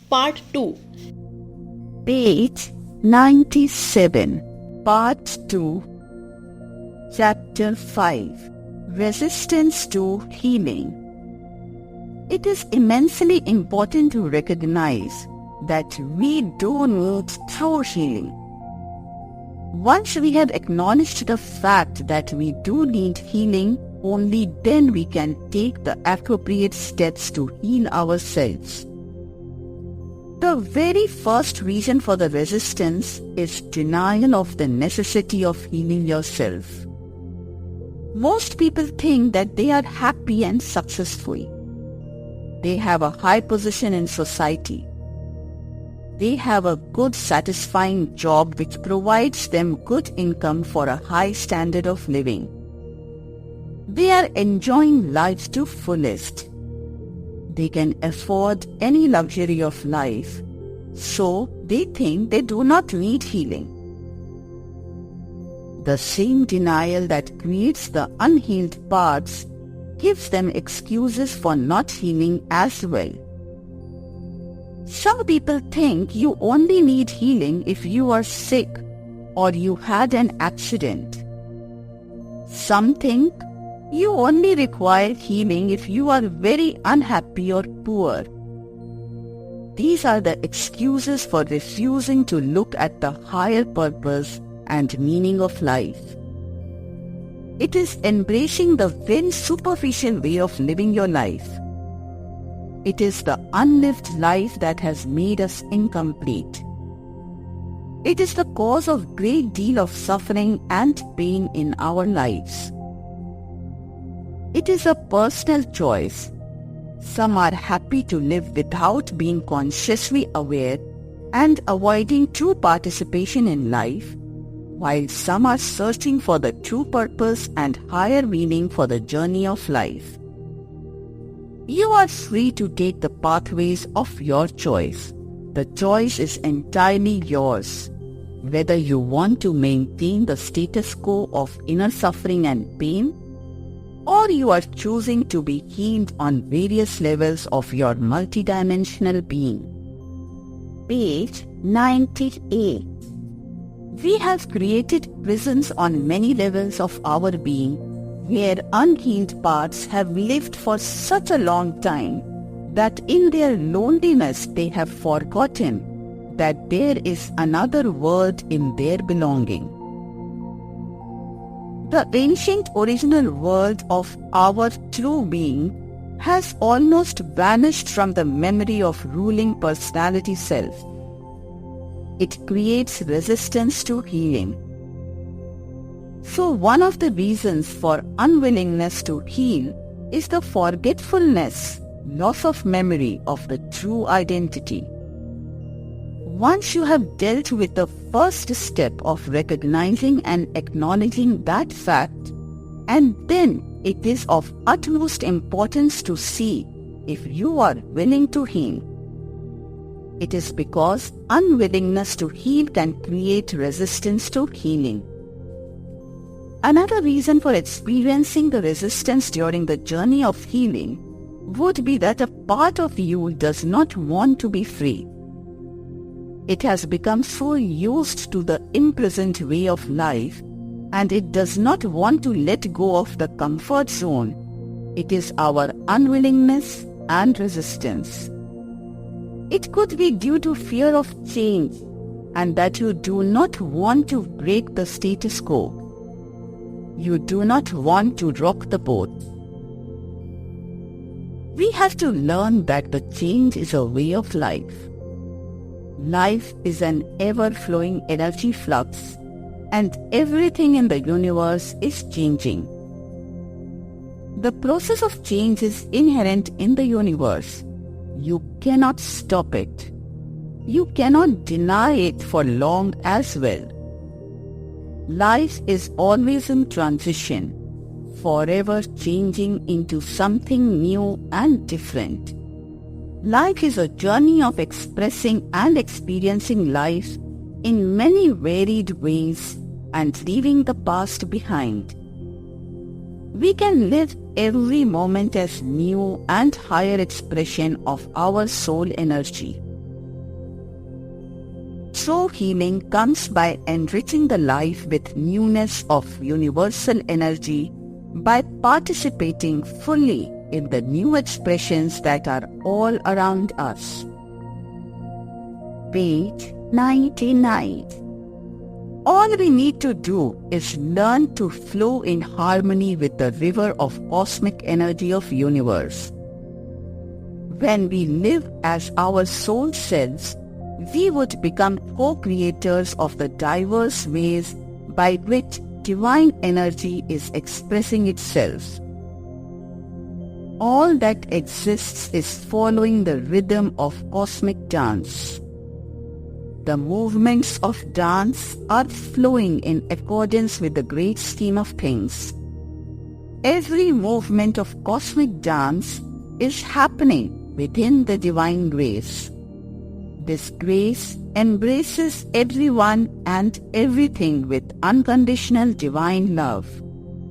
Part 2. Page 97, Part 2, Chapter 5, Resistance to Healing. It is immensely important to recognize that we do need true healing. Once we have acknowledged the fact that we do need healing, only then we can take the appropriate steps to heal ourselves. The very first reason for the resistance is denial of the necessity of healing yourself. Most people think that they are happy and successful. They have a high position in society. They have a good, satisfying job which provides them good income for a high standard of living. They are enjoying life to fullest. They can afford any luxury of life, so they think they do not need healing. The same denial that creates the unhealed parts gives them excuses for not healing as well. Some people think you only need healing if you are sick or you had an accident. Some think you only require healing if you are very unhappy or poor. These are the excuses for refusing to look at the higher purpose and meaning of life. It is embracing the very superficial way of living your life. It is the unlived life that has made us incomplete. It is the cause of great deal of suffering and pain in our lives. It is a personal choice. Some are happy to live without being consciously aware and avoiding true participation in life, while some are searching for the true purpose and higher meaning for the journey of life. You are free to take the pathways of your choice. The choice is entirely yours. Whether you want to maintain the status quo of inner suffering and pain, or you are choosing to be healed on various levels of your multidimensional being. Page 98. We have created prisons on many levels of our being, where unhealed parts have lived for such a long time that in their loneliness they have forgotten that there is another world in their belonging. The ancient original world of our true being has almost vanished from the memory of ruling personality self. It creates resistance to healing. So one of the reasons for unwillingness to heal is the forgetfulness, loss of memory of the true identity. Once you have dealt with the first step of recognizing and acknowledging that fact, and then it is of utmost importance to see if you are willing to heal. It is because unwillingness to heal can create resistance to healing. Another reason for experiencing the resistance during the journey of healing would be that a part of you does not want to be free. It has become so used to the imprisoned way of life, and it does not want to let go of the comfort zone. It is our unwillingness and resistance. It could be due to fear of change, and that you do not want to break the status quo. You do not want to rock the boat. We have to learn that the change is a way of life. Life is an ever-flowing energy flux, and everything in the universe is changing. The process of change is inherent in the universe. You cannot stop it. You cannot deny it for long as well. Life is always in transition, forever changing into something new and different. Life is a journey of expressing and experiencing life in many varied ways and leaving the past behind. We can live every moment as new and higher expression of our soul energy. True healing comes by enriching the life with newness of universal energy by participating fully in the new expressions that are all around us. Page 99. All we need to do is learn to flow in harmony with the river of cosmic energy of universe. When we live as our soul selves, we would become co-creators of the diverse ways by which divine energy is expressing itself. All that exists is following the rhythm of cosmic dance. The movements of dance are flowing in accordance with the great scheme of things. Every movement of cosmic dance is happening within the divine grace. This grace embraces everyone and everything with unconditional divine love.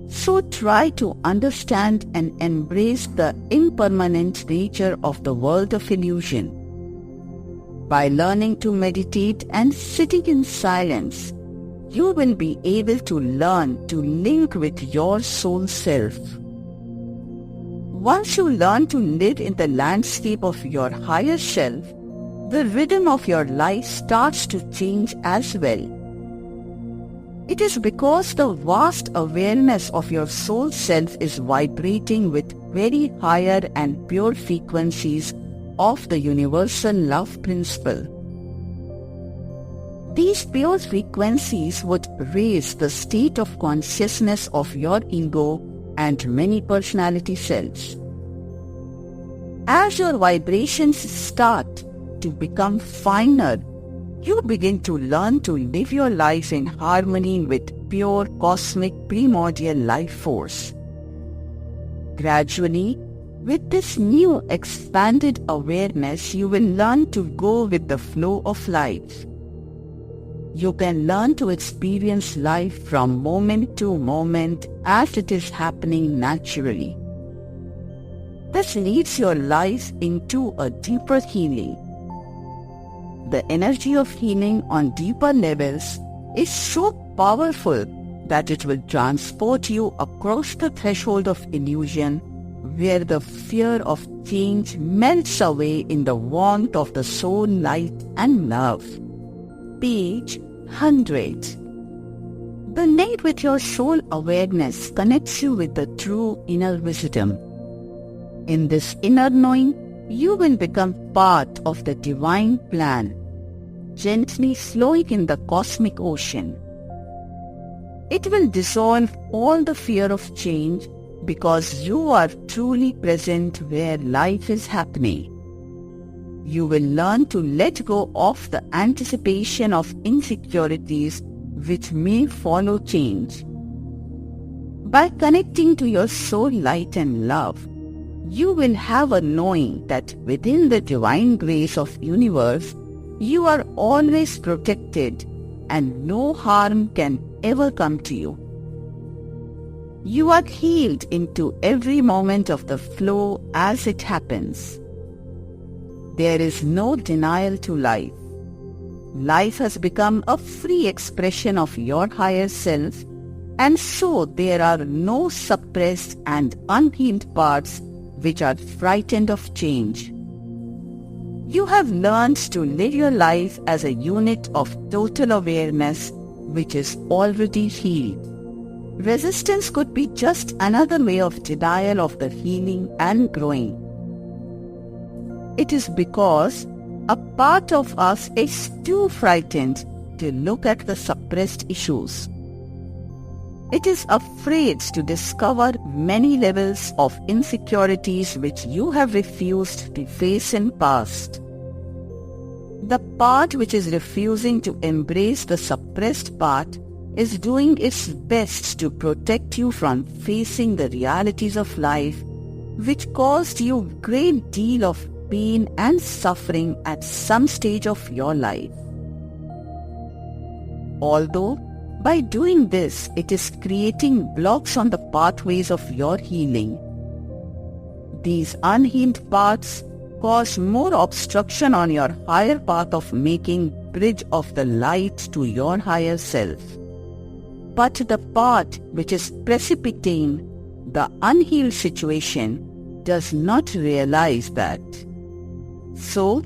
So try to understand and embrace the impermanent nature of the world of illusion. By learning to meditate and sitting in silence, you will be able to learn to link with your soul self. Once you learn to live in the landscape of your higher self, the rhythm of your life starts to change as well. It is because the vast awareness of your soul self is vibrating with very higher and pure frequencies of the universal love principle. These pure frequencies would raise the state of consciousness of your ego and many personality selves. As your vibrations start to become finer, you begin to learn to live your life in harmony with pure cosmic primordial life force. Gradually, with this new expanded awareness, you will learn to go with the flow of life. You can learn to experience life from moment to moment as it is happening naturally. This leads your life into a deeper healing. The energy of healing on deeper levels is so powerful that it will transport you across the threshold of illusion, where the fear of change melts away in the warmth of the soul light and love. Page 100. The night with your soul awareness connects you with the true inner wisdom. In this inner knowing, you will become part of the divine plan, gently flowing in the cosmic ocean. It will dissolve all the fear of change because you are truly present where life is happening. You will learn to let go of the anticipation of insecurities which may follow change. By connecting to your soul light and love, you will have a knowing that within the divine grace of universe, you are always protected and no harm can ever come to you. You are healed into every moment of the flow as it happens. There is no denial to life. Life has become a free expression of your higher self, and so there are no suppressed and unhealed parts which are frightened of change. You have learned to live your life as a unit of total awareness which is already healed. Resistance could be just another way of denial of the healing and growing. It is because a part of us is too frightened to look at the suppressed issues. It is afraid to discover many levels of insecurities which you have refused to face in past. The part which is refusing to embrace the suppressed part is doing its best to protect you from facing the realities of life, which caused you a great deal of pain and suffering at some stage of your life. Although, by doing this, it is creating blocks on the pathways of your healing. These unhealed parts cause more obstruction on your higher path of making bridge of the light to your higher self. But the part which is precipitating the unhealed situation does not realize that. So,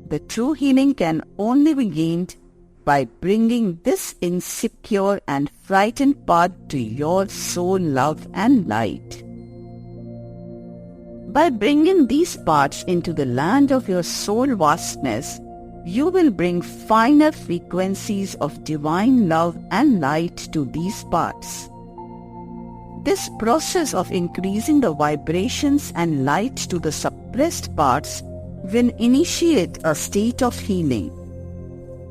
the true healing can only be gained by bringing this insecure and frightened part to your soul love and light. By bringing these parts into the land of your soul vastness, you will bring finer frequencies of divine love and light to these parts. This process of increasing the vibrations and light to the suppressed parts will initiate a state of healing,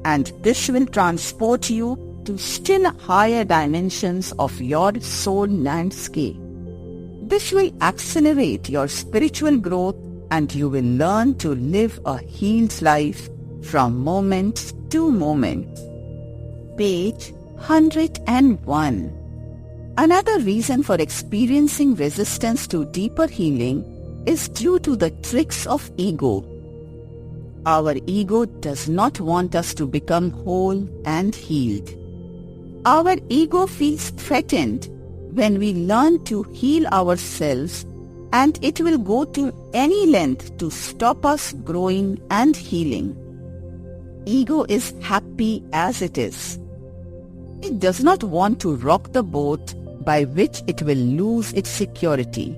and this will transport you to still higher dimensions of your soul landscape. This will accelerate your spiritual growth, and you will learn to live a healed life from moment to moment. Page 101. Another reason for experiencing resistance to deeper healing is due to the tricks of ego. Our ego does not want us to become whole and healed. Our ego feels threatened when we learn to heal ourselves, and it will go to any length to stop us growing and healing. Ego is happy as it is. It does not want to rock the boat by which it will lose its security.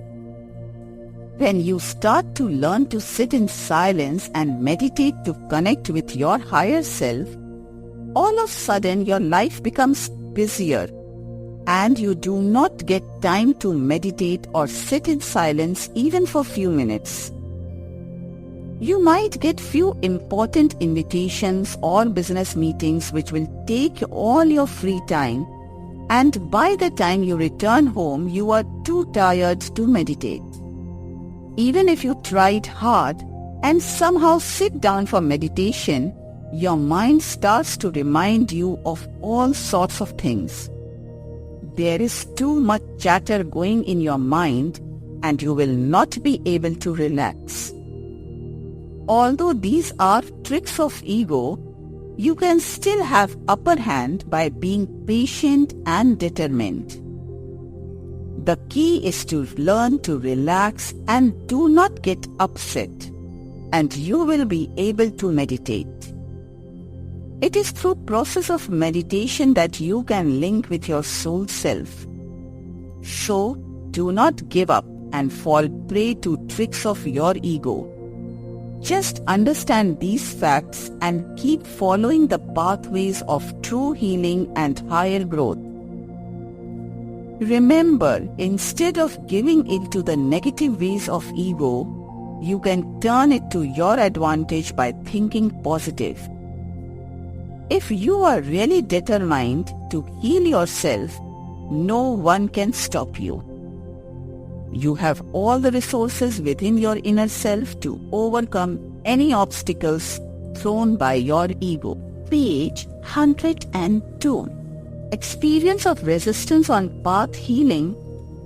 When you start to learn to sit in silence and meditate to connect with your higher self, all of a sudden your life becomes busier, and you do not get time to meditate or sit in silence even for few minutes. You might get few important invitations or business meetings which will take all your free time, and by the time you return home you are too tired to meditate. Even if you tried hard and somehow sit down for meditation, your mind starts to remind you of all sorts of things. There is too much chatter going in your mind, and you will not be able to relax. Although these are tricks of ego, you can still have upper hand by being patient and determined. The key is to learn to relax and do not get upset, and you will be able to meditate. It is through process of meditation that you can link with your soul self. So, do not give up and fall prey to tricks of your ego. Just understand these facts and keep following the pathways of true healing and higher growth. Remember, instead of giving in to the negative ways of ego, you can turn it to your advantage by thinking positive. If you are really determined to heal yourself, no one can stop you. You have all the resources within your inner self to overcome any obstacles thrown by your ego. Page 102. Experience of resistance on path healing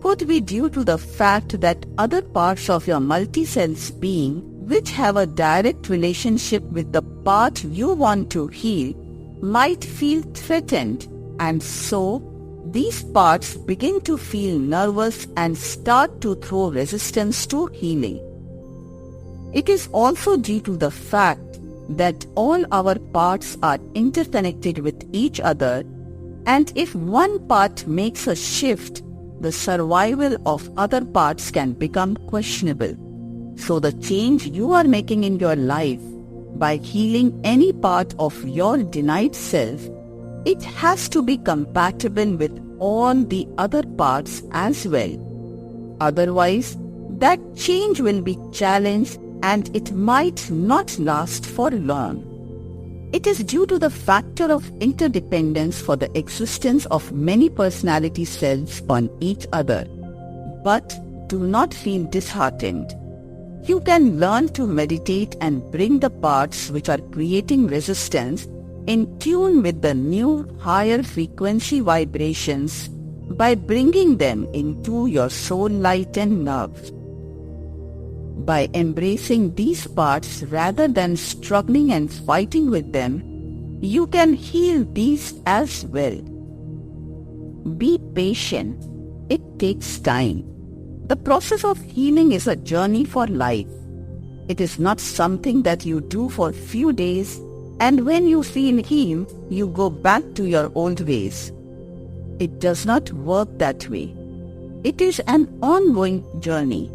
could be due to the fact that other parts of your multi-self being, which have a direct relationship with the part you want to heal, might feel threatened, and so these parts begin to feel nervous and start to throw resistance to healing. It is also due to the fact that all our parts are interconnected with each other, and if one part makes a shift, the survival of other parts can become questionable. So the change you are making in your life by healing any part of your denied self, it has to be compatible with all the other parts as well. Otherwise, that change will be challenged and it might not last for long. It is due to the factor of interdependence for the existence of many personality selves on each other. But do not feel disheartened. You can learn to meditate and bring the parts which are creating resistance in tune with the new higher frequency vibrations by bringing them into your soul light and love. By embracing these parts rather than struggling and fighting with them, you can heal these as well. Be patient. It takes time. The process of healing is a journey for life. It is not something that you do for a few days and when you feel healed, you go back to your old ways. It does not work that way. It is an ongoing journey,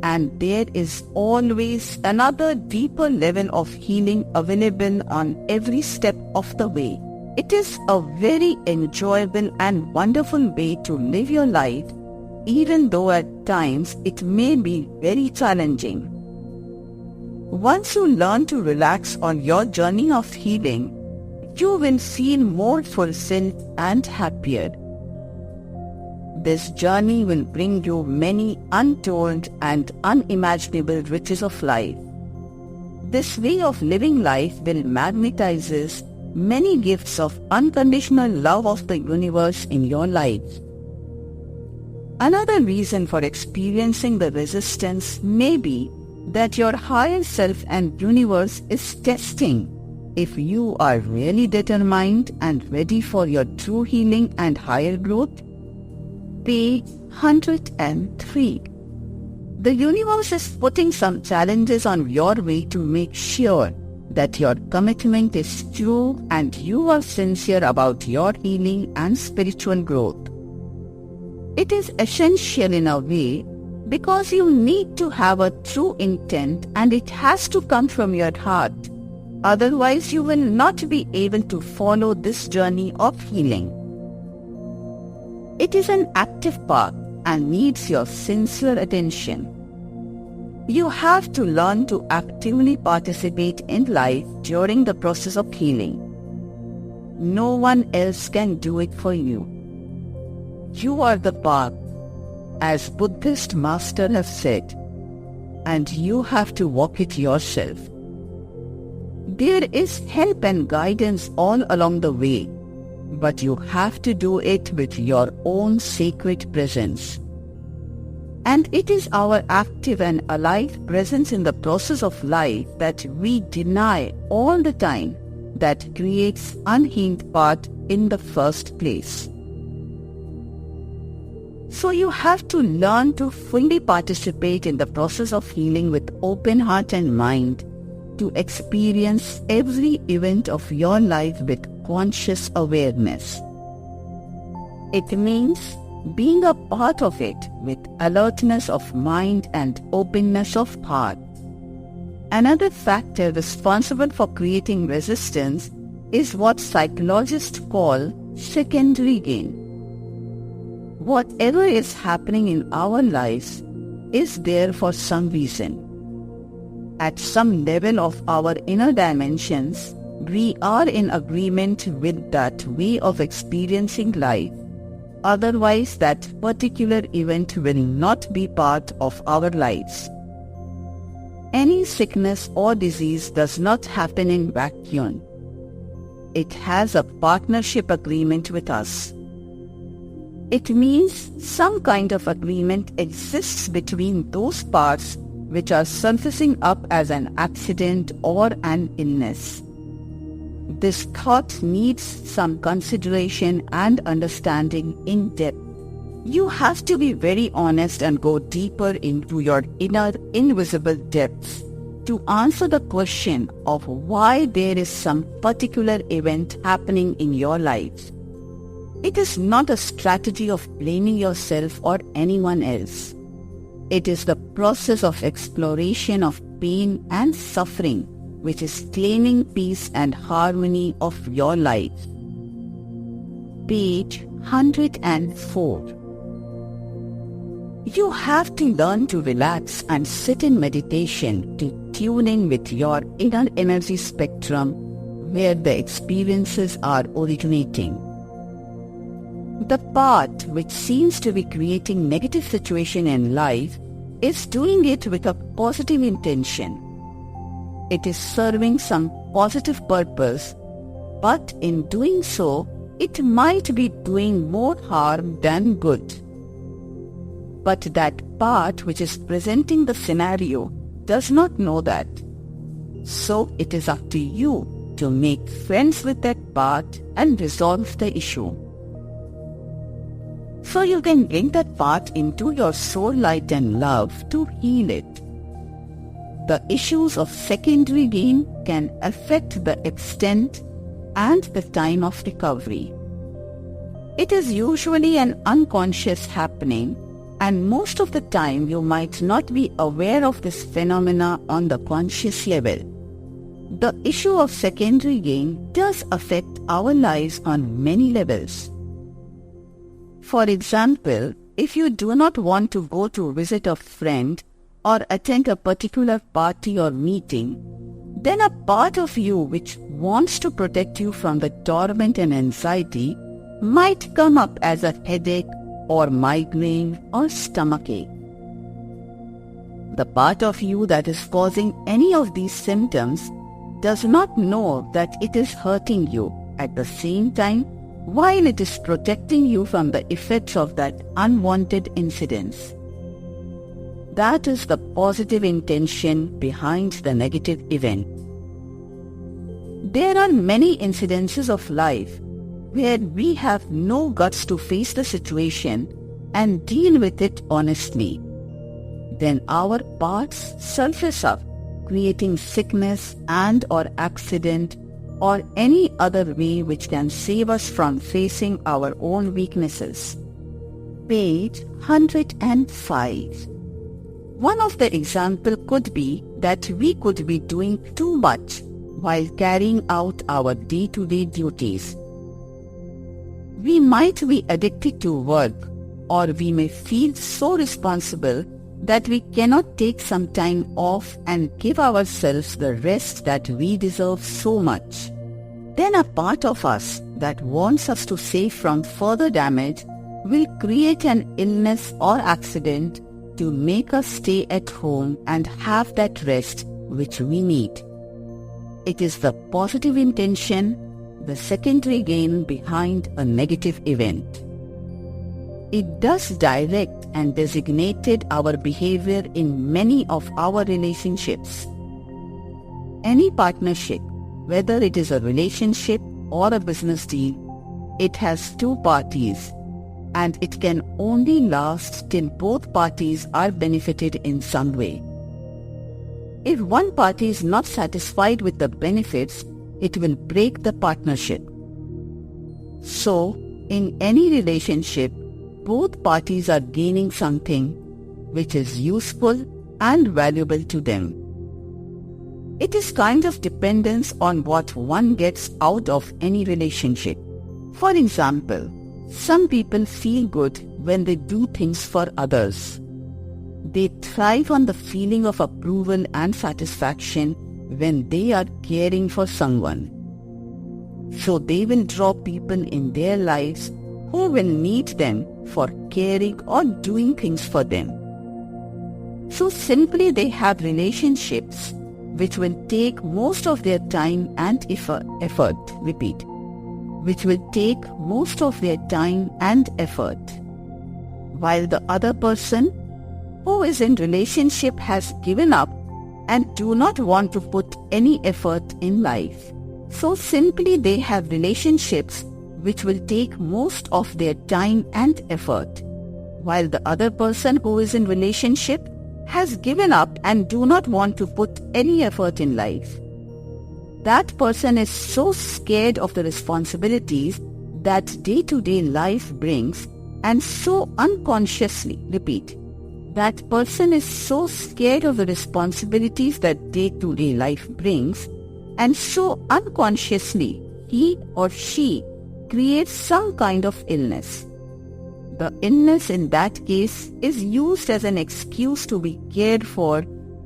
and there is always another deeper level of healing available on every step of the way. It is a very enjoyable and wonderful way to live your life, even though at times it may be very challenging. Once you learn to relax on your journey of healing, you will feel more fulfilled and happier. This journey will bring you many untold and unimaginable riches of life. This way of living life will magnetizes many gifts of unconditional love of the universe in your life. Another reason for experiencing the resistance may be that your higher self and universe is testing if you are really determined and ready for your true healing and higher growth. Page 103. The universe is putting some challenges on your way to make sure that your commitment is true and you are sincere about your healing and spiritual growth. It is essential in a way because you need to have a true intent and it has to come from your heart. Otherwise, you will not be able to follow this journey of healing. It is an active path and needs your sincere attention. You have to learn to actively participate in life during the process of healing. No one else can do it for you. You are the path, as Buddhist masters have said, and you have to walk it yourself. There is help and guidance all along the way, but you have to do it with your own sacred presence. And it is our active and alive presence in the process of life that we deny all the time that creates unhealed part in the first place. So you have to learn to fully participate in the process of healing with open heart and mind, to experience every event of your life with conscious awareness. It means being a part of it with alertness of mind and openness of heart. Another factor responsible for creating resistance is what psychologists call secondary gain. Whatever is happening in our lives is there for some reason. At some level of our inner dimensions, we are in agreement with that way of experiencing life. Otherwise, that particular event will not be part of our lives. Any sickness or disease does not happen in vacuum. It has a partnership agreement with us. It means some kind of agreement exists between those parts which are surfacing up as an accident or an illness. This thought needs some consideration and understanding in depth. You have to be very honest and go deeper into your inner invisible depths to answer the question of why there is some particular event happening in your life. It is not a strategy of blaming yourself or anyone else. It is the process of exploration of pain and suffering, which is claiming peace and harmony of your life. Page 104. You have to learn to relax and sit in meditation to tune in with your inner energy spectrum where the experiences are originating. The part which seems to be creating negative situation in life is doing it with a positive intention. It is serving some positive purpose, but in doing so, it might be doing more harm than good. But that part which is presenting the scenario does not know that. So it is up to you to make friends with that part and resolve the issue. So you can bring that part into your soul light and love to heal it. The issues of secondary gain can affect the extent and the time of recovery. It is usually an unconscious happening, and most of the time you might not be aware of this phenomena on the conscious level. The issue of secondary gain does affect our lives on many levels. For example, if you do not want to go to visit a friend or attend a particular party or meeting, then a part of you which wants to protect you from the torment and anxiety might come up as a headache or migraine or stomachache. The part of you that is causing any of these symptoms does not know that it is hurting you at the same time while it is protecting you from the effects of that unwanted incidents. That is the positive intention behind the negative event. There are many incidences of life where we have no guts to face the situation and deal with it honestly. Then our parts surface up, creating sickness and or accident or any other way which can save us from facing our own weaknesses. Page 105. One of the examples could be that we could be doing too much while carrying out our day-to-day duties. We might be addicted to work, or we may feel so responsible that we cannot take some time off and give ourselves the rest that we deserve so much. Then a part of us that wants us to save from further damage will create an illness or accident to make us stay at home and have that rest which we need. It is the positive intention, the secondary gain behind a negative event. It does direct and designated our behavior in many of our relationships. Any partnership, whether it is a relationship or a business deal, it has two parties, and it can only last till both parties are benefited in some way. If one party is not satisfied with the benefits, it will break the partnership. So, in any relationship, both parties are gaining something which is useful and valuable to them. It is kind of dependence on what one gets out of any relationship. For example, some people feel good when they do things for others. They thrive on the feeling of approval and satisfaction when they are caring for someone. So they will draw people in their lives who will need them for caring or doing things for them. So simply they have relationships which will take most of their time and effort. Repeat. Which will take most of their time and effort. While the other person who is in relationship has given up and do not want to put any effort in life. So simply they have relationships which will take most of their time and effort, while the other person who is in relationship has given up and do not want to put any effort in life. That person is so scared of the responsibilities that day-to-day life brings, and so unconsciously, repeat, that person is so scared of the responsibilities that day-to-day life brings, and so unconsciously he or she creates some kind of illness. The illness in that case is used as an excuse to be cared for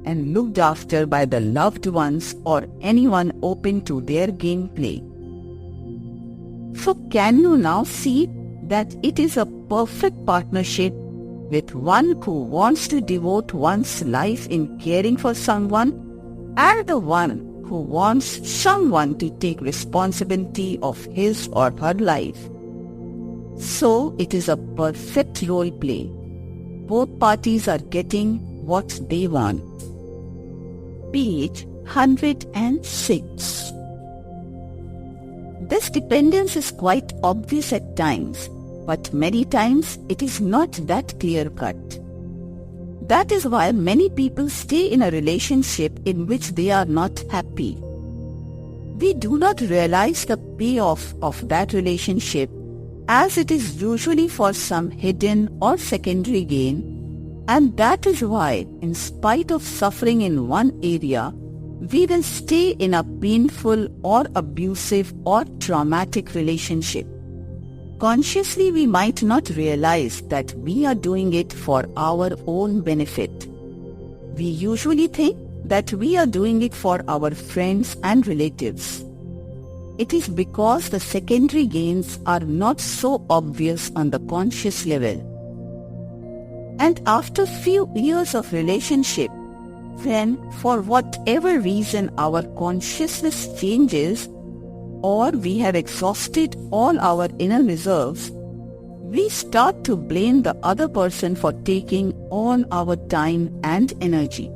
and looked after by the loved ones or anyone open to their gameplay. So can you now see that it is a perfect partnership with one who wants to devote one's life in caring for someone and the one who wants someone to take responsibility of his or her life. So it is a perfect role play. Both parties are getting what they want. Page 106. This dependence is quite obvious at times, but many times it is not that clear-cut. That is why many people stay in a relationship in which they are not happy. We do not realize the payoff of that relationship, as it is usually for some hidden or secondary gain, and that is why, in spite of suffering in one area, we will stay in a painful or abusive or traumatic relationship. Consciously, we might not realize that we are doing it for our own benefit. We usually think that we are doing it for our friends and relatives. It is because the secondary gains are not so obvious on the conscious level. And after few years of relationship, when for whatever reason our consciousness changes or we have exhausted all our inner reserves, we start to blame the other person for taking all our time and energy.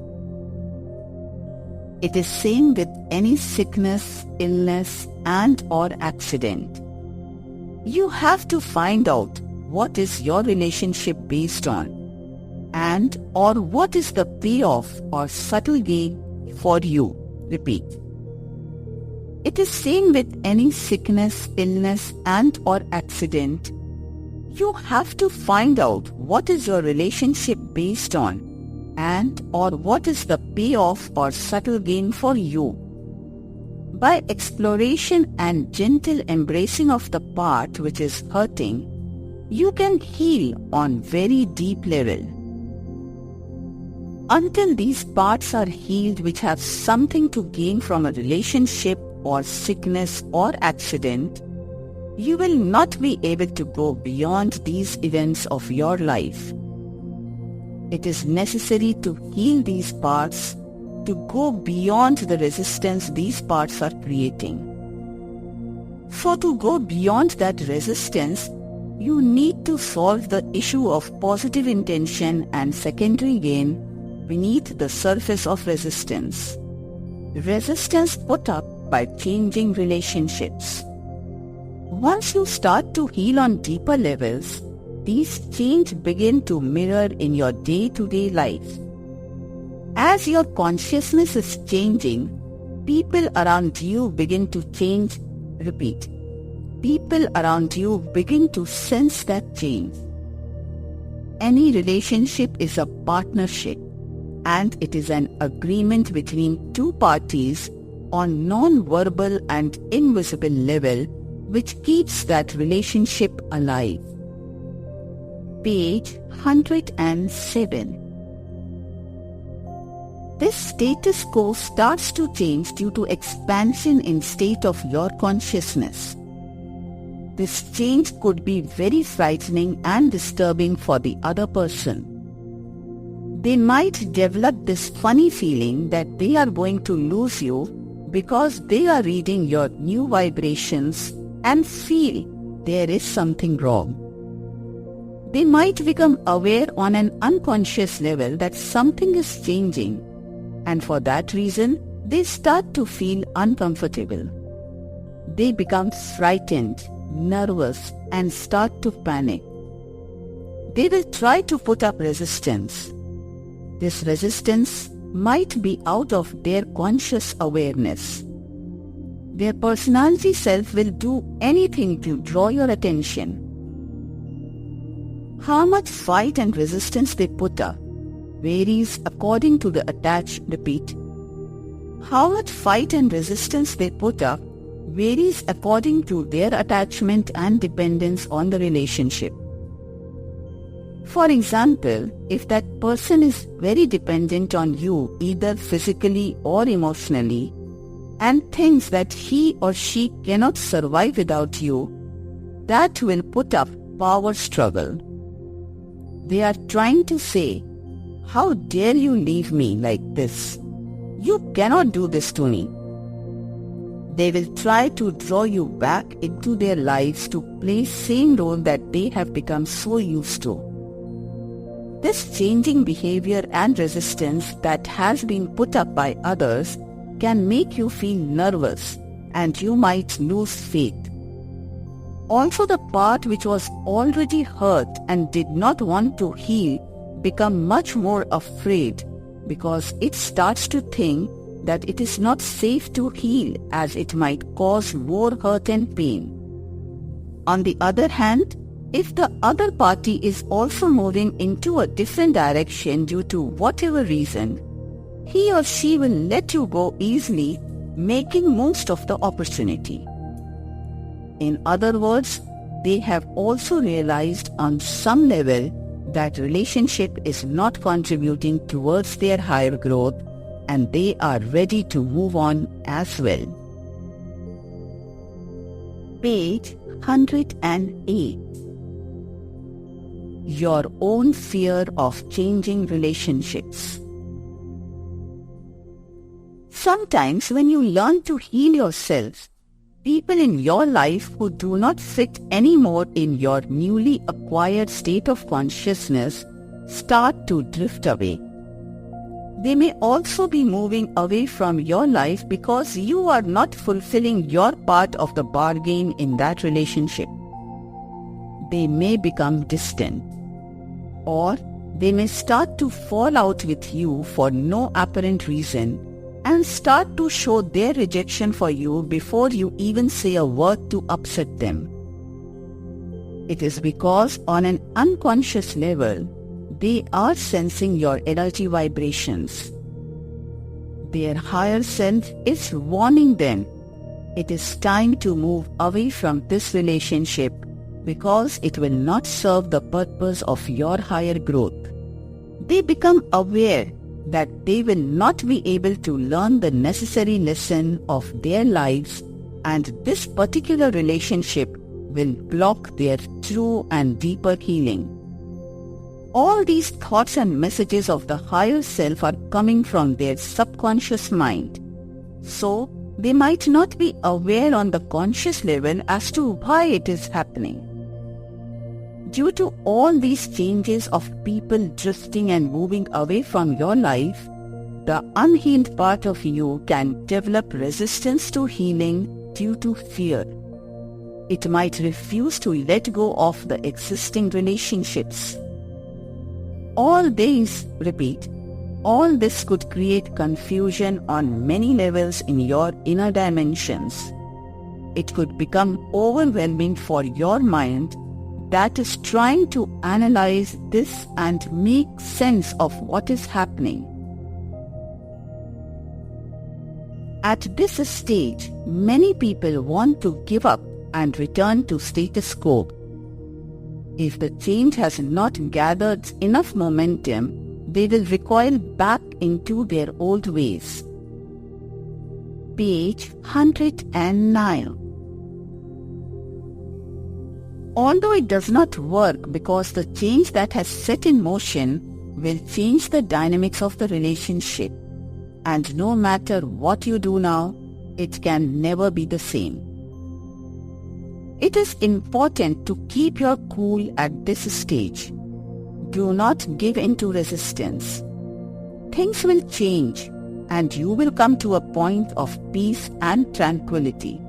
It is same with any sickness, illness, and or accident. You have to find out what is your relationship based on, and or what is the payoff or subtle gain for you. Repeat. It is same with any sickness, illness, and or accident. You have to find out what is your relationship based on, and or what is the payoff or subtle gain for you. By exploration and gentle embracing of the part which is hurting, you can heal on very deep level. Until these parts are healed which have something to gain from a relationship or sickness or accident, you will not be able to go beyond these events of your life. It is necessary to heal these parts to go beyond the resistance these parts are creating. So to go beyond that resistance, you need to solve the issue of positive intention and secondary gain beneath the surface of resistance. Resistance put up by changing relationships. Once you start to heal on deeper levels, these changes begin to mirror in your day-to-day life. As your consciousness is changing, people around you begin to change. Repeat. People around you begin to sense that change. Any relationship is a partnership, and it is an agreement between two parties on non-verbal and invisible level which keeps that relationship alive. Page 107. This status quo starts to change due to expansion in state of your consciousness. This change could be very frightening and disturbing for the other person. They might develop this funny feeling that they are going to lose you because they are reading your new vibrations and feel there is something wrong. They might become aware on an unconscious level that something is changing, and for that reason, they start to feel uncomfortable. They become frightened, nervous, and start to panic. They will try to put up resistance. This resistance might be out of their conscious awareness. Their personality self will do anything to draw your attention. How much fight and resistance they put up varies according to the attached. Repeat. How much fight and resistance they put up varies according to their attachment and dependence on the relationship. For example, if that person is very dependent on you either physically or emotionally and thinks that he or she cannot survive without you, that will put up power struggle. They are trying to say, "How dare you leave me like this? You cannot do this to me." They will try to draw you back into their lives to play same role that they have become so used to. This changing behavior and resistance that has been put up by others can make you feel nervous and you might lose faith. Also, the part which was already hurt and did not want to heal become much more afraid because it starts to think that it is not safe to heal as it might cause more hurt and pain. On the other hand, if the other party is also moving into a different direction due to whatever reason, he or she will let you go easily, making most of the opportunity. In other words, they have also realized on some level that relationship is not contributing towards their higher growth and they are ready to move on as well. Page 108. Your own fear of changing relationships. Sometimes when you learn to heal yourself, people in your life who do not fit anymore in your newly acquired state of consciousness start to drift away. They may also be moving away from your life because you are not fulfilling your part of the bargain in that relationship. They may become distant, or they may start to fall out with you for no apparent reason and start to show their rejection for you before you even say a word to upset them. It is because on an unconscious level, they are sensing your energy vibrations. Their higher self is warning them it is time to move away from this relationship because it will not serve the purpose of your higher growth. They become aware that they will not be able to learn the necessary lesson of their lives, and this particular relationship will block their true and deeper healing. All these thoughts and messages of the higher self are coming from their subconscious mind. So, they might not be aware on the conscious level as to why it is happening. Due to all these changes of people drifting and moving away from your life, the unhealed part of you can develop resistance to healing due to fear. It might refuse to let go of the existing relationships. All this could create confusion on many levels in your inner dimensions. It could become overwhelming for your mind that is trying to analyze this and make sense of what is happening. At this stage, many people want to give up and return to status quo. If the change has not gathered enough momentum, they will recoil back into their old ways. Page 109. Although it does not work because the change that has set in motion will change the dynamics of the relationship, and no matter what you do now, it can never be the same. It is important to keep your cool at this stage. Do not give in to resistance. Things will change and you will come to a point of peace and tranquility.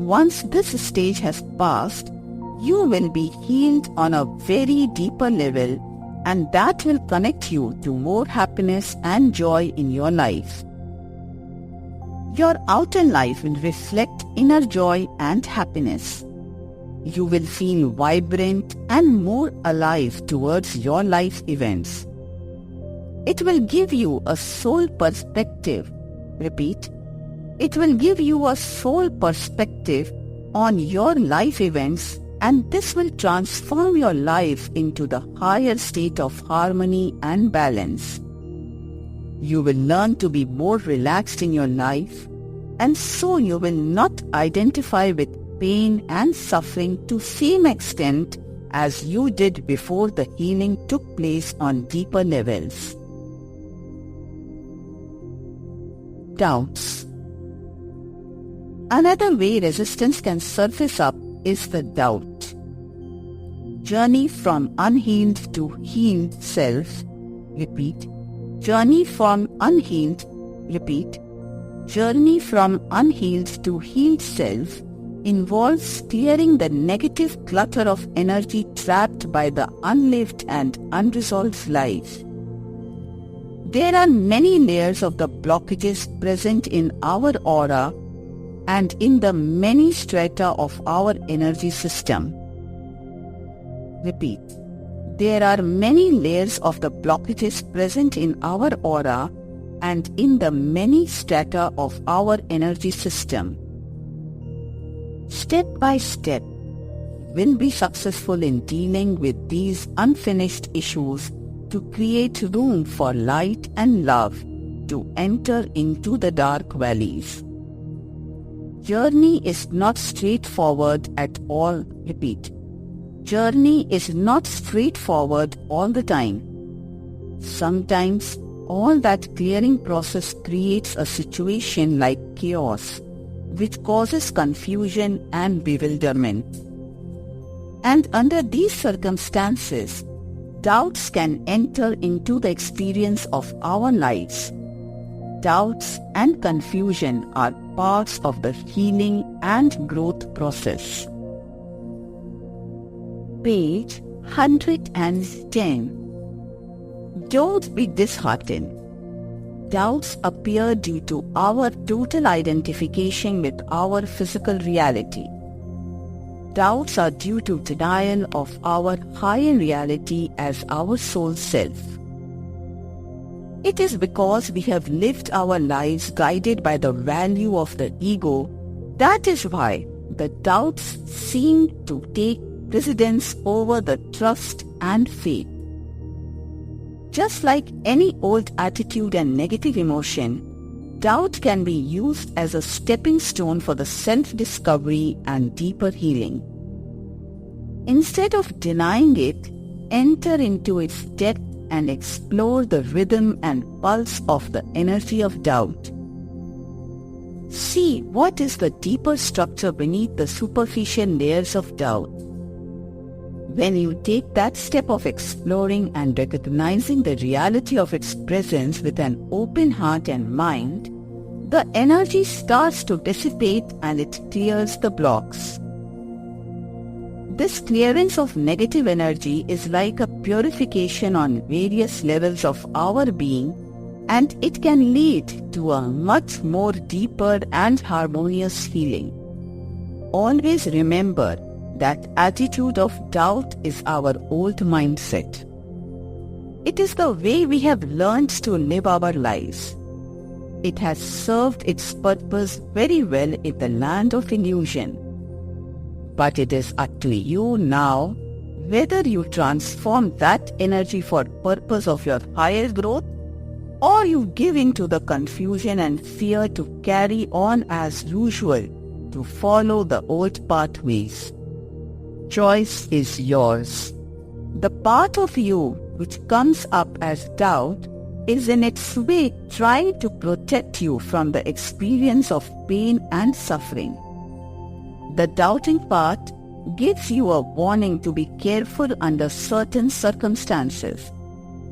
Once this stage has passed, you will be healed on a very deeper level, and that will connect you to more happiness and joy in your life. Your outer life will reflect inner joy and happiness. You will feel vibrant and more alive towards your life events. It will give you a soul perspective. Repeat. It will give you a soul perspective on your life events, and this will transform your life into the higher state of harmony and balance. You will learn to be more relaxed in your life, and so you will not identify with pain and suffering to same extent as you did before the healing took place on deeper levels. Doubts. Another way resistance can surface up is the doubt. Journey from unhealed to healed self. Repeat. Journey from unhealed. Repeat. Journey from unhealed to healed self involves clearing the negative clutter of energy trapped by the unlived and unresolved life. There are many layers of the blockages present in our aura and in the many strata of our energy system. Repeat. There are many layers of the blockages present in our aura and in the many strata of our energy system. Step by step, we'll be successful in dealing with these unfinished issues to create room for light and love to enter into the dark valleys. Journey is not straightforward at all. Repeat. Journey is not straightforward all the time. Sometimes all that clearing process creates a situation like chaos, which causes confusion and bewilderment. And under these circumstances, doubts can enter into the experience of our lives. Doubts and confusion are parts of the healing and growth process. Page 110. Don't be disheartened. Doubts appear due to our total identification with our physical reality. Doubts are due to denial of our higher reality as our soul self. It is because we have lived our lives guided by the value of the ego. That is why the doubts seem to take precedence over the trust and faith. Just like any old attitude and negative emotion, doubt can be used as a stepping stone for the self-discovery and deeper healing. Instead of denying it, enter into its depth and explore the rhythm and pulse of the energy of doubt. See what is the deeper structure beneath the superficial layers of doubt. When you take that step of exploring and recognizing the reality of its presence with an open heart and mind, the energy starts to dissipate and it clears the blocks. This clearance of negative energy is like a purification on various levels of our being, and it can lead to a much more deeper and harmonious healing. Always remember that attitude of doubt is our old mindset. It is the way we have learned to live our lives. It has served its purpose very well in the land of illusion. But it is up to you now whether you transform that energy for purpose of your higher growth, or you give in to the confusion and fear to carry on as usual, to follow the old pathways. Choice is yours. The part of you which comes up as doubt is in its way trying to protect you from the experience of pain and suffering. The doubting part gives you a warning to be careful under certain circumstances.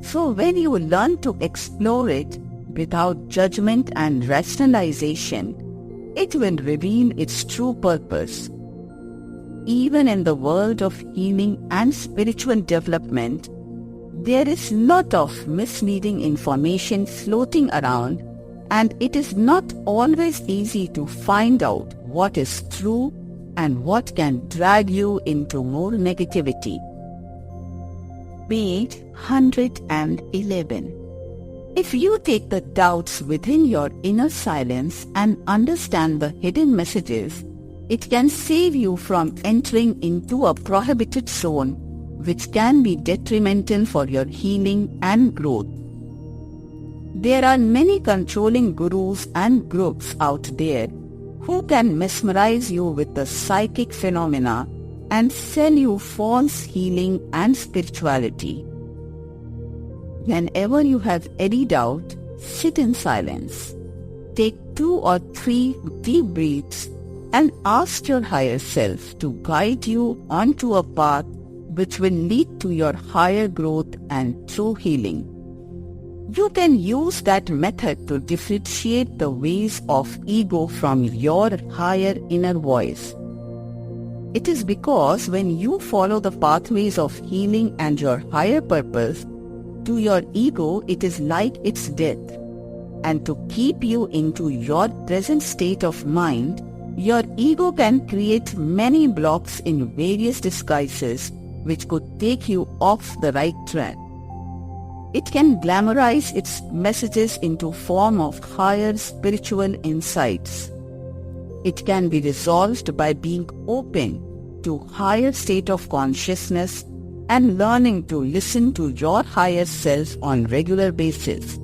So when you learn to explore it without judgment and rationalization, it will reveal its true purpose. Even in the world of healing and spiritual development, there is lot of misleading information floating around, and it is not always easy to find out what is true and what can drag you into more negativity. Page 111. If you take the doubts within your inner silence and understand the hidden messages, it can save you from entering into a prohibited zone, which can be detrimental for your healing and growth. There are many controlling gurus and groups out there who can mesmerize you with the psychic phenomena and sell you false healing and spirituality. Whenever you have any doubt, sit in silence. Take 2 or 3 deep breaths and ask your higher self to guide you onto a path which will lead to your higher growth and true healing. You can use that method to differentiate the ways of ego from your higher inner voice. It is because when you follow the pathways of healing and your higher purpose, to your ego it is like its death. And to keep you into your present state of mind, your ego can create many blocks in various disguises which could take you off the right track. It can glamorize its messages into form of higher spiritual insights. It can be resolved by being open to higher state of consciousness and learning to listen to your higher self on regular basis.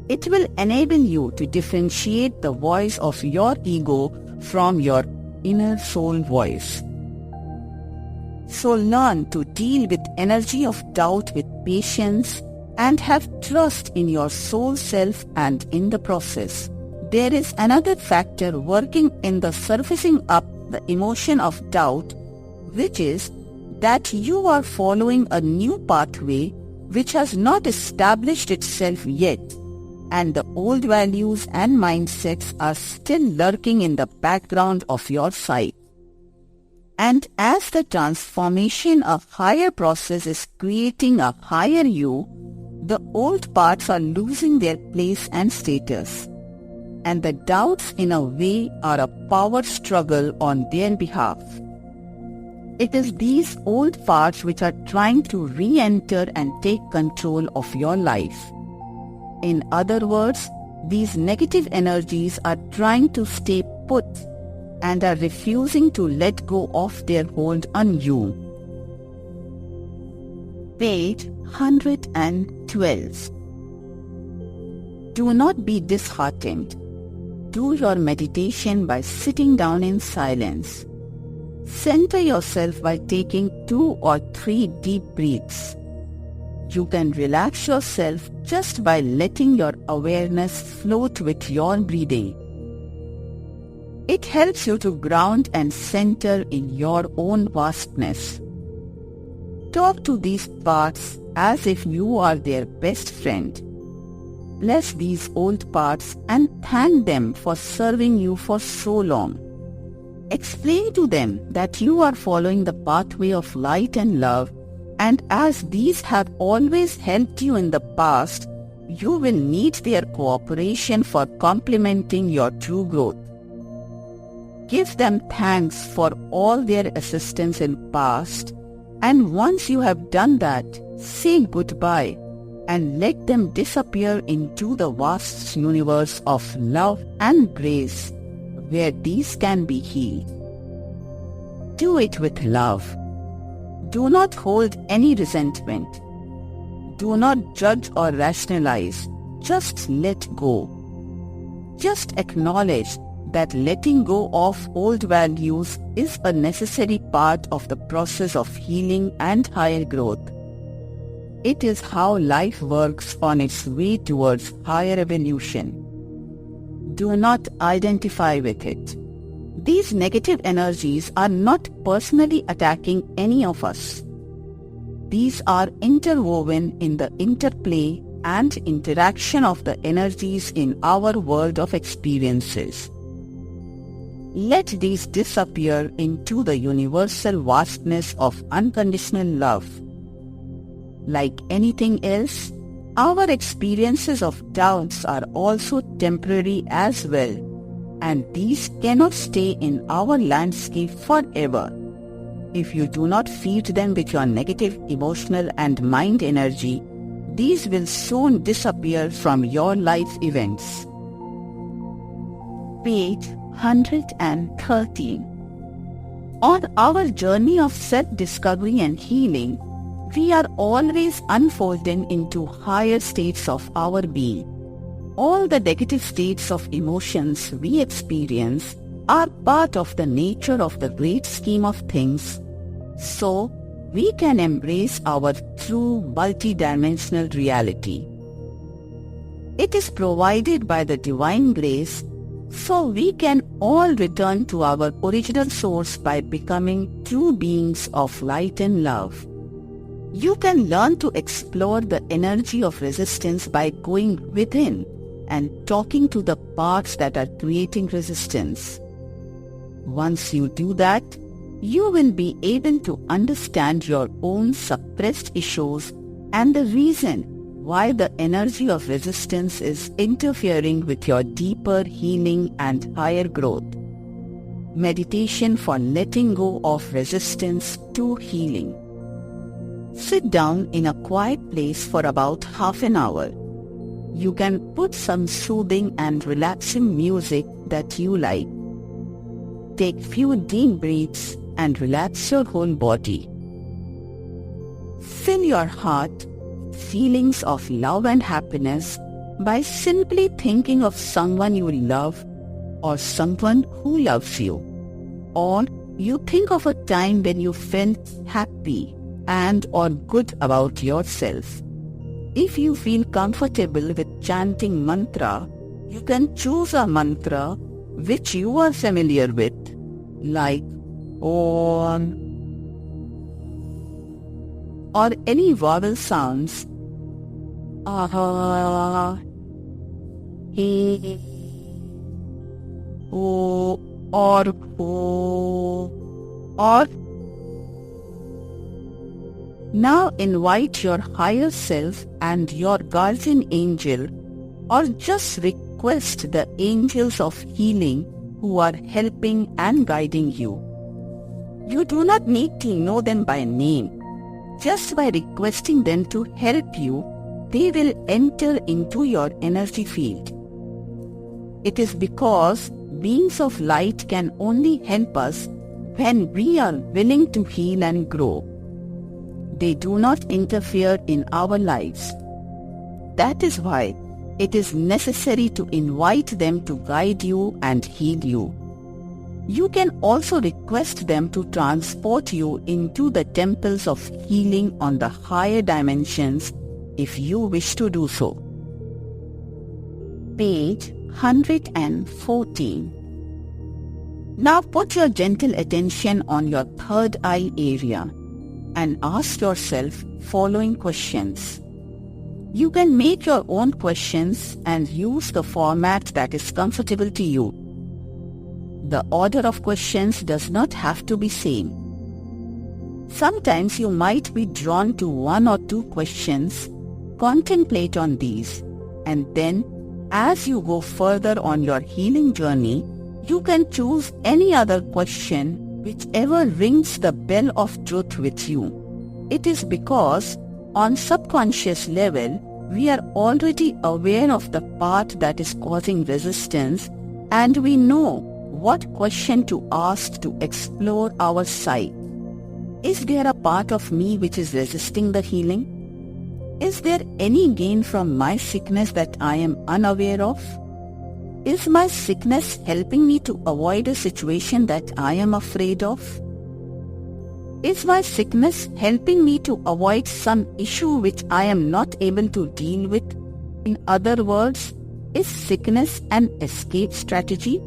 It will enable you to differentiate the voice of your ego from your inner soul voice. So learn to deal with energy of doubt with patience and have trust in your soul self, and in the process, there is another factor working in the surfacing up the emotion of doubt, which is that you are following a new pathway which has not established itself yet, and the old values and mindsets are still lurking in the background of your sight. And as the transformation of higher process is creating a higher you, the old parts are losing their place and status. And the doubts in a way are a power struggle on their behalf. It is these old parts which are trying to re-enter and take control of your life. In other words, these negative energies are trying to stay put and are refusing to let go of their hold on you. Page 112. Do not be disheartened. Do your meditation by sitting down in silence. Center yourself by taking 2 or 3 deep breaths. You can relax yourself just by letting your awareness float with your breathing. It helps you to ground and center in your own vastness. Talk to these parts as if you are their best friend. Bless these old parts and thank them for serving you for so long. Explain to them that you are following the pathway of light and love, and as these have always helped you in the past, you will need their cooperation for complementing your true growth. Give them thanks for all their assistance in past, and once you have done that, say goodbye and let them disappear into the vast universe of love and grace where these can be healed. Do it with love. Do not hold any resentment. Do not judge or rationalize. Just let go. Just acknowledge that letting go of old values is a necessary part of the process of healing and higher growth. It is how life works on its way towards higher evolution. Do not identify with it. These negative energies are not personally attacking any of us. These are interwoven in the interplay and interaction of the energies in our world of experiences. Let these disappear into the universal vastness of unconditional love. Like anything else, our experiences of doubts are also temporary as well, and these cannot stay in our landscape forever. If you do not feed them with your negative emotional and mind energy, these will soon disappear from your life events. Page 113. On our journey of self-discovery and healing, we are always unfolding into higher states of our being. All the negative states of emotions we experience are part of the nature of the great scheme of things, so we can embrace our true multidimensional reality. It is provided by the divine grace, So we can all return to our original source by becoming true beings of light and love. You can learn to explore the energy of resistance by going within and talking to the parts that are creating resistance. Once you do that, you will be able to understand your own suppressed issues and the reason why the energy of resistance is interfering with your deeper healing and higher growth. Meditation for letting go of resistance to healing. Sit down in a quiet place for about half an hour. You can put some soothing and relaxing music that you like. Take few deep breaths and relax your whole body. Fill your heart feelings of love and happiness by simply thinking of someone you love or someone who loves you. Or you think of a time when you felt happy and or good about yourself. If you feel comfortable with chanting mantra, you can choose a mantra which you are familiar with, like Om, or any vowel sounds, Aha, He, O, or O, or. Now invite your higher self and your guardian angel, or just request the angels of healing who are helping and guiding you. You do not need to know them by name. Just by requesting them to help you, they will enter into your energy field. It is because beings of light can only help us when we are willing to heal and grow. They do not interfere in our lives. That is why it is necessary to invite them to guide you and heal you. You can also request them to transport you into the temples of healing on the higher dimensions if you wish to do so. Page 114. Now put your gentle attention on your third eye area and ask yourself following questions. You can make your own questions and use the format that is comfortable to you. The order of questions does not have to be same. Sometimes you might be drawn to one or two questions. Contemplate on these, and then as you go further on your healing journey, you can choose any other question, whichever rings the bell of truth with you. It is because on subconscious level, we are already aware of the part that is causing resistance, and we know what question to ask to explore our side. Is there a part of me which is resisting the healing? Is there any gain from my sickness that I am unaware of? Is my sickness helping me to avoid a situation that I am afraid of? Is my sickness helping me to avoid some issue which I am not able to deal with? In other words, is sickness an escape strategy?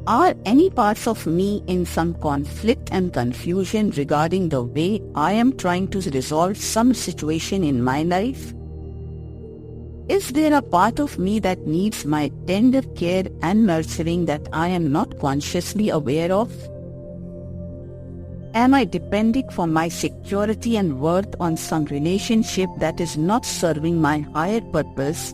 Are any parts of me in some conflict and confusion regarding the way I am trying to resolve some situation in my life? Is there a part of me that needs my tender care and nurturing that I am not consciously aware of? Am I depending for my security and worth on some relationship that is not serving my higher purpose,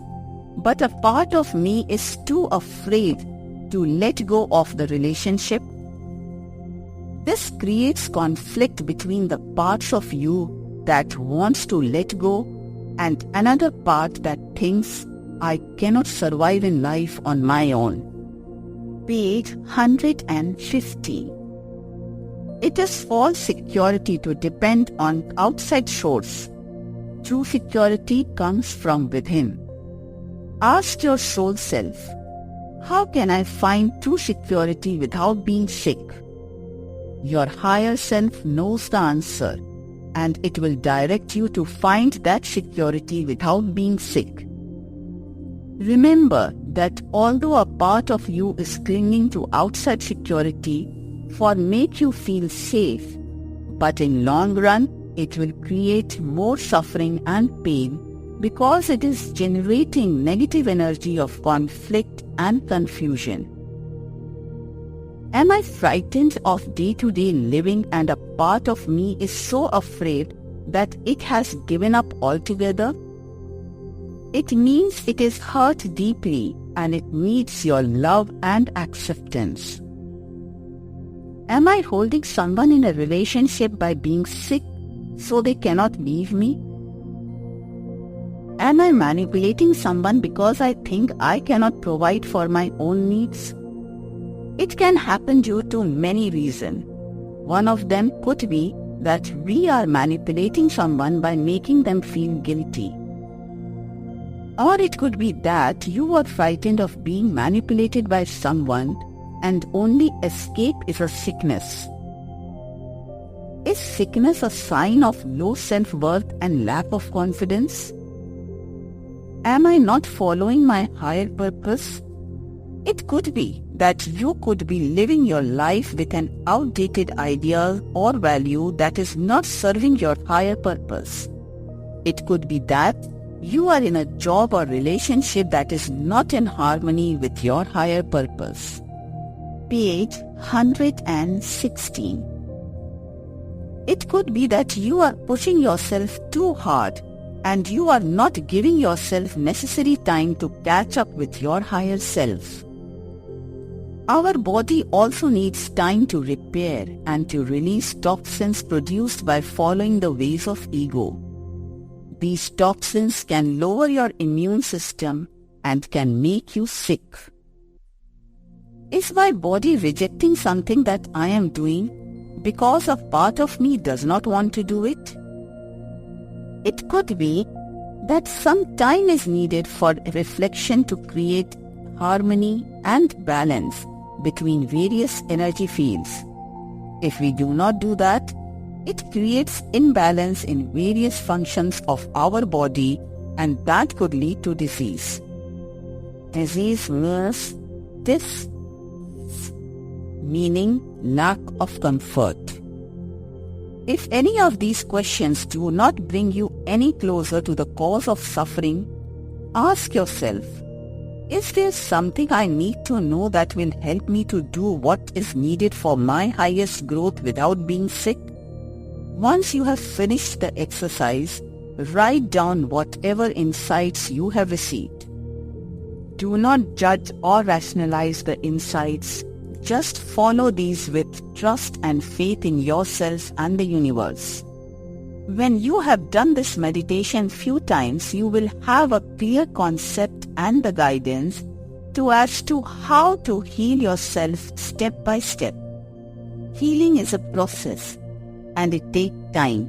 but a part of me is too afraid to let go of the relationship? This creates conflict between the parts of you that wants to let go and another part that thinks, I cannot survive in life on my own. Page 150. It is false security to depend on outside source. True security comes from within. Ask your soul self, how can I find true security without being sick? Your higher self knows the answer, and it will direct you to find that security without being sick. Remember that although a part of you is clinging to outside security for make you feel safe, but in long run it will create more suffering and pain because it is generating negative energy of conflict and confusion. Am I frightened of day-to-day living and a part of me is so afraid that it has given up altogether? It means it is hurt deeply and it needs your love and acceptance. Am I holding someone in a relationship by being sick so they cannot leave me? Am I manipulating someone because I think I cannot provide for my own needs? It can happen due to many reasons. One of them could be that we are manipulating someone by making them feel guilty. Or it could be that you are frightened of being manipulated by someone and only escape is a sickness. Is sickness a sign of low self-worth and lack of confidence? Am I not following my higher purpose? It could be that you could be living your life with an outdated ideal or value that is not serving your higher purpose. It could be that you are in a job or relationship that is not in harmony with your higher purpose. Page 116. It could be that you are pushing yourself too hard and you are not giving yourself necessary time to catch up with your higher self. Our body also needs time to repair and to release toxins produced by following the ways of ego. These toxins can lower your immune system and can make you sick. Is my body rejecting something that I am doing because a part of me does not want to do it? It could be that some time is needed for reflection to create harmony and balance between various energy fields. If we do not do that, it creates imbalance in various functions of our body and that could lead to disease. Disease means this, meaning lack of comfort. If any of these questions do not bring you any closer to the cause of suffering, ask yourself, is there something I need to know that will help me to do what is needed for my highest growth without being sick? Once you have finished the exercise, write down whatever insights you have received. Do not judge or rationalize the insights. Just follow these with trust and faith in yourself and the universe. When you have done this meditation few times, you will have a clear concept and the guidance as to how to heal yourself step by step. Healing is a process and it takes time,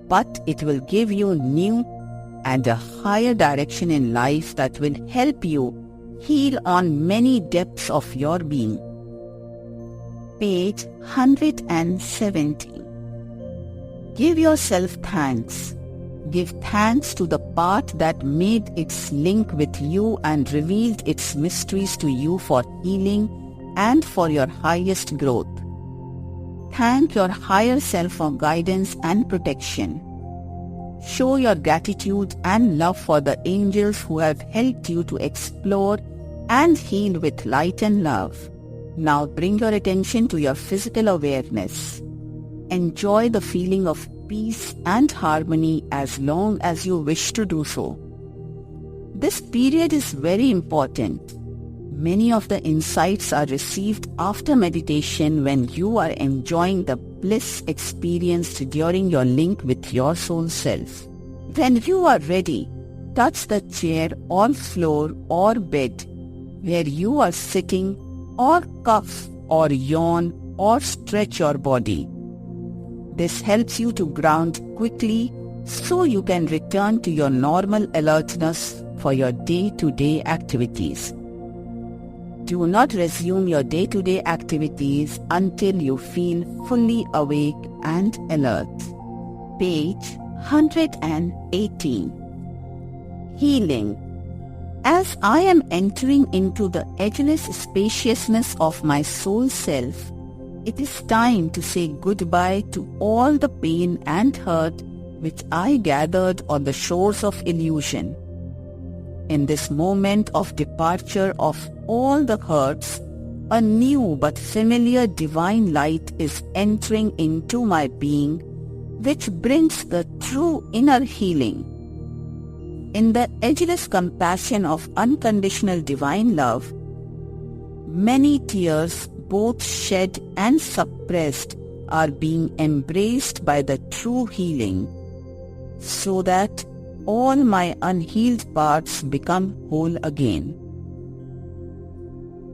but it will give you new and a higher direction in life that will help you heal on many depths of your being. Page 117. Give yourself thanks. Give thanks to the part that made its link with you and revealed its mysteries to you for healing and for your highest growth. Thank your higher self for guidance and protection. Show your gratitude and love for the angels who have helped you to explore and heal with light and love. Now bring your attention to your physical awareness. Enjoy the feeling of peace and harmony as long as you wish to do so. This period is very important. Many of the insights are received after meditation when you are enjoying the bliss experienced during your link with your soul self. When you are ready, touch the chair or floor or bed where you are sitting, or cough or yawn or stretch your body. This helps you to ground quickly so you can return to your normal alertness for your day-to-day activities. Do not resume your day-to-day activities until you feel fully awake and alert. Page 118. Healing. As I am entering into the edgeless spaciousness of my soul self, it is time to say goodbye to all the pain and hurt which I gathered on the shores of illusion. In this moment of departure of all the hurts, a new but familiar divine light is entering into my being, which brings the true inner healing. In the edgeless compassion of unconditional divine love, many tears, both shed and suppressed, are being embraced by the true healing, so that all my unhealed parts become whole again.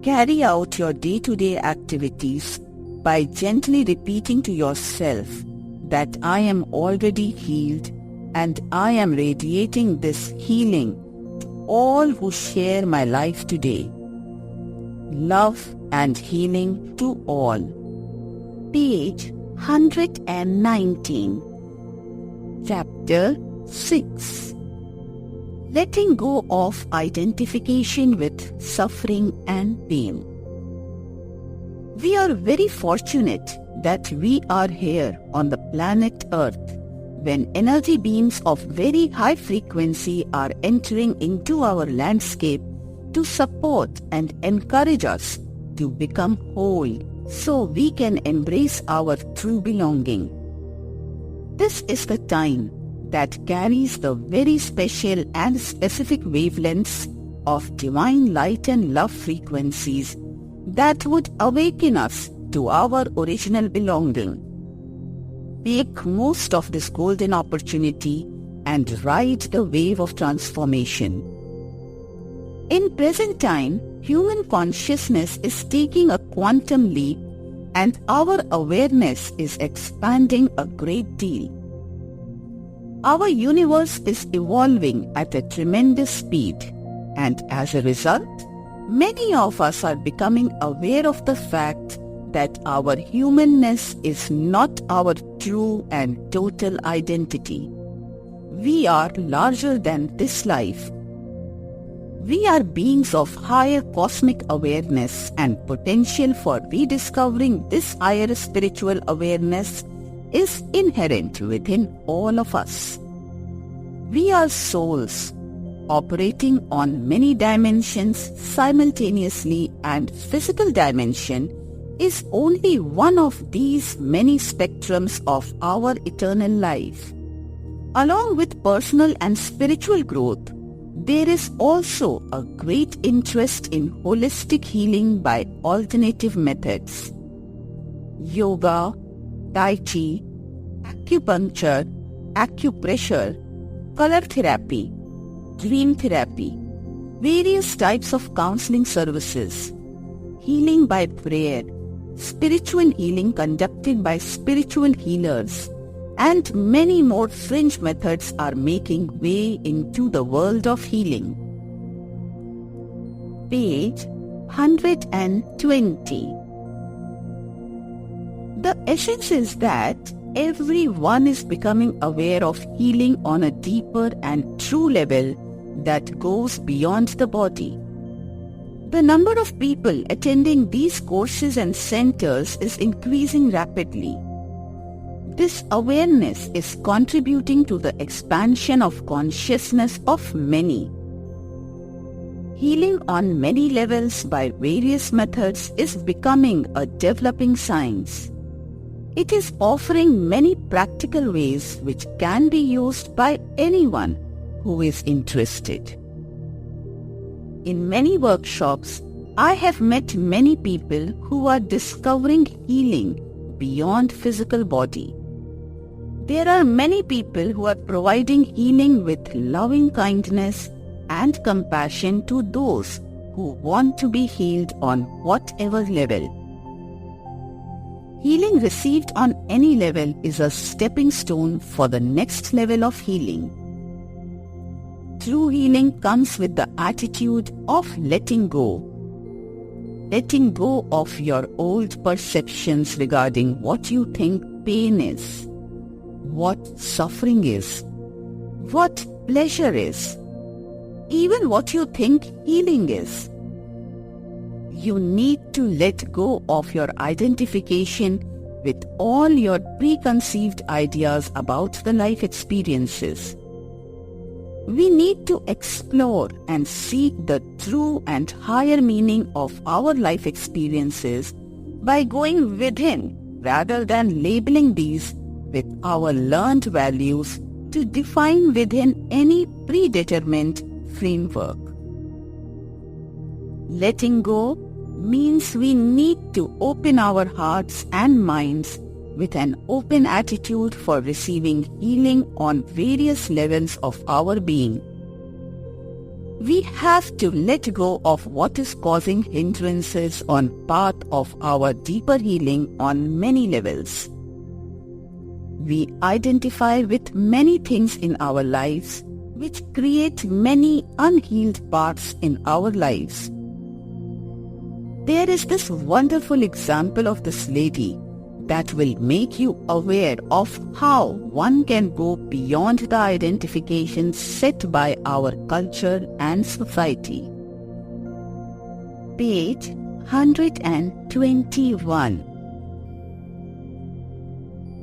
Carry out your day-to-day activities by gently repeating to yourself that I am already healed and I am radiating this healing to all who share my life today. Love and healing to all. Page 119. Chapter 6. Letting go of identification with suffering and pain. We are very fortunate that we are here on the planet Earth when energy beams of very high frequency are entering into our landscape to support and encourage us to become whole so we can embrace our true belonging. This is the time that carries the very special and specific wavelengths of divine light and love frequencies that would awaken us to our original belonging. Make most of this golden opportunity and ride the wave of transformation. In present time, human consciousness is taking a quantum leap and our awareness is expanding a great deal. Our universe is evolving at a tremendous speed, and as a result, many of us are becoming aware of the fact that our humanness is not our true and total identity. We are larger than this life. We are beings of higher cosmic awareness, and potential for rediscovering this higher spiritual awareness is inherent within all of us. We are souls operating on many dimensions simultaneously, and physical dimension is only one of these many spectrums of our eternal life. Along with personal and spiritual growth, there is also a great interest in holistic healing by alternative methods. Yoga, Tai Chi, acupuncture, acupressure, color therapy, dream therapy, various types of counseling services, healing by prayer, spiritual healing conducted by spiritual healers, and many more fringe methods are making way into the world of healing. Page 120. The essence is that everyone is becoming aware of healing on a deeper and true level that goes beyond the body. The number of people attending these courses and centers is increasing rapidly. This awareness is contributing to the expansion of consciousness of many. Healing on many levels by various methods is becoming a developing science. It is offering many practical ways which can be used by anyone who is interested. In many workshops, I have met many people who are discovering healing beyond physical body. There are many people who are providing healing with loving kindness and compassion to those who want to be healed on whatever level. Healing received on any level is a stepping stone for the next level of healing. True healing comes with the attitude of letting go. Letting go of your old perceptions regarding what you think pain is, what suffering is, what pleasure is. even what you think healing is. You need to let go of your identification with all your preconceived ideas about the life experiences. We need to explore and seek the true and higher meaning of our life experiences by going within rather than labeling these with our learned values to define within any predetermined framework. Letting go means we need to open our hearts and minds with an open attitude for receiving healing on various levels of our being. We have to let go of what is causing hindrances on path of our deeper healing on many levels. We identify with many things in our lives which create many unhealed parts in our lives. There is this wonderful example of this lady that will make you aware of how one can go beyond the identifications set by our culture and society. Page 121.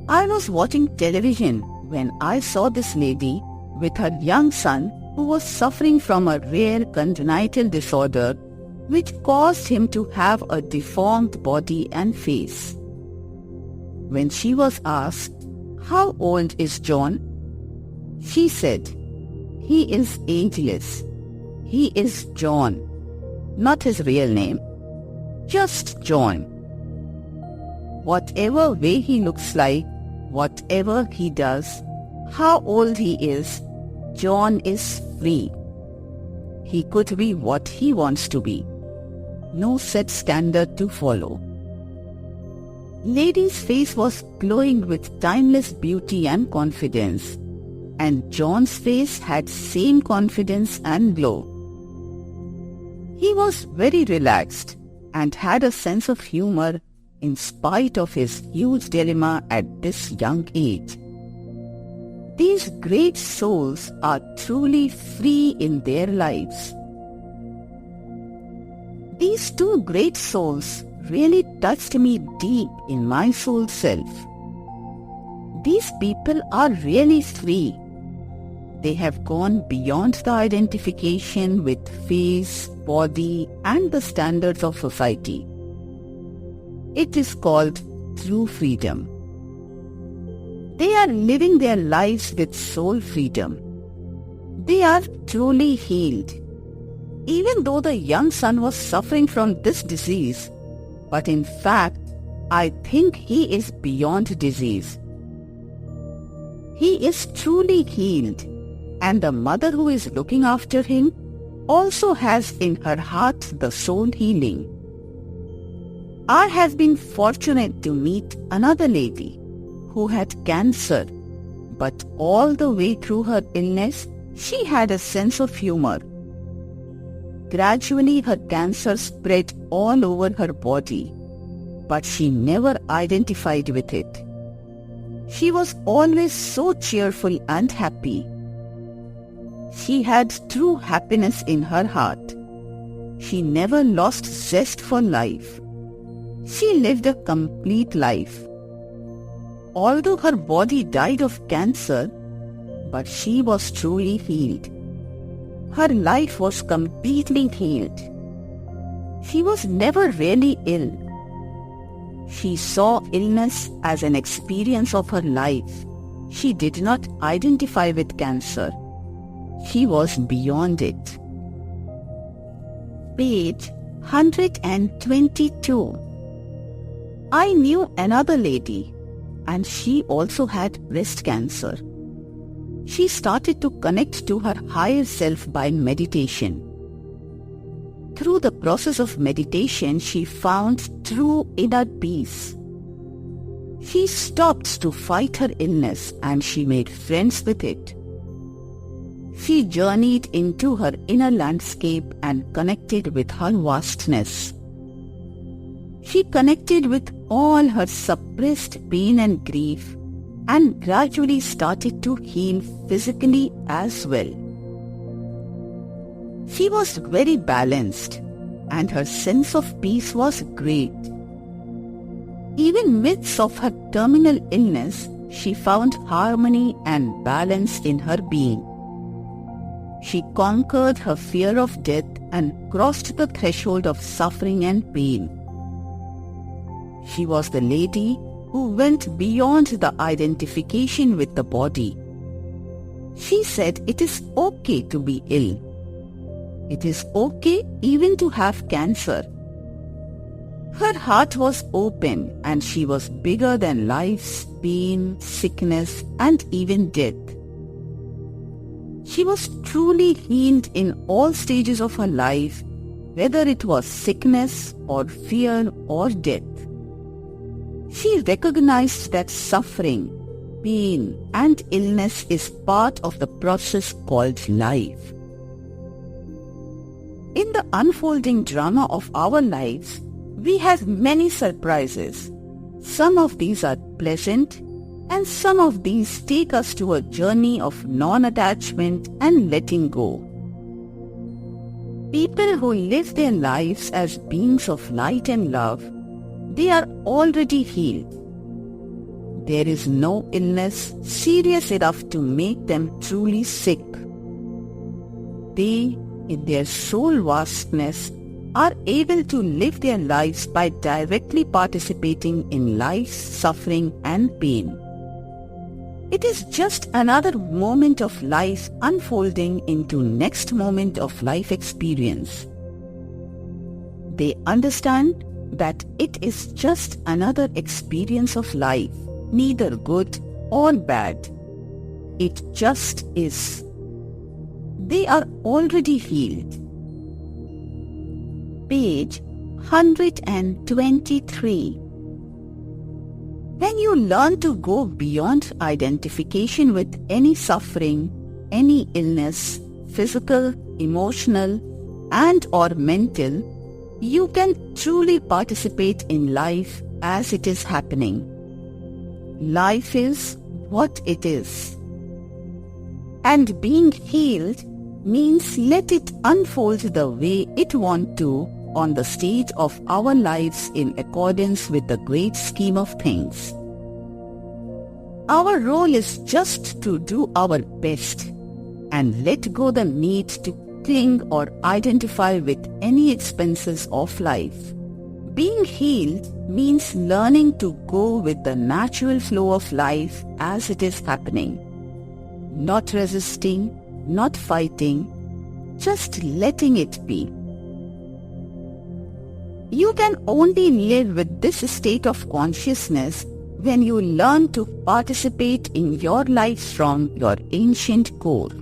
I was watching television when I saw this lady with her young son who was suffering from a rare congenital disorder which caused him to have a deformed body and face. When she was asked, "How old is John?" she said, "He is ageless. He is John. Not his real name. Just John. Whatever way he looks like, whatever he does, how old he is, John is free. He could be what he wants to be. No set standard to follow." Lady's face was glowing with timeless beauty and confidence, and John's face had same confidence and glow. He was very relaxed and had a sense of humor in spite of his huge dilemma at this young age. These great souls are truly free in their lives. These two great souls really touched me deep in my soul self. These people are really free. They have gone beyond the identification with face, body, and the standards of society. It is called true freedom. They are living their lives with soul freedom. They are truly healed. Even though the young son was suffering from this disease, but in fact, I think he is beyond disease. He is truly healed, and the mother who is looking after him also has in her heart the soul healing. I have been fortunate to meet another lady who had cancer, but all the way through her illness, she had a sense of humor. Gradually, her cancer spread all over her body, but she never identified with it. She was always so cheerful and happy. She had true happiness in her heart. She never lost zest for life. She lived a complete life. Although her body died of cancer, but she was truly healed. Her life was completely healed. She was never really ill. She saw illness as an experience of her life. She did not identify with cancer. She was beyond it. Page 122. I knew another lady, and she also had breast cancer. She started to connect to her higher self by meditation. Through the process of meditation, she found true inner peace. She stopped to fight her illness and she made friends with it. She journeyed into her inner landscape and connected with her vastness. She connected with all her suppressed pain and grief and gradually started to heal physically as well. She was very balanced, and her sense of peace was great. Even midst of her terminal illness, she found harmony and balance in her being. She conquered her fear of death and crossed the threshold of suffering and pain. She was the lady who went beyond the identification with the body. She said it is okay to be ill. It is okay even to have cancer. Her heart was open and she was bigger than life's pain, sickness, and even death. She was truly healed in all stages of her life, whether it was sickness or fear or death. She recognized that suffering, pain, and illness is part of the process called life. In the unfolding drama of our lives, we have many surprises. Some of these are pleasant, and some of these take us to a journey of non-attachment and letting go. People who live their lives as beings of light and love, they are already healed. There is no illness serious enough to make them truly sick. They, in their soul vastness, are able to live their lives by directly participating in life's suffering and pain. It is just another moment of life unfolding into next moment of life experience. They understand that it is just another experience of life, neither good or bad. It just is. They are already healed. Page 123. When you learn to go beyond identification with any suffering, any illness, physical, emotional, and or mental, you can truly participate in life as it is happening. Life is what it is. And being healed means let it unfold the way it wants to on the stage of our lives in accordance with the great scheme of things. Our role is just to do our best and let go the need to cling or identify with any expenses of life. Being healed means learning to go with the natural flow of life as it is happening. Not resisting, not fighting, just letting it be. You can only live with this state of consciousness when you learn to participate in your life from your ancient core.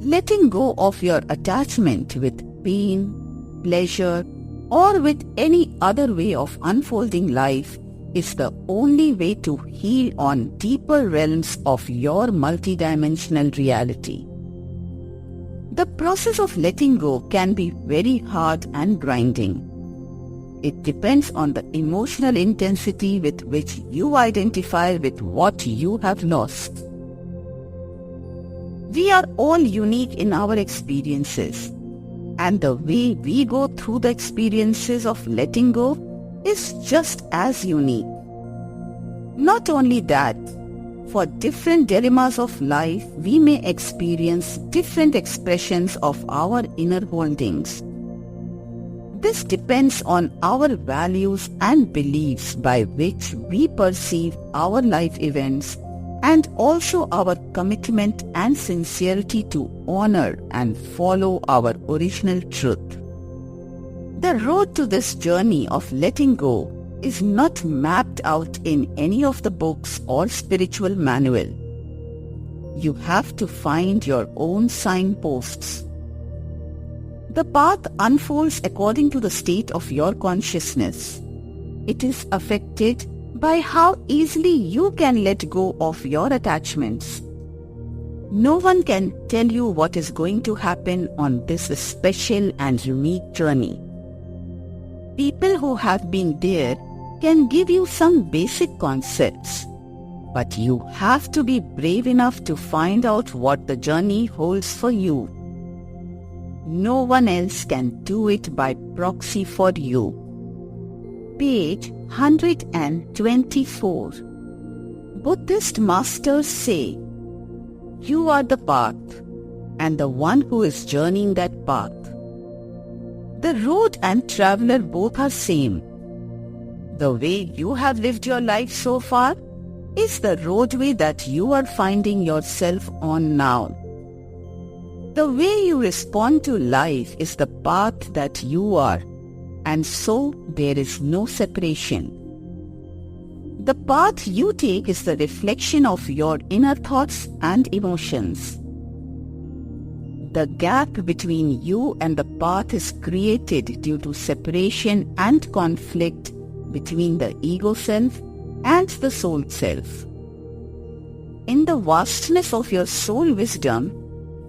Letting go of your attachment with pain, pleasure, or with any other way of unfolding life is the only way to heal on deeper realms of your multidimensional reality. The process of letting go can be very hard and grinding. It depends on the emotional intensity with which you identify with what you have lost. We are all unique in our experiences, and the way we go through the experiences of letting go is just as unique. Not only that, for different dilemmas of life, we may experience different expressions of our inner holdings. This depends on our values and beliefs by which we perceive our life events, and also our commitment and sincerity to honor and follow our original truth. The road to this journey of letting go is not mapped out in any of the books or spiritual manual. You have to find your own signposts. The path unfolds according to the state of your consciousness. It is affected by how easily you can let go of your attachments. No one can tell you what is going to happen on this special and unique journey. People who have been there can give you some basic concepts, but you have to be brave enough to find out what the journey holds for you. No one else can do it by proxy for you. Page 124. Buddhist masters say, you are the path, and the one who is journeying that path. The road and traveler both are same. The way you have lived your life so far is the roadway that you are finding yourself on now. The way you respond to life is the path that you are, and so there is no separation. The path you take is the reflection of your inner thoughts and emotions. The gap between you and the path is created due to separation and conflict between the ego self and the soul self. In the vastness of your soul wisdom,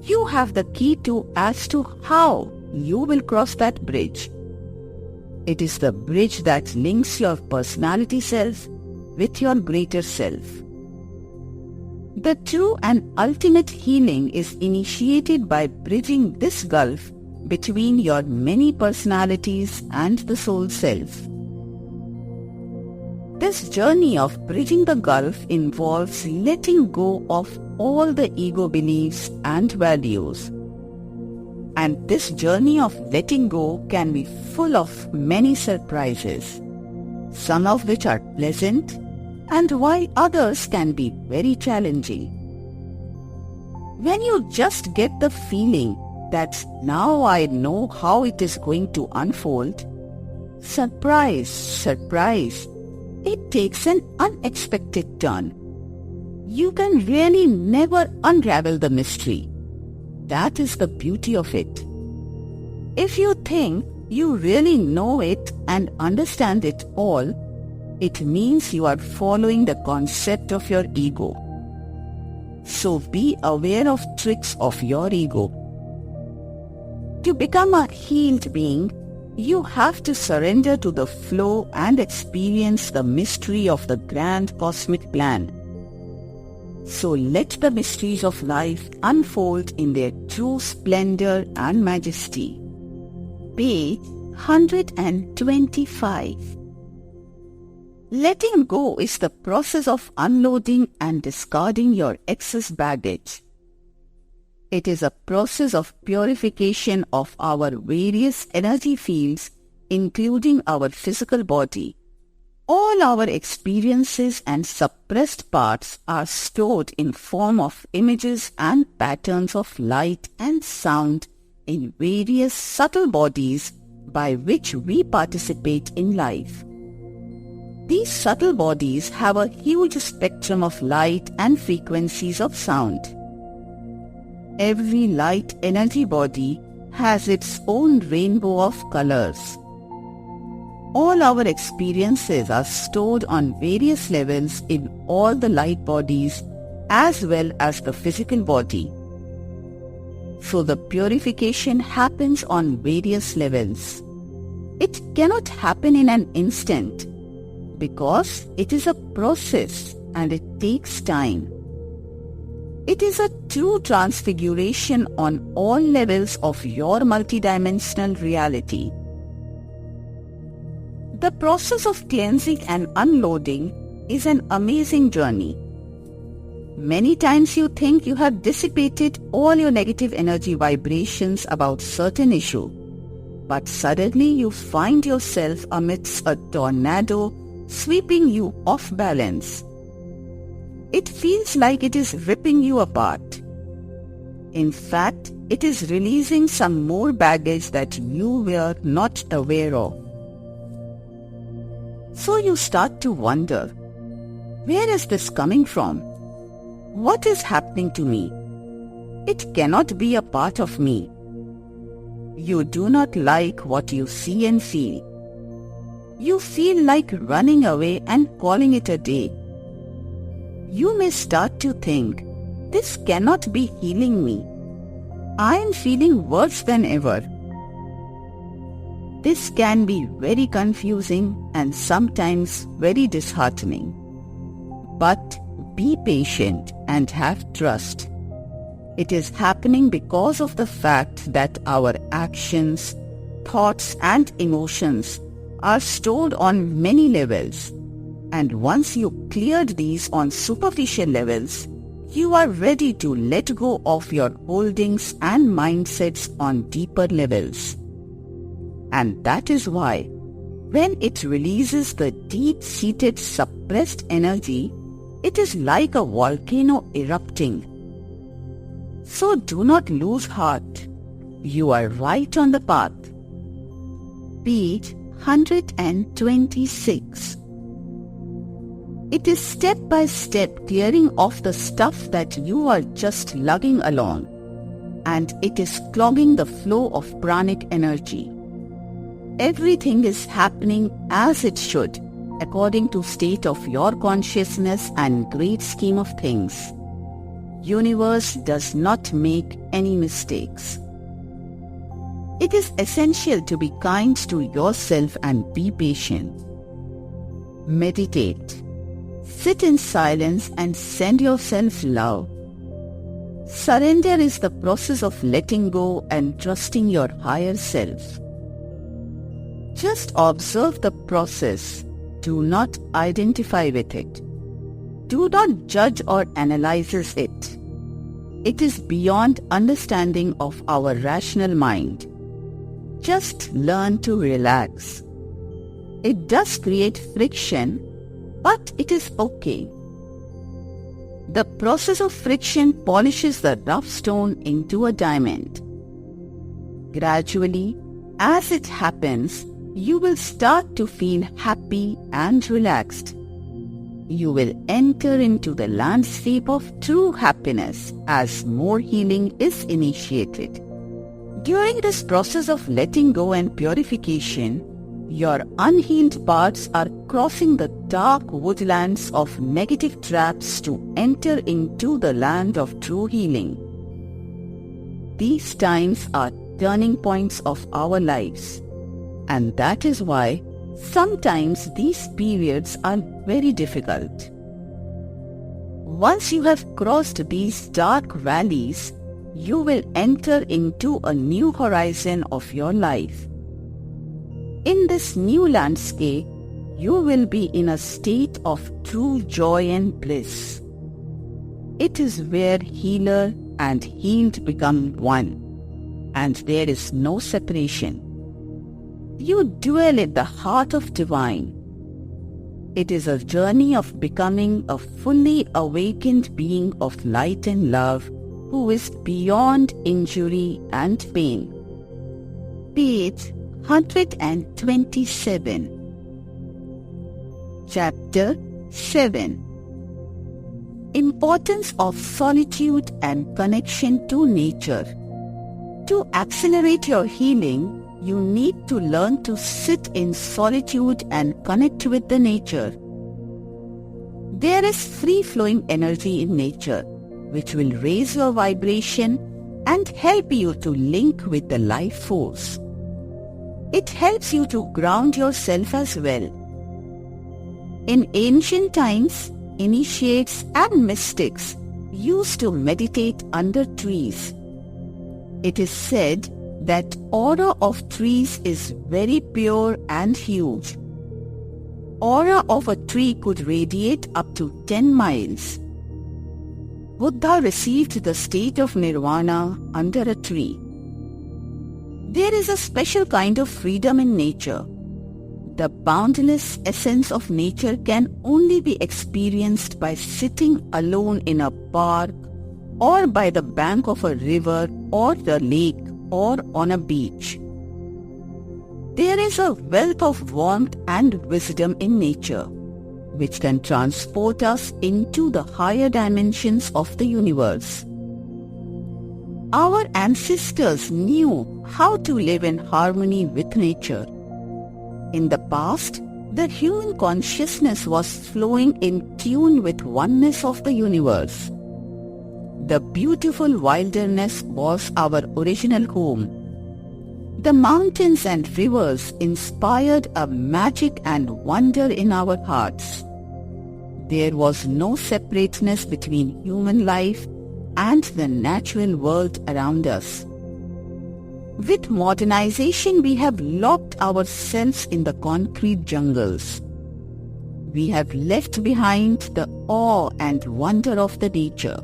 you have the key as to how you will cross that bridge. It is the bridge that links your personality self with your greater self. The true and ultimate healing is initiated by bridging this gulf between your many personalities and the soul self. This journey of bridging the gulf involves letting go of all the ego beliefs and values. And this journey of letting go can be full of many surprises, some of which are pleasant, and while others can be very challenging. When you just get the feeling that now I know how it is going to unfold, surprise, it takes an unexpected turn. You can really never unravel the mystery. That is the beauty of it. If you think you really know it and understand it all, it means you are following the concept of your ego. So be aware of tricks of your ego. To become a healed being, you have to surrender to the flow and experience the mystery of the grand cosmic plan. So let the mysteries of life unfold in their true splendor and majesty. Page 125. Letting go is the process of unloading and discarding your excess baggage. It is a process of purification of our various energy fields, including our physical body. All our experiences and suppressed parts are stored in form of images and patterns of light and sound in various subtle bodies by which we participate in life. These subtle bodies have a huge spectrum of light and frequencies of sound. Every light energy body has its own rainbow of colors. All our experiences are stored on various levels in all the light bodies as well as the physical body. So the purification happens on various levels. It cannot happen in an instant because it is a process and it takes time. It is a true transfiguration on all levels of your multidimensional reality. The process of cleansing and unloading is an amazing journey. Many times you think you have dissipated all your negative energy vibrations about certain issue, but suddenly you find yourself amidst a tornado sweeping you off balance. It feels like it is ripping you apart. In fact, it is releasing some more baggage that you were not aware of. So you start to wonder, where is this coming from? What is happening to me? It cannot be a part of me. You do not like what you see and feel. You feel like running away and calling it a day. You may start to think, this cannot be healing me. I am feeling worse than ever. This can be very confusing and sometimes very disheartening. But be patient and have trust. It is happening because of the fact that our actions, thoughts and emotions are stored on many levels. And once you cleared these on superficial levels, you are ready to let go of your holdings and mindsets on deeper levels. And that is why, when it releases the deep-seated suppressed energy, it is like a volcano erupting. So do not lose heart. You are right on the path. Page 126. It is step by step clearing off the stuff that you are just lugging along, and it is clogging the flow of pranic energy. Everything is happening as it should, according to state of your consciousness and great scheme of things. Universe does not make any mistakes. It is essential to be kind to yourself and be patient. Meditate. Sit in silence and send yourself love. Surrender is the process of letting go and trusting your higher self. Just observe the process. Do not identify with it. Do not judge or analyze it. It is beyond understanding of our rational mind. Just learn to relax. It does create friction, but it is okay. The process of friction polishes the rough stone into a diamond. Gradually, as it happens, you will start to feel happy and relaxed. You will enter into the landscape of true happiness as more healing is initiated. During this process of letting go and purification, your unhealed parts are crossing the dark woodlands of negative traps to enter into the land of true healing. These times are turning points of our lives, and that is why sometimes these periods are very difficult. Once you have crossed these dark valleys, you will enter into a new horizon of your life. In this new landscape, you will be in a state of true joy and bliss. It is where healer and healed become one, and there is no separation. You dwell at the heart of divine. It is a journey of becoming a fully awakened being of light and love who is beyond injury and pain. Page 127. Chapter 7. Importance of solitude and connection to nature. To accelerate your healing, you need to learn to sit in solitude and connect with the nature. There is free-flowing energy in nature, which will raise your vibration and help you to link with the life force. It helps you to ground yourself as well. In ancient times, initiates and mystics used to meditate under trees. It is said that aura of trees is very pure and huge. Aura of a tree could radiate up to 10 miles. Buddha received the state of nirvana under a tree. There is a special kind of freedom in nature. The boundless essence of nature can only be experienced by sitting alone in a park or by the bank of a river or the lake or on a beach. There is a wealth of warmth and wisdom in nature, which can transport us into the higher dimensions of the universe. Our ancestors knew how to live in harmony with nature. In the past, the human consciousness was flowing in tune with oneness of the universe. The beautiful wilderness was our original home. The mountains and rivers inspired a magic and wonder in our hearts. There was no separateness between human life and the natural world around us. With modernization, we have locked ourselves in the concrete jungles. We have left behind the awe and wonder of the nature.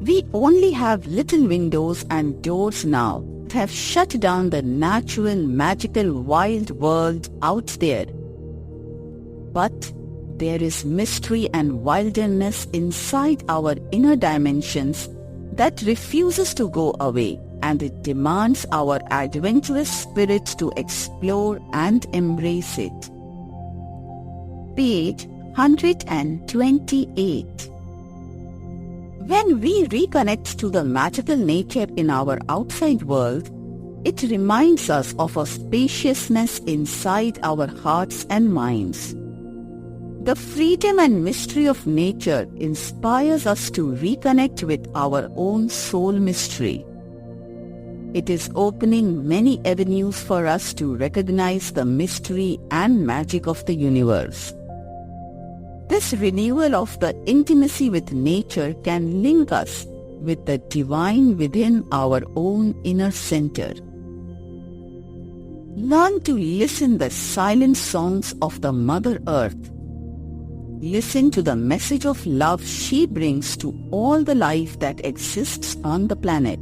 We only have little windows and doors now that have shut down the natural, magical, wild world out there. But there is mystery and wilderness inside our inner dimensions that refuses to go away, and it demands our adventurous spirit to explore and embrace it. Page 128. When we reconnect to the magical nature in our outside world, it reminds us of a spaciousness inside our hearts and minds. The freedom and mystery of nature inspires us to reconnect with our own soul mystery. It is opening many avenues for us to recognize the mystery and magic of the universe. This renewal of the intimacy with nature can link us with the divine within our own inner center. Learn to listen the silent songs of the Mother Earth. Listen to the message of love she brings to all the life that exists on the planet.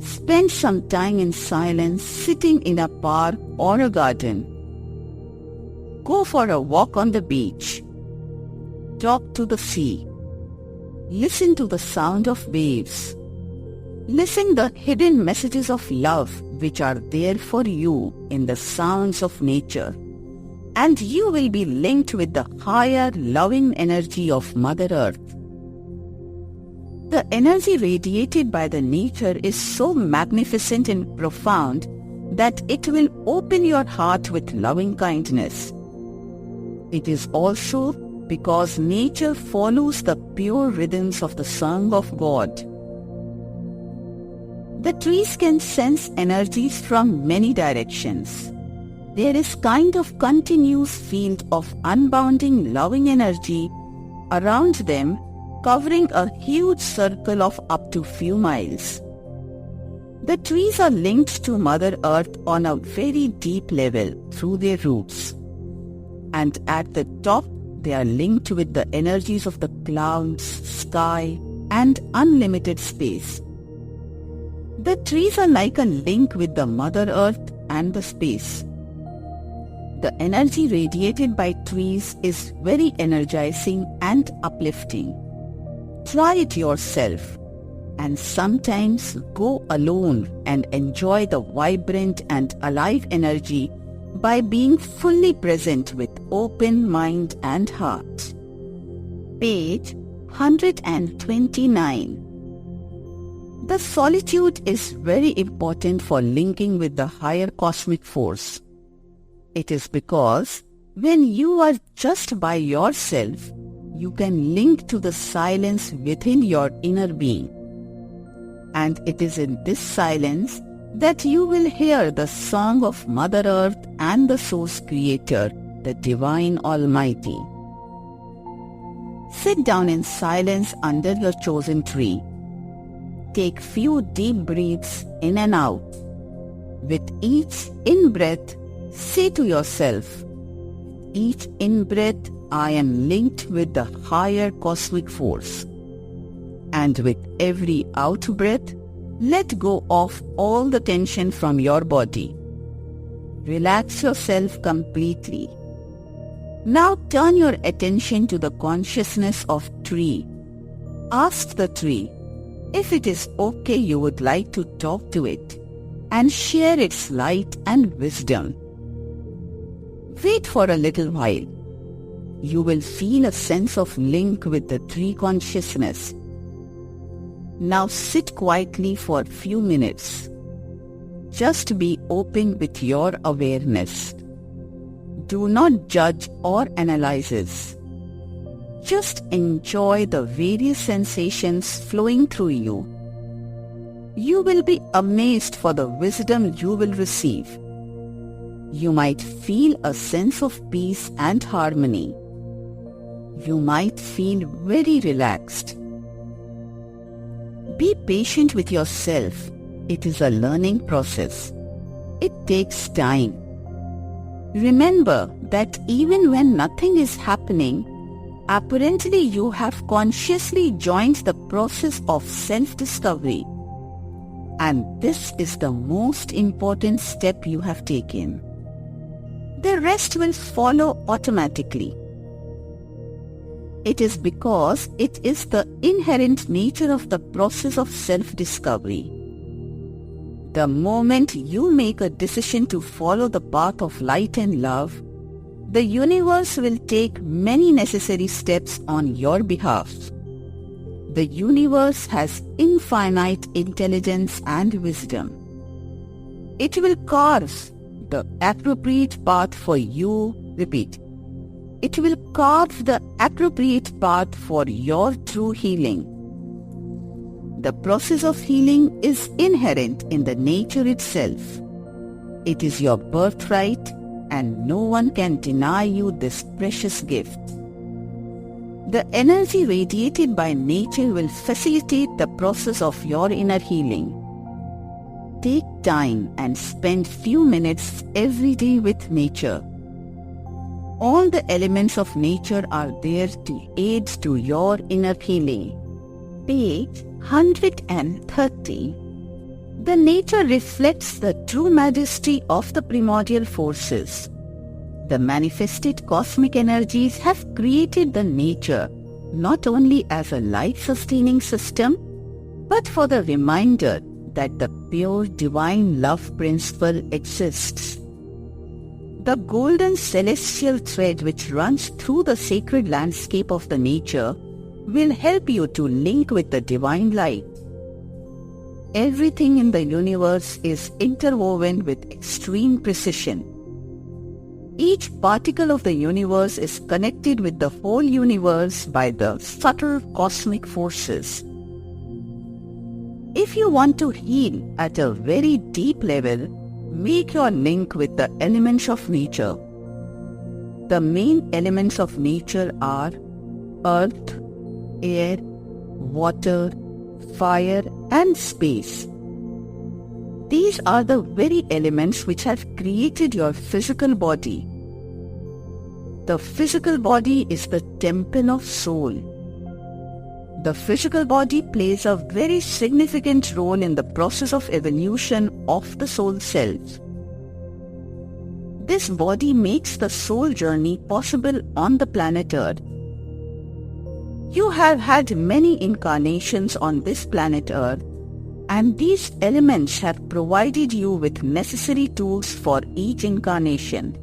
Spend some time in silence sitting in a park or a garden. Go for a walk on the beach. Talk to the sea. Listen to the sound of waves. Listen the hidden messages of love which are there for you in the sounds of nature. And you will be linked with the higher loving energy of Mother Earth. The energy radiated by the nature is so magnificent and profound that it will open your heart with loving kindness. It is also because nature follows the pure rhythms of the song of God. The trees can sense energies from many directions. There is kind of continuous field of unbounding loving energy around them, covering a huge circle of up to few miles. The trees are linked to Mother Earth on a very deep level through their roots. And at the top, they are linked with the energies of the clouds, sky, and unlimited space. The trees are like a link with the Mother Earth and the space. The energy radiated by trees is very energizing and uplifting. Try it yourself, and sometimes go alone and enjoy the vibrant and alive energy by being fully present with open mind and heart. Page 129. The solitude is very important for linking with the higher cosmic force. It is because when you are just by yourself, you can link to the silence within your inner being. And it is in this silence that you will hear the song of Mother Earth and the Source Creator, the Divine Almighty. Sit down in silence under your chosen tree. Take few deep breaths in and out. With each in-breath, say to yourself, each in-breath I am linked with the higher cosmic force. And with every out-breath, let go of all the tension from your body. Relax yourself completely. Now turn your attention to the consciousness of tree. Ask the tree if it is okay you would like to talk to it and share its light and wisdom. Wait for a little while. You will feel a sense of link with the tree consciousness. Now sit quietly for a few minutes. Just be open with your awareness. Do not judge or analyze. Just enjoy the various sensations flowing through you. You will be amazed for the wisdom you will receive. You might feel a sense of peace and harmony. You might feel very relaxed. Be patient with yourself. It is a learning process. It takes time. Remember that even when nothing is happening, apparently you have consciously joined the process of self-discovery. And this is the most important step you have taken. The rest will follow automatically. It is because it is the inherent nature of the process of self-discovery. The moment you make a decision to follow the path of light and love, the universe will take many necessary steps on your behalf. The universe has infinite intelligence and wisdom. It will carve the appropriate path for you. Repeat. It will carve the appropriate path for your true healing. The process of healing is inherent in the nature itself. It is your birthright, and no one can deny you this precious gift. The energy radiated by nature will facilitate the process of your inner healing. Take time and spend few minutes every day with nature. All the elements of nature are there to aid to your inner healing. Page 130. The nature reflects the true majesty of the primordial forces. The manifested cosmic energies have created the nature not only as a life-sustaining system, but for the reminder that the pure divine love principle exists. The golden celestial thread which runs through the sacred landscape of the nature will help you to link with the divine light. Everything in the universe is interwoven with extreme precision. Each particle of the universe is connected with the whole universe by the subtle cosmic forces. If you want to heal at a very deep level, make your link with the elements of nature. The main elements of nature are earth, air, water, fire, and space. These are the very elements which have created your physical body. The physical body is the temple of soul. The physical body plays a very significant role in the process of evolution of the soul self. This body makes the soul journey possible on the planet Earth. You have had many incarnations on this planet Earth, and these elements have provided you with necessary tools for each incarnation.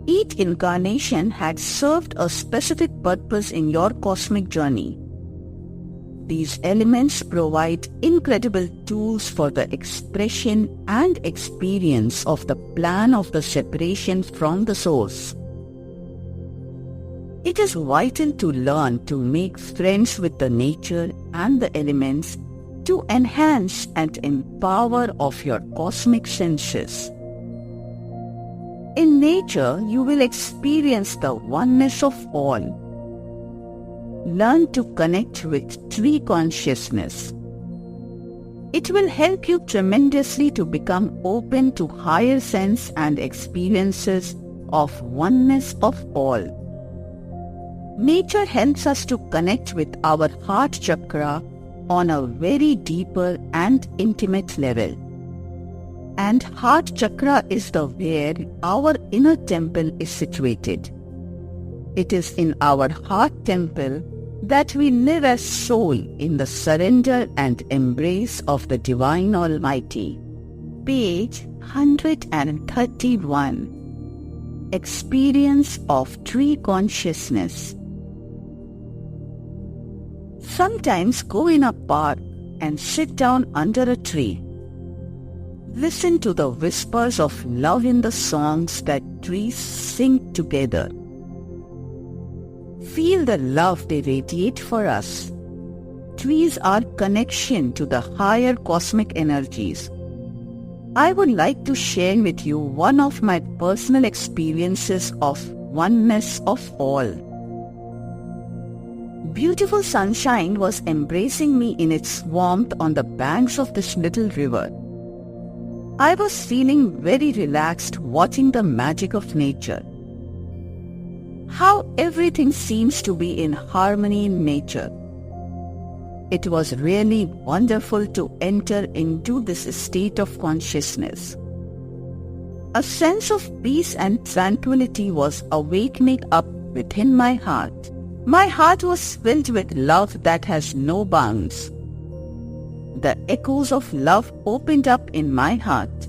Each incarnation had served a specific purpose in your cosmic journey. These elements provide incredible tools for the expression and experience of the plan of the separation from the source. It is vital to learn to make friends with the nature and the elements to enhance and empower of your cosmic senses. In nature, you will experience the oneness of all. Learn to connect with tree consciousness. It will help you tremendously to become open to higher sense and experiences of oneness of all. Nature helps us to connect with our heart chakra on a very deeper and intimate level. And heart chakra is the where our inner temple is situated. It is in our heart temple that we live as soul in the surrender and embrace of the Divine Almighty. Page 131. Experience of tree consciousness. Sometimes go in a park and sit down under a tree. Listen to the whispers of love in the songs that trees sing together. Feel the love they radiate for us. Trees are connection to the higher cosmic energies. I would like to share with you one of my personal experiences of oneness of all. beautiful sunshine was embracing me in its warmth on the banks of this little river. I was feeling very relaxed watching the magic of nature. How everything seems to be in harmony in nature. It was really wonderful to enter into this state of consciousness. A sense of peace and tranquility was awakening up within my heart. My heart was filled with love that has no bounds. The echoes of love opened up in my heart.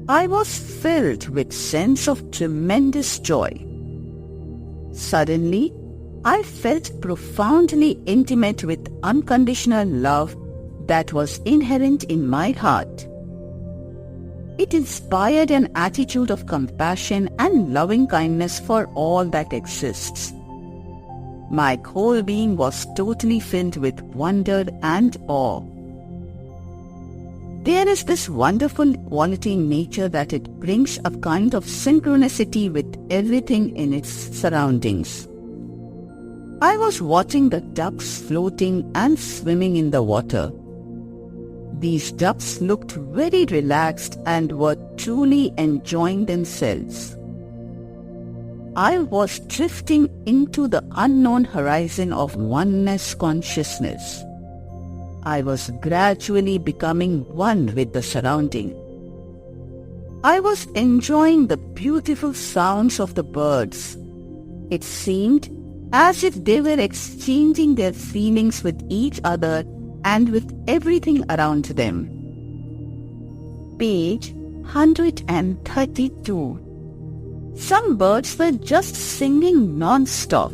I was filled with sense of tremendous joy. Suddenly, I felt profoundly intimate with unconditional love that was inherent in my heart. It inspired an attitude of compassion and loving kindness for all that exists. My whole being was totally filled with wonder and awe. There is this wonderful quality in nature that it brings a kind of synchronicity with everything in its surroundings. I was watching the ducks floating and swimming in the water. These ducks looked very relaxed and were truly enjoying themselves. I was drifting into the unknown horizon of oneness consciousness. I was gradually becoming one with the surrounding. I was enjoying the beautiful sounds of the birds. It seemed as if they were exchanging their feelings with each other and with everything around them. Page 132. Some birds were just singing non-stop.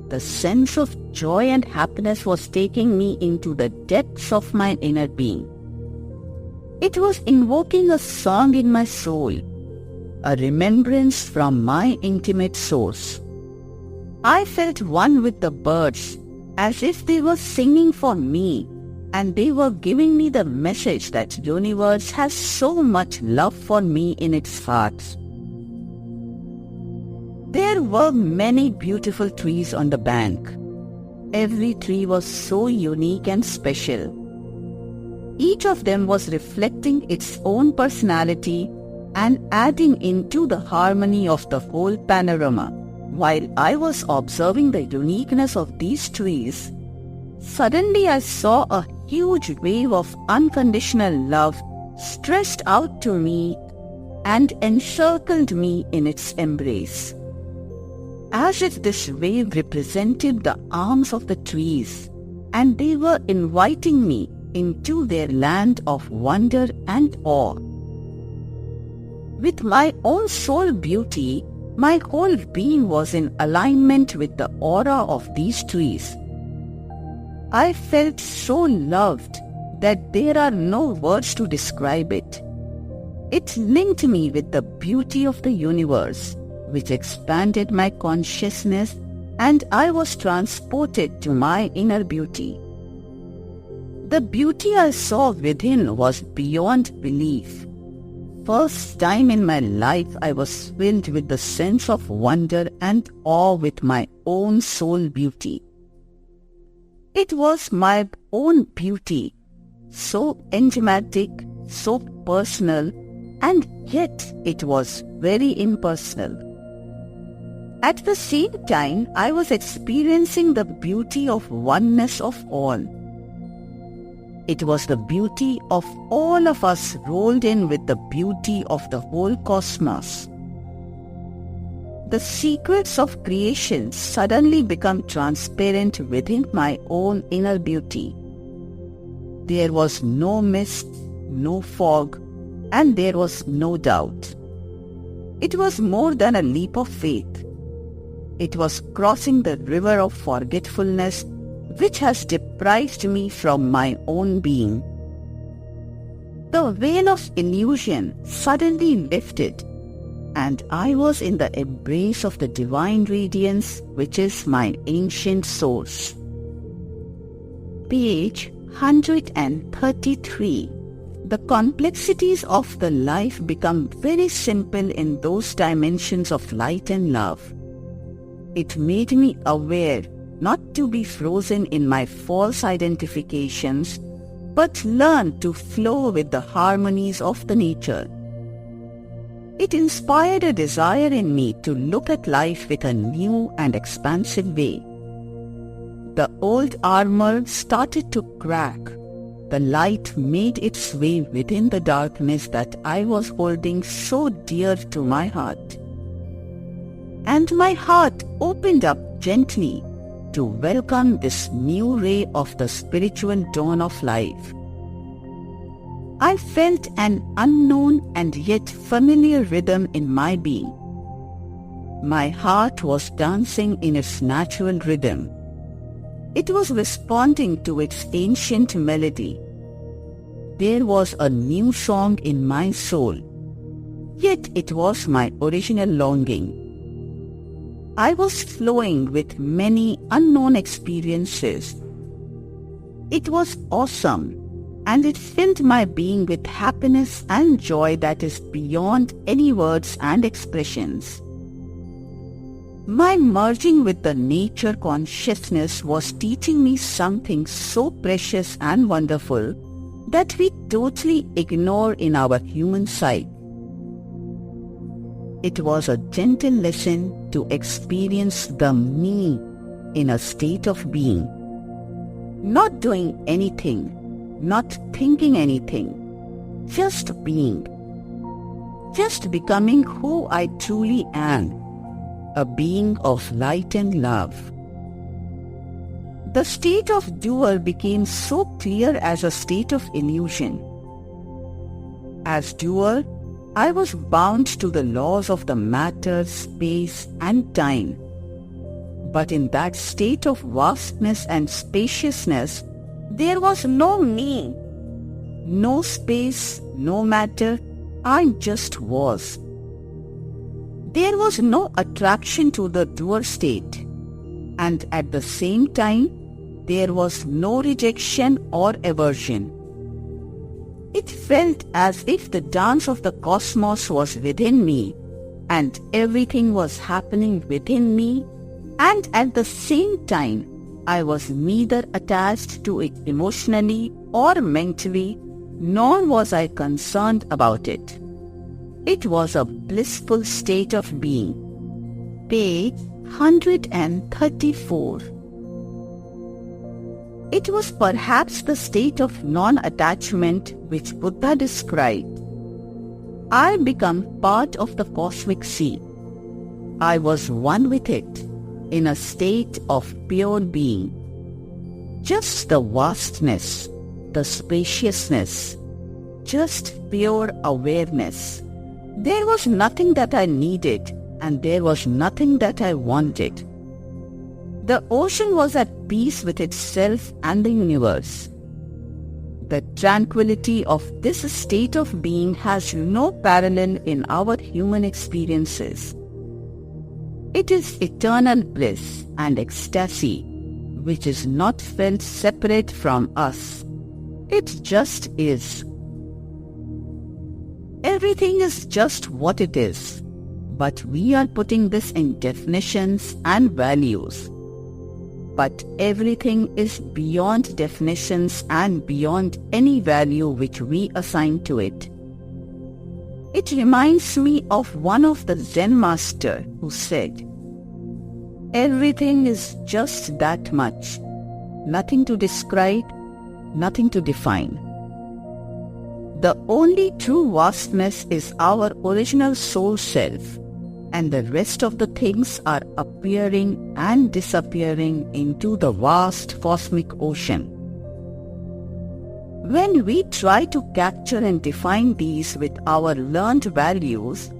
The sense of joy and happiness was taking me into the depths of my inner being. It was invoking a song in my soul, a remembrance from my intimate source. I felt one with the birds, as if they were singing for me, and they were giving me the message that universe has so much love for me in its heart. There were many beautiful trees on the bank. Every tree was so unique and special. Each of them was reflecting its own personality and adding into the harmony of the whole panorama. While I was observing the uniqueness of these trees, suddenly I saw a huge wave of unconditional love stretched out to me and encircled me in its embrace. As if this wave represented the arms of the trees, and they were inviting me into their land of wonder and awe. With my own soul beauty, my whole being was in alignment with the aura of these trees. I felt so loved that there are no words to describe it. It linked me with the beauty of the universe, which expanded my consciousness, and I was transported to my inner beauty. The beauty I saw within was beyond belief. First time in my life I was filled with the sense of wonder and awe with my own soul beauty. It was my own beauty, so enigmatic, so personal, and yet it was very impersonal. At the same time, I was experiencing the beauty of oneness of all. It was the beauty of all of us rolled in with the beauty of the whole cosmos. The secrets of creation suddenly become transparent within my own inner beauty. There was no mist, no fog, and there was no doubt. It was more than a leap of faith. It was crossing the river of forgetfulness which has deprived me from my own being. The veil of illusion suddenly lifted, and I was in the embrace of the divine radiance which is my ancient source. Page 133. The complexities of the life become very simple in those dimensions of light and love. It made me aware not to be frozen in my false identifications, but learn to flow with the harmonies of the nature. It inspired a desire in me to look at life with a new and expansive way. The old armor started to crack. The light made its way within the darkness that I was holding so dear to my heart. And my heart opened up gently to welcome this new ray of the spiritual dawn of life. I felt an unknown and yet familiar rhythm in my being. My heart was dancing in its natural rhythm. It was responding to its ancient melody. There was a new song in my soul, yet it was my original longing. I was flowing with many unknown experiences. It was awesome, and it filled my being with happiness and joy that is beyond any words and expressions. My merging with the nature consciousness was teaching me something so precious and wonderful that we totally ignore in our human side. It was a gentle lesson to experience the me in a state of being, not doing anything, not thinking anything, just being, just becoming who I truly am, a being of light and love. The state of doer became so clear as a state of illusion. As doer, I was bound to the laws of the matter, space, and time. But in that state of vastness and spaciousness, there was no me, no space, no matter. I just was. There was no attraction to the doer state, and at the same time, there was no rejection or aversion. It felt as if the dance of the cosmos was within me, and everything was happening within me, and at the same time, I was neither attached to it emotionally or mentally, nor was I concerned about it. It was a blissful state of being. Page 134. It was perhaps the state of non-attachment which Buddha described. I became part of the cosmic sea. I was one with it, in a state of pure being. Just the vastness, the spaciousness, just pure awareness. There was nothing that I needed, and there was nothing that I wanted. The ocean was at peace with itself and the universe. The tranquility of this state of being has no parallel in our human experiences. It is eternal bliss and ecstasy, which is not felt separate from us. It just is. Everything is just what it is, but we are putting this in definitions and values. But everything is beyond definitions and beyond any value which we assign to it. It reminds me of one of the Zen master who said, "Everything is just that much, nothing to describe, nothing to define." The only true vastness is our original soul self, and the rest of the things are appearing and disappearing into the vast cosmic ocean. When we try to capture and define these with our learned values,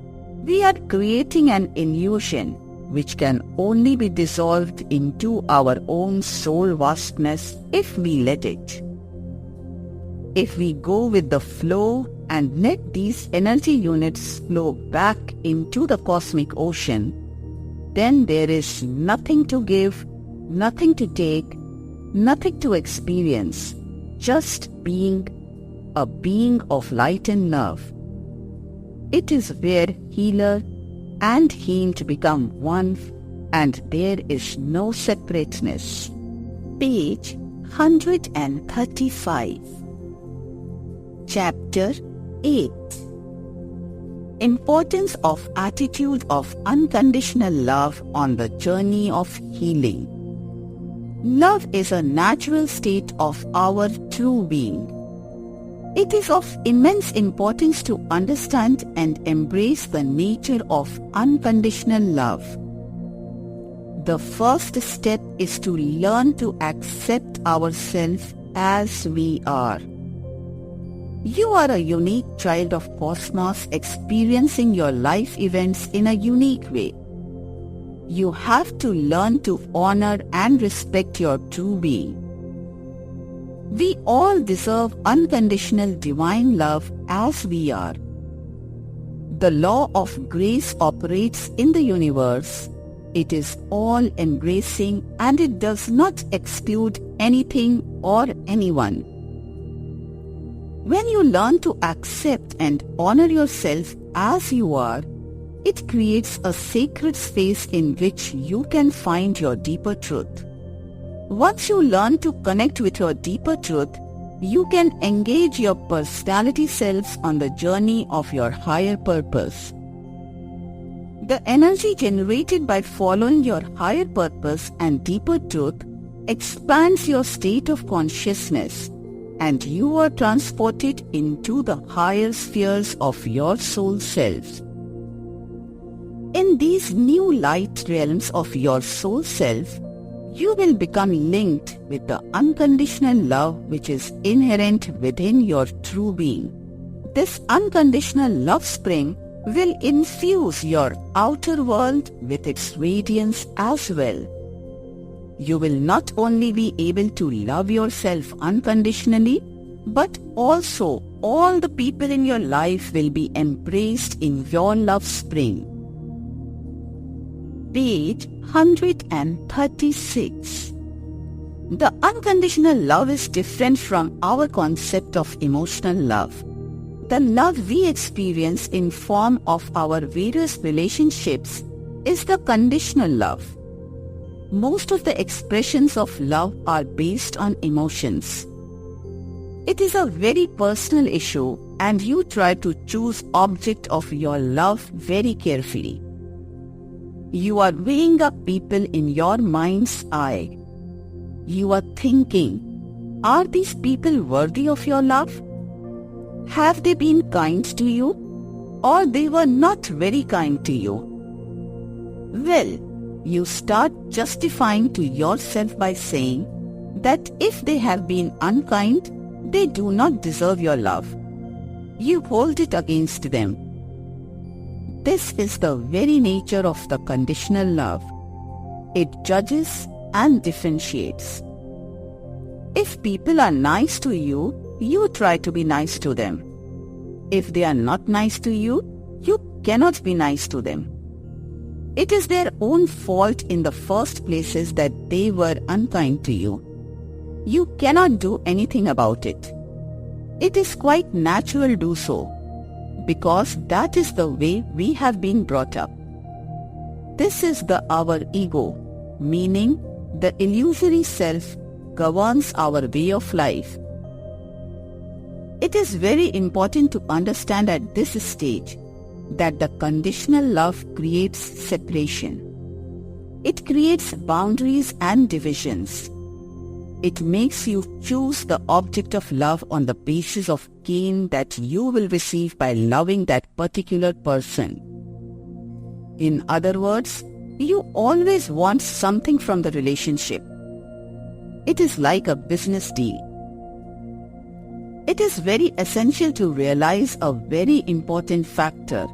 we are creating an illusion which can only be dissolved into our own soul vastness if we let it. If we go with the flow and let these energy units flow back into the cosmic ocean, then there is nothing to give, nothing to take, nothing to experience, just being, a being of light and love. It is where healer and healed become one, and there is no separateness. Page 135. Chapter 8. Importance of attitude of unconditional love on the journey of healing. Love is a natural state of our true being. It is of immense importance to understand and embrace the nature of unconditional love. The first step is to learn to accept ourselves as we are. You are a unique child of cosmos experiencing your life events in a unique way. You have to learn to honor and respect your true being. We all deserve unconditional divine love as we are. The law of grace operates in the universe. It is all-embracing and it does not exclude anything or anyone. When you learn to accept and honor yourself as you are, it creates a sacred space in which you can find your deeper truth. Once you learn to connect with your deeper truth, you can engage your personality selves on the journey of your higher purpose. The energy generated by following your higher purpose and deeper truth expands your state of consciousness, and you are transported into the higher spheres of your soul self. In these new light realms of your soul self, you will become linked with the unconditional love which is inherent within your true being. This unconditional love spring will infuse your outer world with its radiance as well. You will not only be able to love yourself unconditionally, but also all the people in your life will be embraced in your love spring. Page 136. The unconditional love is different from our concept of emotional love. The love we experience in form of our various relationships is the conditional love. Most of the expressions of love are based on emotions. It is a very personal issue and you try to choose object of your love very carefully. You are weighing up people in your mind's eye. You are thinking, are these people worthy of your love? Have they been kind to you, or they were not very kind to you? Well, you start justifying to yourself by saying that if they have been unkind, they do not deserve your love. You hold it against them. This is the very nature of the conditional love. It judges and differentiates. If people are nice to you, you try to be nice to them. If they are not nice to you, you cannot be nice to them. It is their own fault in the first places that they were unkind to you. You cannot do anything about it. It is quite natural to do so, because that is the way we have been brought up. This is our ego, meaning the illusory self governs our way of life. It is very important to understand at this stage that the conditional love creates separation. It creates boundaries and divisions. It makes you choose the object of love on the basis of gain that you will receive by loving that particular person. In other words, you always want something from the relationship. It is like a business deal. It is very essential to realize a very important factor,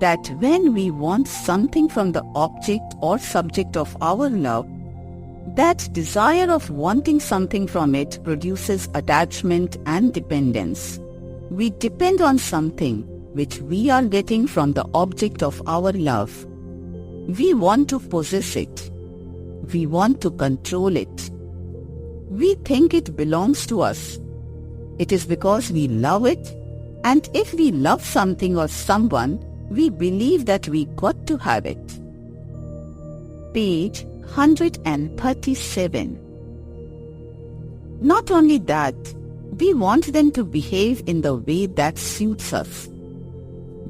that when we want something from the object or subject of our love, that desire of wanting something from it produces attachment and dependence. We depend on something which we are getting from the object of our love. We want to possess it. We want to control it. We think it belongs to us. It is because we love it, and if we love something or someone, we believe that we got to have it. Page 137. Not only that, we want them to behave in the way that suits us.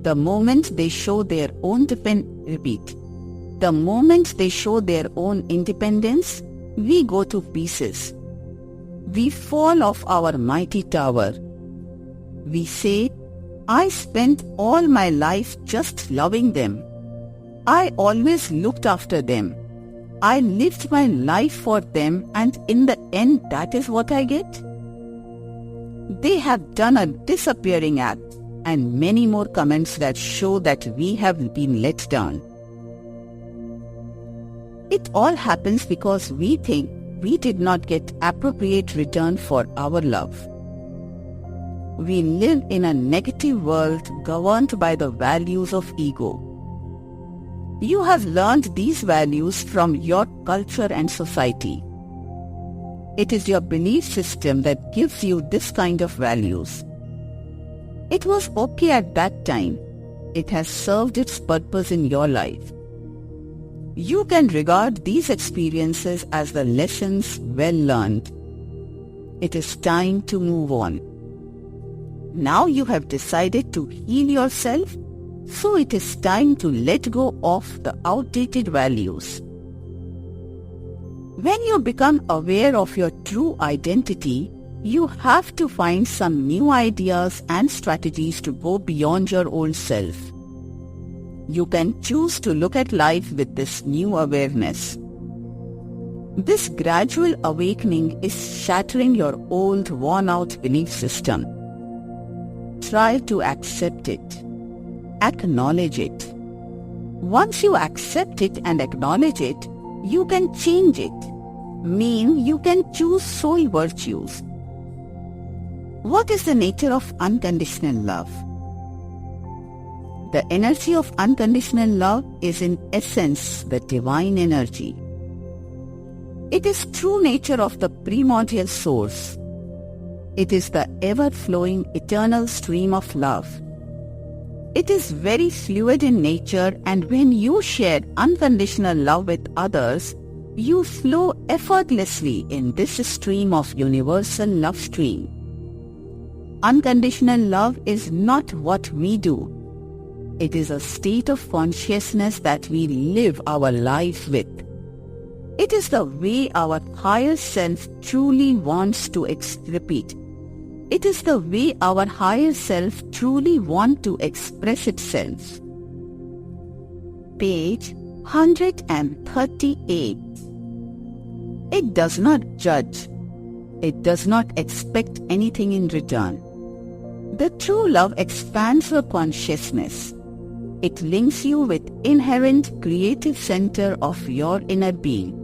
The moment they show their own The moment they show their own independence, we go to pieces. We fall off our mighty tower. We say, I spent all my life just loving them. I always looked after them. I lived my life for them, and in the end that is what I get? They have done a disappearing act, and many more comments that show that we have been let down. It all happens because we think we did not get appropriate return for our love. We live in a negative world governed by the values of ego. You have learned these values from your culture and society. It is your belief system that gives you this kind of values. It was okay at that time. It has served its purpose in your life. You can regard these experiences as the lessons well learned. It is time to move on. Now you have decided to heal yourself, so it is time to let go of the outdated values. When you become aware of your true identity, you have to find some new ideas and strategies to go beyond your old self. You can choose to look at life with this new awareness. This gradual awakening is shattering your old, worn-out belief system. Try to accept it. Acknowledge it. Once you accept it and acknowledge it, you can change it. You can choose soul virtues. What is the nature of unconditional love? The energy of unconditional love is in essence the divine energy. It is true nature of the primordial source. It is the ever-flowing eternal stream of love. It is very fluid in nature, and when you share unconditional love with others, you flow effortlessly in this stream of universal love stream. Unconditional love is not what we do. It is a state of consciousness that we live our life with. It is the way our higher self truly wants to repeat. It is the way our higher self truly wants to express itself. Page 138. It does not judge. It does not expect anything in return. The true love expands your consciousness. It links you with inherent creative center of your inner being.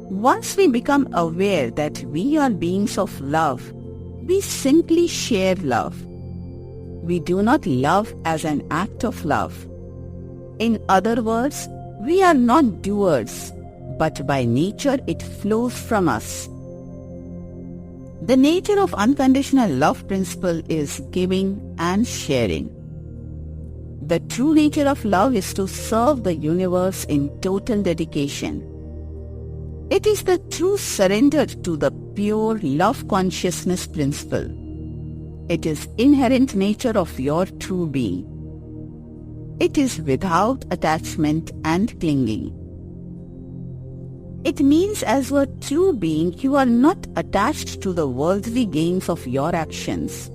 Once we become aware that we are beings of love, we simply share love. We do not love as an act of love. In other words, we are not doers, but by nature it flows from us. The nature of unconditional love principle is giving and sharing. The true nature of love is to serve the universe in total dedication. It is the true surrender to the pure love consciousness principle. It is inherent nature of your true being. It is without attachment and clinging. It means as a true being, you are not attached to the worldly gains of your actions.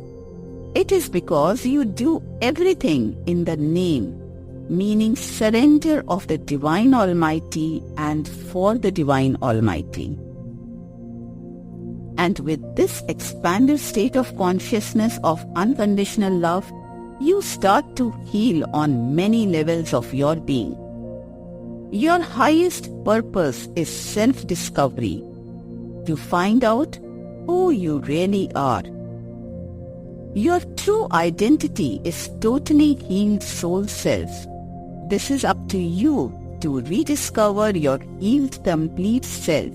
It is because you do everything in the name, meaning surrender of the Divine Almighty and for the Divine Almighty. And with this expanded state of consciousness of unconditional love, you start to heal on many levels of your being. Your highest purpose is self-discovery, to find out who you really are. Your true identity is totally healed soul self. This is up to you to rediscover your healed complete self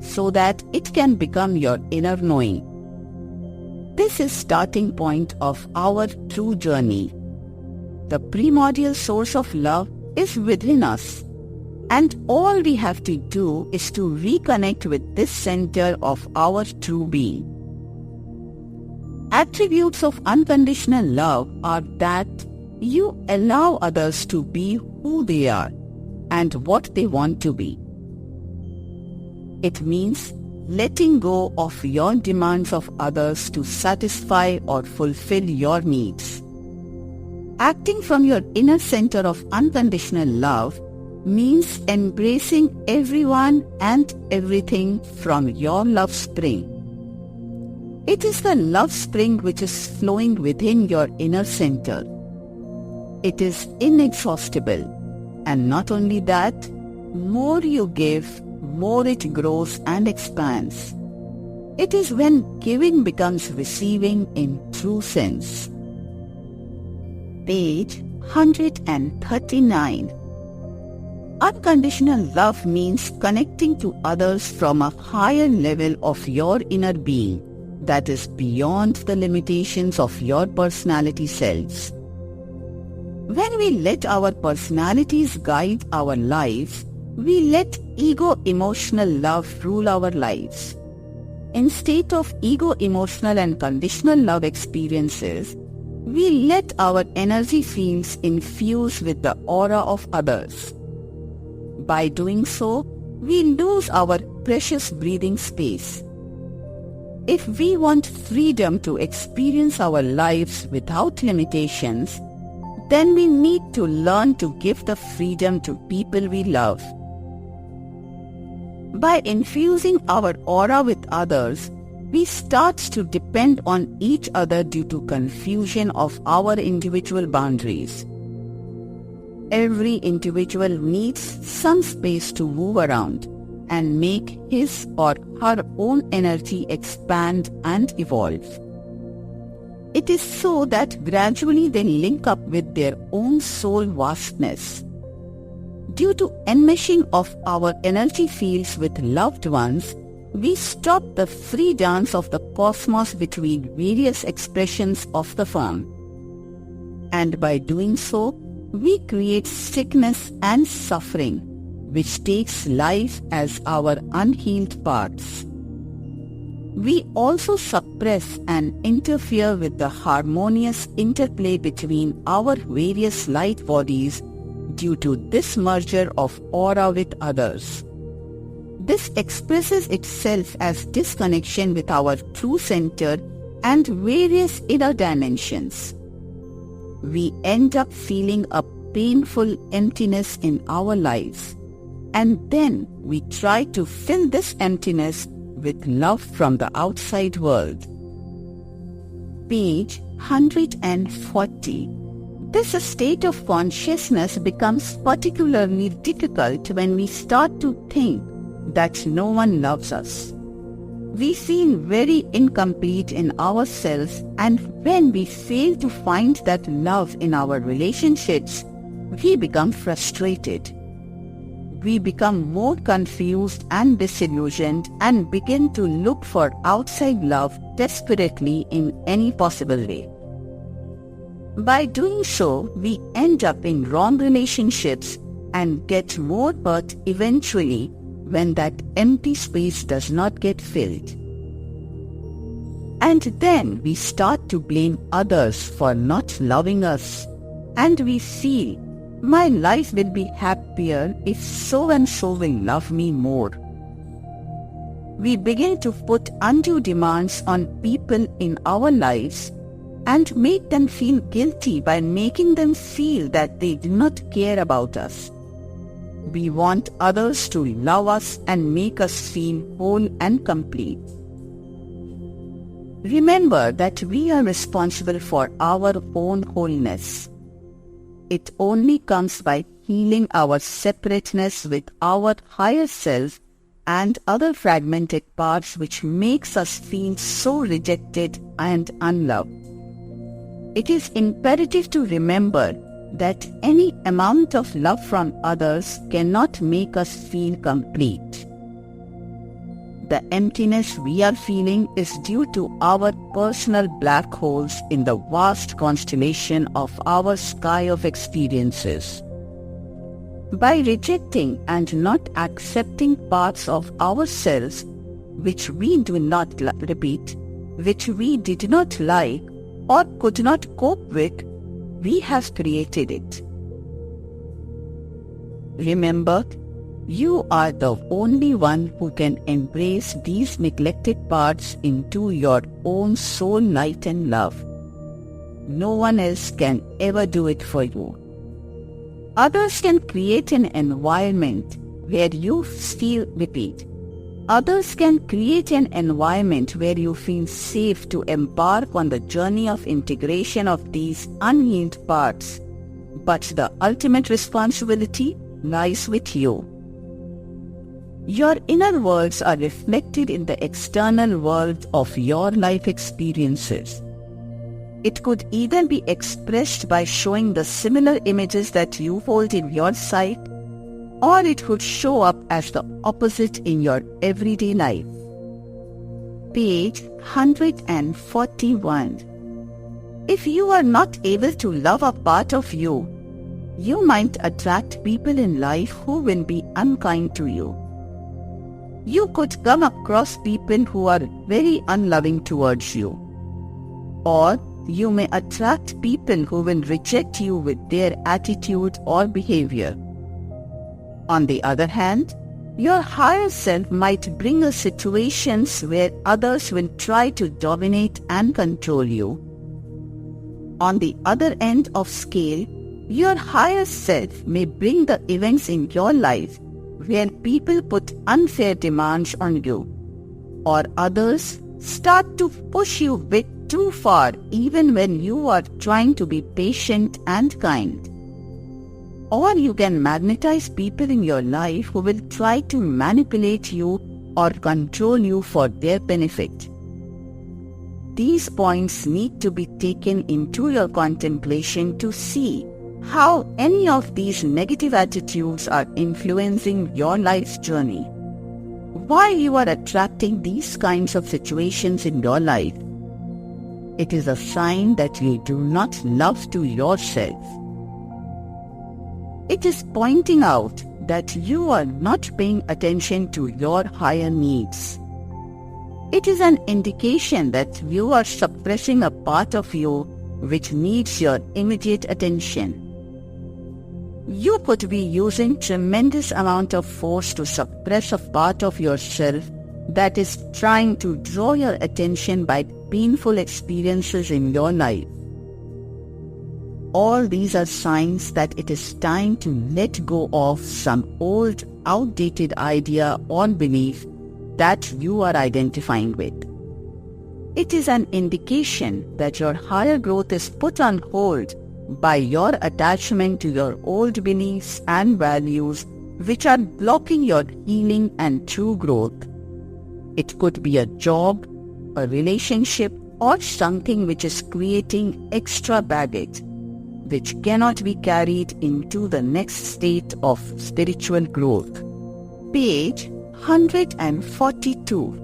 so that it can become your inner knowing. This is starting point of our true journey. The primordial source of love is within us. And all we have to do is to reconnect with this center of our true being. Attributes of unconditional love are that you allow others to be who they are and what they want to be. It means letting go of your demands of others to satisfy or fulfill your needs. Acting from your inner center of unconditional love means embracing everyone and everything from your love spring. It is the love spring which is flowing within your inner center. It is inexhaustible, and not only that, more you give, more it grows and expands. It is when giving becomes receiving in true sense. Page 139. Unconditional love means connecting to others from a higher level of your inner being that is beyond the limitations of your personality selves. When we let our personalities guide our lives, we let ego-emotional love rule our lives. Instead of ego-emotional and conditional love experiences, we let our energy fields infuse with the aura of others. By doing so, we lose our precious breathing space. If we want freedom to experience our lives without limitations, then we need to learn to give the freedom to people we love. By infusing our aura with others, we start to depend on each other due to confusion of our individual boundaries. Every individual needs some space to move around and make his or her own energy expand and evolve. It is so that gradually they link up with their own soul vastness. Due to enmeshing of our energy fields with loved ones, we stop the free dance of the cosmos between various expressions of the form. And by doing so, we create sickness and suffering, which takes life as our unhealed parts. We also suppress and interfere with the harmonious interplay between our various light bodies due to this merger of aura with others. This expresses itself as disconnection with our true center and various inner dimensions. We end up feeling a painful emptiness in our lives, and then we try to fill this emptiness with love from the outside world. Page 140. This state of consciousness becomes particularly difficult when we start to think that no one loves us. We feel very incomplete in ourselves, and when we fail to find that love in our relationships, we become frustrated. We become more confused and disillusioned and begin to look for outside love desperately in any possible way. By doing so, we end up in wrong relationships and get more hurt eventually when that empty space does not get filled. And then we start to blame others for not loving us, and we feel, my life will be happier if so and so will love me more. We begin to put undue demands on people in our lives and make them feel guilty by making them feel that they do not care about us. We want others to love us and make us feel whole and complete. Remember that we are responsible for our own wholeness. It only comes by healing our separateness with our higher self and other fragmented parts which makes us feel so rejected and unloved. It is imperative to remember that any amount of love from others cannot make us feel complete. The emptiness we are feeling is due to our personal black holes in the vast constellation of our sky of experiences. By rejecting and not accepting parts of ourselves which we do not repeat, which we did not like or could not cope with, we have created it. Remember, you are the only one who can embrace these neglected parts into your own soul light and love. No one else can ever do it for you. Others can create an environment where you feel repeat. Others can create an environment where you feel safe to embark on the journey of integration of these unhealed parts. But the ultimate responsibility lies with you. Your inner worlds are reflected in the external world of your life experiences. It could either be expressed by showing the similar images that you hold in your sight, or it could show up as the opposite in your everyday life. Page 141. If you are not able to love a part of you, you might attract people in life who will be unkind to you. You could come across people who are very unloving towards you. Or you may attract people who will reject you with their attitude or behavior. On the other hand, your higher self might bring us situations where others will try to dominate and control you. On the other end of scale, your higher self may bring the events in your life where people put unfair demands on you, or others start to push you a bit too far even when you are trying to be patient and kind. Or you can magnetize people in your life who will try to manipulate you or control you for their benefit. These points need to be taken into your contemplation to see how any of these negative attitudes are influencing your life's journey. Why you are attracting these kinds of situations in your life. It is a sign that you do not love to yourself. It is pointing out that you are not paying attention to your higher needs. It is an indication that you are suppressing a part of you which needs your immediate attention. You could be using tremendous amount of force to suppress a part of yourself that is trying to draw your attention by painful experiences in your life. All these are signs that it is time to let go of some old, outdated idea or belief that you are identifying with. It is an indication that your higher growth is put on hold by your attachment to your old beliefs and values which are blocking your healing and true growth. It could be a job, a relationship, or something which is creating extra baggage, which cannot be carried into the next state of spiritual growth. Page 142.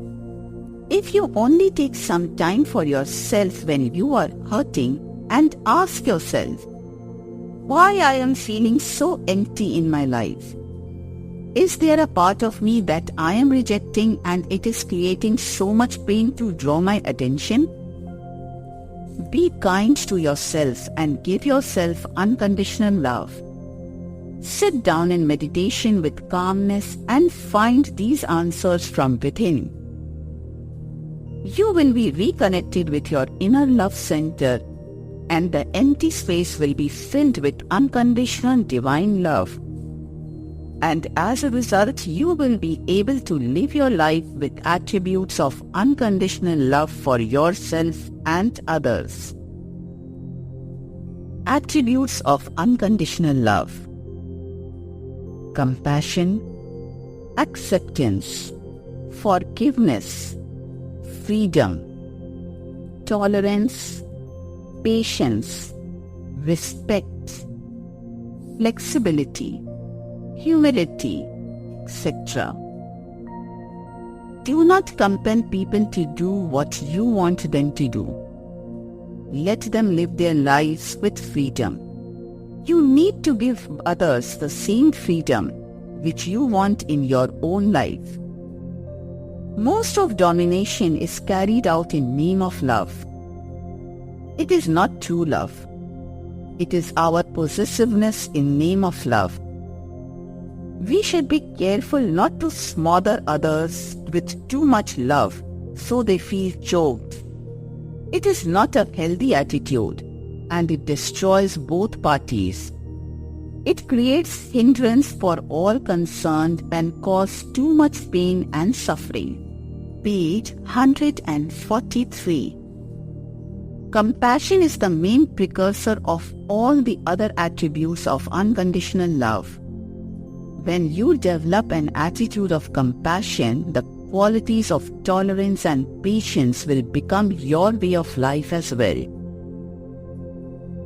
If you only take some time for yourself when you are hurting and ask yourself, why I am feeling so empty in my life? Is there a part of me that I am rejecting and it is creating so much pain to draw my attention? Be kind to yourself and give yourself unconditional love. Sit down in meditation with calmness and find these answers from within. You will be reconnected with your inner love center, and the empty space will be filled with unconditional divine love. And as a result, you will be able to live your life with attributes of unconditional love for yourself and others. Attributes of unconditional love: compassion, acceptance, forgiveness, freedom, tolerance, patience, respect, flexibility, humility, etc. Do not compel people to do what you want them to do. Let them live their lives with freedom. You need to give others the same freedom which you want in your own life. Most of domination is carried out in name of love. It is not true love. It is our possessiveness in name of love. We should be careful not to smother others with too much love so they feel choked. It is not a healthy attitude, and it destroys both parties. It creates hindrance for all concerned and causes too much pain and suffering. Page 143. Compassion is the main precursor of all the other attributes of unconditional love. When you develop an attitude of compassion, the qualities of tolerance and patience will become your way of life as well.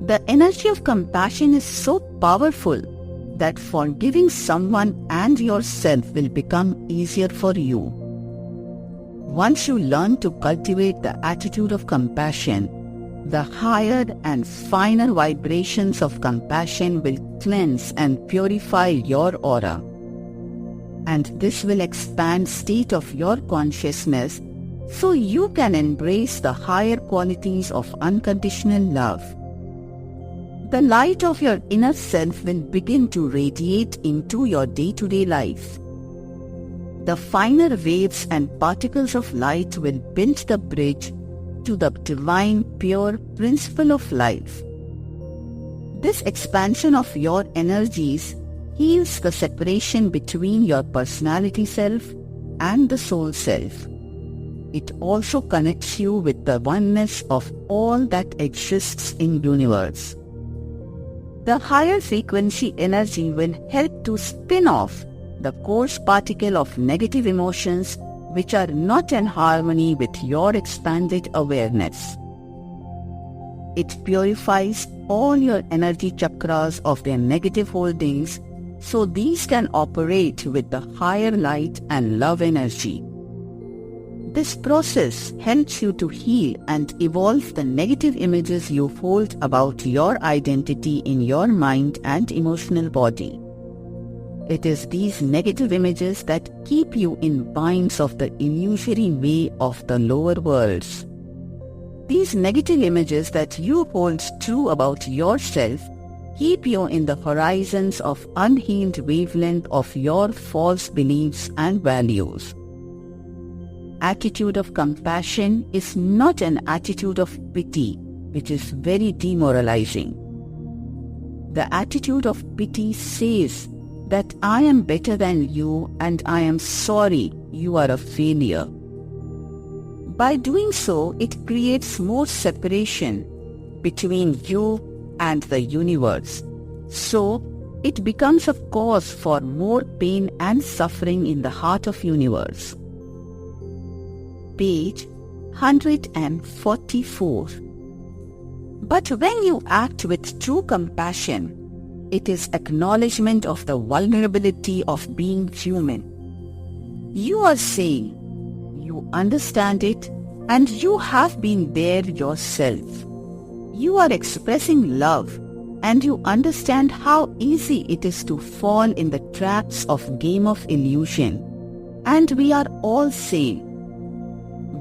The energy of compassion is so powerful that forgiving someone and yourself will become easier for you. Once you learn to cultivate the attitude of compassion, the higher and finer vibrations of compassion will cleanse and purify your aura. And this will expand state of your consciousness so you can embrace the higher qualities of unconditional love. The light of your inner self will begin to radiate into your day-to-day life. The finer waves and particles of light will build the bridge to the divine pure principle of life. This expansion of your energies heals the separation between your personality self and the soul self. It also connects you with the oneness of all that exists in the universe. The higher frequency energy will help to spin off the coarse particle of negative emotions which are not in harmony with your expanded awareness. It purifies all your energy chakras of their negative holdings so these can operate with the higher light and love energy. This process helps you to heal and evolve the negative images you hold about your identity in your mind and emotional body. It is these negative images that keep you in binds of the illusory way of the lower worlds. These negative images that you hold true about yourself keep you in the horizons of unhealed wavelength of your false beliefs and values. Attitude of compassion is not an attitude of pity, which is very demoralizing. The attitude of pity says that I am better than you and I am sorry you are a failure. By doing so, it creates more separation between you and the universe. So, it becomes a cause for more pain and suffering in the heart of universe. Page 144. But when you act with true compassion, it is acknowledgement of the vulnerability of being human. You are saying, you understand it and you have been there yourself. You are expressing love and you understand how easy it is to fall in the traps of game of illusion. And we are all sane.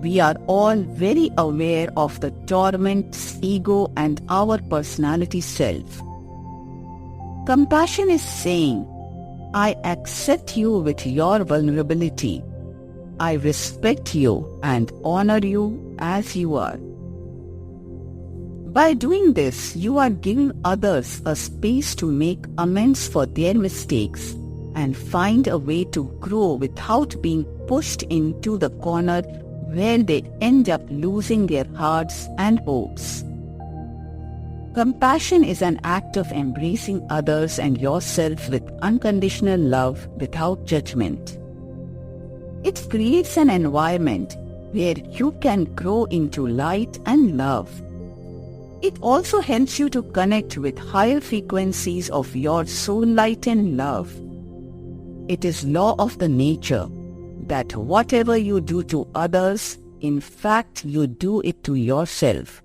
We are all very aware of the torments, ego and our personality self. Compassion is saying, I accept you with your vulnerability. I respect you and honor you as you are. By doing this, you are giving others a space to make amends for their mistakes and find a way to grow without being pushed into the corner where they end up losing their hearts and hopes. Compassion is an act of embracing others and yourself with unconditional love without judgment. It creates an environment where you can grow into light and love. It also helps you to connect with higher frequencies of your soul light and love. It is law of the nature that whatever you do to others, in fact you do it to yourself.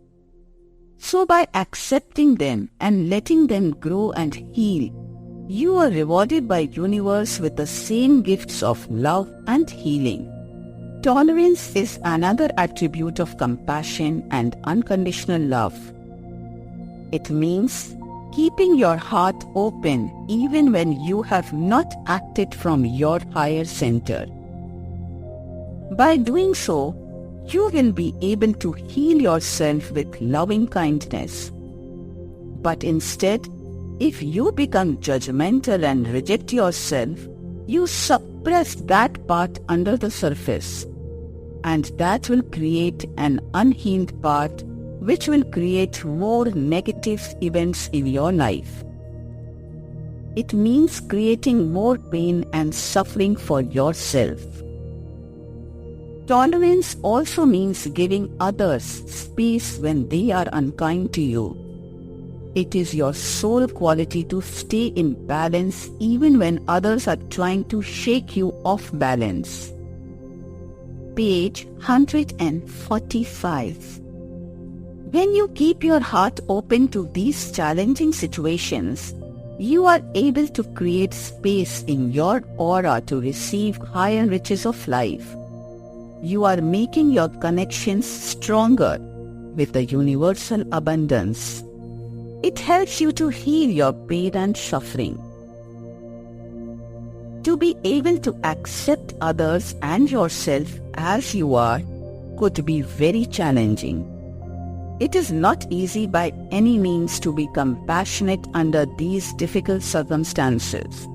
So by accepting them and letting them grow and heal, you are rewarded by universe with the same gifts of love and healing. Tolerance is another attribute of compassion and unconditional love. It means keeping your heart open even when you have not acted from your higher center. By doing so, you will be able to heal yourself with loving kindness. But instead, if you become judgmental and reject yourself, you suppress that part under the surface. And that will create an unhealed part, which will create more negative events in your life. It means creating more pain and suffering for yourself. Tolerance also means giving others space when they are unkind to you. It is your soul quality to stay in balance even when others are trying to shake you off balance. Page 145. When you keep your heart open to these challenging situations, you are able to create space in your aura to receive higher riches of life. You are making your connections stronger with the universal abundance. It helps you to heal your pain and suffering. To be able to accept others and yourself as you are could be very challenging. It is not easy by any means to be compassionate under these difficult circumstances.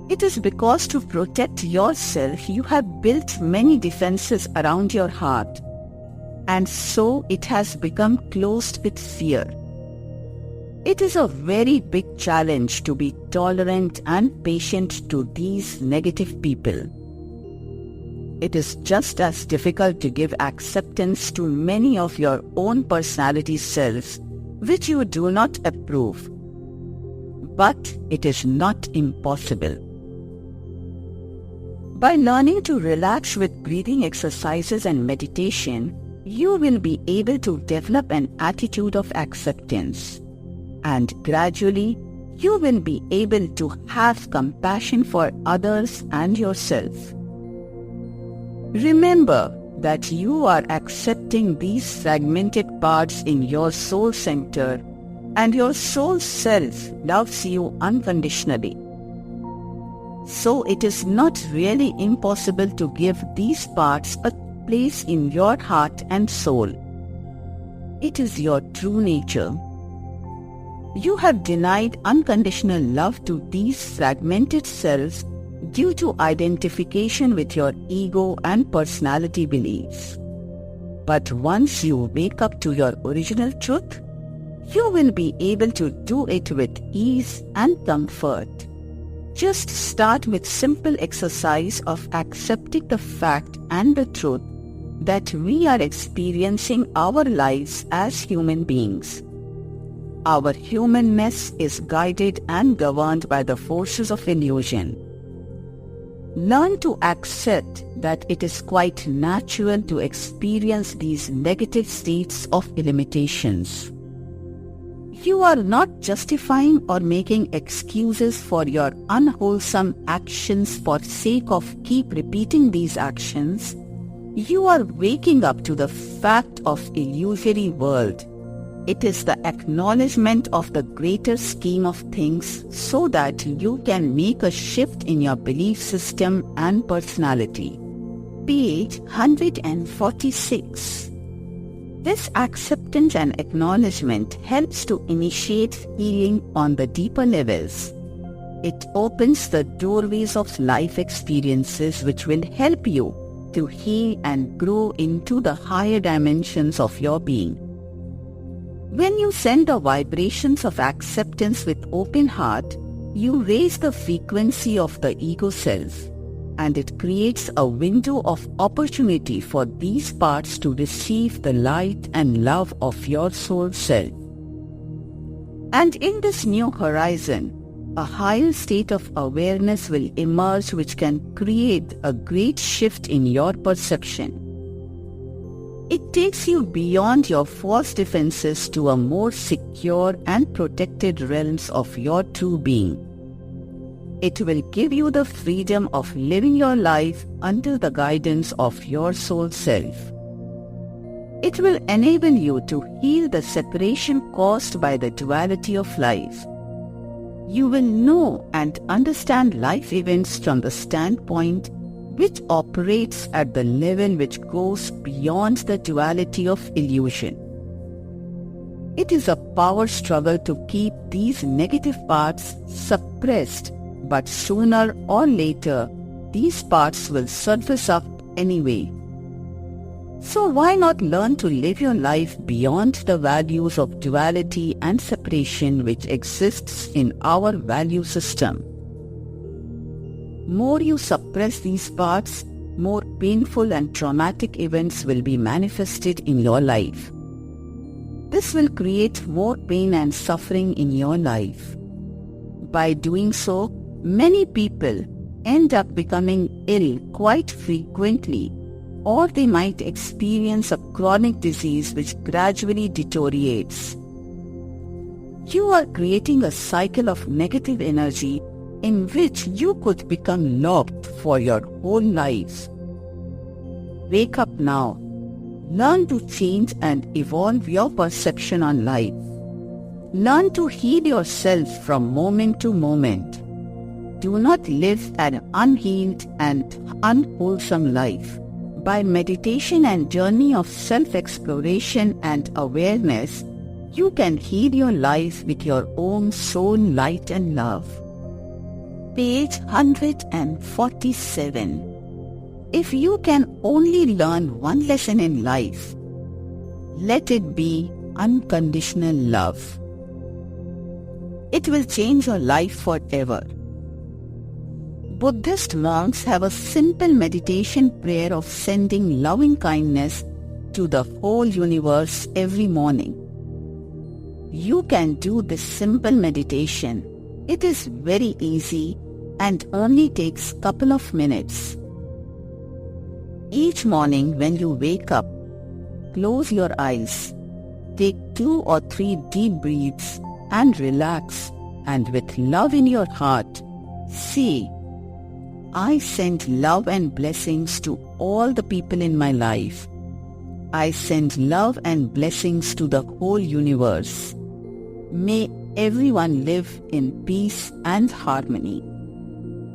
It is because to protect yourself you have built many defenses around your heart, and so it has become closed with fear. It is a very big challenge to be tolerant and patient to these negative people. It is just as difficult to give acceptance to many of your own personality selves which you do not approve. But it is not impossible. By learning to relax with breathing exercises and meditation, you will be able to develop an attitude of acceptance. And gradually, you will be able to have compassion for others and yourself. Remember that you are accepting these fragmented parts in your soul center, and your soul self loves you unconditionally. So it is not really impossible to give these parts a place in your heart and soul. It is your true nature. You have denied unconditional love to these fragmented selves due to identification with your ego and personality beliefs. But once you wake up to your original truth, you will be able to do it with ease and comfort. Just start with simple exercise of accepting the fact and the truth that we are experiencing our lives as human beings. Our humanness is guided and governed by the forces of illusion. Learn to accept that it is quite natural to experience these negative states of limitations. You are not justifying or making excuses for your unwholesome actions for sake of keep repeating these actions. You are waking up to the fact of illusory world. It is the acknowledgement of the greater scheme of things so that you can make a shift in your belief system and personality. Page 146. This acceptance and acknowledgement helps to initiate healing on the deeper levels. It opens the doorways of life experiences which will help you to heal and grow into the higher dimensions of your being. When you send the vibrations of acceptance with open heart, you raise the frequency of the ego self, and it creates a window of opportunity for these parts to receive the light and love of your soul self. And in this new horizon, a higher state of awareness will emerge which can create a great shift in your perception. It takes you beyond your false defenses to a more secure and protected realms of your true being. It will give you the freedom of living your life under the guidance of your soul self. It will enable you to heal the separation caused by the duality of life. You will know and understand life events from the standpoint which operates at the level which goes beyond the duality of illusion. It is a power struggle to keep these negative parts suppressed, but sooner or later, these parts will surface up anyway. So why not learn to live your life beyond the values of duality and separation which exists in our value system? More you suppress these parts, more painful and traumatic events will be manifested in your life. This will create more pain and suffering in your life. By doing so, many people end up becoming ill quite frequently, or they might experience a chronic disease which gradually deteriorates. You are creating a cycle of negative energy in which you could become locked for your whole life. Wake up now. Learn to change and evolve your perception on life. Learn to heal yourself from moment to moment. Do not live an unhealed and unwholesome life. By meditation and journey of self-exploration and awareness, you can heal your life with your own soul light and love. Page 147. If you can only learn one lesson in life, let it be unconditional love. It will change your life forever. Buddhist monks have a simple meditation prayer of sending loving kindness to the whole universe every morning. You can do this simple meditation. It is very easy and only takes couple of minutes. Each morning when you wake up, close your eyes, take 2 or 3 deep breaths and relax, and with love in your heart, say, I send love and blessings to all the people in my life. I send love and blessings to the whole universe. May everyone live in peace and harmony.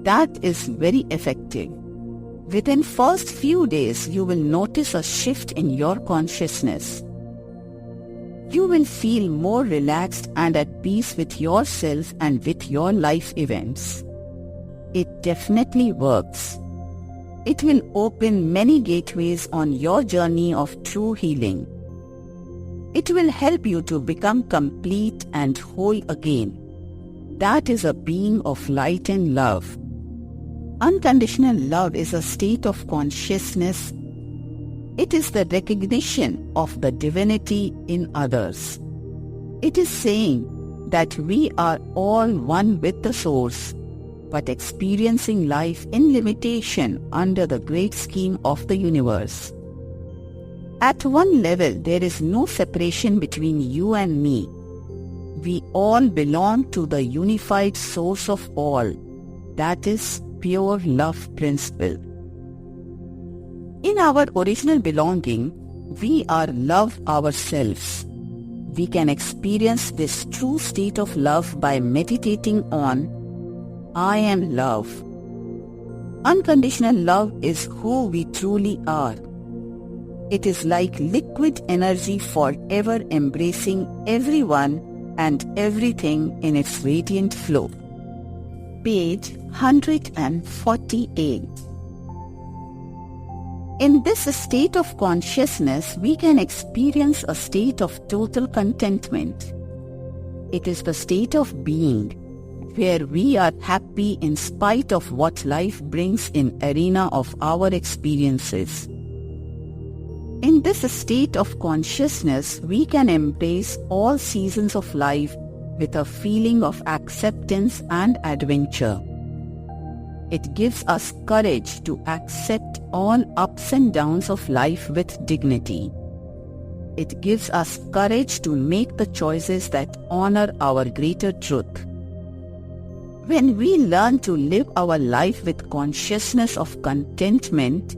That is very effective. Within first few days, you will notice a shift in your consciousness. You will feel more relaxed and at peace with yourself and with your life events. It definitely works. It will open many gateways on your journey of true healing. It will help you to become complete and whole again. That is a being of light and love. Unconditional love is a state of consciousness. It is the recognition of the divinity in others. It is saying that we are all one with the Source, but experiencing life in limitation under the great scheme of the universe. At one level, there is no separation between you and me. We all belong to the unified source of all, that is pure love principle. In our original belonging, we are love ourselves. We can experience this true state of love by meditating on I am love. Unconditional love is who we truly are. It is like liquid energy forever embracing everyone and everything in its radiant flow. Page 148. In this state of consciousness, we can experience a state of total contentment. It is the state of being, where we are happy in spite of what life brings in arena of our experiences. In this state of consciousness, we can embrace all seasons of life with a feeling of acceptance and adventure. It gives us courage to accept all ups and downs of life with dignity. it gives us courage to make the choices that honor our greater truth. When we learn to live our life with consciousness of contentment,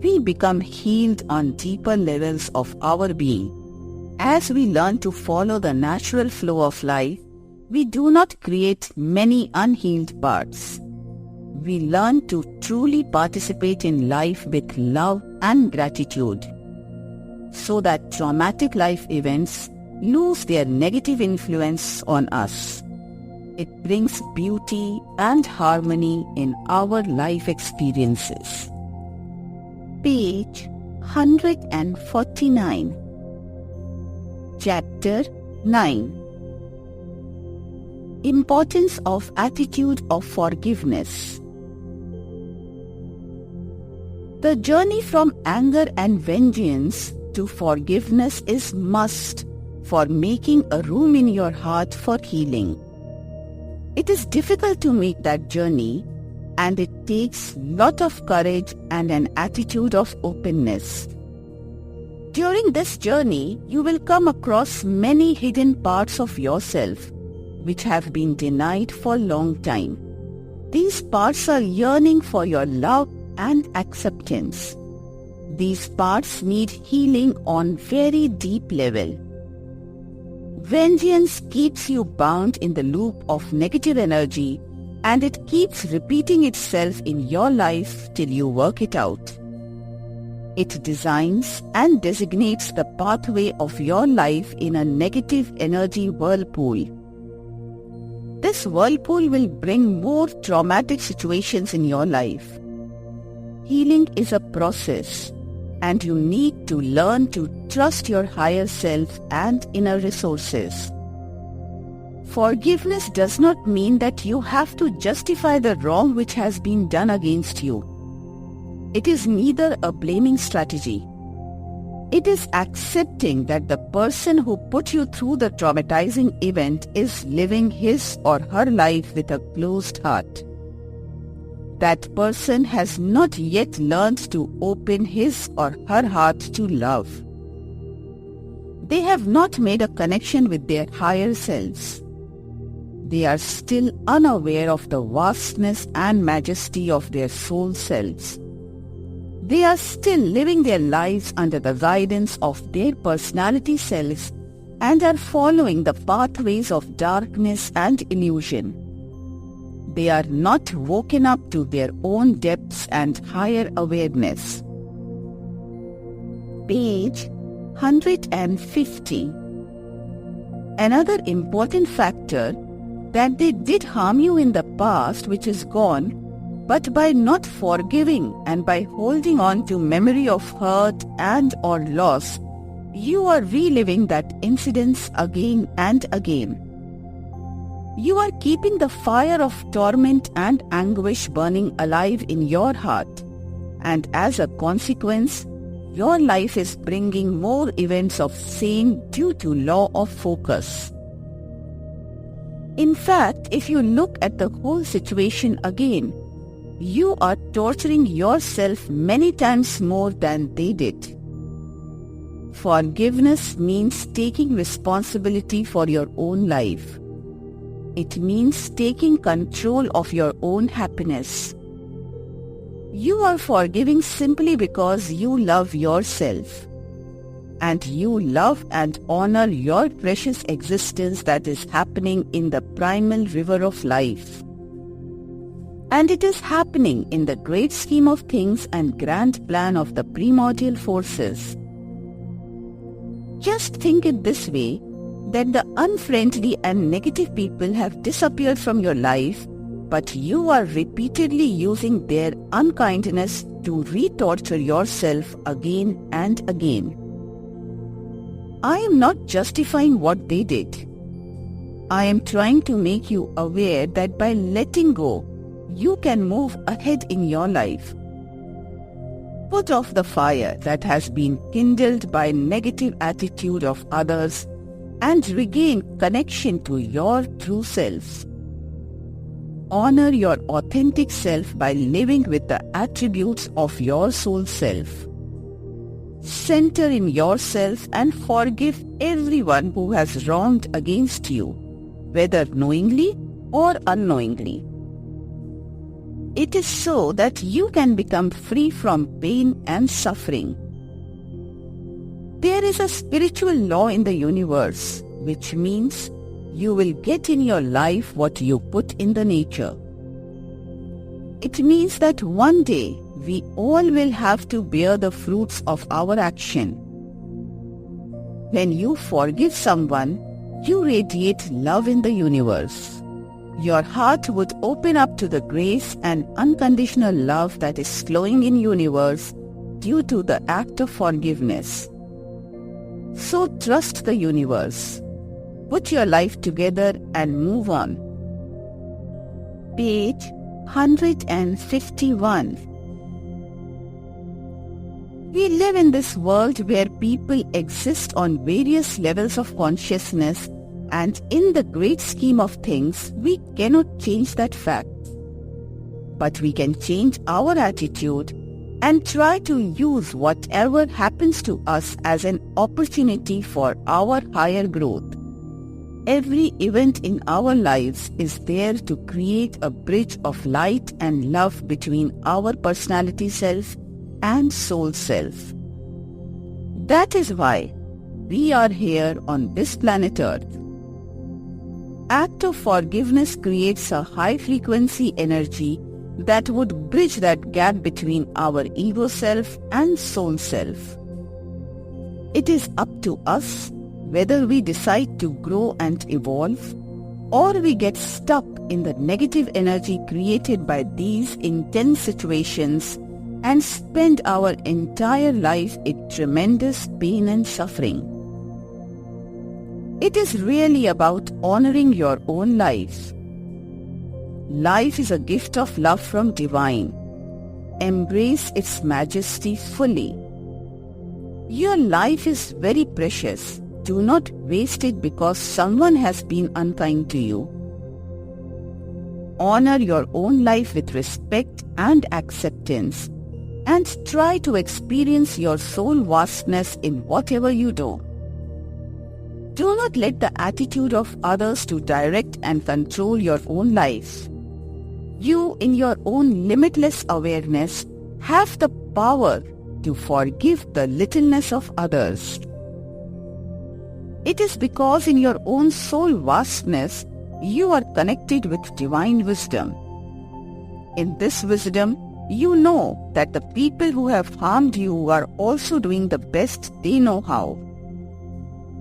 we become healed on deeper levels of our being. As we learn to follow the natural flow of life, we do not create many unhealed parts. We learn to truly participate in life with love and gratitude, so that traumatic life events lose their negative influence on us. It brings beauty and harmony in our life experiences. Page 149. Chapter 9. Importance of attitude of forgiveness. The journey from anger and vengeance to forgiveness is must for making a room in your heart for healing. It is difficult to make that journey, and it takes lot of courage and an attitude of openness. During this journey, you will come across many hidden parts of yourself which have been denied for a long time. These parts are yearning for your love and acceptance. These parts need healing on very deep level. Vengeance keeps you bound in the loop of negative energy, and it keeps repeating itself in your life till you work it out. It designs and designates the pathway of your life in a negative energy whirlpool. This whirlpool will bring more traumatic situations in your life. Healing is a process, and you need to learn to trust your higher self and inner resources. Forgiveness does not mean that you have to justify the wrong which has been done against you. It is neither a blaming strategy. It is accepting that the person who put you through the traumatizing event is living his or her life with a closed heart. That person has not yet learned to open his or her heart to love. They have not made a connection with their higher selves. They are still unaware of the vastness and majesty of their soul selves. They are still living their lives under the guidance of their personality selves and are following the pathways of darkness and illusion. They are not woken up to their own depths and higher awareness. Page 150. Another important factor that they did harm you in the past which is gone, but by not forgiving and by holding on to memory of hurt and or loss, you are reliving that incidents again and again. You are keeping the fire of torment and anguish burning alive in your heart, and as a consequence, your life is bringing more events of same due to law of focus. In fact, if you look at the whole situation again, you are torturing yourself many times more than they did. Forgiveness means taking responsibility for your own life. It means taking control of your own happiness. You are forgiving simply because you love yourself, and you love and honor your precious existence that is happening in the primal river of life. And it is happening in the great scheme of things and grand plan of the primordial forces. Just think it this way, that the unfriendly and negative people have disappeared from your life, but you are repeatedly using their unkindness to re-torture yourself again and again. I am not justifying what they did. I am trying to make you aware that by letting go, you can move ahead in your life. Put off the fire that has been kindled by negative attitude of others and regain connection to your true self. Honor your authentic self by living with the attributes of your soul self. Center in yourself and forgive everyone who has wronged against you, whether knowingly or unknowingly. It is so that you can become free from pain and suffering. There is a spiritual law in the universe, which means you will get in your life what you put in the nature. It means that one day we all will have to bear the fruits of our action. When you forgive someone, you radiate love in the universe. Your heart would open up to the grace and unconditional love that is flowing in universe due to the act of forgiveness. So trust the universe. Put your life together and move on. Page 151. We live in this world where people exist on various levels of consciousness, and in the great scheme of things, we cannot change that fact. But we can change our attitude and try to use whatever happens to us as an opportunity for our higher growth. Every event in our lives is there to create a bridge of light and love between our personality self and soul self. That is why we are here on this planet Earth. Act of forgiveness creates a high-frequency energy that would bridge that gap between our ego self and soul self. It is up to us whether we decide to grow and evolve, or we get stuck in the negative energy created by these intense situations and spend our entire life in tremendous pain and suffering. It is really about honoring your own life. Life is a gift of love from Divine. Embrace its majesty fully. Your life is very precious. Do not waste it because someone has been unkind to you. Honor your own life with respect and acceptance, and try to experience your soul vastness in whatever you do. Do not let the attitude of others to direct and control your own life. You, in your own limitless awareness, have the power to forgive the littleness of others. It is because in your own soul vastness, you are connected with divine wisdom. In this wisdom, you know that the people who have harmed you are also doing the best they know how.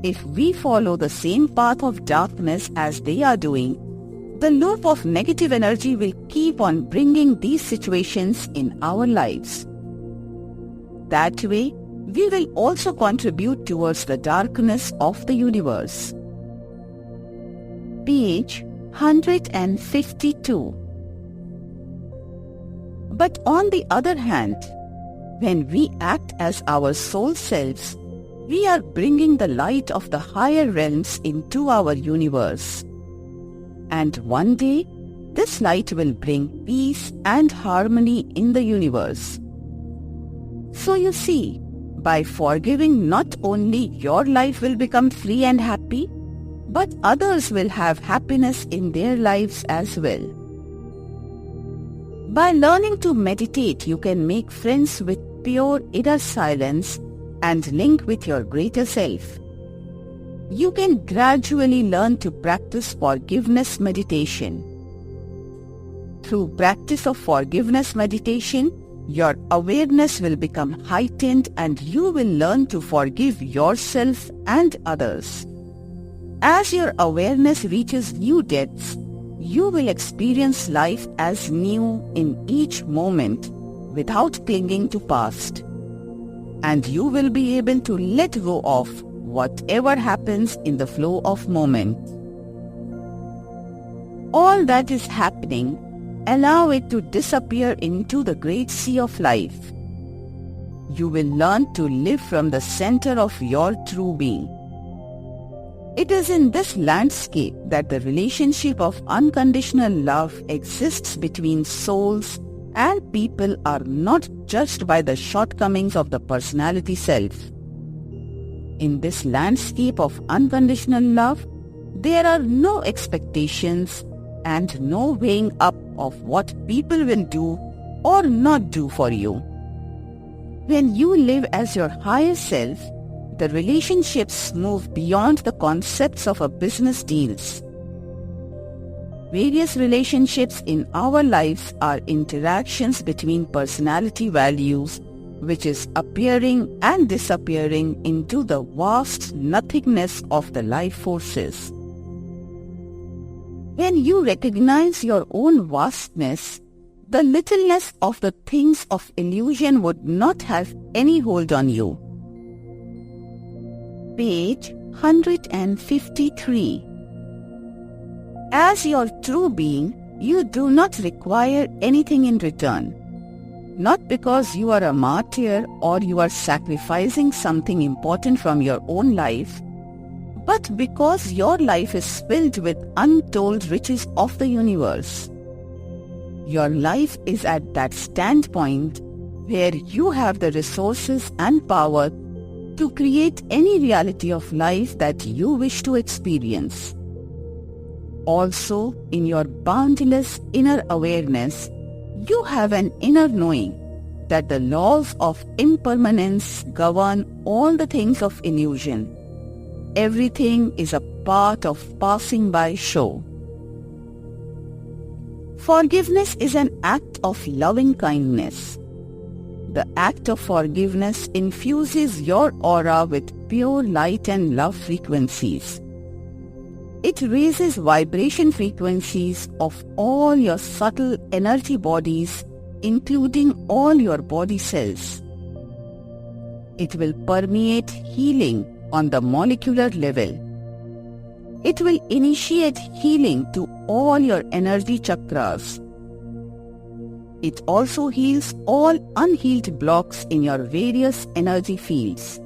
If we follow the same path of darkness as they are doing, the loop of negative energy will keep on bringing these situations in our lives. That way, we will also contribute towards the darkness of the universe. Page 152. But on the other hand, when we act as our soul selves, we are bringing the light of the higher realms into our universe. And one day, this light will bring peace and harmony in the universe. So you see, by forgiving, not only your life will become free and happy, but others will have happiness in their lives as well. By learning to meditate, you can make friends with pure inner silence and link with your greater self. You can gradually learn to practice forgiveness meditation. Through practice of forgiveness meditation, your awareness will become heightened and you will learn to forgive yourself and others. As your awareness reaches new depths, you will experience life as new in each moment without clinging to past. And you will be able to let go of whatever happens in the flow of moment. All that is happening, allow it to disappear into the great sea of life. You will learn to live from the center of your true being. It is in this landscape that the relationship of unconditional love exists between souls and people are not judged by the shortcomings of the personality self. In this landscape of unconditional love, there are no expectations and no weighing up of what people will do or not do for you. When you live as your higher self, the relationships move beyond the concepts of a business deals. Various relationships in our lives are interactions between personality values, which is appearing and disappearing into the vast nothingness of the life forces. When you recognize your own vastness, the littleness of the things of illusion would not have any hold on you. Page 153. As your true being, you do not require anything in return. Not because you are a martyr or you are sacrificing something important from your own life, but because your life is filled with untold riches of the universe. Your life is at that standpoint where you have the resources and power to create any reality of life that you wish to experience. Also, in your boundless inner awareness, you have an inner knowing that the laws of impermanence govern all the things of illusion. Everything is a part of passing by show. Forgiveness is an act of loving kindness. The act of forgiveness infuses your aura with pure light and love frequencies. It raises vibration frequencies of all your subtle energy bodies, including all your body cells. It will permeate healing on the molecular level. It will initiate healing to all your energy chakras. It also heals all unhealed blocks in your various energy fields.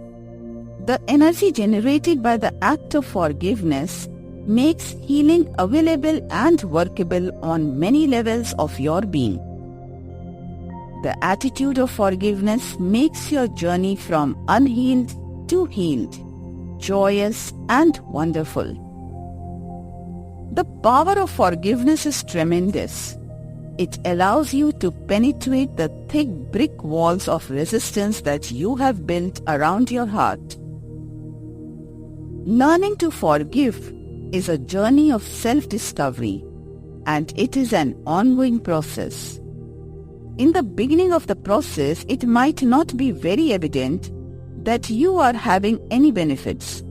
The energy generated by the act of forgiveness makes healing available and workable on many levels of your being. The attitude of forgiveness makes your journey from unhealed to healed, joyous and wonderful. The power of forgiveness is tremendous. It allows you to penetrate the thick brick walls of resistance that you have built around your heart. Learning to forgive is a journey of self-discovery, and it is an ongoing process. In the beginning of the process, it might not be very evident that you are having any benefits.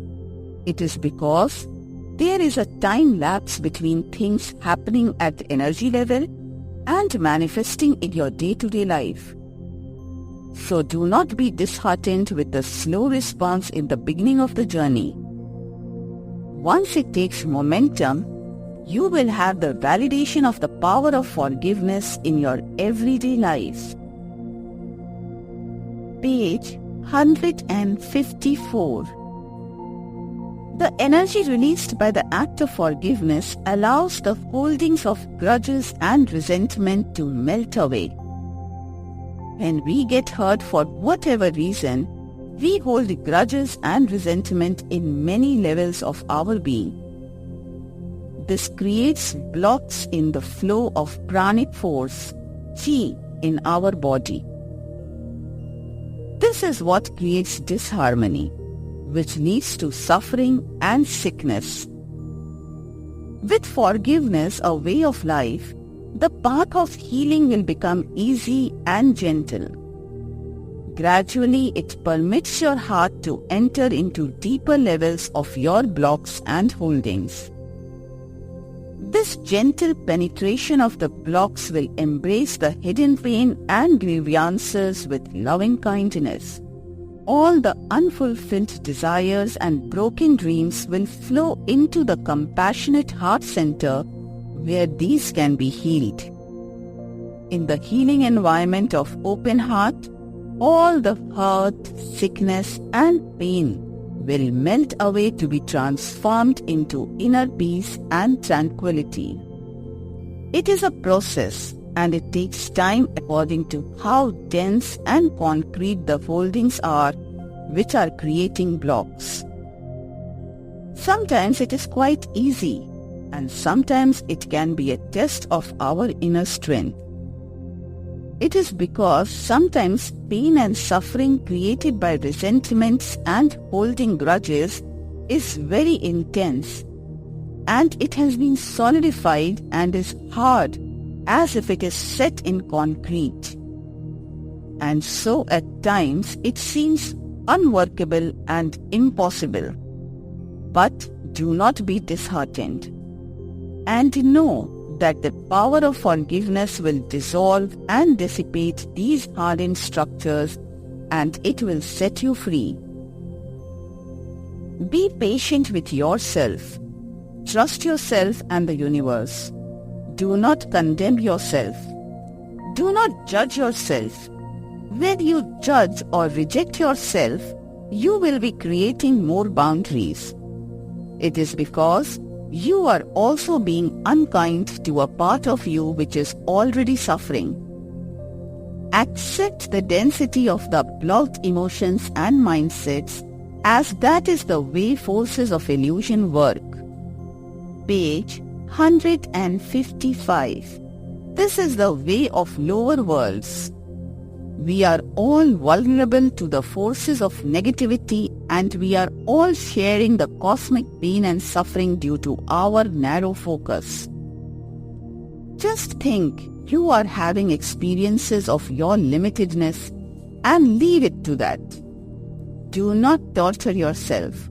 It is because there is a time lapse between things happening at the energy level and manifesting in your day-to-day life. So do not be disheartened with the slow response in the beginning of the journey. Once it takes momentum, you will have the validation of the power of forgiveness in your everyday life. Page 154. The energy released by the act of forgiveness allows the holdings of grudges and resentment to melt away. When we get hurt for whatever reason, we hold grudges and resentment in many levels of our being. This creates blocks in the flow of pranic force, chi, in our body. This is what creates disharmony, which leads to suffering and sickness. With forgiveness a way of life, the path of healing will become easy and gentle. Gradually, it permits your heart to enter into deeper levels of your blocks and holdings. This gentle penetration of the blocks will embrace the hidden pain and grievances with loving kindness. All the unfulfilled desires and broken dreams will flow into the compassionate heart center where these can be healed. In the healing environment of open heart, all the hurt, sickness and pain will melt away to be transformed into inner peace and tranquility. It is a process, and it takes time according to how dense and concrete the foldings are which are creating blocks. Sometimes it is quite easy, and sometimes it can be a test of our inner strength. It is because sometimes pain and suffering created by resentments and holding grudges is very intense, and it has been solidified and is hard as if it is set in concrete. And so at times it seems unworkable and impossible. But do not be disheartened, and know that the power of forgiveness will dissolve and dissipate these hardened structures, and it will set you free. Be patient with yourself. Trust yourself and the universe. Do not condemn yourself. Do not judge yourself. When you judge or reject yourself, you will be creating more boundaries. It is because you are also being unkind to a part of you which is already suffering. Accept the density of the blocked emotions and mindsets, as that is the way forces of illusion work. Page 155. This is the way of lower worlds. We are all vulnerable to the forces of negativity, and we are all sharing the cosmic pain and suffering due to our narrow focus. Just think you are having experiences of your limitedness and leave it to that. Do not torture yourself.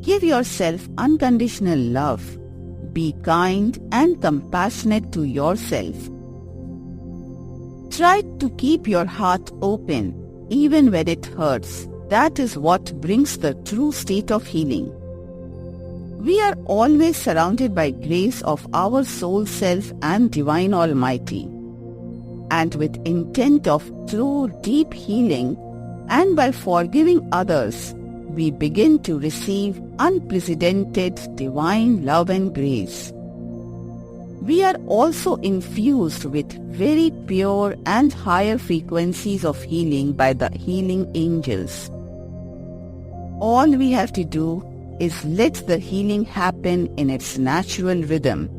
Give yourself unconditional love. Be kind and compassionate to yourself. Try to keep your heart open, even when it hurts. That is what brings the true state of healing. We are always surrounded by grace of our soul self and Divine Almighty. And with intent of true deep healing, and by forgiving others, we begin to receive unprecedented divine love and grace. We are also infused with very pure and higher frequencies of healing by the healing angels. All we have to do is let the healing happen in its natural rhythm.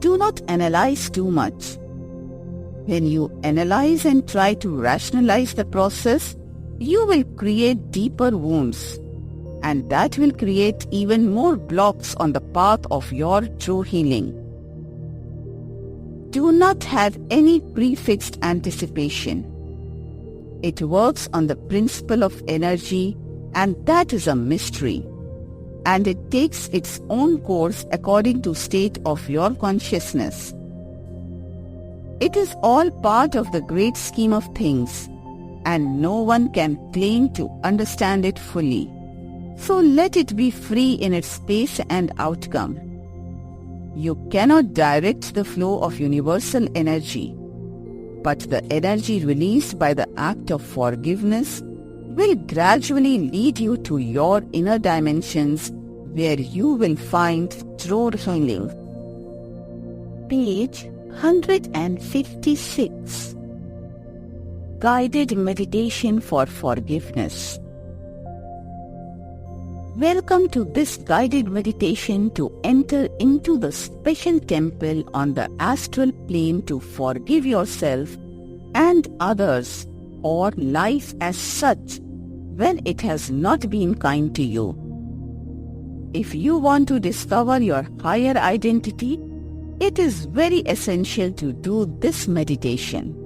Do not analyze too much. When you analyze and try to rationalize the process, you will create deeper wounds, and that will create even more blocks on the path of your true healing. Do not have any prefixed anticipation. It works on the principle of energy, and that is a mystery, and it takes its own course according to state of your consciousness. It is all part of the great scheme of things, and no one can claim to understand it fully. So let it be free in its space and outcome. You cannot direct the flow of universal energy, but the energy released by the act of forgiveness will gradually lead you to your inner dimensions, where you will find true healing. Page 156. Guided Meditation for Forgiveness. Welcome to this guided meditation to enter into the special temple on the astral plane to forgive yourself and others, or life as such, when it has not been kind to you. If you want to discover your higher identity, it is very essential to do this meditation.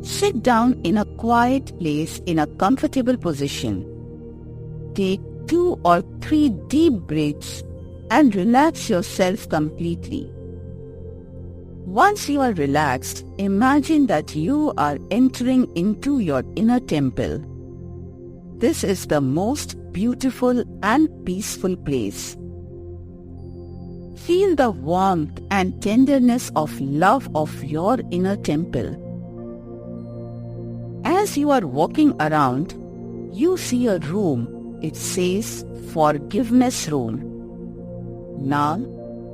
Sit down in a quiet place in a comfortable position. Take 2 or 3 deep breaths and relax yourself completely. Once you are relaxed, imagine that you are entering into your inner temple. This is the most beautiful and peaceful place. Feel the warmth and tenderness of love of your inner temple. As you are walking around, you see a room. It says Forgiveness Room. Now,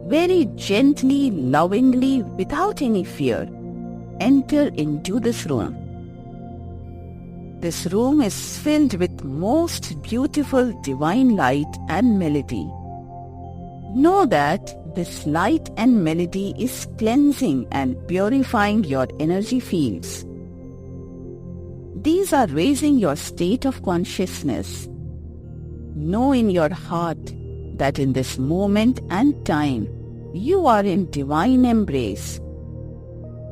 very gently, lovingly, without any fear, enter into this room. This room is filled with most beautiful divine light and melody. Know that this light and melody is cleansing and purifying your energy fields. These are raising your state of consciousness. Know in your heart that in this moment and time, you are in divine embrace.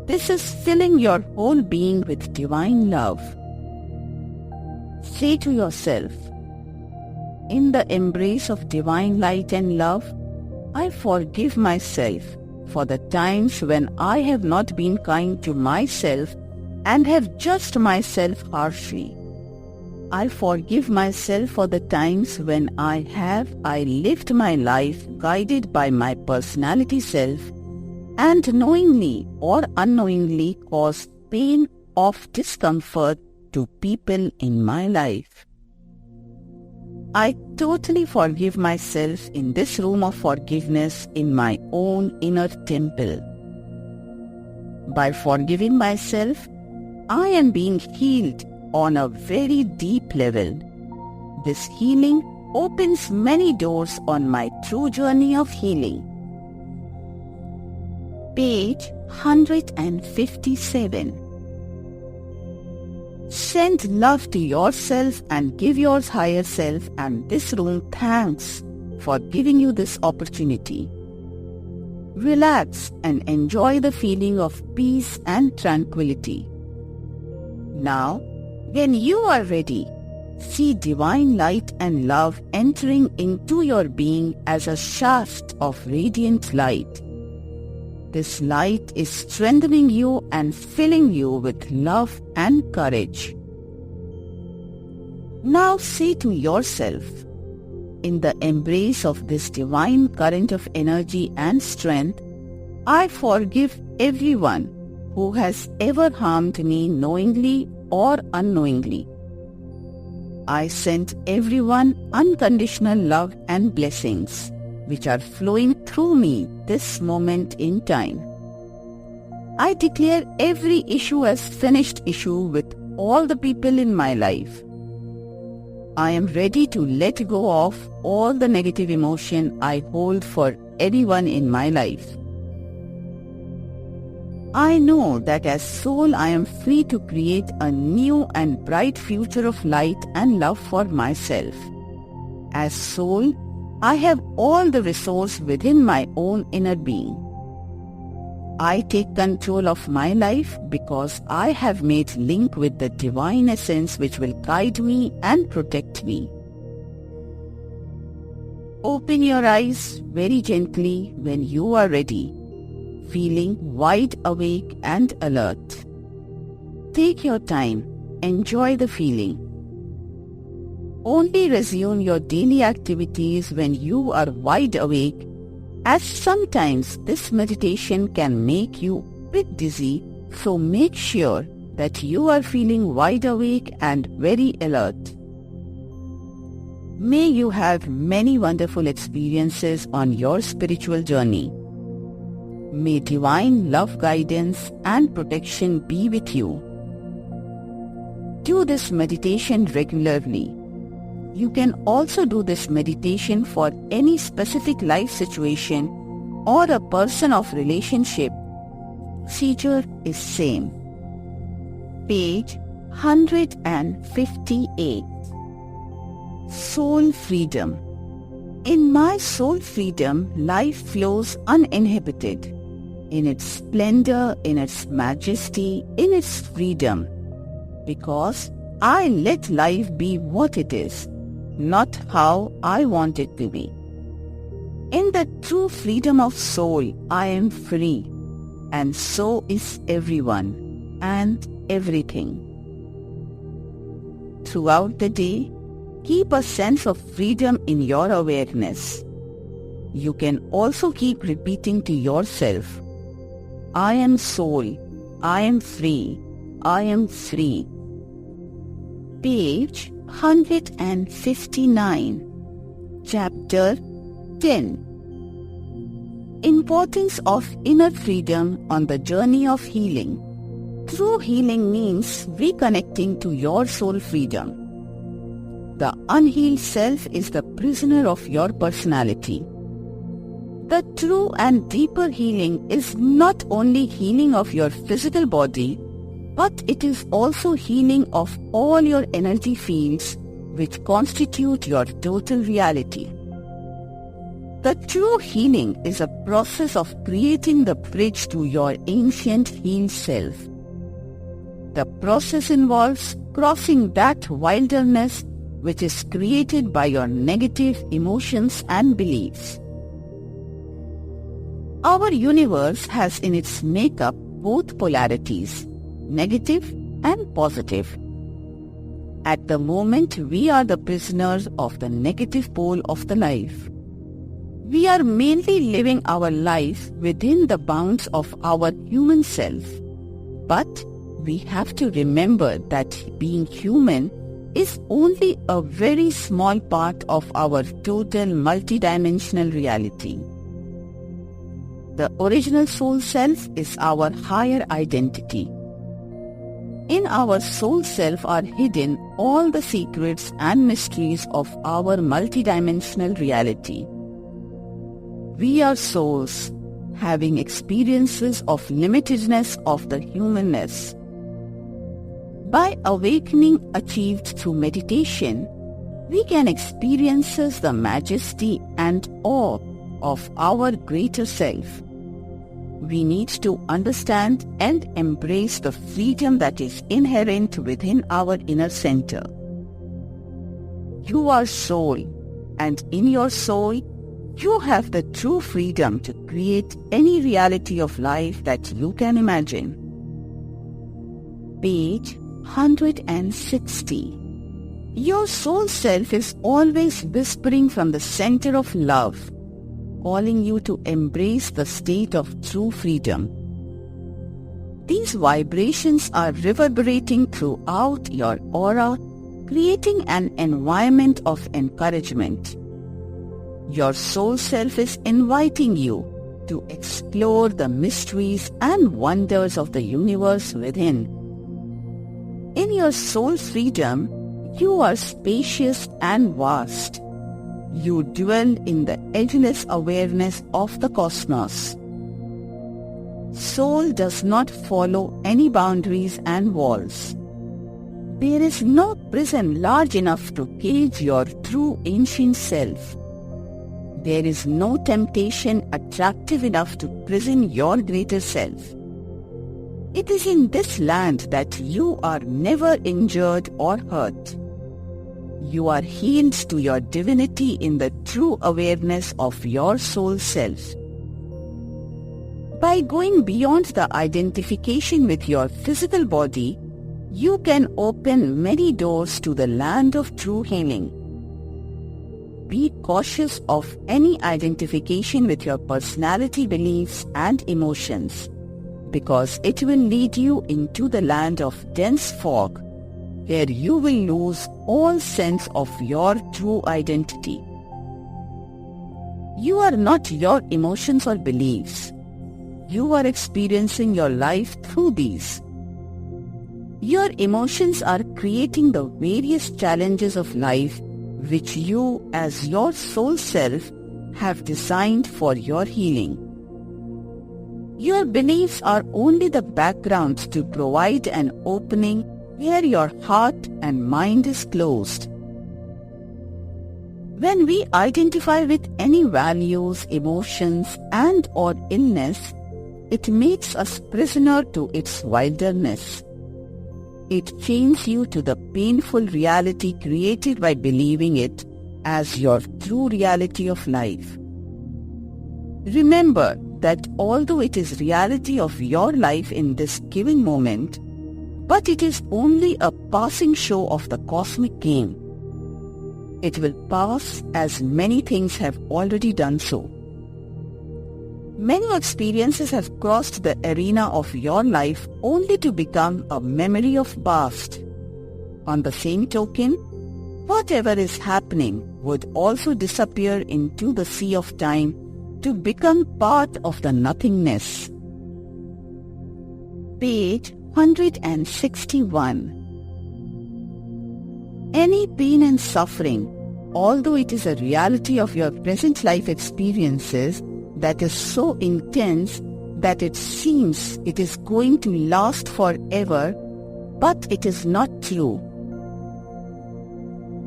This is filling your whole being with divine love. Say to yourself, in the embrace of divine light and love, I forgive myself for the times when I have not been kind to myself and have judged myself harshly. I forgive myself for the times when I lived my life guided by my personality self and knowingly or unknowingly caused pain or discomfort to people in my life. I totally forgive myself in this room of forgiveness in my own inner temple. By forgiving myself, I am being healed on a very deep level. This healing opens many doors on my true journey of healing. Page 157. Send love to yourself and give your higher self and this room thanks for giving you this opportunity. Relax and enjoy the feeling of peace and tranquility. Now, when you are ready, see divine light and love entering into your being as a shaft of radiant light. This light is strengthening you and filling you with love and courage. Now say to yourself, in the embrace of this divine current of energy and strength, I forgive everyone who has ever harmed me knowingly or unknowingly. I send everyone unconditional love and blessings, which are flowing through me this moment in time. I declare every issue as finished issue with all the people in my life. I am ready to let go of all the negative emotion I hold for anyone in my life. I know that as soul I am free to create a new and bright future of light and love for myself. As soul, I have all the resource within my own inner being. I take control of my life because I have made link with the divine essence which will guide me and protect me. Open your eyes very gently when you are ready, feeling wide awake and alert. Take your time, enjoy the feeling. Only resume your daily activities when you are wide awake, as sometimes this meditation can make you a bit dizzy, so make sure that you are feeling wide awake and very alert. May you have many wonderful experiences on your spiritual journey. May divine love, guidance and protection be with you. Do this meditation regularly. You can also do this meditation for any specific life situation or a person of relationship. Procedure is same. Page 158. Soul freedom. In my soul freedom, life flows uninhibited, in its splendor, in its majesty, in its freedom, because I let life be what it is, not how I want it to be. In the true freedom of soul, I am free, and so is everyone and everything. Throughout the day, keep a sense of freedom in your awareness. You can also keep repeating to yourself, I am soul, I am free, I am free. Page 159. Chapter 10. Importance of inner freedom on the journey of healing. True healing means reconnecting to your soul freedom. The unhealed self is the prisoner of your personality. The true and deeper healing is not only healing of your physical body, but it is also healing of all your energy fields which constitute your total reality. The true healing is a process of creating the bridge to your ancient healed self. The process involves crossing that wilderness which is created by your negative emotions and beliefs. Our universe has in its makeup both polarities, negative and positive. At the moment, we are the prisoners of the negative pole of the life. We are mainly living our life within the bounds of our human self. But we have to remember that being human is only a very small part of our total multidimensional reality. The original soul self is our higher identity. In our soul self are hidden all the secrets and mysteries of our multidimensional reality. We are souls, having experiences of limitedness of the humanness. By awakening achieved through meditation, we can experience the majesty and awe of our greater self. We need to understand and embrace the freedom that is inherent within our inner center. You are soul, and in your soul, you have the true freedom to create any reality of life that you can imagine. Page 160. Your soul self is always whispering from the center of love, calling you to embrace the state of true freedom. These vibrations are reverberating throughout your aura, creating an environment of encouragement. Your soul self is inviting you to explore the mysteries and wonders of the universe within. In your soul freedom, you are spacious and vast. You dwell in the edgeless awareness of the cosmos. Soul does not follow any boundaries and walls. There is no prison large enough to cage your true ancient self. There is no temptation attractive enough to prison your greater self. It is in this land that you are never injured or hurt. You are healed to your divinity in the true awareness of your soul self. By going beyond the identification with your physical body, you can open many doors to the land of true healing. Be cautious of any identification with your personality beliefs and emotions, because it will lead you into the land of dense fog, where you will lose all sense of your true identity. You are not your emotions or beliefs. You are experiencing your life through these. Your emotions are creating the various challenges of life which you as your soul self have designed for your healing. Your beliefs are only the background to provide an opening where your heart and mind is closed. When we identify with any values, emotions, and or illness, it makes us prisoner to its wilderness. It chains you to the painful reality created by believing it as your true reality of life. Remember that although it is reality of your life in this given moment, but it is only a passing show of the cosmic game. It will pass as many things have already done so. Many experiences have crossed the arena of your life only to become a memory of past. On the same token, whatever is happening would also disappear into the sea of time to become part of the nothingness. Page 161. Any pain and suffering, although it is a reality of your present life experiences that is so intense that it seems it is going to last forever, but it is not true.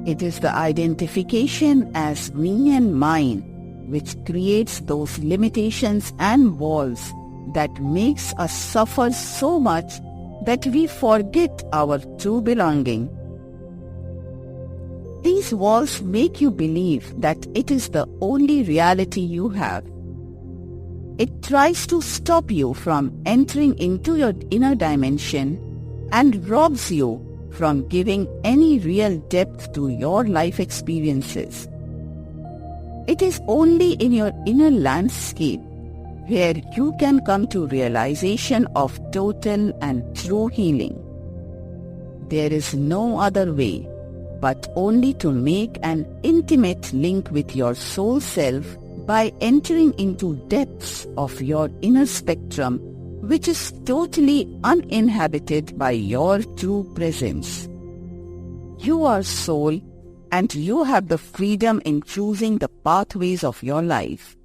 It is the identification as me and mine which creates those limitations and walls that makes us suffer so much that we forget our true belonging. These walls make you believe that it is the only reality you have. It tries to stop you from entering into your inner dimension and robs you from giving any real depth to your life experiences. It is only in your inner landscape where you can come to realization of total and true healing. There is no other way but only to make an intimate link with your soul self by entering into depths of your inner spectrum, which is totally uninhabited by your true presence. You are soul, and you have the freedom in choosing the pathways of your life.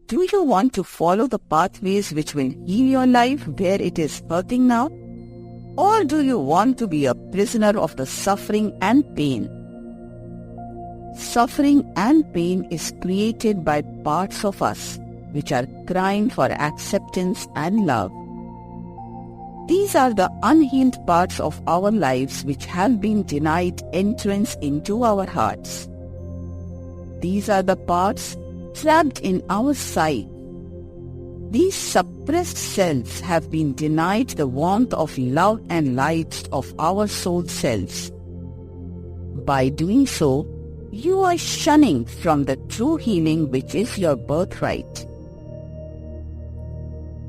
Do you want to follow the pathways which will heal your life where it is hurting now? Or do you want to be a prisoner of the suffering and pain? Suffering and pain is created by parts of us which are crying for acceptance and love. These are the unhealed parts of our lives which have been denied entrance into our hearts. These are the parts trapped in our sight. These suppressed selves have been denied the warmth of love and light of our soul selves. By doing so, you are shunning from the true healing which is your birthright.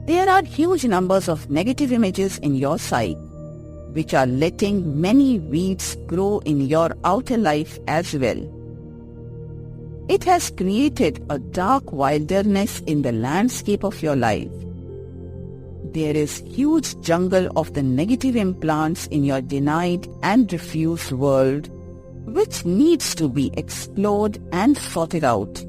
There are huge numbers of negative images in your sight, which are letting many weeds grow in your outer life as well. It has created a dark wilderness in the landscape of your life. There is huge jungle of the negative implants in your denied and refused world, which needs to be explored and sorted out.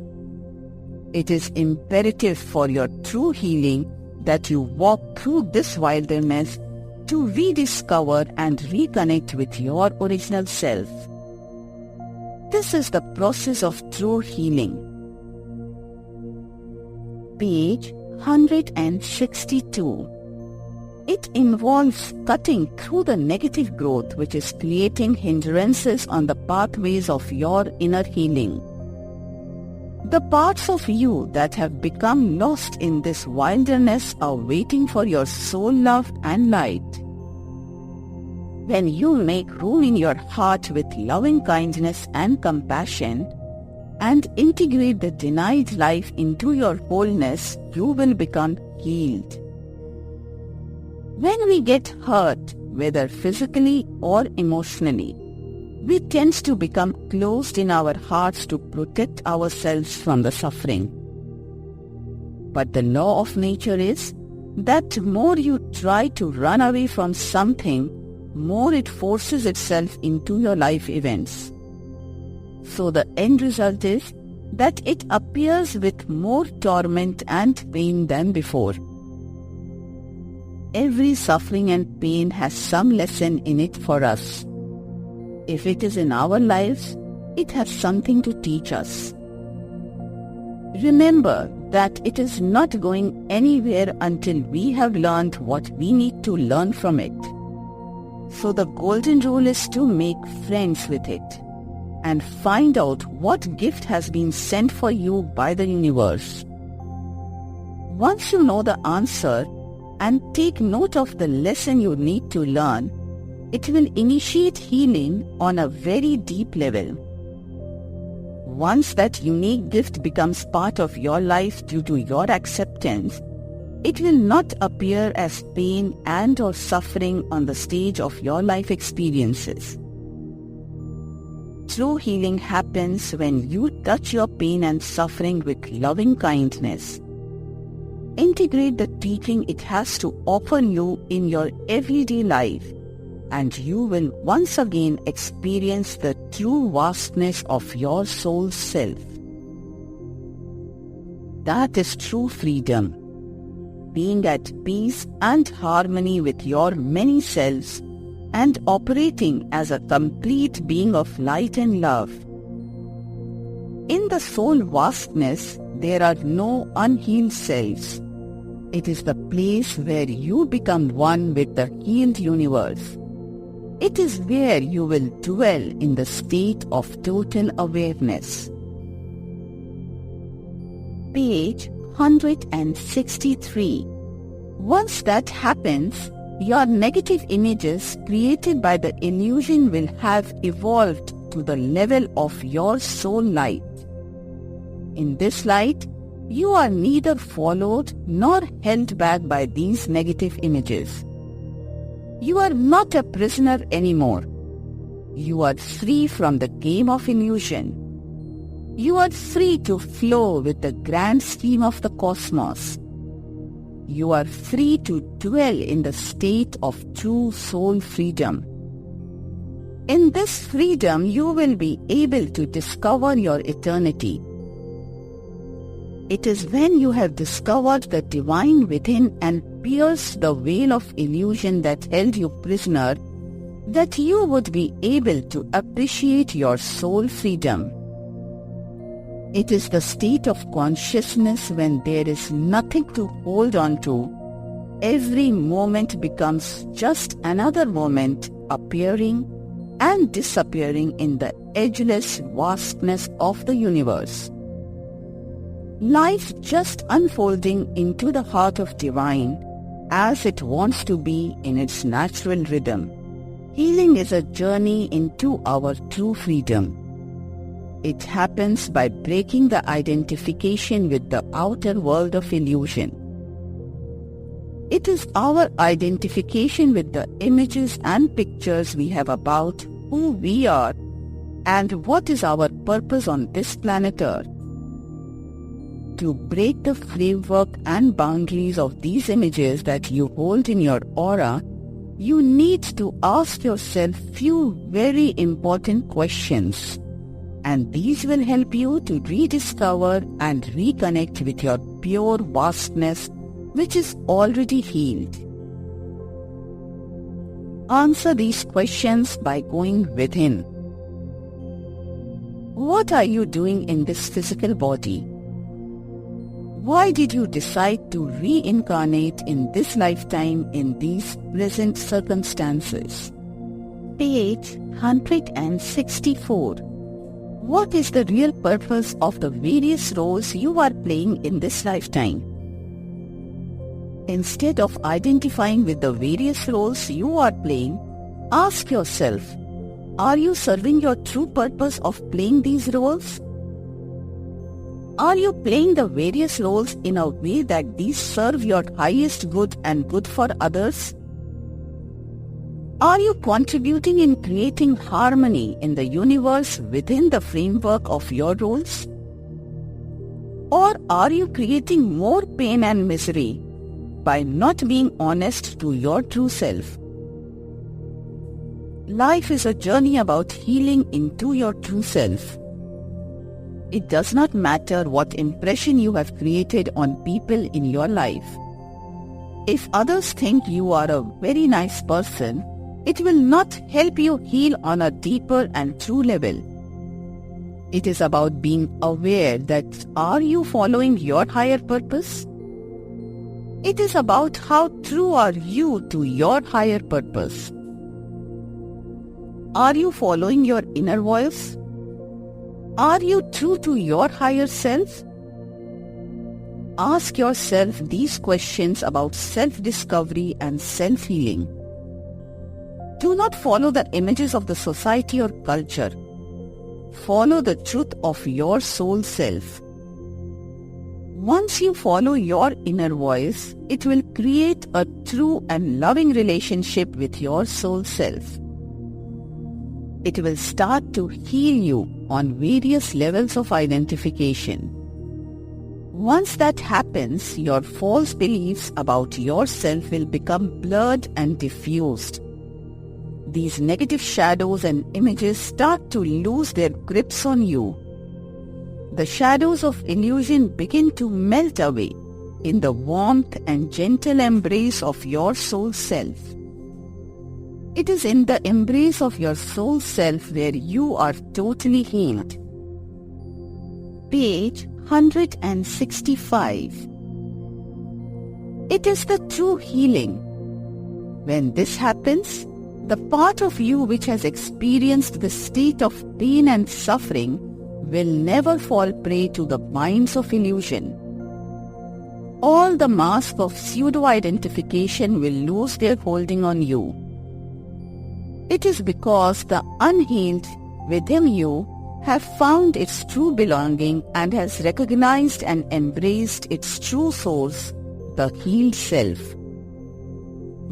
It is imperative for your true healing that you walk through this wilderness to rediscover and reconnect with your original self. This is the process of true healing. Page 162. It involves cutting through the negative growth which is creating hindrances on the pathways of your inner healing. The parts of you that have become lost in this wilderness are waiting for your soul love and light. When you make room in your heart with loving kindness and compassion and integrate the denied life into your wholeness, you will become healed. When we get hurt, whether physically or emotionally, we tend to become closed in our hearts to protect ourselves from the suffering. But the law of nature is that more you try to run away from something, more it forces itself into your life events. So the end result is that it appears with more torment and pain than before. Every suffering and pain has some lesson in it for us. If it is in our lives, it has something to teach us. Remember that it is not going anywhere until we have learned what we need to learn from it. So the golden rule is to make friends with it and find out what gift has been sent for you by the universe. Once you know the answer and take note of the lesson you need to learn, it will initiate healing on a very deep level. Once that unique gift becomes part of your life due to your acceptance, it will not appear as pain and or suffering on the stage of your life experiences. True healing happens when you touch your pain and suffering with loving kindness. Integrate the teaching it has to offer you in your everyday life, and you will once again experience the true vastness of your soul's self. That is true freedom, being at peace and harmony with your many selves and operating as a complete being of light and love. In the soul vastness, there are no unhealed selves. It is the place where you become one with the healed universe. It is where you will dwell in the state of total awareness. Page 163. Once that happens, your negative images created by the illusion will have evolved to the level of your soul light. In this light, you are neither followed nor held back by these negative images. You are not a prisoner anymore. You are free from the game of illusion. You are free to flow with the grand scheme of the cosmos. You are free to dwell in the state of true soul freedom. In this freedom, you will be able to discover your eternity. It is when you have discovered the divine within and pierced the veil of illusion that held you prisoner that you would be able to appreciate your soul freedom. It is the state of consciousness when there is nothing to hold on to. Every moment becomes just another moment, appearing and disappearing in the edgeless vastness of the universe. Life just unfolding into the heart of divine as it wants to be in its natural rhythm. Healing is a journey into our true freedom. It happens by breaking the identification with the outer world of illusion. It is our identification with the images and pictures we have about who we are and what is our purpose on this planet Earth. To break the framework and boundaries of these images that you hold in your aura, you need to ask yourself few very important questions. And these will help you to rediscover and reconnect with your pure vastness, which is already healed. Answer these questions by going within. What are you doing in this physical body? Why did you decide to reincarnate in this lifetime in these present circumstances? Page 164. What is the real purpose of the various roles you are playing in this lifetime? Instead of identifying with the various roles you are playing, ask yourself, are you serving your true purpose of playing these roles? Are you playing the various roles in a way that these serve your highest good and good for others? Are you contributing in creating harmony in the universe within the framework of your roles? Or are you creating more pain and misery by not being honest to your true self? Life is a journey about healing into your true self. It does not matter what impression you have created on people in your life. If others think you are a very nice person, it will not help you heal on a deeper and true level. It is about being aware that are you following your higher purpose? It is about how true are you to your higher purpose. Are you following your inner voice? Are you true to your higher self? Ask yourself these questions about self-discovery and self-healing. Do not follow the images of the society or culture. Follow the truth of your soul self. Once you follow your inner voice, it will create a true and loving relationship with your soul self. it will start to heal you on various levels of identification. Once that happens, your false beliefs about yourself will become blurred and diffused. These negative shadows and images start to lose their grips on you. The shadows of illusion begin to melt away in the warmth and gentle embrace of your soul self. It is in the embrace of your soul self where you are totally healed. Page 165. It is the true healing. When this happens, the part of you which has experienced the state of pain and suffering will never fall prey to the minds of illusion. All the mask of pseudo-identification will lose their holding on you. It is because the unhealed within you have found its true belonging and has recognized and embraced its true source, the healed self.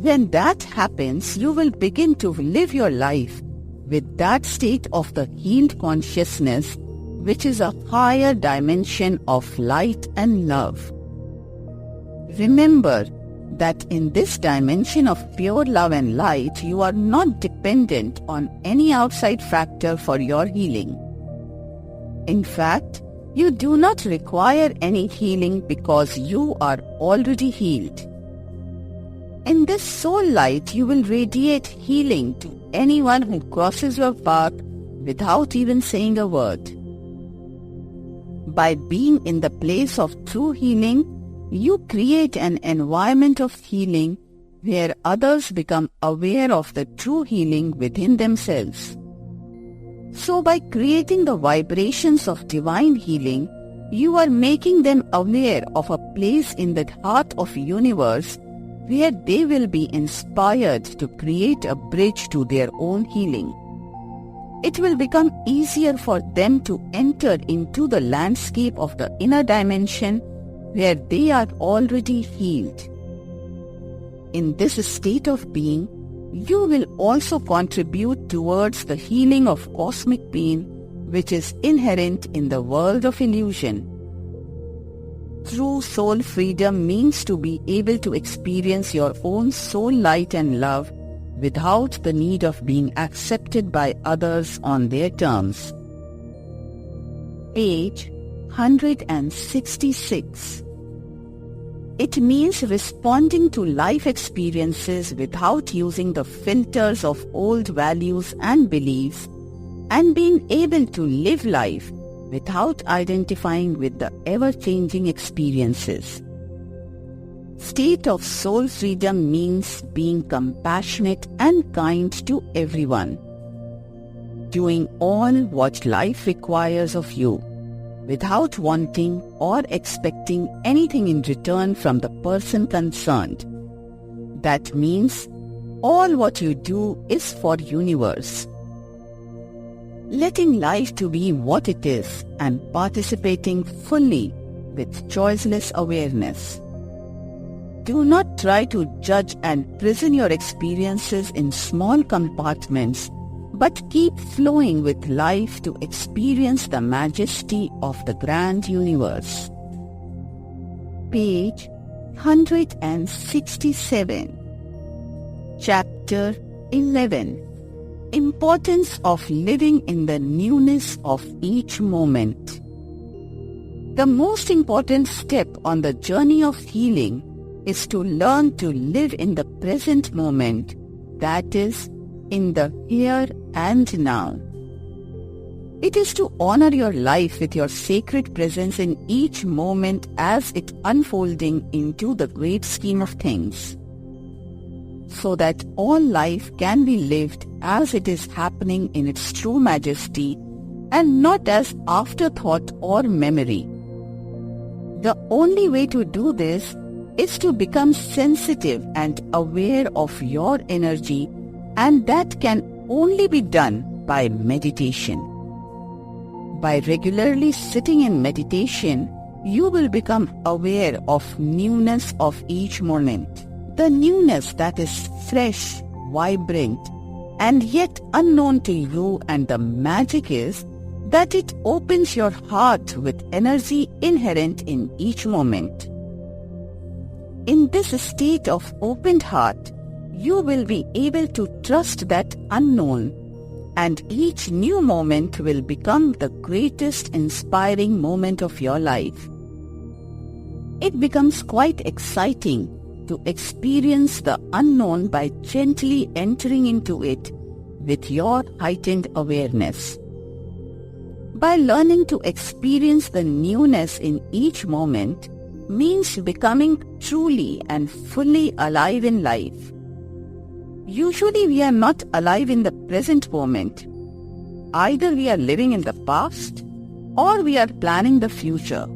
When that happens, you will begin to live your life with that state of the healed consciousness, which is a higher dimension of light and love. Remember that in this dimension of pure love and light, you are not dependent on any outside factor for your healing. In fact, you do not require any healing because you are already healed. In this soul light, you will radiate healing to anyone who crosses your path without even saying a word. By being in the place of true healing, you create an environment of healing where others become aware of the true healing within themselves. So by creating the vibrations of divine healing, you are making them aware of a place in the heart of universe where they will be inspired to create a bridge to their own healing. It will become easier for them to enter into the landscape of the inner dimension where they are already healed. In this state of being, you will also contribute towards the healing of cosmic pain, which is inherent in the world of illusion. True soul freedom means to be able to experience your own soul light and love without the need of being accepted by others on their terms. Page 166. It means responding to life experiences without using the filters of old values and beliefs, and being able to live life without identifying with the ever-changing experiences. State of soul freedom means being compassionate and kind to everyone, doing all what life requires of you, without wanting or expecting anything in return from the person concerned. That means all what you do is for universe. Letting life to be what it is and participating fully with choiceless awareness. Do not try to judge and prison your experiences in small compartments, but keep flowing with life to experience the majesty of the grand universe. Page 167. Chapter 11. Importance of living in the newness of each moment. The most important step on the journey of healing is to learn to live in the present moment, that is, in the here and now. It is to honor your life with your sacred presence in each moment as it unfolding into the great scheme of things, so that all life can be lived as it is happening in its true majesty and not as afterthought or memory. The only way to do this is to become sensitive and aware of your energy, and that can only be done by meditation. By regularly sitting in meditation, you will become aware of newness of each moment. The newness that is fresh, vibrant, and yet unknown to you, and the magic is that it opens your heart with energy inherent in each moment. In this state of opened heart, you will be able to trust that unknown, and each new moment will become the greatest inspiring moment of your life. It becomes quite exciting to experience the unknown by gently entering into it with your heightened awareness. By learning to experience the newness in each moment means becoming truly and fully alive in life. Usually we are not alive in the present moment. Either we are living in the past or we are planning the future,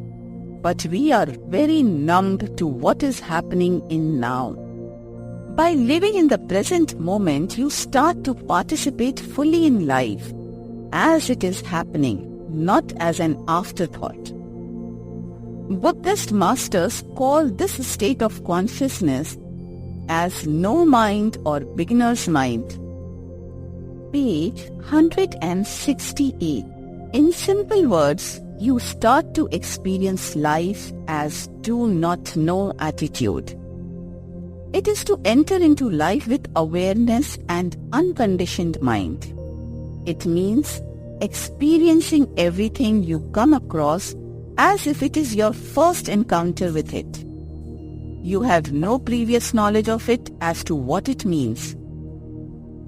but we are very numbed to what is happening in now. By living in the present moment, you start to participate fully in life as it is happening, not as an afterthought. Buddhist masters call this state of consciousness as no mind or beginner's mind. Page 168. In simple words, you start to experience life as do not know attitude. It is to enter into life with awareness and unconditioned mind. It means experiencing everything you come across as if it is your first encounter with it. You have no previous knowledge of it as to what it means.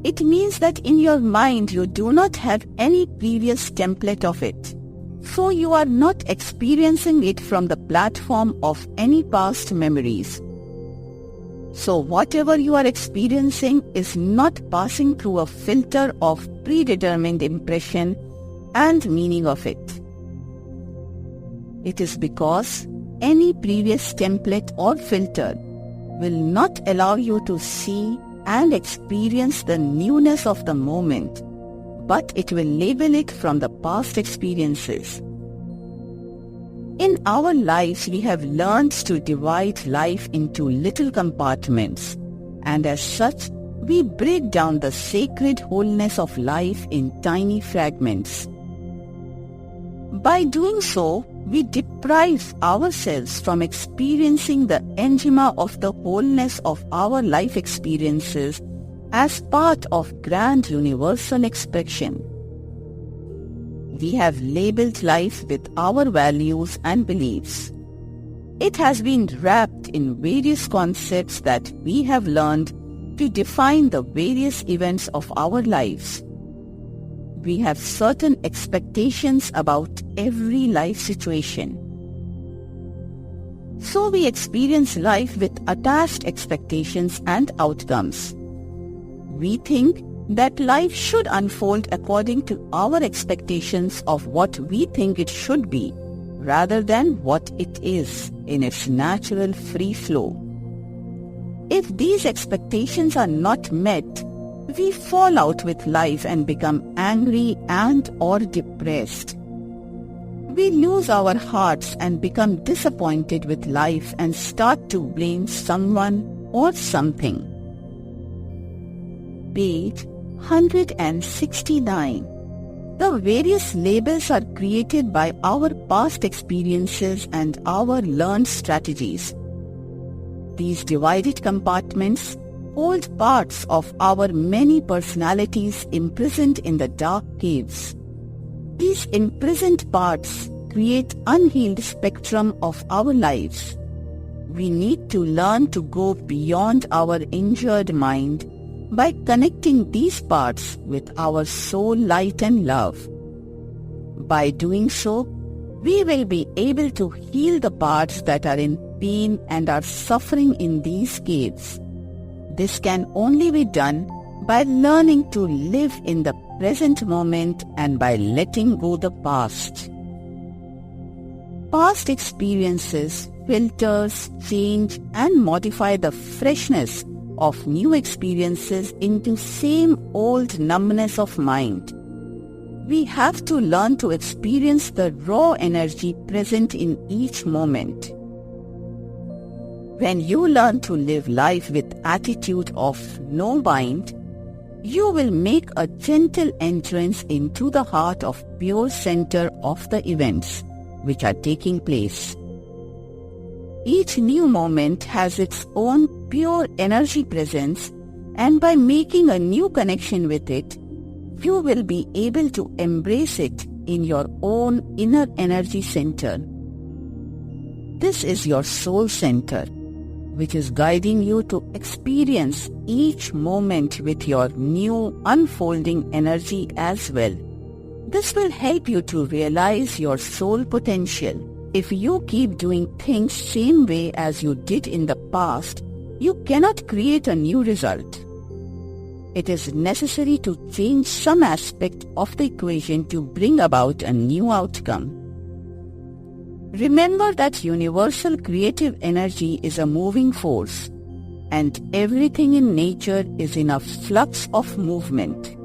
It means that in your mind you do not have any previous template of it. So you are not experiencing it from the platform of any past memories. So whatever you are experiencing is not passing through a filter of predetermined impression and meaning of it. It is because any previous template or filter will not allow you to see and experience the newness of the moment, but it will label it from the past experiences. In our lives, we have learned to divide life into little compartments, and as such, we break down the sacred wholeness of life in tiny fragments. By doing so, we deprive ourselves from experiencing the enigma of the wholeness of our life experiences as part of grand universal expression. We have labeled life with our values and beliefs. It has been wrapped in various concepts that we have learned to define the various events of our lives. We have certain expectations about every life situation. So we experience life with attached expectations and outcomes. We think that life should unfold according to our expectations of what we think it should be, rather than what it is in its natural free flow. If these expectations are not met, we fall out with life and become angry and or depressed. We lose our hearts and become disappointed with life and start to blame someone or something. Page 169. The various labels are created by our past experiences and our learned strategies. These divided compartments hold parts of our many personalities imprisoned in the dark caves. These imprisoned parts create unhealed spectrum of our lives. We need to learn to go beyond our injured mind by connecting these parts with our soul light and love. By doing so, we will be able to heal the parts that are in pain and are suffering in these caves. This can only be done by learning to live in the present moment and by letting go the past. Past experiences, filters, change and modify the freshness of new experiences into same old numbness of mind. We have to learn to experience the raw energy present in each moment. When you learn to live life with attitude of no mind, you will make a gentle entrance into the heart of pure center of the events which are taking place. Each new moment has its own pure energy presence, and by making a new connection with it, you will be able to embrace it in your own inner energy center. This is your soul center, which is guiding you to experience each moment with your new unfolding energy as well. This will help you to realize your soul potential. If you keep doing things same way as you did in the past, you cannot create a new result. It is necessary to change some aspect of the equation to bring about a new outcome. Remember that universal creative energy is a moving force, and everything in nature is in a flux of movement.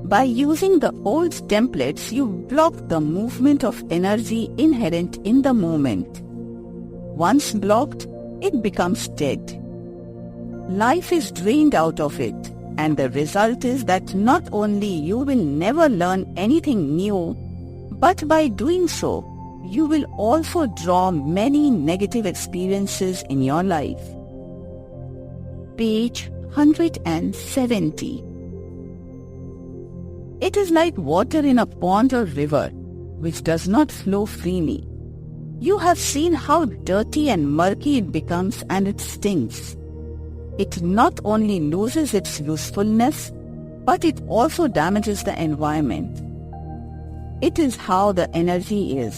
By using the old templates, you block the movement of energy inherent in the moment. Once blocked, it becomes dead. Life is drained out of it, and the result is that not only you will never learn anything new, but by doing so, you will also draw many negative experiences in your life. Page 170. It is like water in a pond or river, which does not flow freely. You have seen how dirty and murky it becomes, and it stinks. It not only loses its usefulness, but it also damages the environment. It is how the energy is.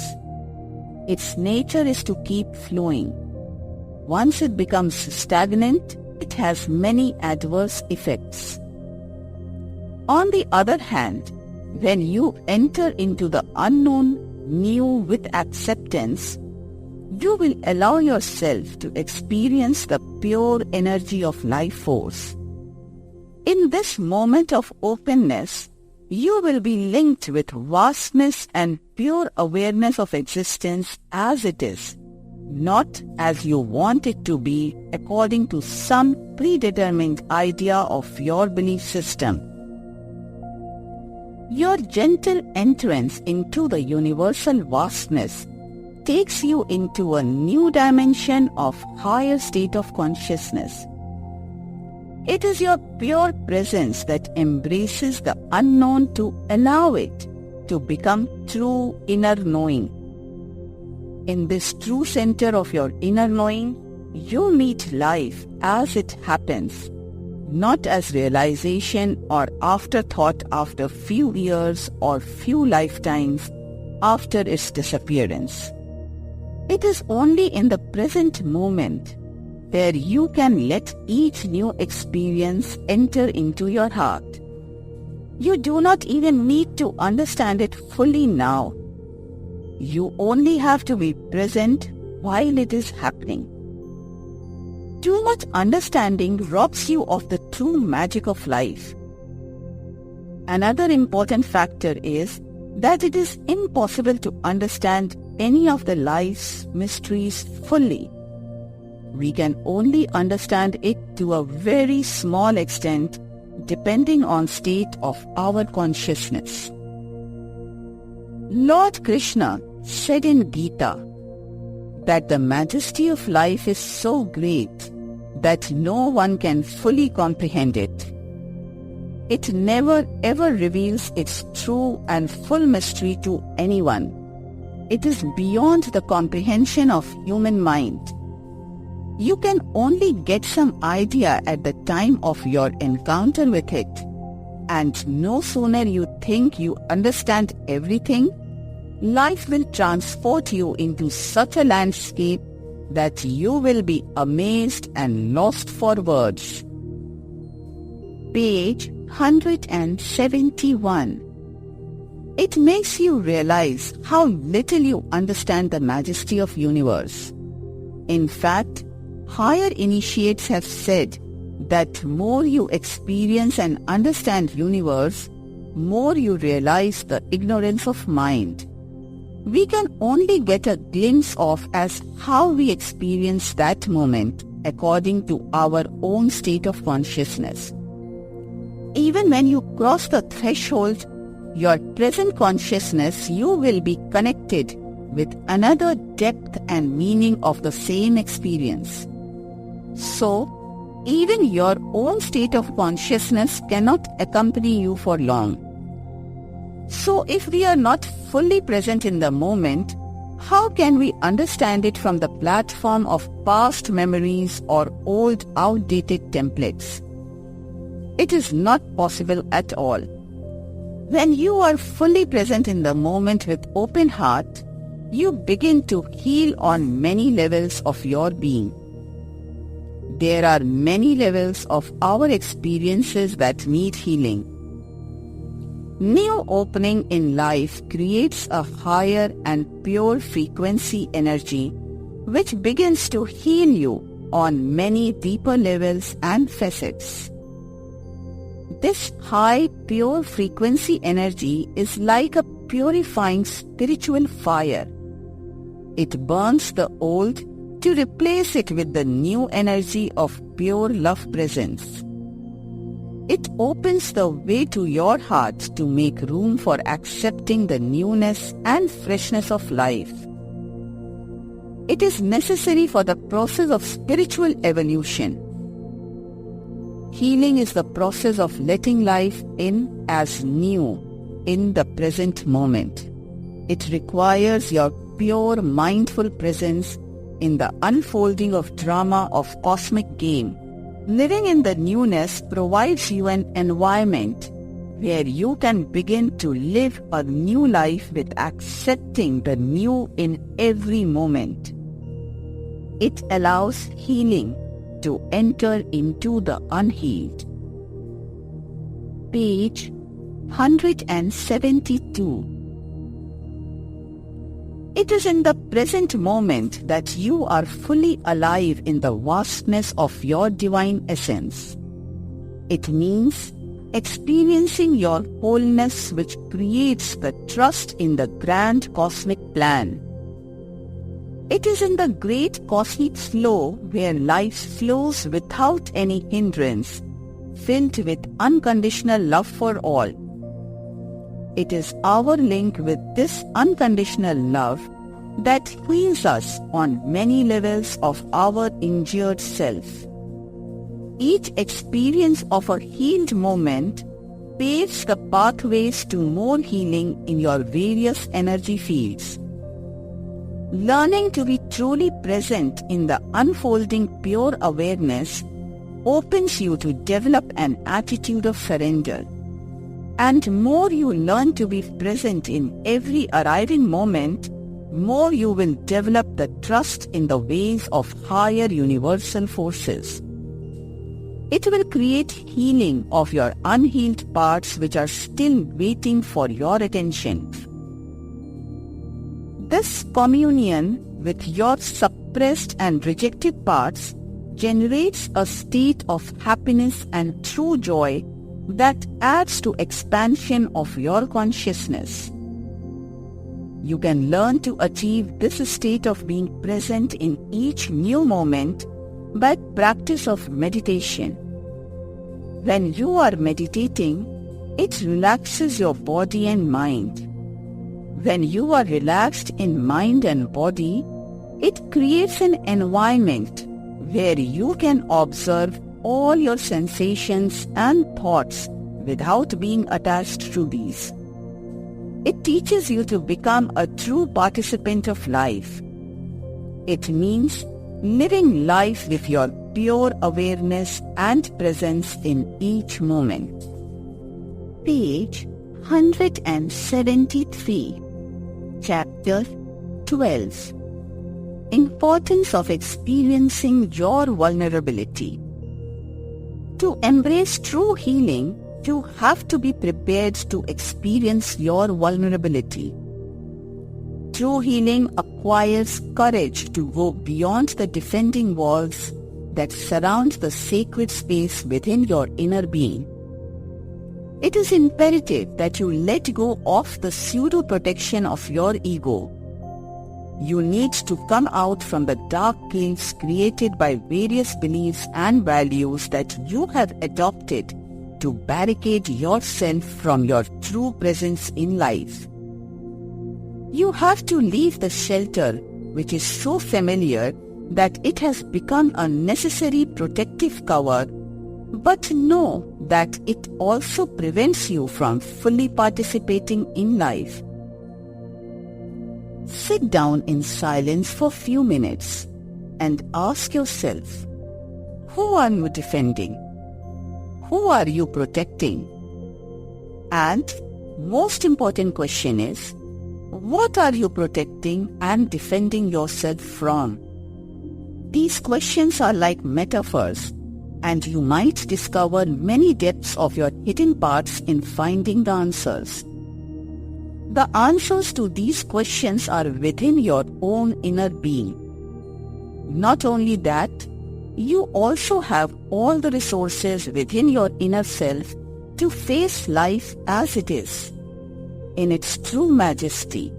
Its nature is to keep flowing. Once it becomes stagnant, it has many adverse effects. On the other hand, when you enter into the unknown, new with acceptance, you will allow yourself to experience the pure energy of life force. In this moment of openness, you will be linked with vastness and pure awareness of existence as it is, not as you want it to be according to some predetermined idea of your belief system. Your gentle entrance into the universal vastness takes you into a new dimension of higher state of consciousness. It is your pure presence that embraces the unknown to allow it to become true inner knowing. In this true center of your inner knowing, you meet life as it happens, not as realization or afterthought after few years or few lifetimes after its disappearance. It is only in the present moment where you can let each new experience enter into your heart. You do not even need to understand it fully now. You only have to be present while it is happening. Too much understanding robs you of the true magic of life. Another important factor is that it is impossible to understand any of the life's mysteries fully. We can only understand it to a very small extent depending on state of our consciousness. Lord Krishna said in Gita that the majesty of life is so great that no one can fully comprehend it. It never ever reveals its true and full mystery to anyone. It is beyond the comprehension of human mind. You can only get some idea at the time of your encounter with it, and no sooner you think you understand everything, life will transport you into such a landscape that you will be amazed and lost for words. Page 171. It makes you realize how little you understand the majesty of universe. In fact, higher initiates have said that more you experience and understand universe, more you realize the ignorance of mind. We can only get a glimpse of as how we experience that moment according to our own state of consciousness. Even when you cross the threshold, your present consciousness, you will be connected with another depth and meaning of the same experience. So, even your own state of consciousness cannot accompany you for long. So, if we are not fully present in the moment, how can we understand it from the platform of past memories or old outdated templates? It is not possible at all. When you are fully present in the moment with open heart, you begin to heal on many levels of your being. There are many levels of our experiences that need healing. New opening in life creates a higher and pure frequency energy which begins to heal you on many deeper levels and facets. This high pure frequency energy is like a purifying spiritual fire. It burns the old to replace it with the new energy of pure love presence. It opens the way to your heart to make room for accepting the newness and freshness of life. It is necessary for the process of spiritual evolution. Healing is the process of letting life in as new in the present moment. It requires your pure mindful presence in the unfolding of drama of cosmic game. Living in the newness provides you an environment where you can begin to live a new life with accepting the new in every moment. It allows healing to enter into the unhealed. Page 172. It is in the present moment that you are fully alive in the vastness of your divine essence. It means experiencing your wholeness, which creates the trust in the grand cosmic plan. It is in the great cosmic flow where life flows without any hindrance, filled with unconditional love for all. It is our link with this unconditional love that heals us on many levels of our injured self. Each experience of a healed moment paves the pathways to more healing in your various energy fields. Learning to be truly present in the unfolding pure awareness opens you to develop an attitude of surrender. And more you learn to be present in every arriving moment, more you will develop the trust in the ways of higher universal forces. It will create healing of your unhealed parts which are still waiting for your attention. This communion with your suppressed and rejected parts generates a state of happiness and true joy that adds to expansion of your consciousness. You can learn to achieve this state of being present in each new moment by practice of meditation. When you are meditating, it relaxes your body and mind. When you are relaxed in mind and body, it creates an environment where you can observe all your sensations and thoughts without being attached to these. It teaches you to become a true participant of life. It means living life with your pure awareness and presence in each moment. Page 173. Chapter 12. Importance of experiencing your vulnerability. To embrace true healing, you have to be prepared to experience your vulnerability. True healing acquires courage to go beyond the defending walls that surround the sacred space within your inner being. It is imperative that you let go of the pseudo-protection of your ego. You need to come out from the dark caves created by various beliefs and values that you have adopted to barricade yourself from your true presence in life. You have to leave the shelter which is so familiar that it has become a necessary protective cover, but know that it also prevents you from fully participating in life. Sit down in silence for a few minutes and ask yourself, who are you defending? Who are you protecting? And most important question is, what are you protecting and defending yourself from? These questions are like metaphors, and you might discover many depths of your hidden parts in finding the answers. The answers to these questions are within your own inner being. Not only that, you also have all the resources within your inner self to face life as it is, in its true majesty,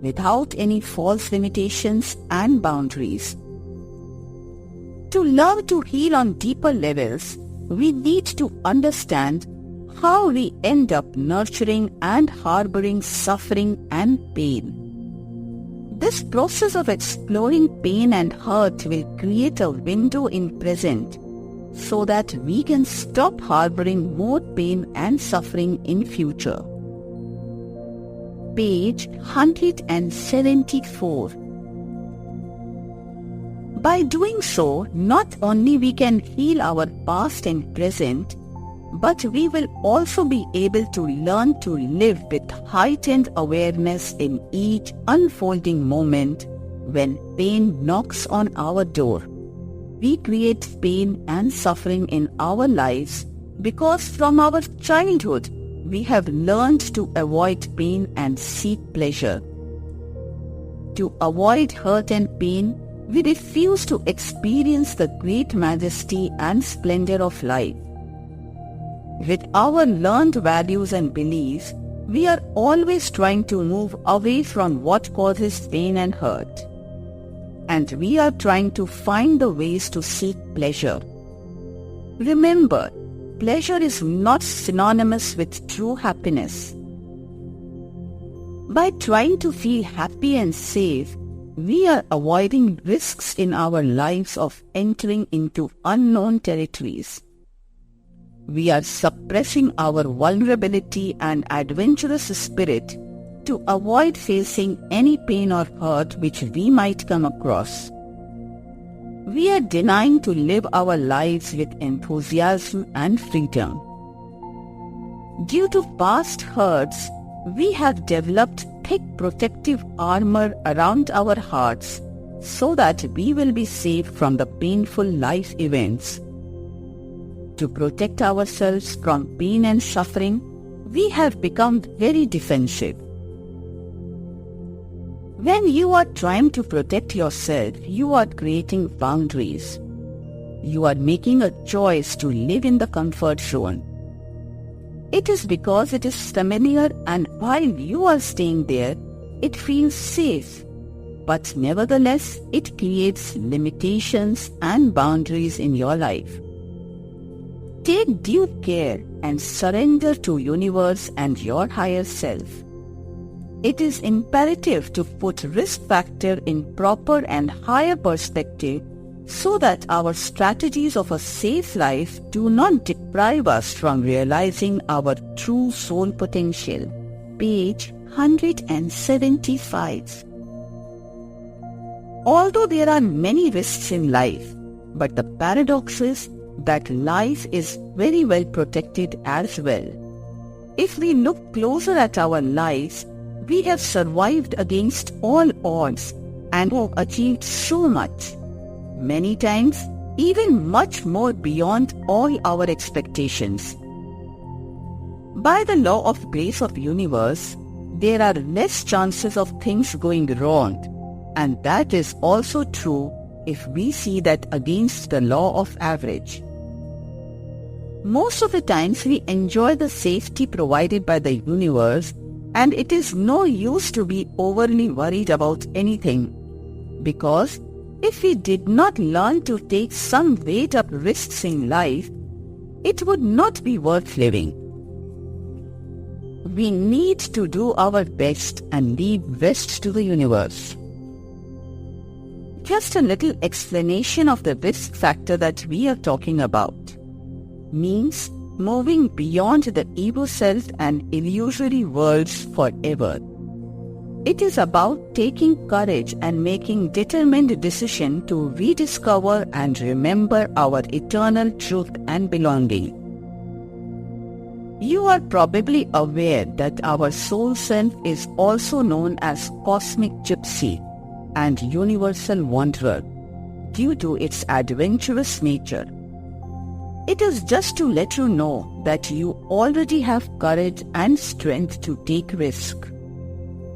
without any false limitations and boundaries. To learn to heal on deeper levels, we need to understand how we end up nurturing and harboring suffering and pain. This process of exploring pain and hurt will create a window in present so that we can stop harboring more pain and suffering in future. Page 174. By doing so, not only we can heal our past and present, but we will also be able to learn to live with heightened awareness in each unfolding moment when pain knocks on our door. We create pain and suffering in our lives because from our childhood we have learned to avoid pain and seek pleasure. To avoid hurt and pain, we refuse to experience the great majesty and splendor of life. With our learned values and beliefs, we are always trying to move away from what causes pain and hurt. And we are trying to find the ways to seek pleasure. Remember, pleasure is not synonymous with true happiness. By trying to feel happy and safe, we are avoiding risks in our lives of entering into unknown territories. We are suppressing our vulnerability and adventurous spirit to avoid facing any pain or hurt which we might come across. We are denying to live our lives with enthusiasm and freedom. Due to past hurts, we have developed thick protective armor around our hearts so that we will be safe from the painful life events. To protect ourselves from pain and suffering, we have become very defensive. When you are trying to protect yourself, you are creating boundaries. You are making a choice to live in the comfort zone. It is because it is familiar, and while you are staying there, it feels safe. But nevertheless, it creates limitations and boundaries in your life. Take due care and surrender to universe and your higher self. It is imperative to put risk factor in proper and higher perspective so that our strategies of a safe life do not deprive us from realizing our true soul potential. Page 175. Although there are many risks in life, but the paradox is that life is very well protected as well. If we look closer at our lives, we have survived against all odds and have achieved so much. Many times, even much more beyond all our expectations. By the law of grace of universe, there are less chances of things going wrong, and that is also true if we see that against the law of average. Most of the times we enjoy the safety provided by the universe, and it is no use to be overly worried about anything, because if we did not learn to take some weight up risks in life, it would not be worth living. We need to do our best and leave rest to the universe. Just a little explanation of the risk factor that we are talking about means moving beyond the ego self and illusory worlds forever. It is about taking courage and making determined decision to rediscover and remember our eternal truth and belonging. You are probably aware that our soul self is also known as Cosmic Gypsy and Universal Wanderer due to its adventurous nature. It is just to let you know that you already have courage and strength to take risk.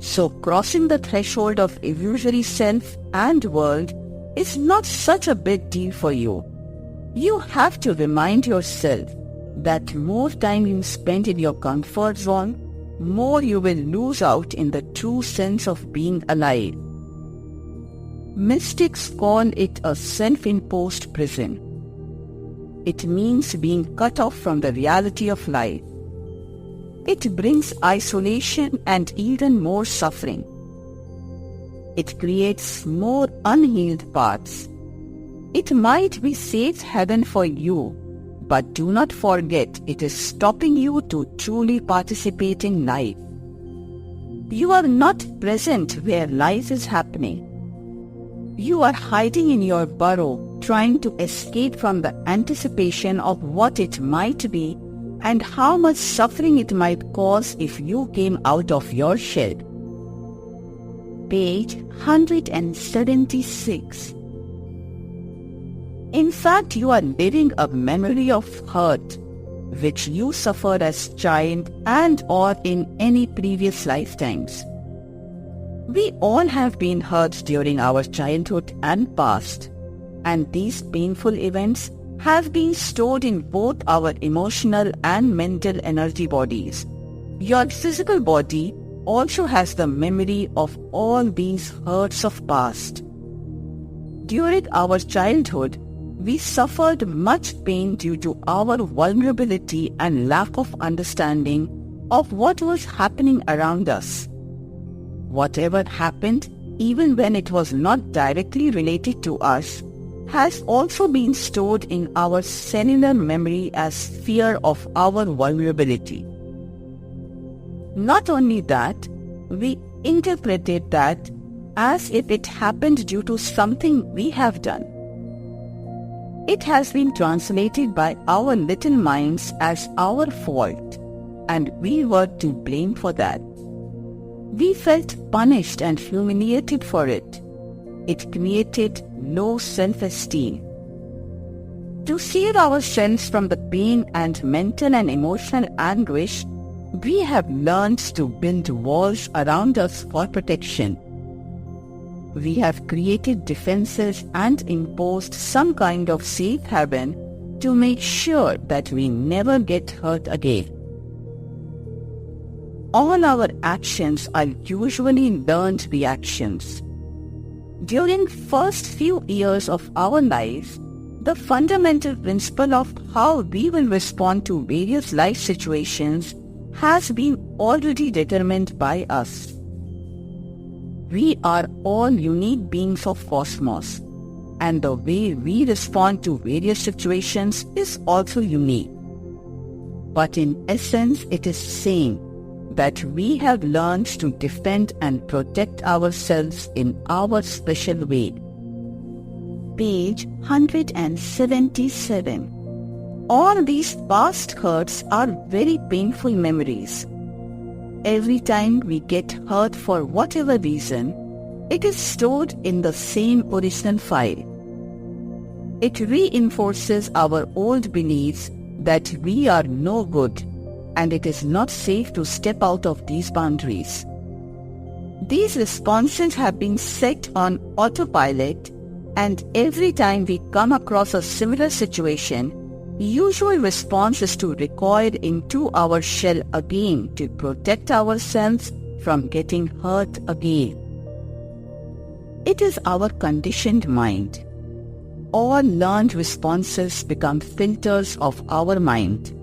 So crossing the threshold of illusory self and world is not such a big deal for you. You have to remind yourself that more time you spend in your comfort zone, more you will lose out in the true sense of being alive. Mystics call it a self-imposed prison. It means being cut off from the reality of life. It brings isolation and even more suffering. It creates more unhealed paths. It might be safe haven for you, but do not forget it is stopping you to truly participate in life. You are not present where life is happening. You are hiding in your burrow, trying to escape from the anticipation of what it might be and how much suffering it might cause if you came out of your shell. Page 176. In fact, you are living a memory of hurt, which you suffered as child and or in any previous lifetimes. We all have been hurt during our childhood and past, and these painful events have been stored in both our emotional and mental energy bodies. Your physical body also has the memory of all these hurts of past. During our childhood, we suffered much pain due to our vulnerability and lack of understanding of what was happening around us. Whatever happened, even when it was not directly related to us, has also been stored in our cellular memory as fear of our vulnerability. Not only that, we interpreted that as if it happened due to something we have done. It has been translated by our little minds as our fault, and we were to blame for that. We felt punished and humiliated for it. It created low self-esteem. To save ourselves from the pain and mental and emotional anguish, we have learned to build walls around us for protection. We have created defenses and imposed some kind of safe haven to make sure that we never get hurt again. All our actions are usually learned reactions. During first few years of our lives, the fundamental principle of how we will respond to various life situations has been already determined by us. We are all unique beings of cosmos, and the way we respond to various situations is also unique. But in essence, it is same, that we have learned to defend and protect ourselves in our special way. Page 177. All these past hurts are very painful memories. Every time we get hurt for whatever reason, it is stored in the same original file. It reinforces our old beliefs that we are no good, and it is not safe to step out of these boundaries. These responses have been set on autopilot, and every time we come across a similar situation, usual response is to recoil into our shell again to protect ourselves from getting hurt again. It is our conditioned mind. all learned responses become filters of our mind.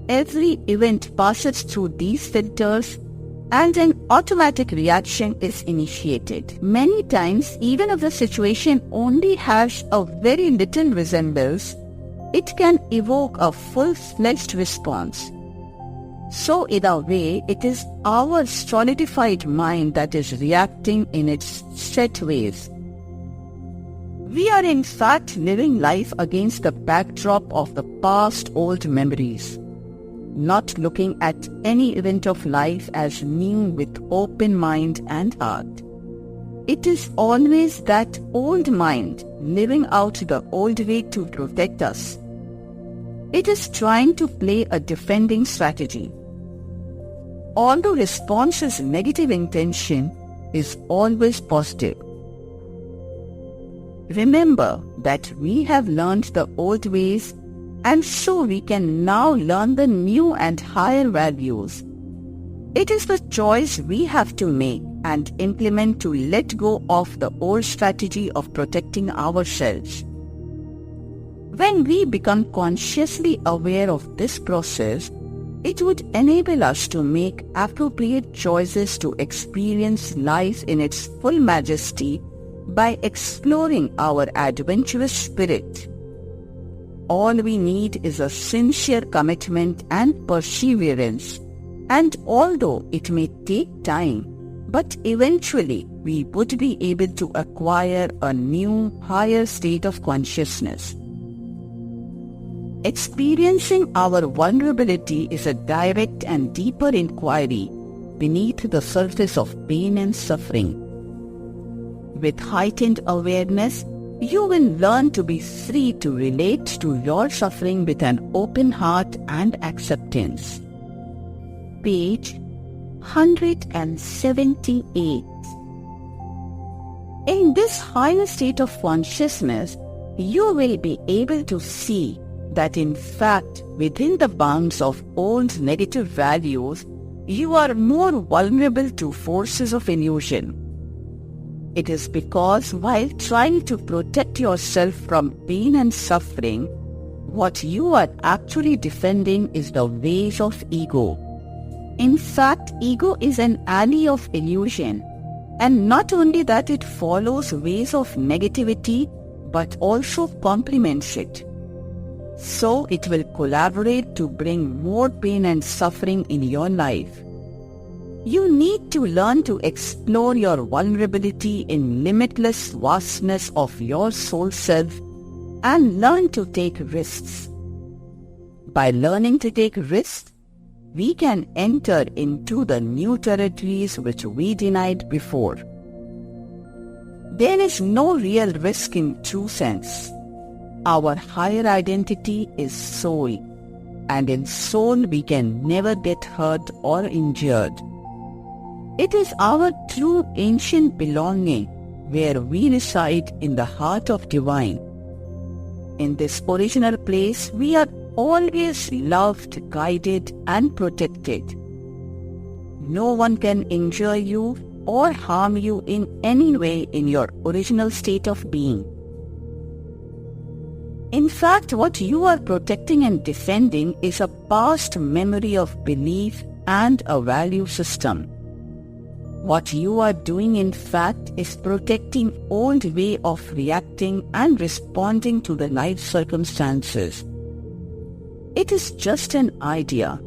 Every event passes through these filters and an automatic reaction is initiated. Many times, even if the situation only has a very little resemblance, it can evoke a full-fledged response. So in a way, it is our solidified mind that is reacting in its set ways. We are in fact living life against the backdrop of the past old memories, not looking at any event of life as new with open mind and heart. It is always that old mind living out the old way to protect us. It is trying to play a defending strategy. Although response is negative, intention is always positive. Remember that we have learned the old ways, and so we can now learn the new and higher values. It is the choice we have to make and implement to let go of the old strategy of protecting ourselves. When we become consciously aware of this process, it would enable us to make appropriate choices to experience life in its full majesty by exploring our adventurous spirit. All we need is a sincere commitment and perseverance, and although it may take time, but eventually we would be able to acquire a new, higher state of consciousness. Experiencing our vulnerability is a direct and deeper inquiry beneath the surface of pain and suffering. With heightened awareness, you will learn to be free to relate to your suffering with an open heart and acceptance. Page 178. In this higher state of consciousness, you will be able to see that in fact, within the bounds of old negative values, you are more vulnerable to forces of illusion. It is because while trying to protect yourself from pain and suffering, what you are actually defending is the ways of ego. In fact, ego is an ally of illusion, and not only that, it follows ways of negativity, but also complements it. So it will collaborate to bring more pain and suffering in your life. You need to learn to explore your vulnerability in limitless vastness of your soul self and learn to take risks. By learning to take risks, we can enter into the new territories which we denied before. There is no real risk in true sense. Our higher identity is soul, and in soul we can never get hurt or injured. It is our true ancient belonging where we reside in the heart of divine. In this original place, we are always loved, guided, and protected. No one can injure you or harm you in any way in your original state of being. In fact, what you are protecting and defending is a past memory of belief and a value system. What you are doing, in fact, is protecting old way of reacting and responding to the life circumstances. It is just an idea.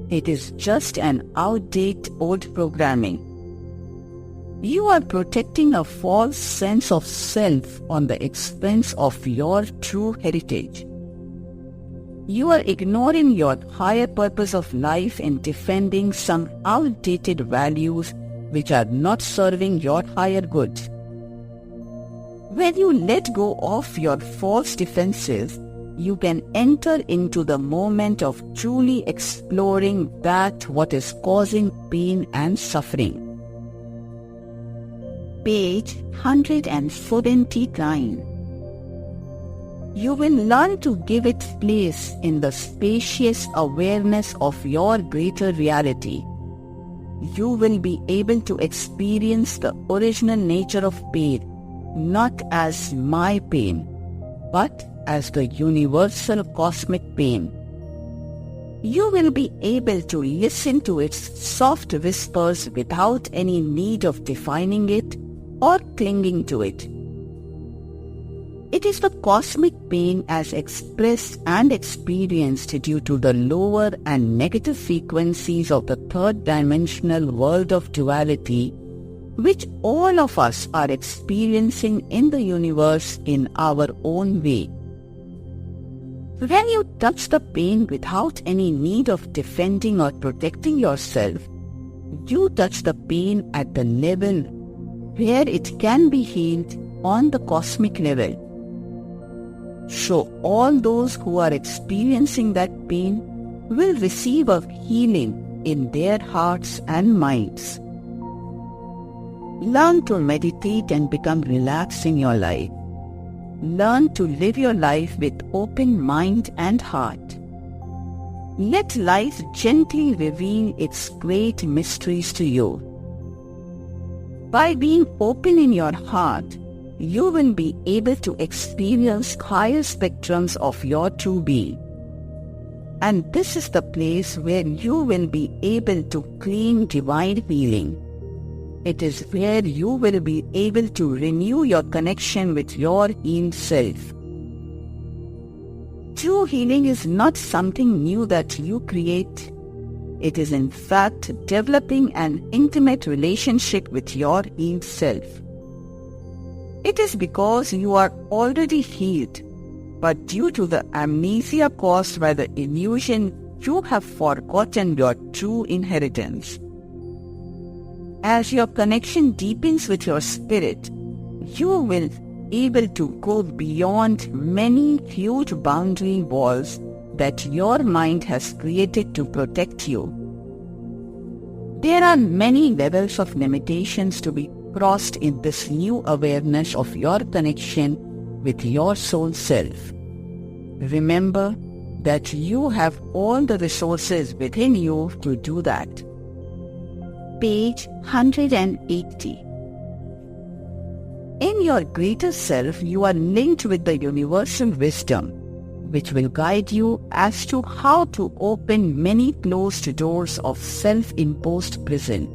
It is just an outdated old programming. You are protecting a false sense of self on the expense of your true heritage. You are ignoring your higher purpose of life in defending some outdated values which are not serving your higher good. When you let go of your false defenses, you can enter into the moment of truly exploring that what is causing pain and suffering. Page 179. You will learn to give it place in the spacious awareness of your greater reality. You will be able to experience the original nature of pain not as my pain, but as the universal cosmic pain. You will be able to listen to its soft whispers without any need of defining it or clinging to it. It is the cosmic pain as expressed and experienced due to the lower and negative frequencies of the third-dimensional world of duality, which all of us are experiencing in the universe in our own way. When you touch the pain without any need of defending or protecting yourself, you touch the pain at the level where it can be healed on the cosmic level. So all those who are experiencing that pain will receive a healing in their hearts and minds. Learn to meditate and become relaxed in your life. Learn to live your life with open mind and heart. Let life gently reveal its great mysteries to you. By being open in your heart, you will be able to experience higher spectrums of your true being. And this is the place where you will be able to claim divine healing. It is where you will be able to renew your connection with your healed self. True healing is not something new that you create. It is in fact developing an intimate relationship with your healed self. It is because you are already healed, but due to the amnesia caused by the illusion, you have forgotten your true inheritance. As your connection deepens with your spirit, you will be able to go beyond many huge boundary walls that your mind has created to protect you. There are many levels of limitations to be crossed in this new awareness of your connection with your soul self. Remember that you have all the resources within you to do that. Page 180. In your greater self, you are linked with the universal wisdom, which will guide you as to how to open many closed doors of self-imposed prison.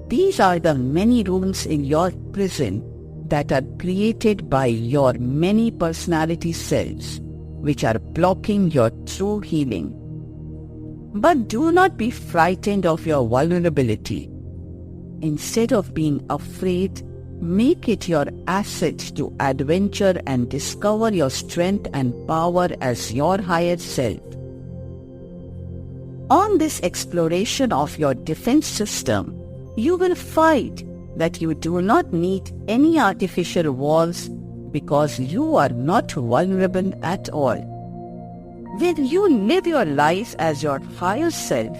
These are the many rooms in your prison that are created by your many personality selves, which are blocking your true healing. But do not be frightened of your vulnerability. Instead of being afraid, make it your asset to adventure and discover your strength and power as your higher self. On this exploration of your defense system, you will find that you do not need any artificial walls because you are not vulnerable at all. When you live your life as your higher self,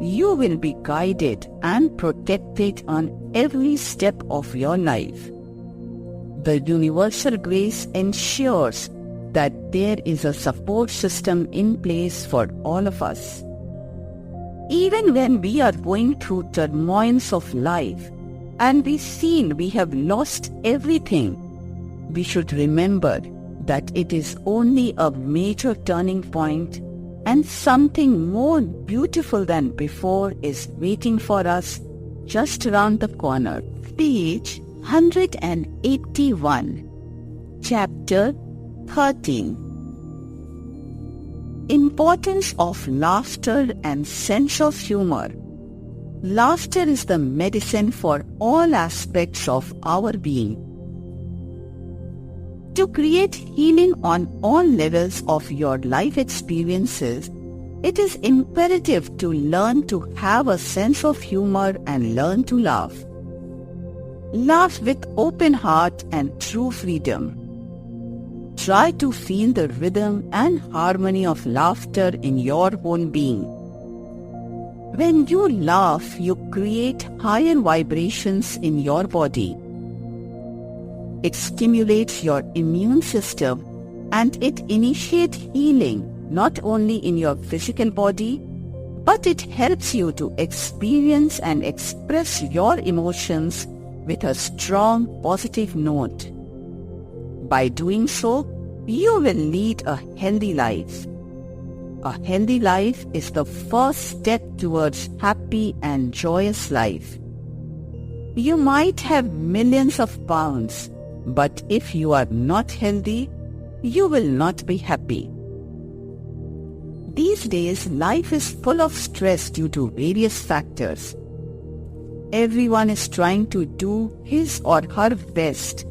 you will be guided and protected on every step of your life. The universal grace ensures that there is a support system in place for all of us. Even when we are going through turmoils of life and we feel we have lost everything, we should remember that it is only a major turning point and something more beautiful than before is waiting for us just around the corner. Page 181, Chapter 13. Importance of laughter and sense of humor. Laughter is the medicine for all aspects of our being. To create healing on all levels of your life experiences, it is imperative to learn to have a sense of humor and learn to laugh. Laugh with open heart and true freedom. Try to feel the rhythm and harmony of laughter in your own being. When you laugh, you create higher vibrations in your body. It stimulates your immune system and it initiates healing not only in your physical body, but it helps you to experience and express your emotions with a strong positive note. By doing so, you will lead a healthy life. A healthy life is the first step towards happy and joyous life. You might have millions of pounds, but if you are not healthy, you will not be happy. These days, life is full of stress due to various factors. Everyone is trying to do his or her best.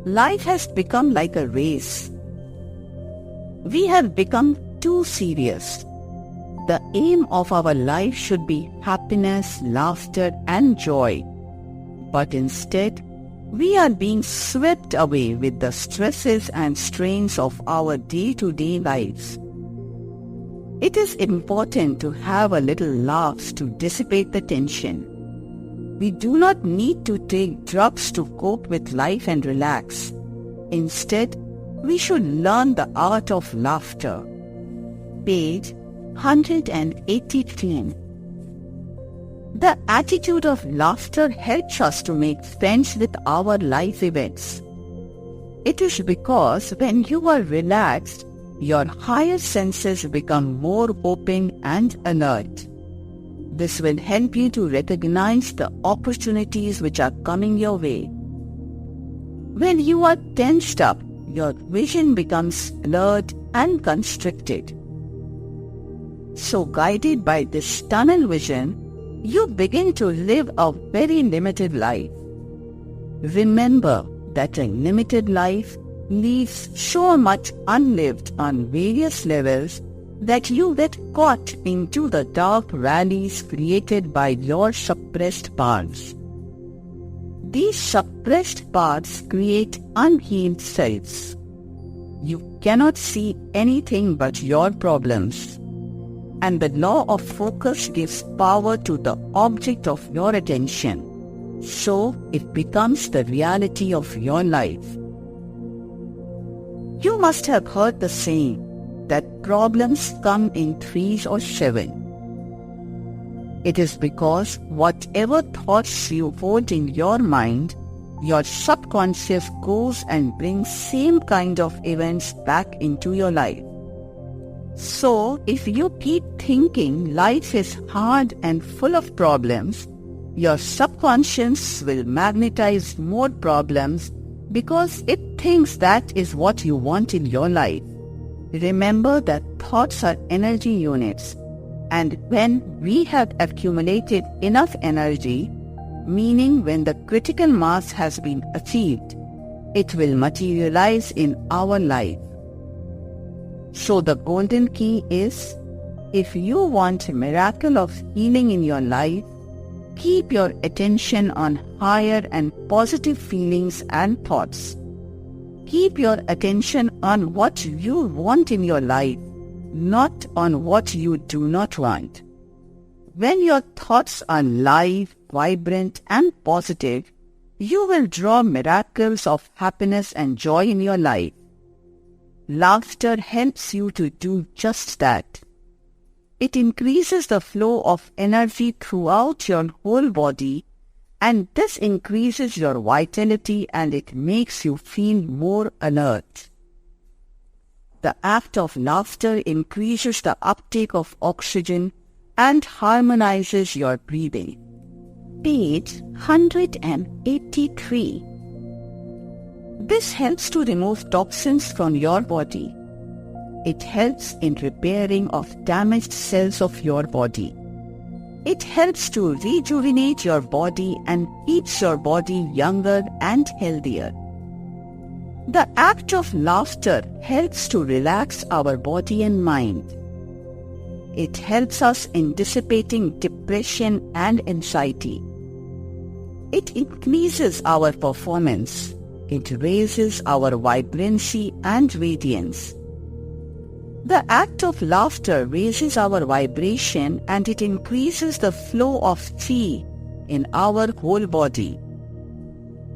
Life has become like a race. We have become too serious. The aim of our life should be happiness, laughter, and joy. But instead, we are being swept away with the stresses and strains of our day-to-day lives. It is important to have a little laughs to dissipate the tension. We do not need to take drugs to cope with life and relax. Instead, we should learn the art of laughter. Page 183. The attitude of laughter helps us to make friends with our life events. It is because when you are relaxed, your higher senses become more open and alert. This will help you to recognize the opportunities which are coming your way. When you are tensed up, your vision becomes blurred and constricted. So guided by this tunnel vision, you begin to live a very limited life. Remember that a limited life leaves so much unlived on various levels that you get caught into the dark valleys created by your suppressed parts. These suppressed parts create unhealed selves. You cannot see anything but your problems. And the law of focus gives power to the object of your attention. So it becomes the reality of your life. You must have heard the saying that problems come in threes or seven. It is because whatever thoughts you hold in your mind, your subconscious goes and brings same kind of events back into your life. So, if you keep thinking life is hard and full of problems, your subconscious will magnetize more problems because it thinks that is what you want in your life. Remember that thoughts are energy units, and when we have accumulated enough energy, meaning when the critical mass has been achieved, it will materialize in our life. So the golden key is, if you want a miracle of healing in your life, keep your attention on higher and positive feelings and thoughts. Keep your attention on what you want in your life, not on what you do not want. When your thoughts are live, vibrant, and positive, you will draw miracles of happiness and joy in your life. Laughter helps you to do just that. It increases the flow of energy throughout your whole body, and this increases your vitality and it makes you feel more alert. The act of laughter increases the uptake of oxygen and harmonizes your breathing. Page 183. This helps to remove toxins from your body. It helps in repairing of damaged cells of your body. It helps to rejuvenate your body and keeps your body younger and healthier. The act of laughter helps to relax our body and mind. It helps us in dissipating depression and anxiety. It increases our performance. It raises our vibrancy and radiance. The act of laughter raises our vibration and it increases the flow of chi in our whole body.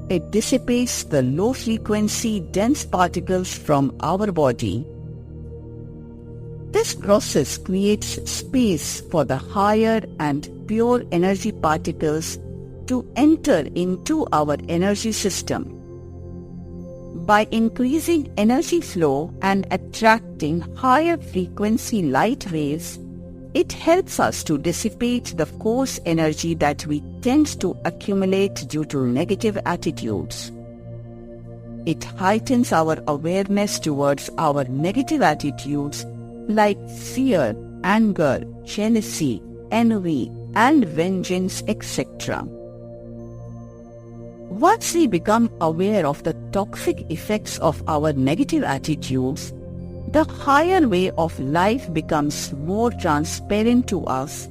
It dissipates the low-frequency dense particles from our body. This process creates space for the higher and pure energy particles to enter into our energy system. By increasing energy flow and attracting higher frequency light waves, it helps us to dissipate the coarse energy that we tend to accumulate due to negative attitudes. It heightens our awareness towards our negative attitudes like fear, anger, jealousy, envy, and vengeance, etc. Once we become aware of the toxic effects of our negative attitudes, the higher way of life becomes more transparent to us,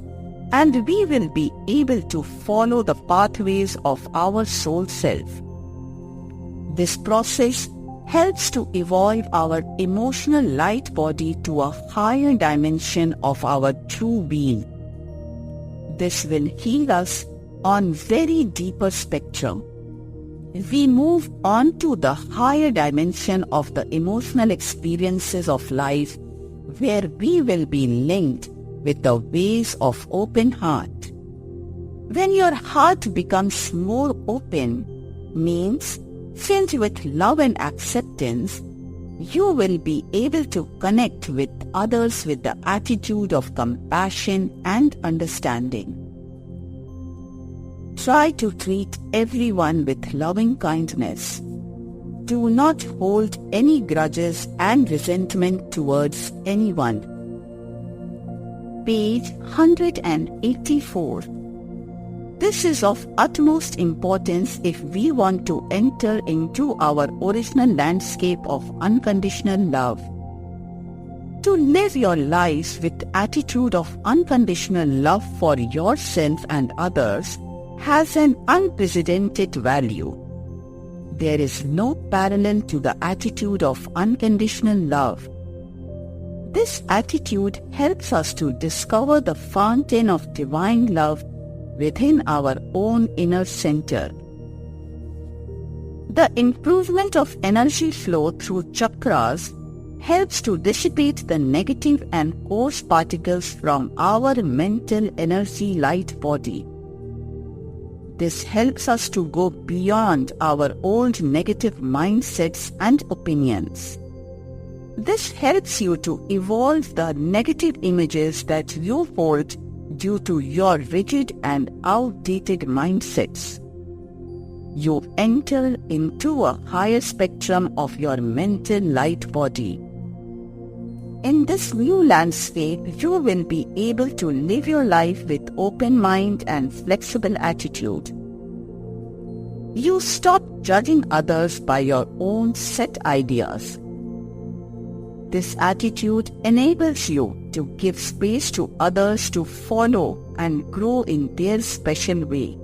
and we will be able to follow the pathways of our soul self. This process helps to evolve our emotional light body to a higher dimension of our true being. This will heal us on very deeper spectrum. We move on to the higher dimension of the emotional experiences of life, where we will be linked with the ways of open heart. When your heart becomes more open, means filled with love and acceptance, you will be able to connect with others with the attitude of compassion and understanding. Try to treat everyone with loving kindness. Do not hold any grudges and resentment towards anyone. Page 184. This is of utmost importance if we want to enter into our original landscape of unconditional love. To live your life with attitude of unconditional love for yourself and others has an unprecedented value. There is no parallel to the attitude of unconditional love. This attitude helps us to discover the fountain of divine love within our own inner center. The improvement of energy flow through chakras helps to dissipate the negative and coarse particles from our mental energy light body. This helps us to go beyond our old negative mindsets and opinions. This helps you to evolve the negative images that you hold due to your rigid and outdated mindsets. You enter into a higher spectrum of your mental light body. In this new landscape, you will be able to live your life with open mind and flexible attitude. You stop judging others by your own set ideas. This attitude enables you to give space to others to follow and grow in their special way.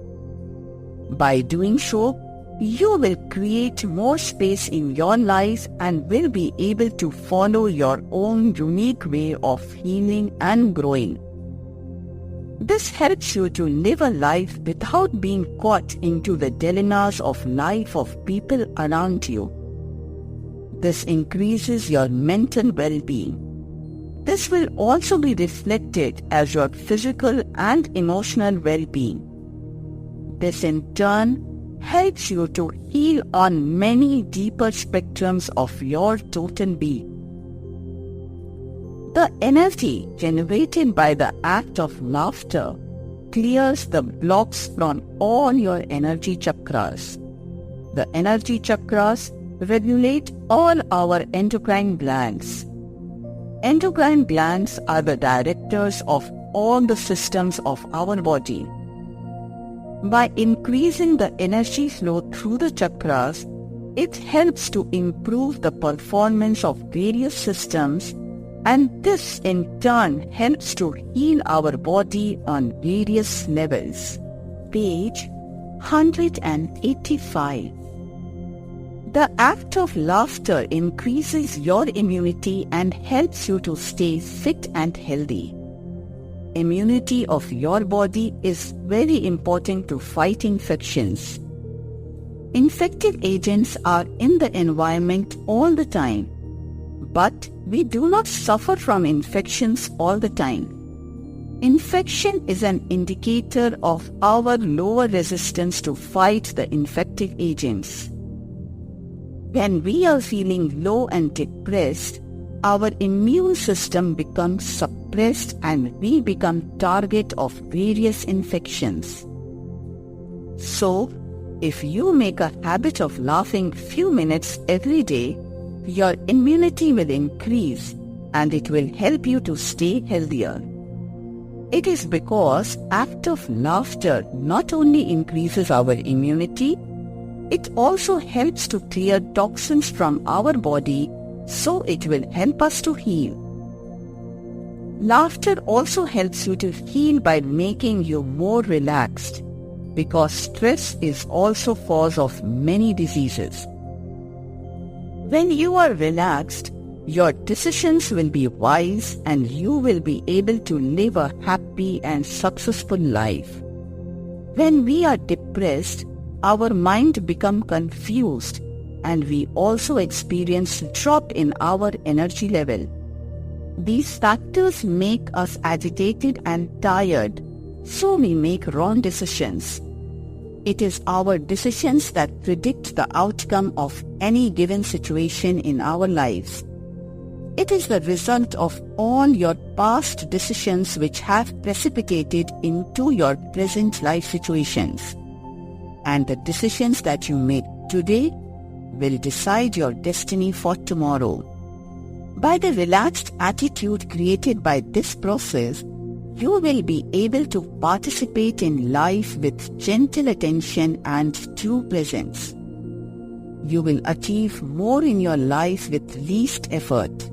By doing so, you will create more space in your life and will be able to follow your own unique way of healing and growing. This helps you to live a life without being caught into the dilemmas of life of people around you. This increases your mental well-being. This will also be reflected as your physical and emotional well-being. This in turn helps you to heal on many deeper spectrums of your total being. The energy generated by the act of laughter clears the blocks from all your energy chakras. The energy chakras regulate all our endocrine glands. Endocrine glands are the directors of all the systems of our body. By increasing the energy flow through the chakras, it helps to improve the performance of various systems, and this in turn helps to heal our body on various levels. Page 185. The act of laughter increases your immunity and helps you to stay fit and healthy. Immunity of your body is very important to fight infections. Infective agents are in the environment all the time, but we do not suffer from infections all the time. Infection is an indicator of our lower resistance to fight the infective agents. When we are feeling low and depressed, our immune system becomes suppressed and we become target of various infections. So, if you make a habit of laughing few minutes every day, your immunity will increase and it will help you to stay healthier. It is because act of laughter not only increases our immunity, it also helps to clear toxins from our body, so it will help us to heal. Laughter also helps you to heal by making you more relaxed, because stress is also cause of many diseases. When you are relaxed, your decisions will be wise and you will be able to live a happy and successful life. When we are depressed, our mind becomes confused and we also experience a drop in our energy level. These factors make us agitated and tired, so we make wrong decisions. It is our decisions that predict the outcome of any given situation in our lives. It is the result of all your past decisions which have precipitated into your present life situations. And the decisions that you make today will decide your destiny for tomorrow. By the relaxed attitude created by this process, you will be able to participate in life with gentle attention and true presence. You will achieve more in your life with least effort.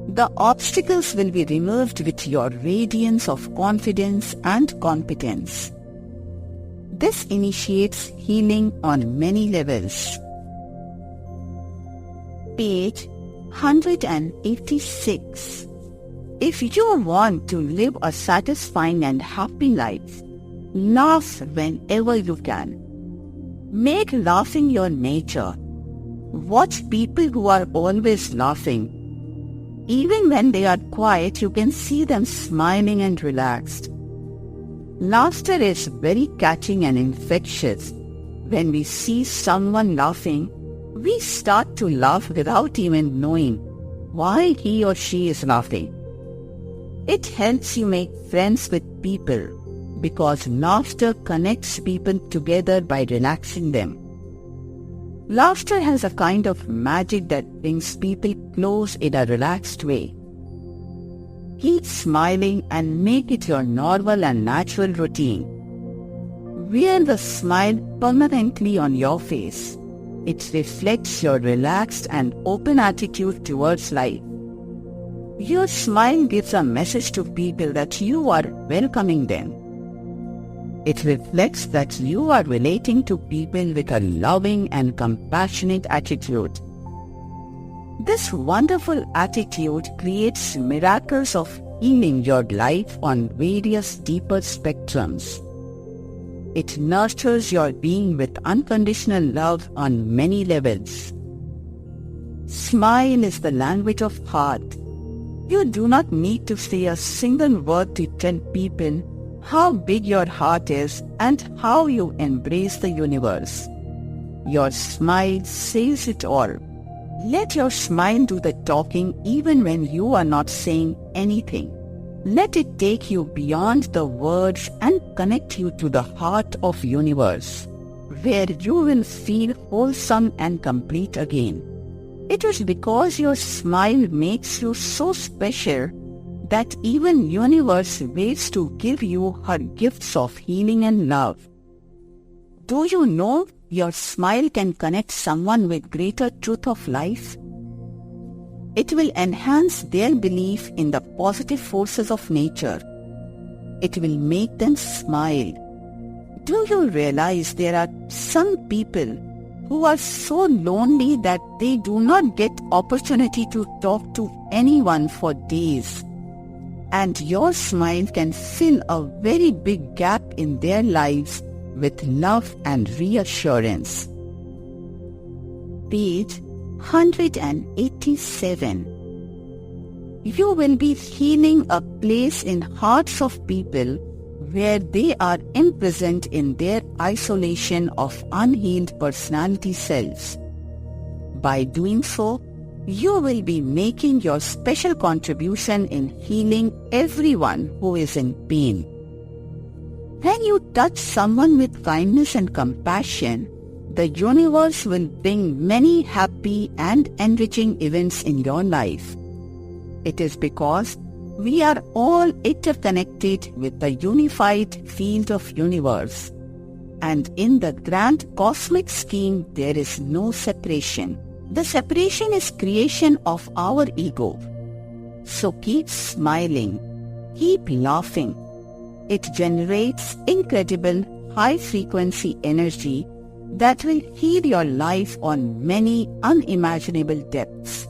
The obstacles will be removed with your radiance of confidence and competence. This initiates healing on many levels. Page 186. If you want to live a satisfying and happy life, laugh whenever you can. Make laughing your nature. Watch people who are always laughing. Even when they are quiet, you can see them smiling and relaxed. Laughter is very catching and infectious. When we see someone laughing, we start to laugh without even knowing why he or she is laughing. It helps you make friends with people because laughter connects people together by relaxing them. Laughter has a kind of magic that brings people close in a relaxed way. Keep smiling and make it your normal and natural routine. Wear the smile permanently on your face. It reflects your relaxed and open attitude towards life. Your smile gives a message to people that you are welcoming them. It reflects that you are relating to people with a loving and compassionate attitude. This wonderful attitude creates miracles of healing your life on various deeper spectrums. It nurtures your being with unconditional love on many levels. Smile is the language of heart. You do not need to say a single word to tell people how big your heart is and how you embrace the universe. Your smile says it all. Let your smile do the talking even when you are not saying anything. Let it take you beyond the words and connect you to the heart of universe, where you will feel wholesome and complete again. It is because your smile makes you so special that even universe waits to give you her gifts of healing and love. Do you know your smile can connect someone with greater truth of life? It will enhance their belief in the positive forces of nature. It will make them smile. Do you realize there are some people who are so lonely that they do not get opportunity to talk to anyone for days? And your smile can fill a very big gap in their lives with love and reassurance. Page 187. you will be healing a place in hearts of people where they are imprisoned in their isolation of unhealed personality selves. By doing so, you will be making your special contribution in healing everyone who is in pain. When you touch someone with kindness and compassion, the universe will bring many happy and enriching events in your life. It is because we are all interconnected with the unified field of universe. And in the grand cosmic scheme, there is no separation. The separation is creation of our ego. So keep smiling, keep laughing. It generates incredible high-frequency energy that will heal your life on many unimaginable depths.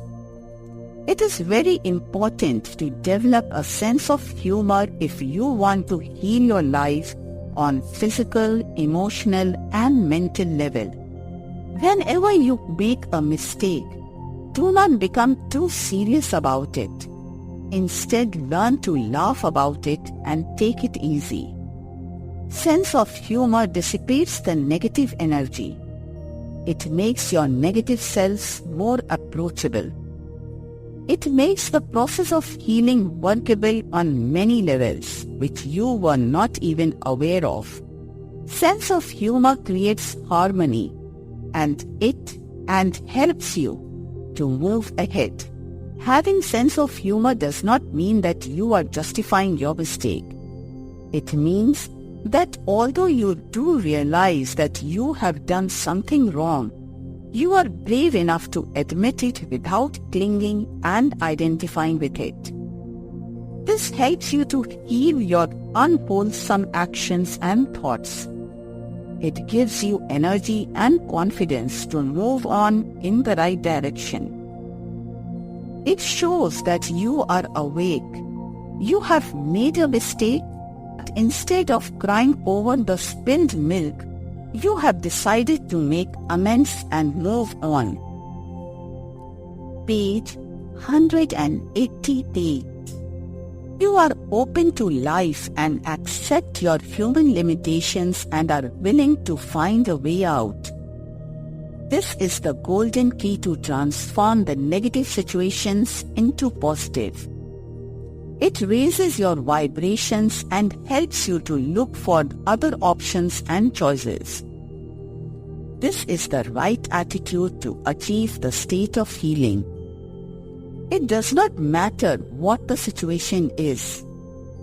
It is very important to develop a sense of humor if you want to heal your life on physical, emotional, and mental level. Whenever you make a mistake, do not become too serious about it. Instead, learn to laugh about it and take it easy. Sense of humor dissipates the negative energy. It makes your negative selves more approachable. It makes the process of healing workable on many levels, which you were not even aware of. Sense of humor creates harmony, and helps you to move ahead. Having sense of humor does not mean that you are justifying your mistake. It means that although you do realize that you have done something wrong, you are brave enough to admit it without clinging and identifying with it. This helps you to heal your unwholesome actions and thoughts. It gives you energy and confidence to move on in the right direction. It shows that you are awake. You have made a mistake, but instead of crying over the spilled milk, you have decided to make amends and move on. Page 188. You are open to life and accept your human limitations and are willing to find a way out. This is the golden key to transform the negative situations into positive. It raises your vibrations and helps you to look for other options and choices. This is the right attitude to achieve the state of healing. It does not matter what the situation is.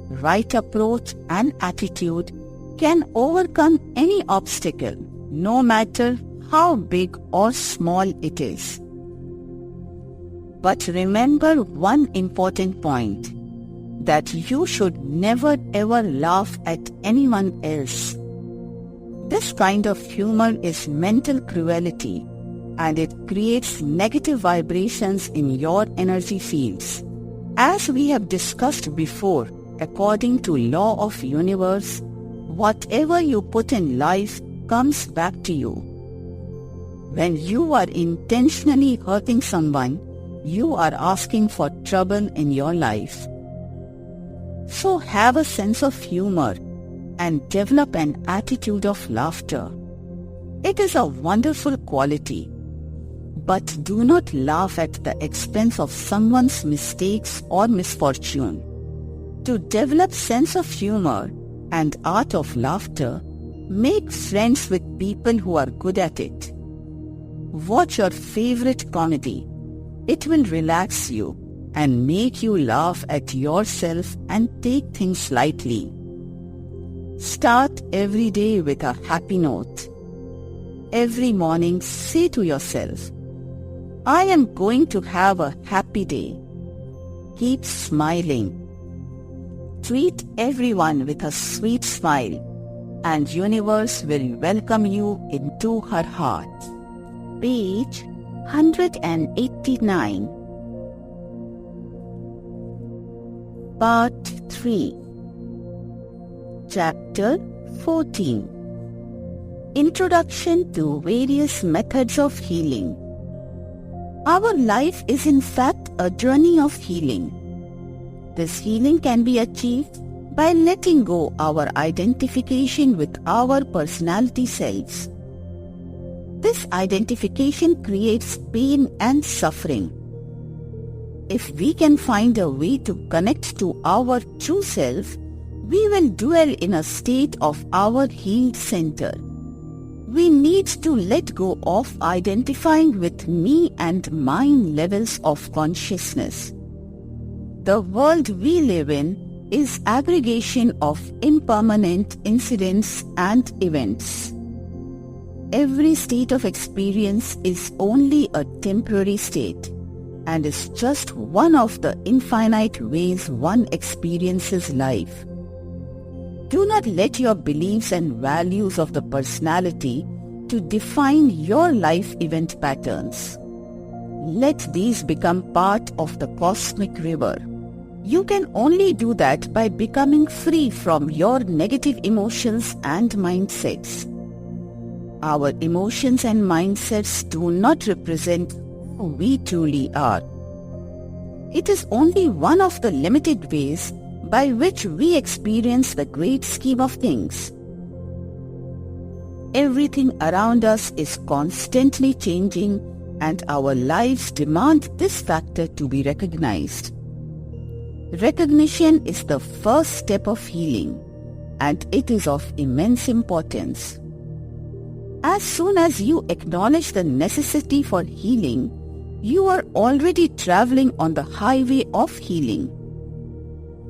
Right approach and attitude can overcome any obstacle, no matter how big or small it is. But remember one important point, that you should never ever laugh at anyone else. This kind of humor is mental cruelty, and it creates negative vibrations in your energy fields. As we have discussed before, according to law of universe, whatever you put in life comes back to you. When you are intentionally hurting someone, you are asking for trouble in your life. So have a sense of humor and develop an attitude of laughter. It is a wonderful quality. But do not laugh at the expense of someone's mistakes or misfortune. To develop sense of humor and art of laughter, make friends with people who are good at it. Watch your favorite comedy. It will relax you and make you laugh at yourself and take things lightly. Start every day with a happy note. Every morning say to yourself, I am going to have a happy day. Keep smiling. Treat everyone with a sweet smile, and universe will welcome you into her heart. Page 189. Part 3. Chapter 14. Introduction to various methods of healing. Our life is in fact a journey of healing. This healing can be achieved by letting go our identification with our personality selves. This identification creates pain and suffering. If we can find a way to connect to our true self, we will dwell in a state of our healed center. We need to let go of identifying with me and mine levels of consciousness. The world we live in is aggregation of impermanent incidents and events. Every state of experience is only a temporary state and is just one of the infinite ways one experiences life. Do not let your beliefs and values of the personality to define your life event patterns. Let these become part of the cosmic river. You can only do that by becoming free from your negative emotions and mindsets. Our emotions and mindsets do not represent who we truly are. It is only one of the limited ways by which we experience the great scheme of things. Everything around us is constantly changing, and our lives demand this factor to be recognized. Recognition is the first step of healing, and it is of immense importance. As soon as you acknowledge the necessity for healing, you are already traveling on the highway of healing.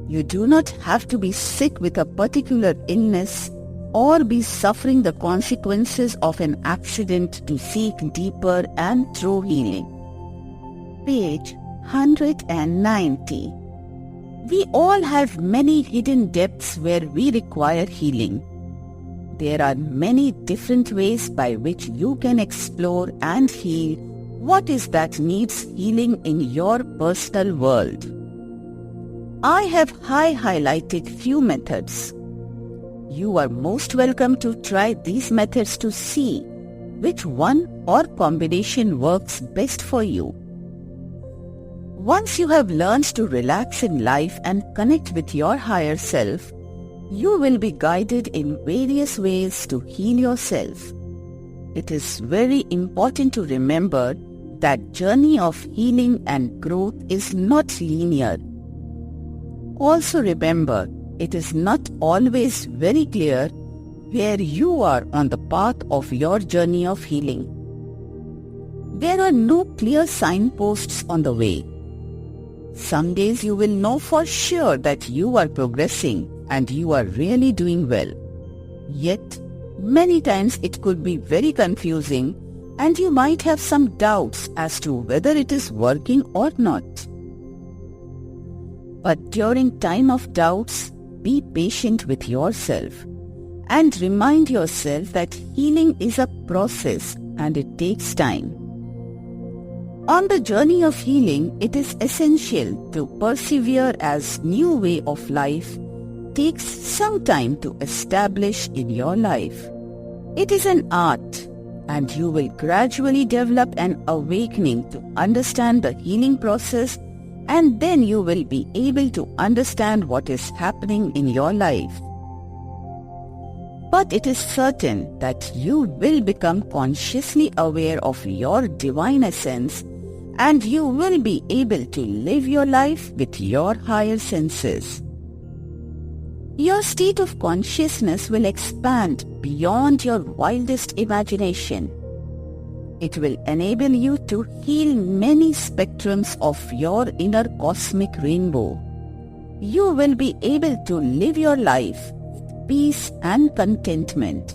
You do not have to be sick with a particular illness or be suffering the consequences of an accident to seek deeper and true healing. Page 190. We all have many hidden depths where we require healing. There are many different ways by which you can explore and heal what is that needs healing in your personal world. I have highlighted few methods. You are most welcome to try these methods to see which one or combination works best for you. Once you have learned to relax in life and connect with your higher self, you will be guided in various ways to heal yourself. It is very important to remember that journey of healing and growth is not linear. Also remember, it is not always very clear where you are on the path of your journey of healing. There are no clear signposts on the way. Some days you will know for sure that you are progressing and you are really doing well. Yet, many times it could be very confusing and you might have some doubts as to whether it is working or not. But during time of doubts, be patient with yourself and remind yourself that healing is a process and it takes time. On the journey of healing, it is essential to persevere as new way of life takes some time to establish in your life. It is an art, and you will gradually develop an awakening to understand the healing process, and then you will be able to understand what is happening in your life. But it is certain that you will become consciously aware of your divine essence, and you will be able to live your life with your higher senses. Your state of consciousness will expand beyond your wildest imagination. It will enable you to heal many spectrums of your inner cosmic rainbow. You will be able to live your life with peace and contentment.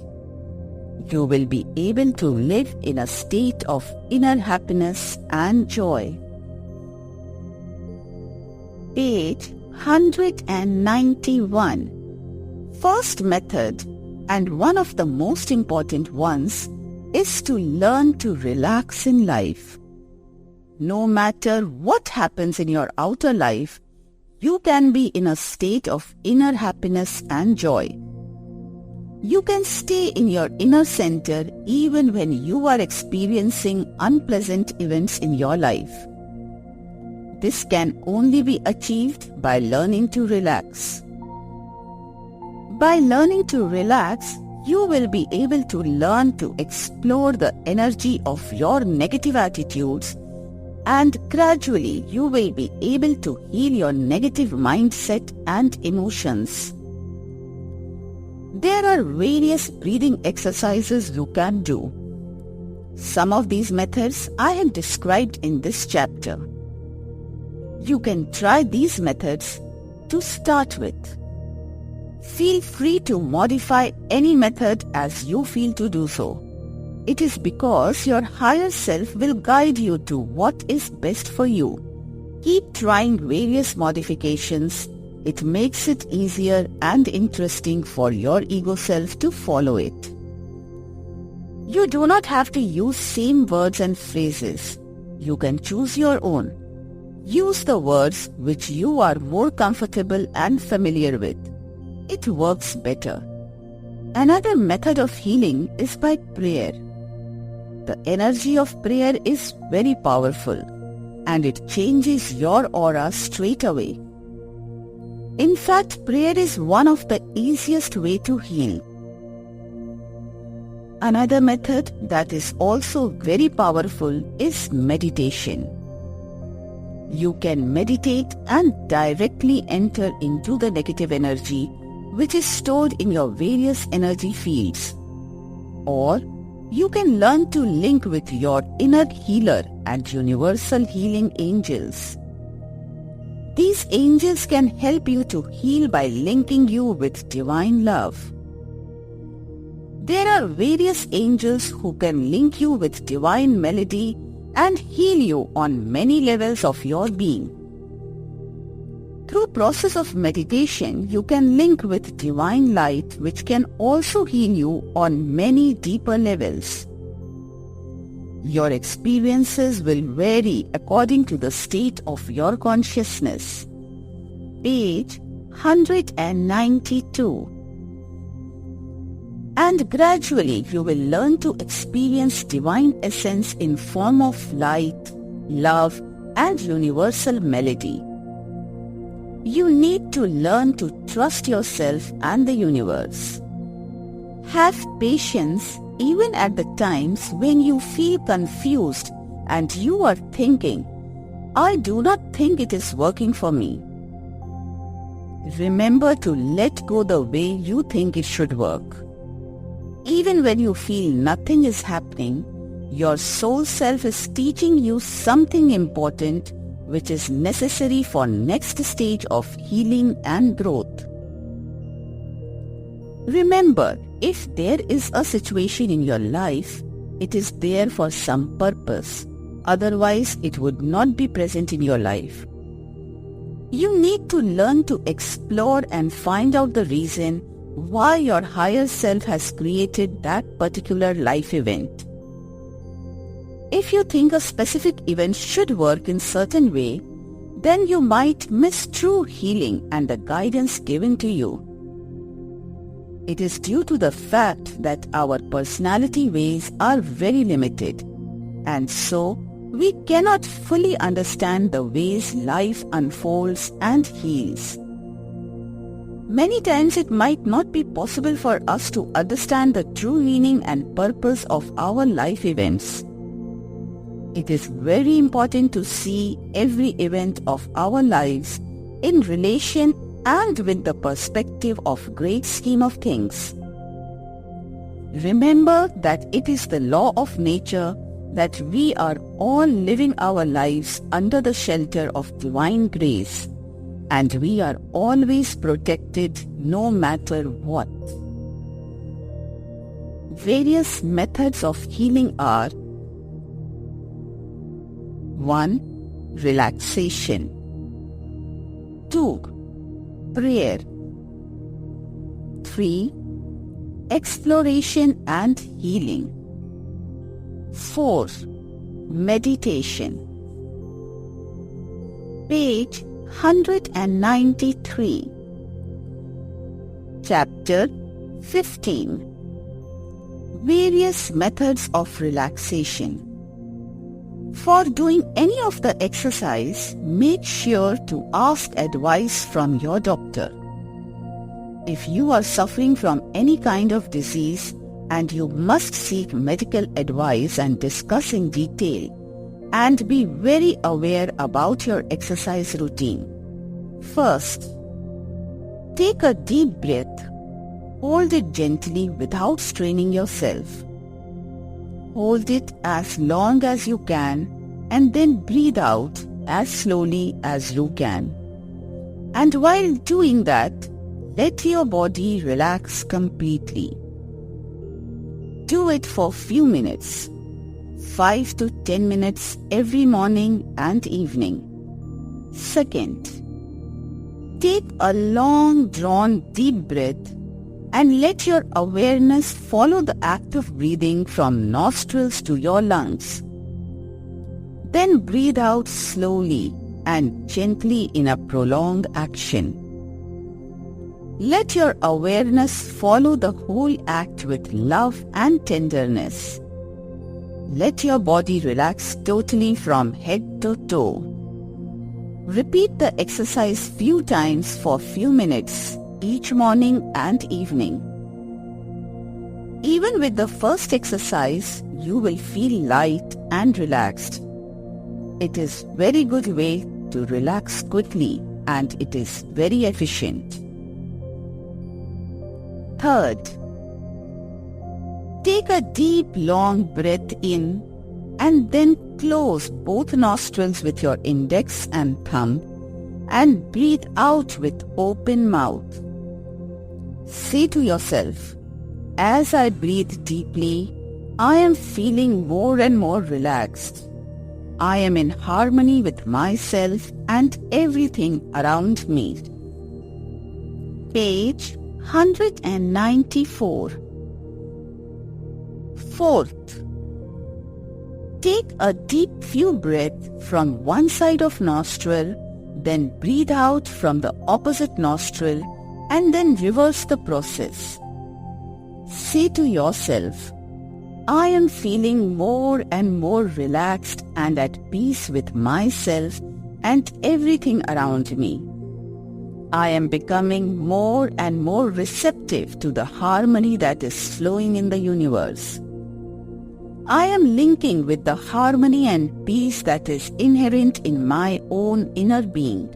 You will be able to live in a state of inner happiness and joy. Page 191. First method, and one of the most important ones, is to learn to relax in life. No matter what happens in your outer life, you can be in a state of inner happiness and joy. You can stay in your inner center even when you are experiencing unpleasant events in your life. This can only be achieved by learning to relax. By learning to relax, you will be able to learn to explore the energy of your negative attitudes, and gradually you will be able to heal your negative mindset and emotions. There are various breathing exercises you can do. Some of these methods I have described in this chapter. You can try these methods to start with. Feel free to modify any method as you feel to do so. It is because your higher self will guide you to what is best for you. Keep trying various modifications. It makes it easier and interesting for your ego self to follow it. You do not have to use same words and phrases. You can choose your own. Use the words which you are more comfortable and familiar with. It works better. Another method of healing is by prayer. The energy of prayer is very powerful, and it changes your aura straight away. In fact, prayer is one of the easiest way to heal. Another method that is also very powerful is meditation. You can meditate and directly enter into the negative energy which is stored in your various energy fields. Or you can learn to link with your inner healer and universal healing angels. These angels can help you to heal by linking you with divine love. There are various angels who can link you with divine melody and heal you on many levels of your being. Through process of meditation, you can link with divine light, which can also heal you on many deeper levels. Your experiences will vary according to the state of your consciousness. Page 192. And gradually you will learn to experience divine essence in form of light, love, and universal melody. You need to learn to trust yourself and the universe. Have patience even at the times when you feel confused and you are thinking, I do not think it is working for me. Remember to let go the way you think it should work. Even when you feel nothing is happening, your soul self is teaching you something important which is necessary for next stage of healing and growth. Remember, if there is a situation in your life, it is there for some purpose. Otherwise, it would not be present in your life. You need to learn to explore and find out the reason why your higher self has created that particular life event. If you think a specific event should work in certain way, then you might miss true healing and the guidance given to you. It is due to the fact that our personality ways are very limited, and so we cannot fully understand the ways life unfolds and heals. Many times it might not be possible for us to understand the true meaning and purpose of our life events. It is very important to see every event of our lives in relation and with the perspective of great scheme of things. Remember that it is the law of nature that we are all living our lives under the shelter of divine grace, and we are always protected no matter what. Various methods of healing are: 1. Relaxation. 2. Prayer. 3. Exploration and healing. 4. Meditation. Page 193. Chapter 15. Various methods of relaxation. For doing any of the exercise, make sure to ask advice from your doctor. If you are suffering from any kind of disease and you must seek medical advice and discuss in detail, and be very aware about your exercise routine. First, take a deep breath. Hold it gently without straining yourself. Hold it as long as you can and then breathe out as slowly as you can. And while doing that, let your body relax completely. Do it for few minutes, 5 to 10 minutes every morning and evening. Second, take a long drawn deep breath and let your awareness follow the act of breathing from nostrils to your lungs. Then breathe out slowly and gently in a prolonged action. Let your awareness follow the whole act with love and tenderness. Let your body relax totally from head to toe. Repeat the exercise few times for few minutes each morning and evening. Even with the first exercise, you will feel light and relaxed. It is very good way to relax quickly and it is very efficient. Third, take a deep long breath in and then close both nostrils with your index and thumb and breathe out with open mouth. Say to yourself, as I breathe deeply, I am feeling more and more relaxed. I am in harmony with myself and everything around me. Page 194. Fourth, take a deep few breaths from one side of nostril, then breathe out from the opposite nostril and then reverse the process. Say to yourself, I am feeling more and more relaxed and at peace with myself and everything around me. I am becoming more and more receptive to the harmony that is flowing in the universe. I am linking with the harmony and peace that is inherent in my own inner being.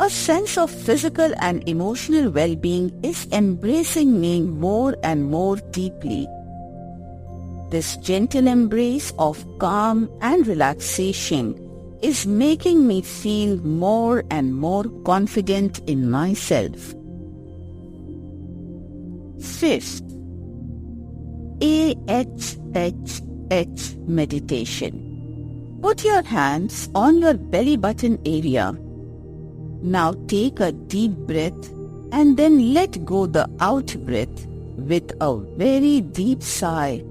A sense of physical and emotional well-being is embracing me more and more deeply. This gentle embrace of calm and relaxation is making me feel more and more confident in myself. Fifth, AHHH meditation. Put your hands on your belly button area. Now take a deep breath and then let go the out breath with a very deep sigh,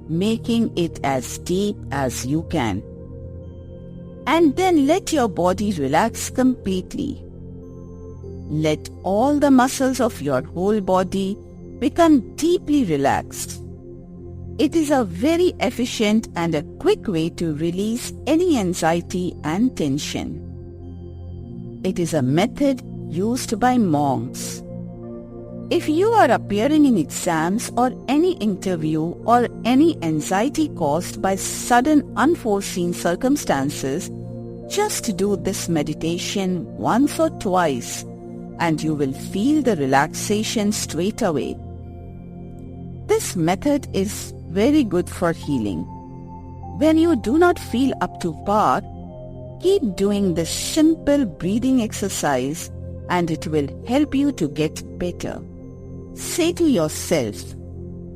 making it as deep as you can. And then let your body relax completely. Let all the muscles of your whole body become deeply relaxed. It is a very efficient and a quick way to release any anxiety and tension. It is a method used by monks. If you are appearing in exams or any interview or any anxiety caused by sudden unforeseen circumstances, just do this meditation once or twice and you will feel the relaxation straight away. This method is very good for healing. When you do not feel up to par, keep doing this simple breathing exercise and it will help you to get better. Say to yourself,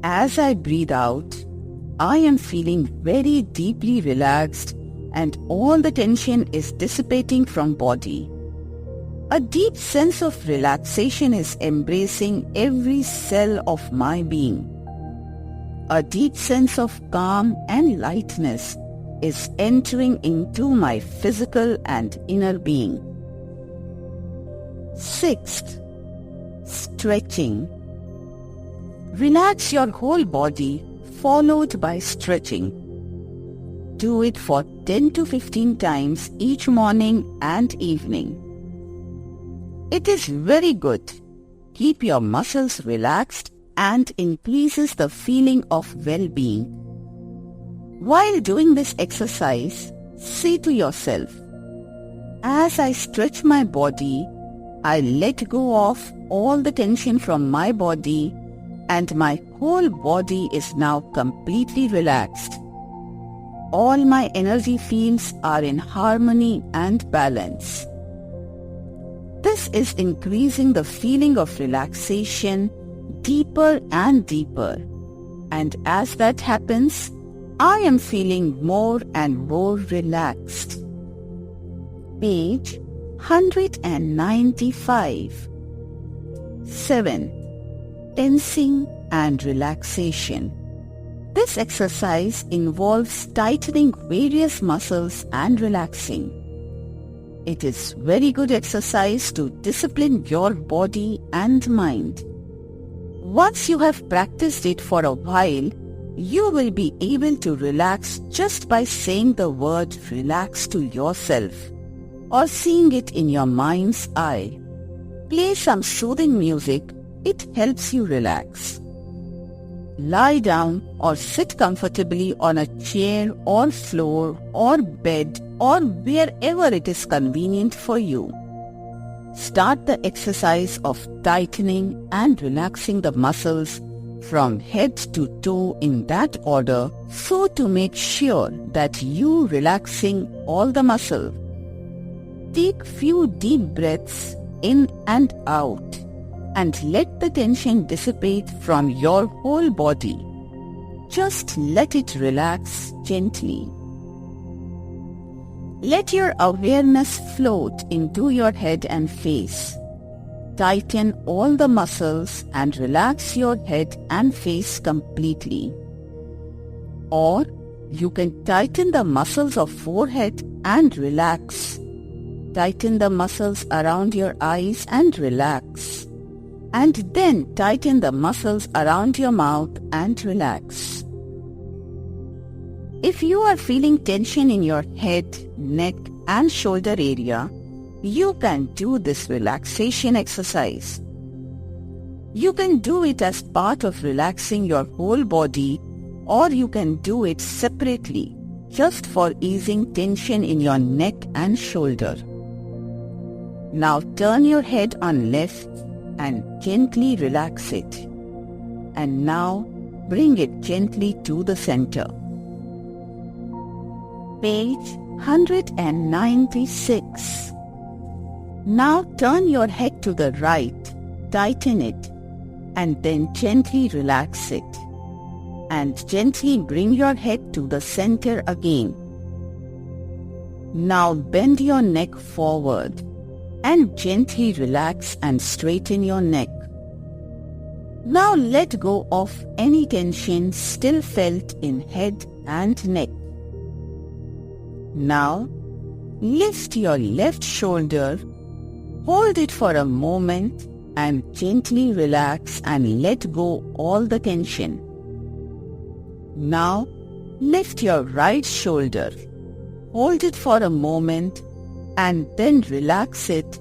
as I breathe out, I am feeling very deeply relaxed and all the tension is dissipating from body. A deep sense of relaxation is embracing every cell of my being. A deep sense of calm and lightness is entering into my physical and inner being. Sixth, stretching. Relax your whole body followed by stretching. do it for 10 to 15 times each morning and evening. It is very good. Keep your muscles relaxed and increases the feeling of well-being. While doing this exercise, say to yourself, as I stretch my body, I let go of all the tension from my body and my whole body is now completely relaxed. All my energy fields are in harmony and balance. This is increasing the feeling of relaxation deeper and deeper. And as that happens, I am feeling more and more relaxed. Page 195. 7. Tensing and relaxation. This exercise involves tightening various muscles and relaxing. It is very good exercise to discipline your body and mind. Once you have practiced it for a while, you will be able to relax just by saying the word relax to yourself or seeing it in your mind's eye. Play some soothing music. It helps you relax. Lie down or sit comfortably on a chair or floor or bed or wherever it is convenient for you. Start the exercise of tightening and relaxing the muscles from head to toe in that order, so to make sure that you relaxing all the muscle. Take few deep breaths in and out and let the tension dissipate from your whole body. Just let it relax gently. Let your awareness float into your head and face. Tighten all the muscles and relax your head and face completely. Or you can tighten the muscles of forehead and relax. Tighten the muscles around your eyes and relax. And then tighten the muscles around your mouth and relax. If you are feeling tension in your head, neck and shoulder area, you can do this relaxation exercise. You can do it as part of relaxing your whole body, or you can do it separately, just for easing tension in your neck and shoulder. Now turn your head on left and gently relax it. And now bring it gently to the center. Page 196. Now turn your head to the right, tighten it, and then gently relax it. And gently bring your head to the center again. Now bend your neck forward and gently relax and straighten your neck. Now let go of any tension still felt in head and neck. Now lift your left shoulder, hold it for a moment and gently relax and let go all the tension. Now lift your right shoulder, hold it for a moment and then relax it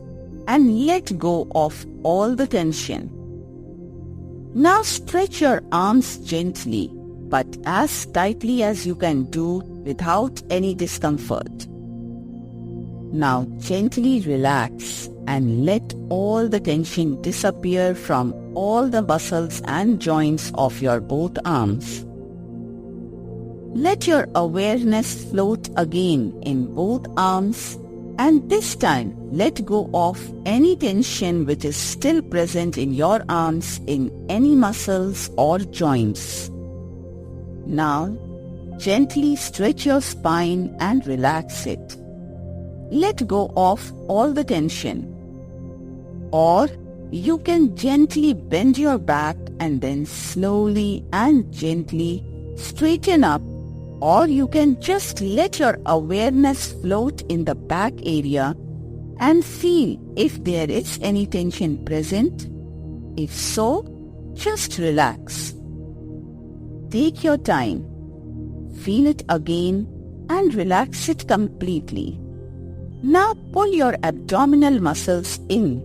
and let go of all the tension. Now stretch your arms gently but as tightly as you can do without any discomfort. Now gently relax and let all the tension disappear from all the muscles and joints of your both arms. Let your awareness float again in both arms, and this time let go of any tension which is still present in your arms in any muscles or joints. Now gently stretch your spine and relax it. Let go of all the tension. Or you can gently bend your back and then slowly and gently straighten up, or you can just let your awareness float in the back area and feel if there is any tension present. If so, just relax. Take your time. Feel it again and relax it completely. Now pull your abdominal muscles in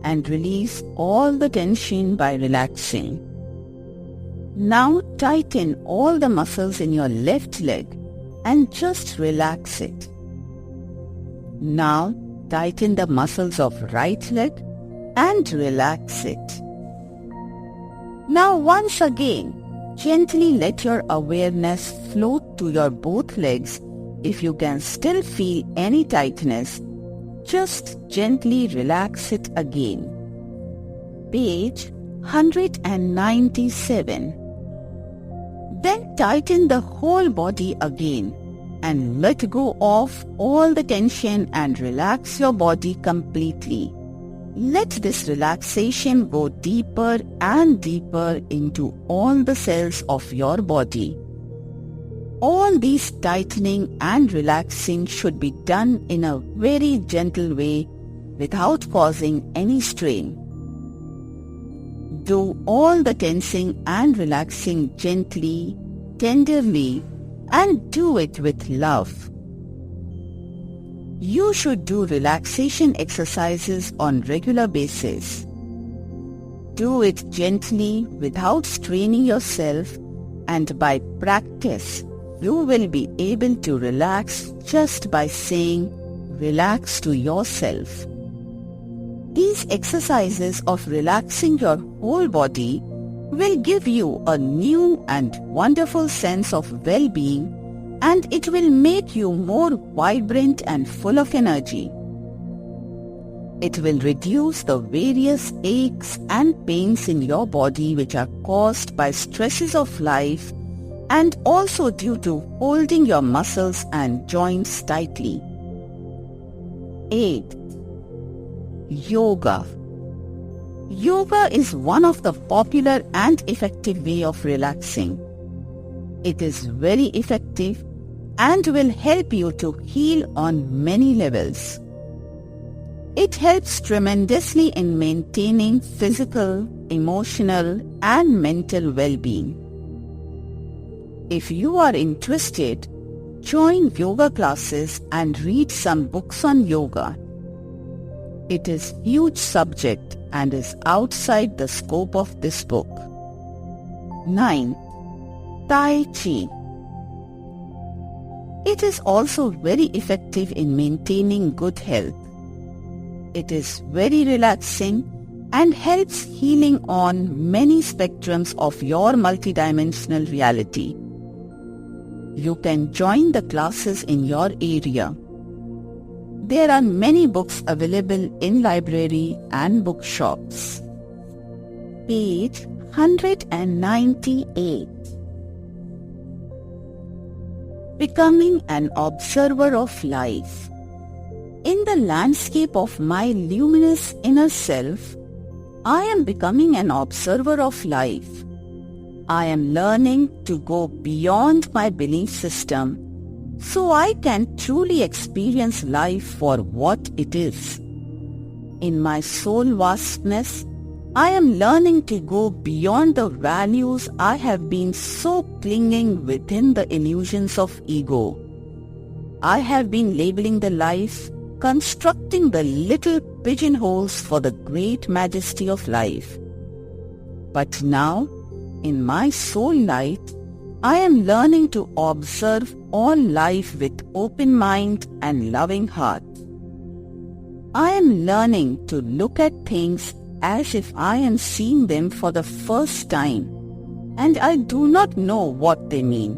and release all the tension by relaxing. Now tighten all the muscles in your left leg and just relax it. Now tighten the muscles of right leg and relax it. Now once again, gently let your awareness float to your both legs. If you can still feel any tightness, just gently relax it again. Page 197. Then tighten the whole body again and let go of all the tension and relax your body completely. Let this relaxation go deeper and deeper into all the cells of your body. All these tightening and relaxing should be done in a very gentle way without causing any strain. Do all the tensing and relaxing gently, tenderly, and do it with love. You should do relaxation exercises on regular basis. Do it gently without straining yourself, and by practice, you will be able to relax just by saying "relax" to yourself. These exercises of relaxing your whole body will give you a new and wonderful sense of well-being, and it will make you more vibrant and full of energy. It will reduce the various aches and pains in your body which are caused by stresses of life and also due to holding your muscles and joints tightly. 8. Yoga. Yoga is one of the popular and effective way of relaxing. It is very effective and will help you to heal on many levels. It helps tremendously in maintaining physical, emotional, and mental well-being. If you are interested, join yoga classes and read some books on yoga. It is a huge subject and is outside the scope of this book. 9. Tai Chi. It is also very effective in maintaining good health. It is very relaxing and helps healing on many spectrums of your multidimensional reality. You can join the classes in your area. There are many books available in library and bookshops. Page 198. Becoming an observer of life. In the landscape of my luminous inner self, I am becoming an observer of life. I am learning to go beyond my belief system so I can truly experience life for what it is. In my soul vastness, I am learning to go beyond the values I have been so clinging within the illusions of ego. I have been labeling the life, constructing the little pigeonholes for the great majesty of life. But now, in my soul light, I am learning to observe all life with open mind and loving heart. I am learning to look at things as if I am seeing them for the first time, and I do not know what they mean.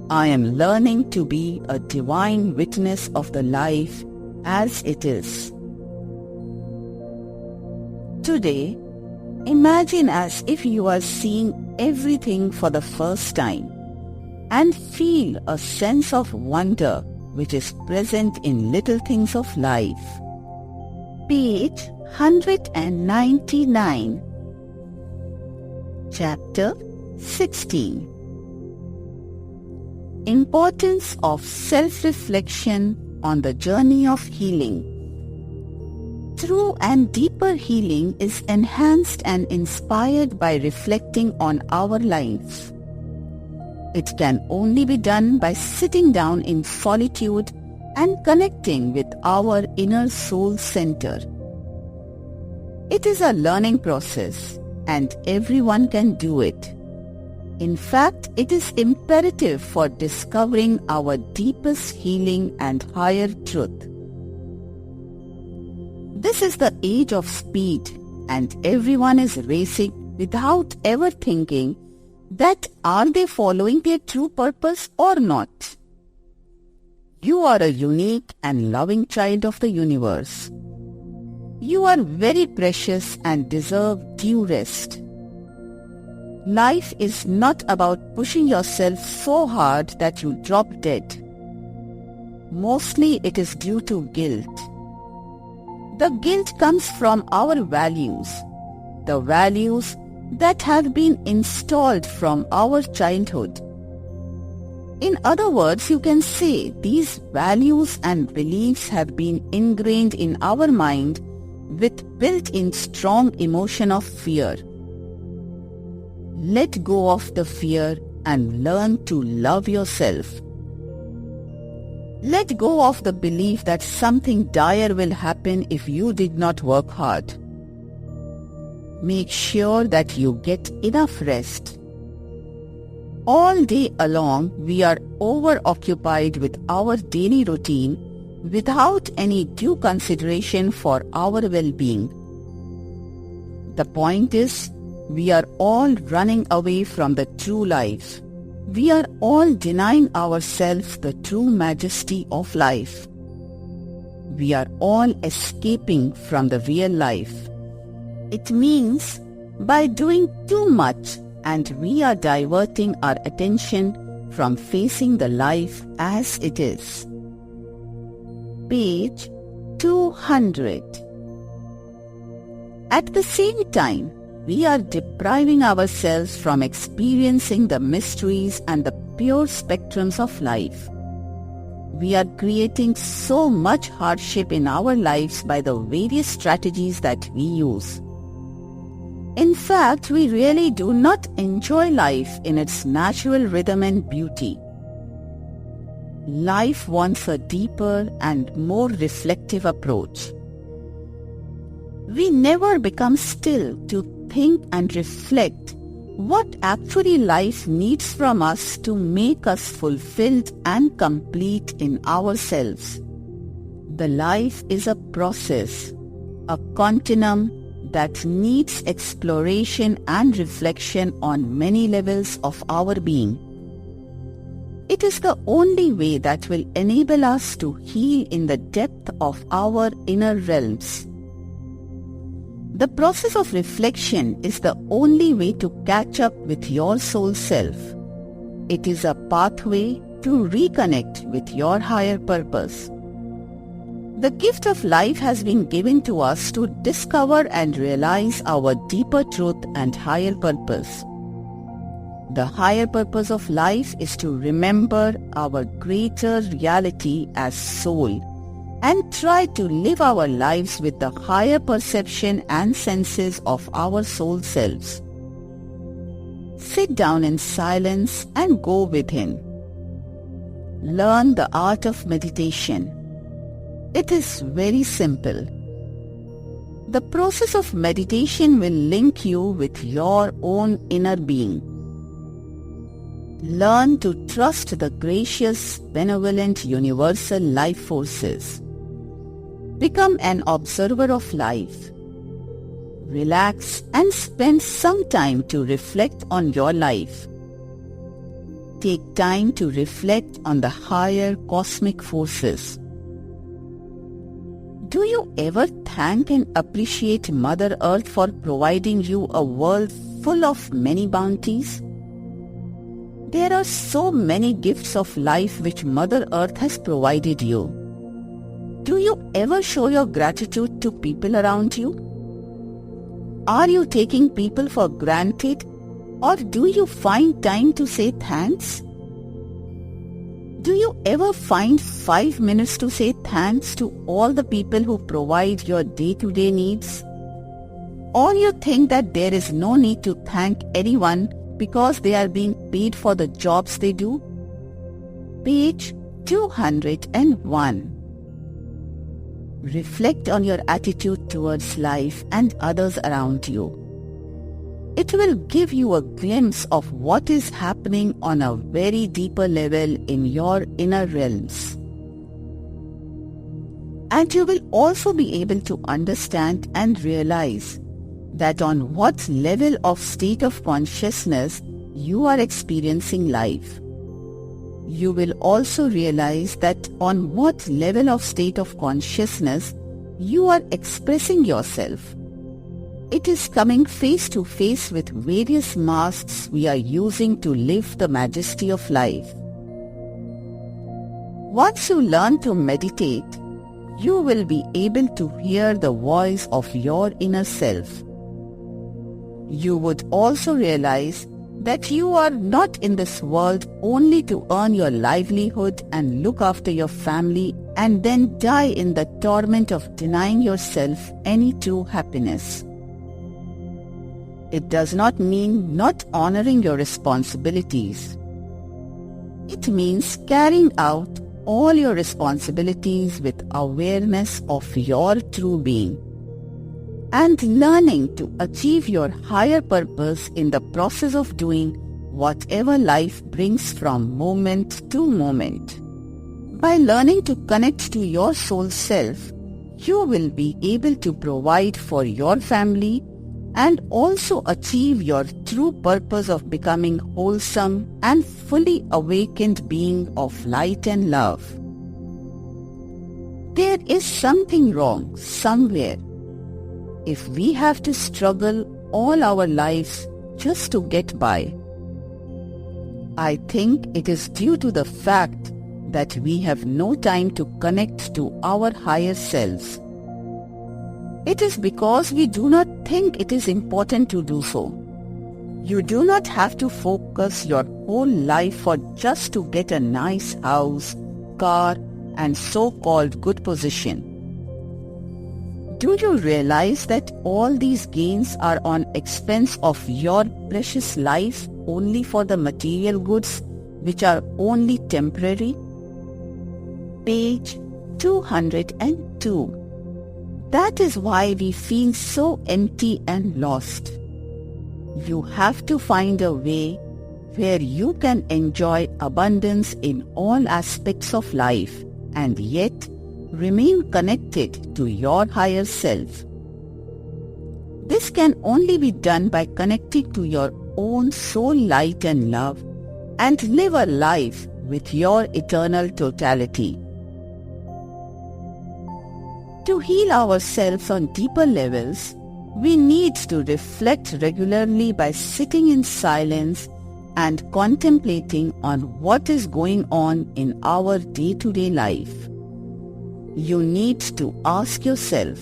I am learning to be a divine witness of the life as it is. Today, imagine as if you are seeing everything for the first time and feel a sense of wonder which is present in little things of life. Page 199. Chapter 16. Importance of self-reflection on the journey of healing. True and deeper healing is enhanced and inspired by reflecting on our lives. It can only be done by sitting down in solitude and connecting with our inner soul center. It is a learning process, and everyone can do it. In fact, it is imperative for discovering our deepest healing and higher truth. This is the age of speed, and everyone is racing without ever thinking that are they following their true purpose or not. You are a unique and loving child of the universe. You are very precious and deserve due rest. Life is not about pushing yourself so hard that you drop dead. Mostly it is due to guilt. The guilt comes from our values, the values that have been installed from our childhood. In other words, you can say these values and beliefs have been ingrained in our mind with built-in strong emotion of fear. Let go of the fear and learn to love yourself. Let go of the belief that something dire will happen if you did not work hard. Make sure that you get enough rest. All day long, we are over-occupied with our daily routine without any due consideration for our well-being. The point is, we are all running away from the true life. We are all denying ourselves the true majesty of life. We are all escaping from the real life. It means by doing too much, and we are diverting our attention from facing the life as it is. Page 200. At the same time, we are depriving ourselves from experiencing the mysteries and the pure spectrums of life. We are creating so much hardship in our lives by the various strategies that we use. In fact, we really do not enjoy life in its natural rhythm and beauty. Life wants a deeper and more reflective approach. We never become still to think and reflect what actually life needs from us to make us fulfilled and complete in ourselves. The life is a process, a continuum that needs exploration and reflection on many levels of our being. It is the only way that will enable us to heal in the depth of our inner realms. The process of reflection is the only way to catch up with your soul self. It is a pathway to reconnect with your higher purpose. The gift of life has been given to us to discover and realize our deeper truth and higher purpose. The higher purpose of life is to remember our greater reality as soul and try to live our lives with the higher perception and senses of our soul selves. Sit down in silence and go within. Learn the art of meditation. It is very simple. The process of meditation will link you with your own inner being. Learn to trust the gracious, benevolent, universal life forces. Become an observer of life. Relax and spend some time to reflect on your life. Take time to reflect on the higher cosmic forces. Do you ever thank and appreciate Mother Earth for providing you a world full of many bounties? There are so many gifts of life which Mother Earth has provided you. Do you ever show your gratitude to people around you? Are you taking people for granted, or do you find time to say thanks? Do you ever find 5 minutes to say thanks to all the people who provide your day-to-day needs? Or you think that there is no need to thank anyone because they are being paid for the jobs they do? Page 201. Reflect on your attitude towards life and others around you. It will give you a glimpse of what is happening on a very deeper level in your inner realms. And you will also be able to understand and realize that on what level of state of consciousness you are experiencing life. You will also realize that on what level of state of consciousness you are expressing yourself. It is coming face to face with various masks we are using to live the majesty of life. Once you learn to meditate, you will be able to hear the voice of your inner self. You would also realize that you are not in this world only to earn your livelihood and look after your family and then die in the torment of denying yourself any true happiness. It does not mean not honoring your responsibilities. It means carrying out all your responsibilities with awareness of your true being and learning to achieve your higher purpose in the process of doing whatever life brings from moment to moment. By learning to connect to your soul self, you will be able to provide for your family and also achieve your true purpose of becoming wholesome and fully awakened being of light and love. There is something wrong somewhere if we have to struggle all our lives just to get by. I think it is due to the fact that we have no time to connect to our higher selves. It is because we do not think it is important to do so. You do not have to focus your whole life for just to get a nice house, car, and so-called good position. Do you realize that all these gains are on expense of your precious life only for the material goods which are only temporary? Page 202. That is why we feel so empty and lost. You have to find a way where you can enjoy abundance in all aspects of life and yet remain connected to your higher self. This can only be done by connecting to your own soul light and love and live a life with your eternal totality. To heal ourselves on deeper levels, we need to reflect regularly by sitting in silence and contemplating on what is going on in our day-to-day life. You need to ask yourself,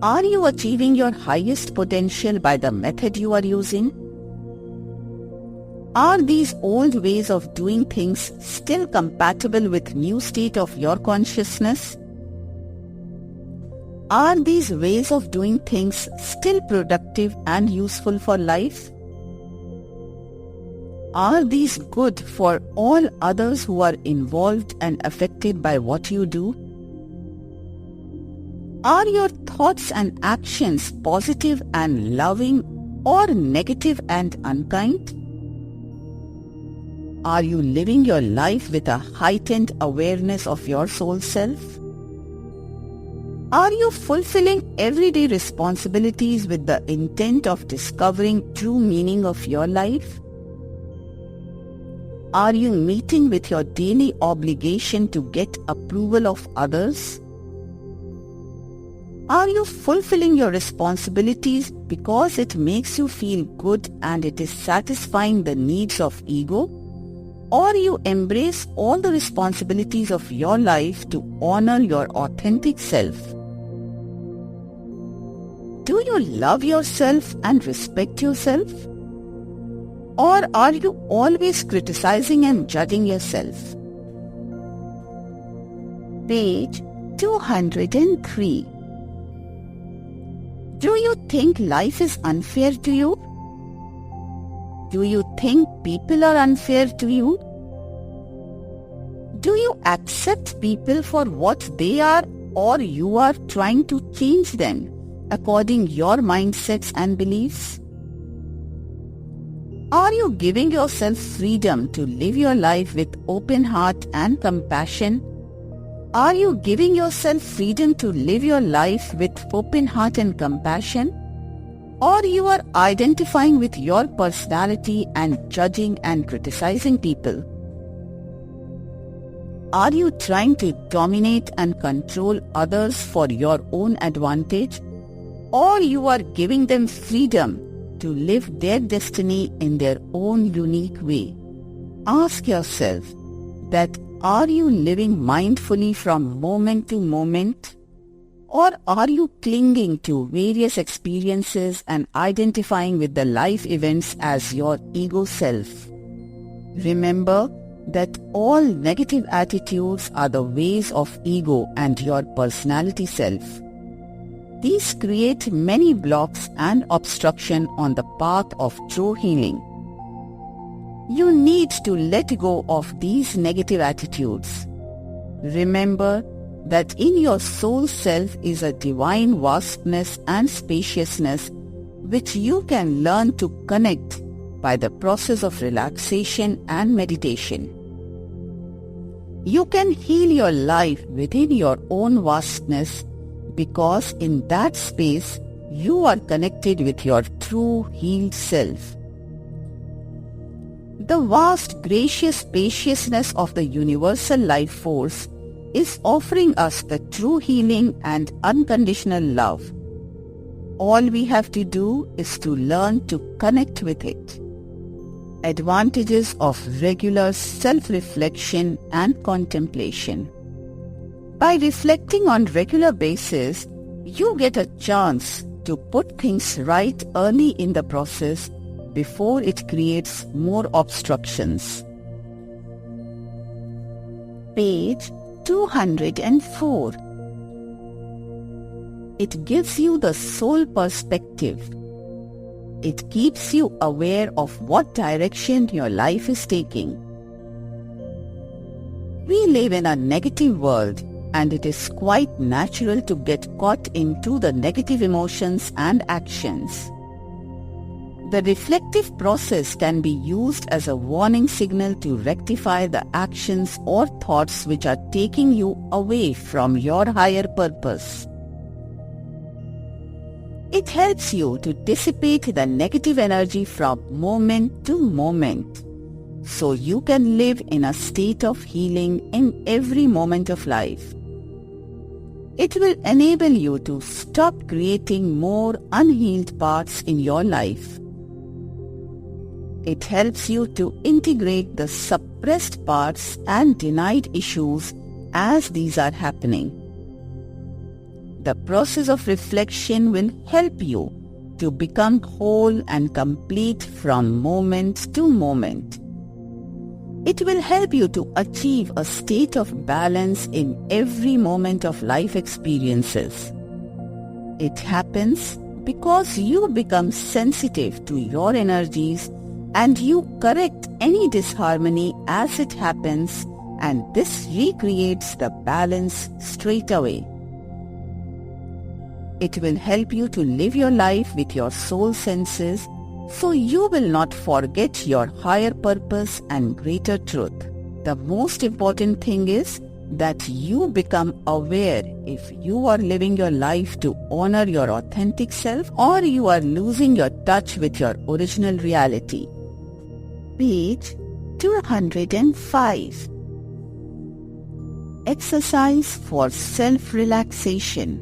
are you achieving your highest potential by the method you are using? Are these old ways of doing things still compatible with new state of your consciousness? Are these ways of doing things still productive and useful for life? Are these good for all others who are involved and affected by what you do? Are your thoughts and actions positive and loving or negative and unkind? Are you living your life with a heightened awareness of your soul self? Are you fulfilling everyday responsibilities with the intent of discovering true meaning of your life? Are you meeting with your daily obligation to get approval of others? Are you fulfilling your responsibilities because it makes you feel good and it is satisfying the needs of ego? Or you embrace all the responsibilities of your life to honor your authentic self? Do you love yourself and respect yourself? Or are you always criticizing and judging yourself? Page 203. Do you think life is unfair to you? Do you think people are unfair to you? Do you accept people for what they are, or you are trying to change them according your mindsets and beliefs? Are you giving yourself freedom to live your life with open heart and compassion? Are you giving yourself freedom to live your life with open heart and compassion? Or you are identifying with your personality and judging and criticizing people? Are you trying to dominate and control others for your own advantage? Or you are giving them freedom to live their destiny in their own unique way? Ask yourself that, are you living mindfully from moment to moment? Or are you clinging to various experiences and identifying with the life events as your ego self? Remember that all negative attitudes are the ways of ego and your personality self. These create many blocks and obstruction on the path of true healing. You need to let go of these negative attitudes. Remember that in your soul self is a divine vastness and spaciousness which you can learn to connect by the process of relaxation and meditation. You can heal your life within your own vastness because in that space you are connected with your true healed self. The vast, gracious spaciousness of the universal life force is offering us the true healing and unconditional love. All we have to do is to learn to connect with it. Advantages of regular self-reflection and contemplation. By reflecting on regular basis, you get a chance to put things right early in the process before it creates more obstructions. Page 204. It gives you the soul perspective. It keeps you aware of what direction your life is taking. We live in a negative world, and it is quite natural to get caught into the negative emotions and actions. The reflective process can be used as a warning signal to rectify the actions or thoughts which are taking you away from your higher purpose. It helps you to dissipate the negative energy from moment to moment, so you can live in a state of healing in every moment of life. It will enable you to stop creating more unhealed parts in your life. It helps you to integrate the suppressed parts and denied issues as these are happening. The process of reflection will help you to become whole and complete from moment to moment. It will help you to achieve a state of balance in every moment of life experiences. It happens because you become sensitive to your energies and you correct any disharmony as it happens, and this recreates the balance straight away. It will help you to live your life with your soul senses, so you will not forget your higher purpose and greater truth. The most important thing is that you become aware if you are living your life to honor your authentic self or you are losing your touch with your original reality. Page 205. Exercise for self-relaxation.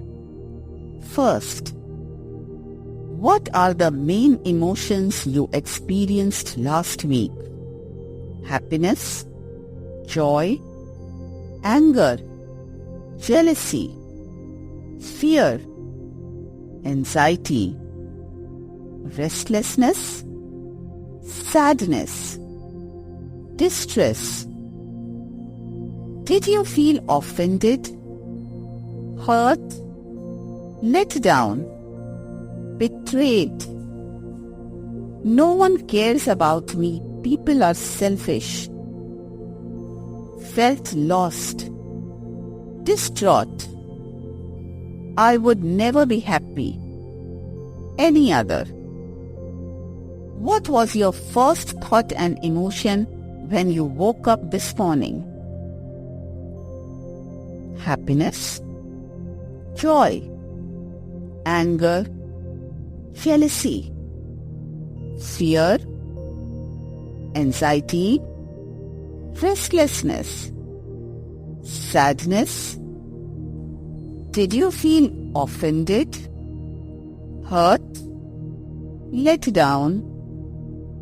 First, what are the main emotions you experienced last week? Happiness, joy, anger, jealousy, fear, anxiety, restlessness, sadness, distress. Did you feel offended, hurt, let down, betrayed? No one cares about me. People are selfish. Felt lost. Distraught. I would never be happy. Any other. What was your first thought and emotion when you woke up this morning? Happiness, joy, anger, jealousy, fear, anxiety, restlessness, sadness. Did you feel offended, hurt, let down,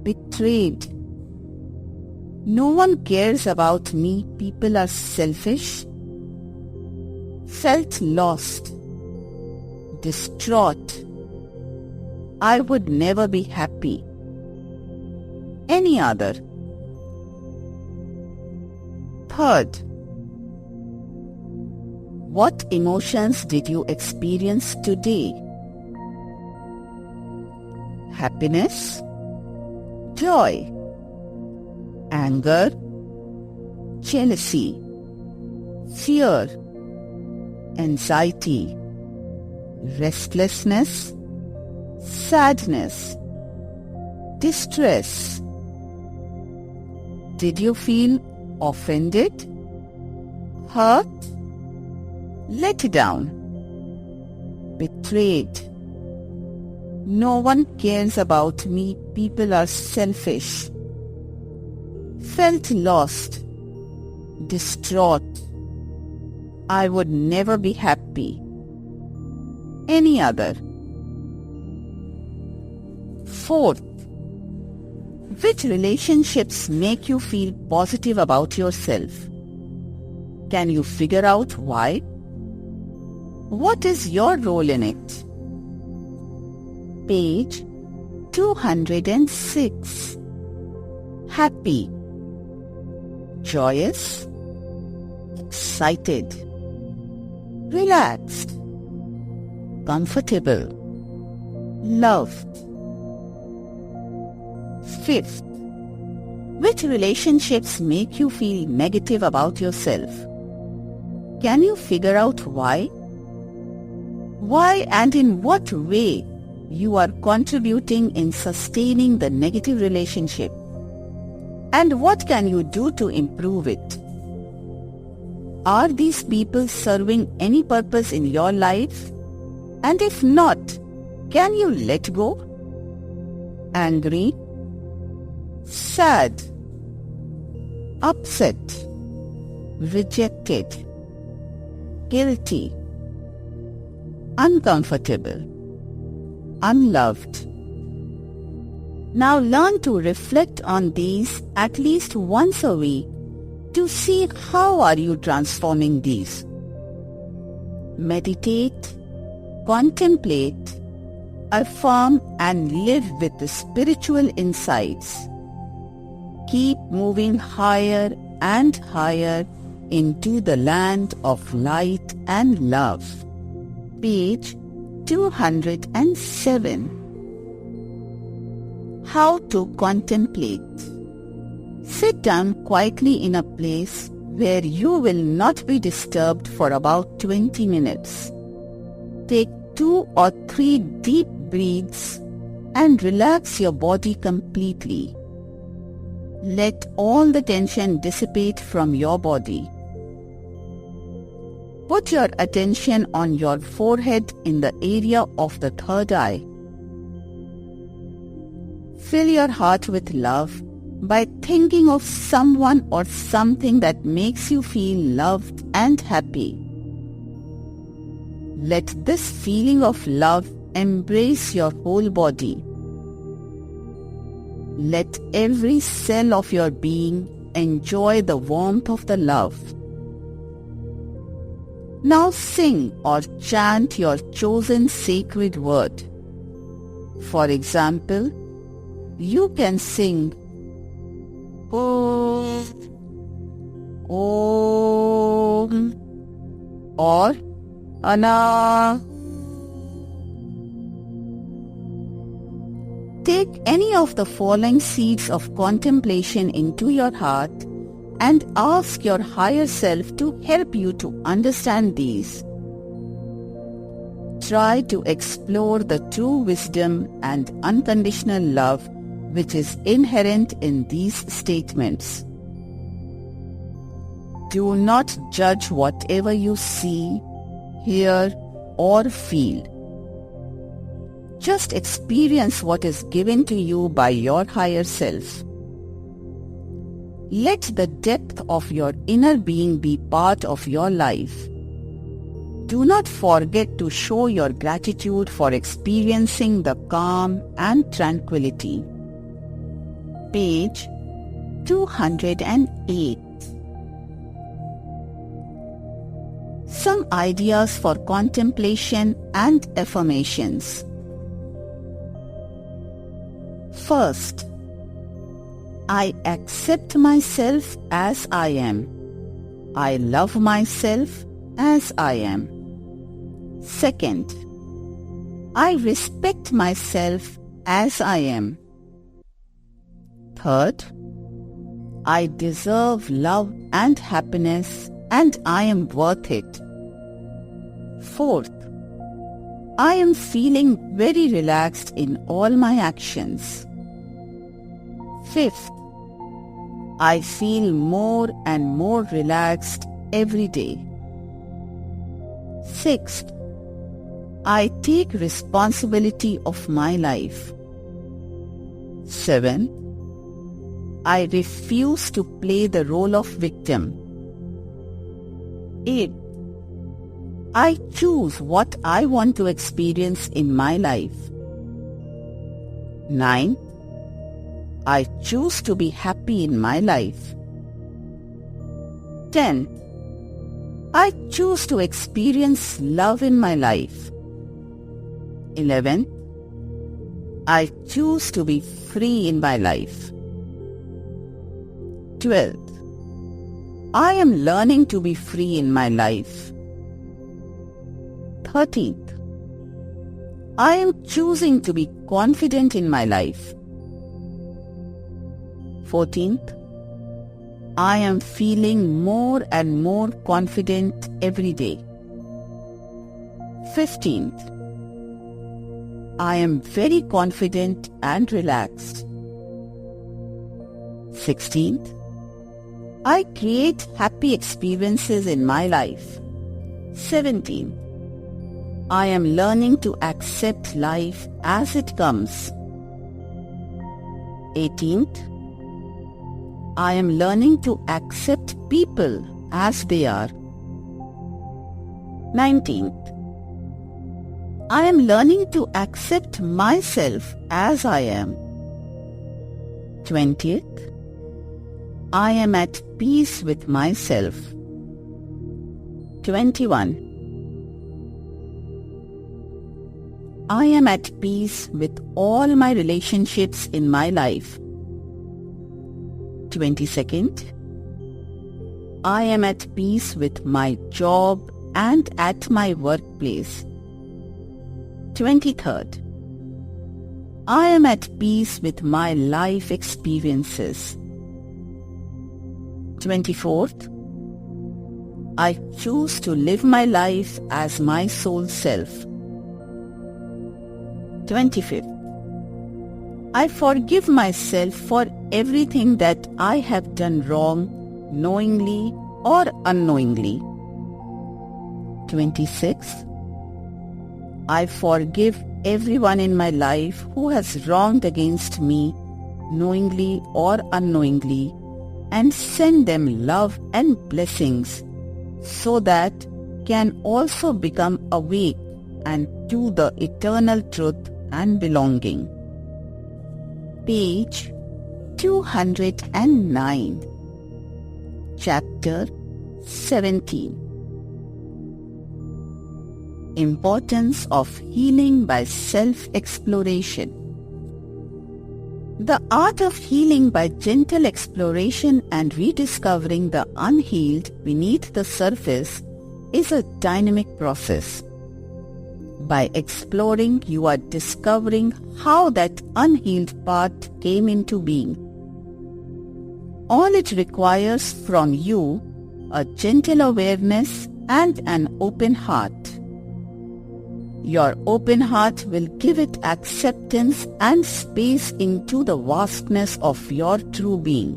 betrayed? No one cares about me. People are selfish. Felt lost, distraught. I would never be happy. Any other. Third, what emotions did you experience today? Happiness, joy, anger, jealousy, fear, anxiety, restlessness, sadness, distress. Did you feel offended, hurt, let down, betrayed? No one cares about me. People are selfish. Felt lost, distraught. I would never be happy. Any other. Fourth, which relationships make you feel positive about yourself? Can you figure out why? What is your role in it? Page 206. Happy, joyous, excited, relaxed, comfortable, loved. Fifth, which relationships make you feel negative about yourself? Can you figure out why? Why and in what way you are contributing in sustaining the negative relationship? And what can you do to improve it? Are these people serving any purpose in your life? And if not, can you let go? Angry, sad, upset, rejected, guilty, uncomfortable, unloved. Now learn to reflect on these at least once a week to see how are you transforming these. Meditate, contemplate, affirm and live with the spiritual insights. Keep moving higher and higher into the land of light and love. Page 207. How to contemplate. Sit down quietly in a place where you will not be disturbed for about 20 minutes. Take 2 or 3 deep breaths and relax your body completely. Let all the tension dissipate from your body. Put your attention on your forehead in the area of the third eye. Fill your heart with love by thinking of someone or something that makes you feel loved and happy. Let this feeling of love embrace your whole body. Let every cell of your being enjoy the warmth of the love. Now sing or chant your chosen sacred word. For example, you can sing Om, Om or Ana. Take any of the following seeds of contemplation into your heart and ask your higher self to help you to understand these. Try to explore the true wisdom and unconditional love which is inherent in these statements. Do not judge whatever you see, hear, or feel. Just experience what is given to you by your higher self. Let the depth of your inner being be part of your life. Do not forget to show your gratitude for experiencing the calm and tranquility. Page 208. Some ideas for contemplation and affirmations. First, I accept myself as I am. I love myself as I am. Second, I respect myself as I am. Third, I deserve love and happiness and I am worth it. Fourth, I am feeling very relaxed in all my actions. Fifth, I feel more and more relaxed every day. Sixth, I take responsibility of my life. 7. I refuse to play the role of victim. 8. I choose what I want to experience in my life. 9. I choose to be happy in my life. 10. I choose to experience love in my life. 11. I choose to be free in my life. 12. I am learning to be free in my life. 13th. I am choosing to be confident in my life. 14th. I am feeling more and more confident every day. 15th. I am very confident and relaxed. 16th. I create happy experiences in my life. 17th. I am learning to accept life as it comes. 18th. I am learning to accept people as they are. 19th. I am learning to accept myself as I am. 20th. I am at peace with myself. 21. I am at peace with all my relationships in my life. 22nd. I am at peace with my job and at my workplace. 23rd. I am at peace with my life experiences. 24th. I choose to live my life as my soul self. 25th. I forgive myself for everything that I have done wrong, knowingly or unknowingly. 26th. I forgive everyone in my life who has wronged against me, knowingly or unknowingly, and send them love and blessings so that can also become awake and to the eternal truth and belonging. Page 209. Chapter 17. Importance of healing by self-exploration. The art of healing by gentle exploration and rediscovering the unhealed beneath the surface is a dynamic process. By exploring, you are discovering how that unhealed part came into being. All it requires from you, a gentle awareness and an open heart. Your open heart will give it acceptance and space into the vastness of your true being.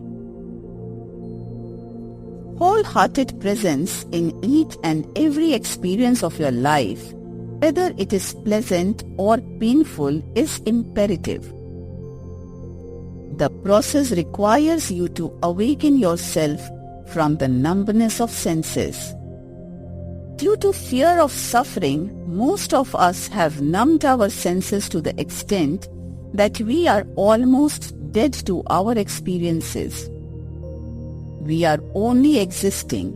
Wholehearted presence in each and every experience of your life, whether it is pleasant or painful, is imperative. The process requires you to awaken yourself from the numbness of senses. Due to fear of suffering, most of us have numbed our senses to the extent that we are almost dead to our experiences. We are only existing,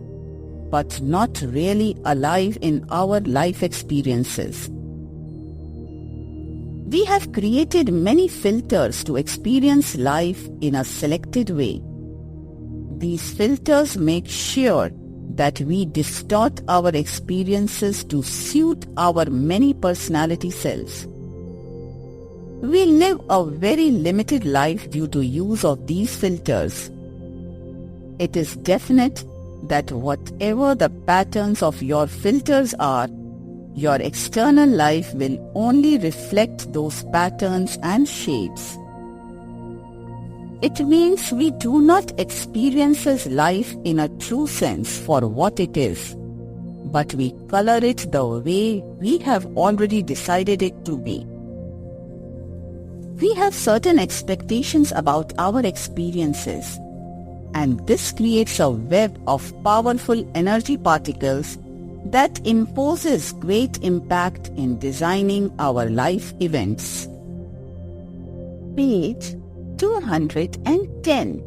but not really alive in our life experiences. We have created many filters to experience life in a selected way. These filters make sure that we distort our experiences to suit our many personality selves. We live a very limited life due to use of these filters. It is definite that whatever the patterns of your filters are, your external life will only reflect those patterns and shades. It means we do not experience life in a true sense for what it is, but we color it the way we have already decided it to be. We have certain expectations about our experiences, and this creates a web of powerful energy particles that imposes great impact in designing our life events. Page 210.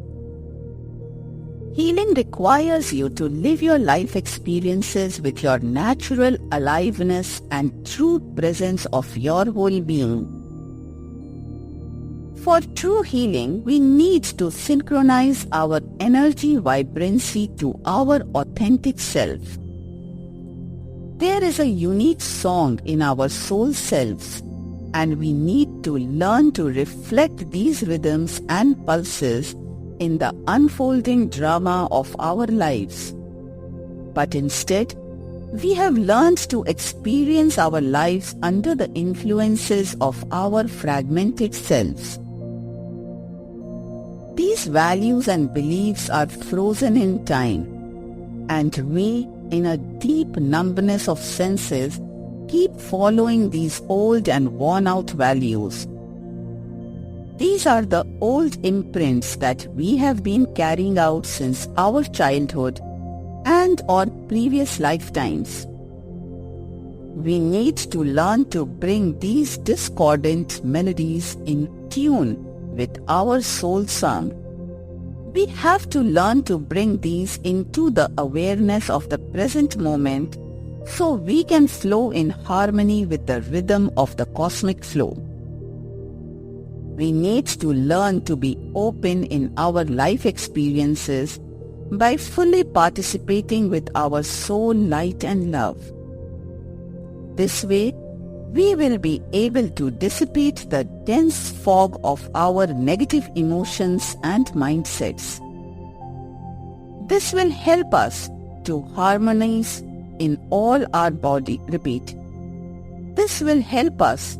Healing requires you to live your life experiences with your natural aliveness and true presence of your whole being. For true healing, we need to synchronize our energy vibrancy to our authentic self. There is a unique song in our soul selves, and we need to learn to reflect these rhythms and pulses in the unfolding drama of our lives. But instead, we have learned to experience our lives under the influences of our fragmented selves. These values and beliefs are frozen in time, and we, in a deep numbness of senses, keep following these old and worn-out values. These are the old imprints that we have been carrying out since our childhood and or previous lifetimes. We need to learn to bring these discordant melodies in tune with our soul song. We have to learn to bring these into the awareness of the present moment so we can flow in harmony with the rhythm of the cosmic flow. We need to learn to be open in our life experiences by fully participating with our soul light and love. This way, we will be able to dissipate the dense fog of our negative emotions and mindsets. This will help us to harmonize in all our body. Repeat. This will help us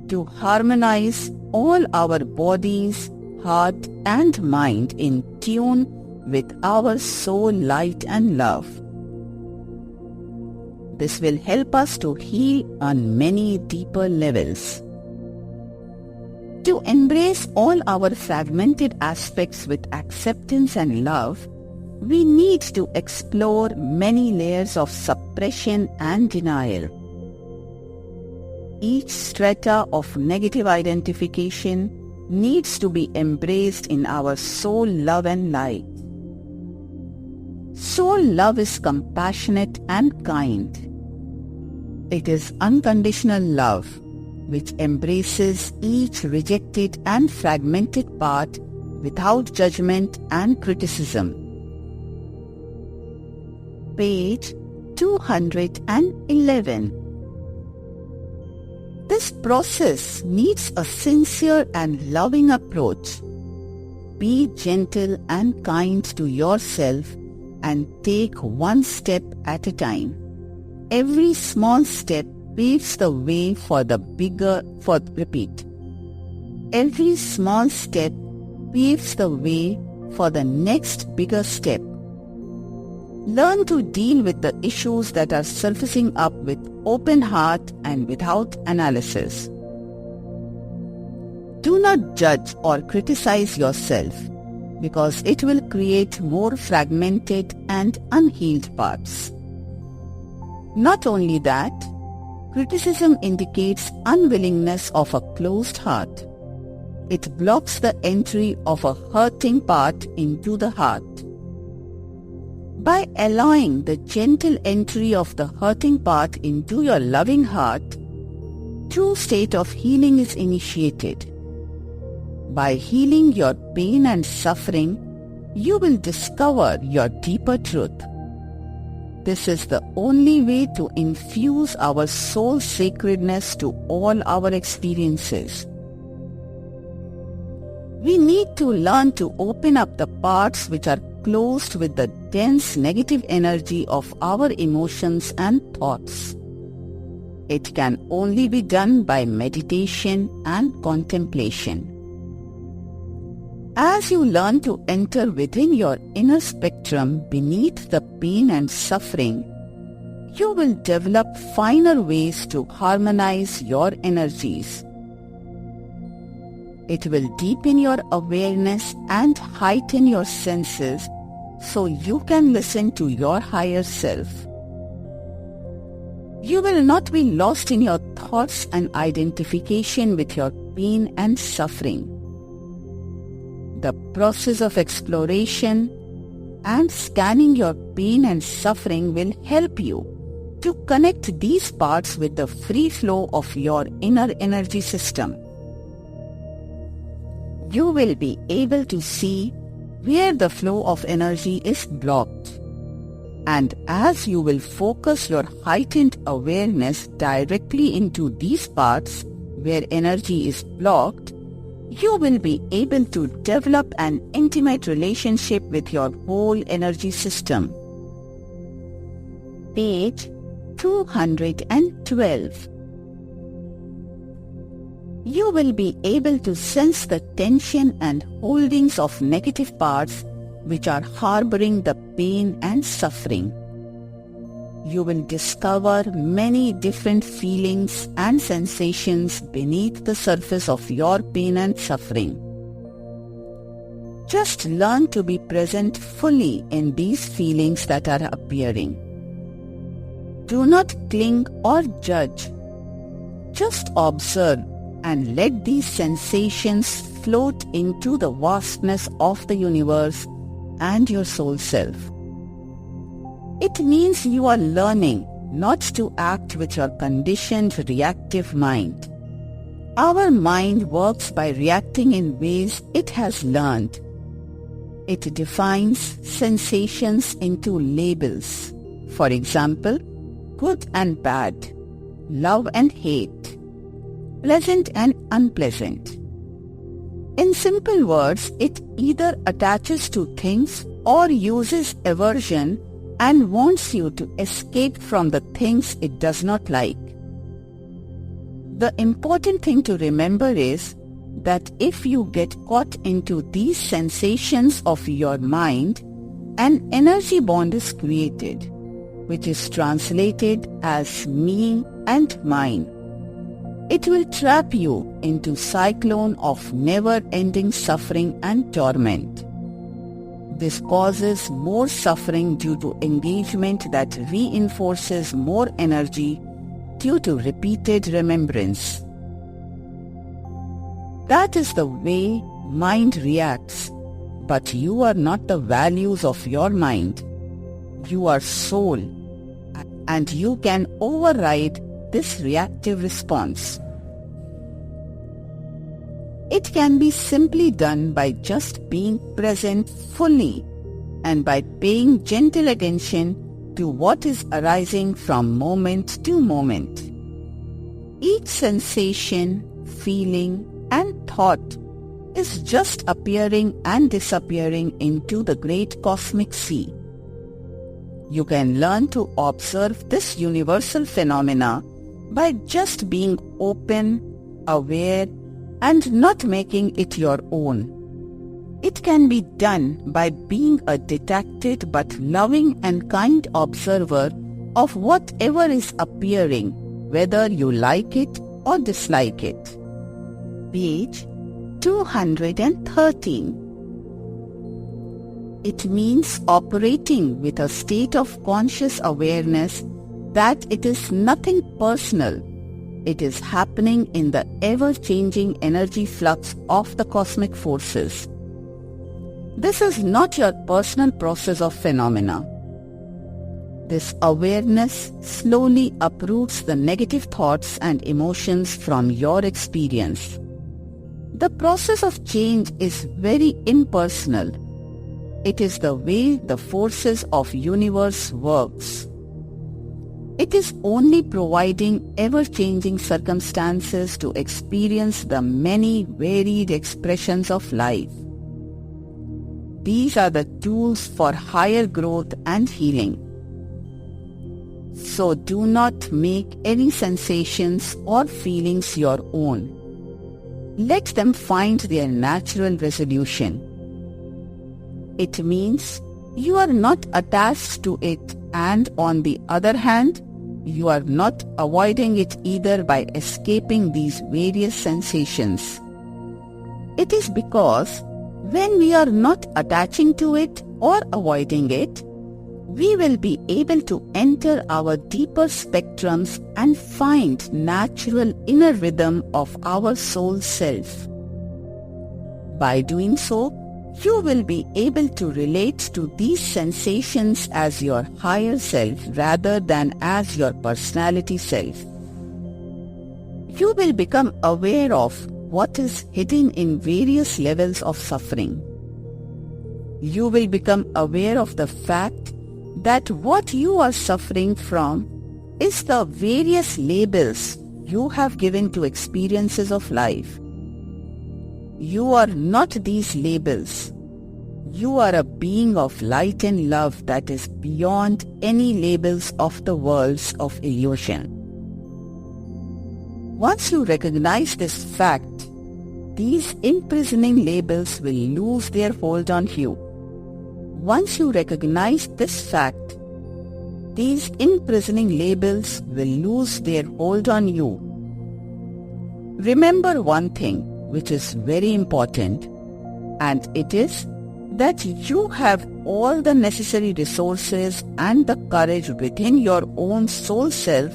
to harmonize all our bodies, heart and mind in tune with our soul light and love. This will help us to heal on many deeper levels. To embrace all our fragmented aspects with acceptance and love, we need to explore many layers of suppression and denial. Each strata of negative identification needs to be embraced in our soul love and light. Soul love is compassionate and kind. It is unconditional love, which embraces each rejected and fragmented part without judgment and criticism. Page 211. This process needs a sincere and loving approach. Be gentle and kind to yourself and take one step at a time. Every small step paves the way for the Every small step paves the way for the next bigger step. Learn to deal with the issues that are surfacing up with open heart and without analysis. Do not judge or criticize yourself, because it will create more fragmented and unhealed parts. Not only that, criticism indicates unwillingness of a closed heart. It blocks the entry of a hurting part into the heart. By allowing the gentle entry of the hurting part into your loving heart, true state of healing is initiated. By healing your pain and suffering, you will discover your deeper truth. This is the only way to infuse our soul sacredness to all our experiences. We need to learn to open up the parts which are closed with the dense negative energy of our emotions and thoughts. It can only be done by meditation and contemplation. As you learn to enter within your inner spectrum beneath the pain and suffering, you will develop finer ways to harmonize your energies. It will deepen your awareness and heighten your senses so you can listen to your higher self. You will not be lost in your thoughts and identification with your pain and suffering. The process of exploration and scanning your pain and suffering will help you to connect these parts with the free flow of your inner energy system. You will be able to see where the flow of energy is blocked. And as you will focus your heightened awareness directly into these parts where energy is blocked, you will be able to develop an intimate relationship with your whole energy system. Page 212. You will be able to sense the tension and holdings of negative parts which are harboring the pain and suffering. You will discover many different feelings and sensations beneath the surface of your pain and suffering. Just learn to be present fully in these feelings that are appearing. Do not cling or judge. Just observe and let these sensations float into the vastness of the universe and your soul self. It means you are learning not to act with your conditioned reactive mind. Our mind works by reacting in ways it has learned. It defines sensations into labels. For example, good and bad, love and hate, pleasant and unpleasant. In simple words, it either attaches to things or uses aversion and wants you to escape from the things it does not like. The important thing to remember is that if you get caught into these sensations of your mind, an energy bond is created, which is translated as me and mine. It will trap you into cyclone of never-ending suffering and torment. This causes more suffering due to engagement that reinforces more energy due to repeated remembrance. That is the way mind reacts, but you are not the values of your mind. You are soul, and you can override this reactive response. It can be simply done by just being present fully and by paying gentle attention to what is arising from moment to moment. Each sensation, feeling, and thought is just appearing and disappearing into the great cosmic sea. You can learn to observe this universal phenomena by just being open, aware, and not making it your own. It can be done by being a detached but loving and kind observer of whatever is appearing, whether you like it or dislike it. Page 213. It means operating with a state of conscious awareness that it is nothing personal. It is happening in the ever-changing energy flux of the cosmic forces. This is not your personal process of phenomena. This awareness slowly uproots the negative thoughts and emotions from your experience. The process of change is very impersonal. It is the way the forces of universe works. It is only providing ever-changing circumstances to experience the many varied expressions of life. These are the tools for higher growth and healing. So do not make any sensations or feelings your own. Let them find their natural resolution. It means you are not attached to it, and on the other hand, you are not avoiding it either by escaping these various sensations. It is because when we are not attaching to it or avoiding it, we will be able to enter our deeper spectrums and find natural inner rhythm of our soul self. By doing so, you will be able to relate to these sensations as your higher self rather than as your personality self. You will become aware of what is hidden in various levels of suffering. You will become aware of the fact that what you are suffering from is the various labels you have given to experiences of life. You are not these labels. You are a being of light and love that is beyond any labels of the worlds of illusion. Once you recognize this fact, these imprisoning labels will lose their hold on you. Once you recognize this fact, these imprisoning labels will lose their hold on you. Remember one thing which is very important, and it is that you have all the necessary resources and the courage within your own soul self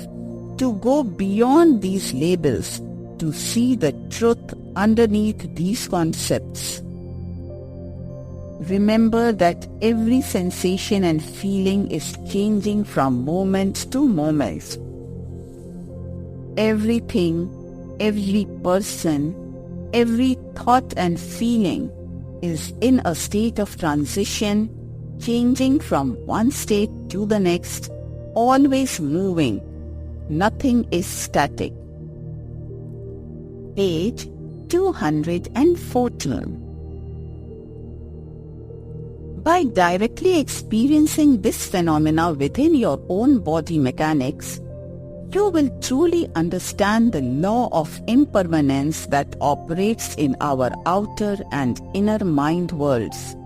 to go beyond these labels, to see the truth underneath these concepts. Remember that every sensation and feeling is changing from moment to moment. Everything, every person, every thought and feeling is in a state of transition, changing from one state to the next, always moving. Nothing is static. Page 214. By directly experiencing this phenomena within your own body mechanics, you will truly understand the law of impermanence that operates in our outer and inner mind worlds.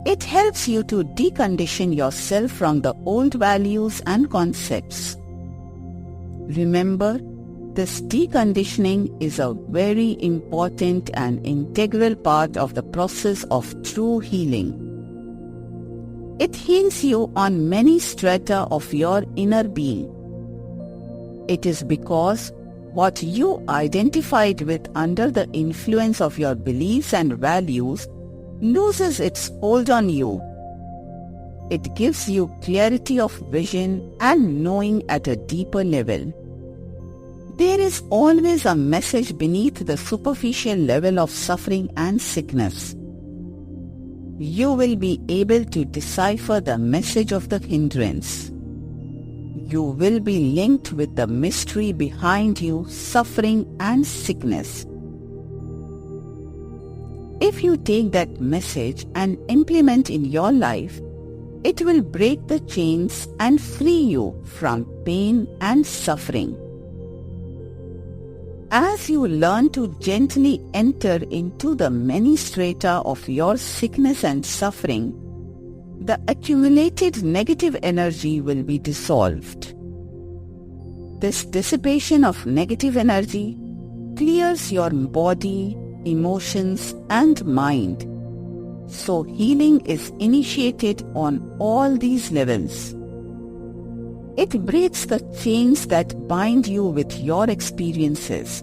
It helps you to decondition yourself from the old values and concepts. Remember, this deconditioning is a very important and integral part of the process of true healing. It heals you on many strata of your inner being. It is because what you identified with under the influence of your beliefs and values loses its hold on you. It gives you clarity of vision and knowing at a deeper level. There is always a message beneath the superficial level of suffering and sickness. You will be able to decipher the message of the hindrance. you will be linked with the mystery behind you, suffering and sickness. If you take that message and implement in your life, it will break the chains and free you from pain and suffering. As you learn to gently enter into the many strata of your sickness and suffering, the accumulated negative energy will be dissolved. This dissipation of negative energy clears your body, emotions, and mind. So healing is initiated on all these levels. It breaks the chains that bind you with your experiences.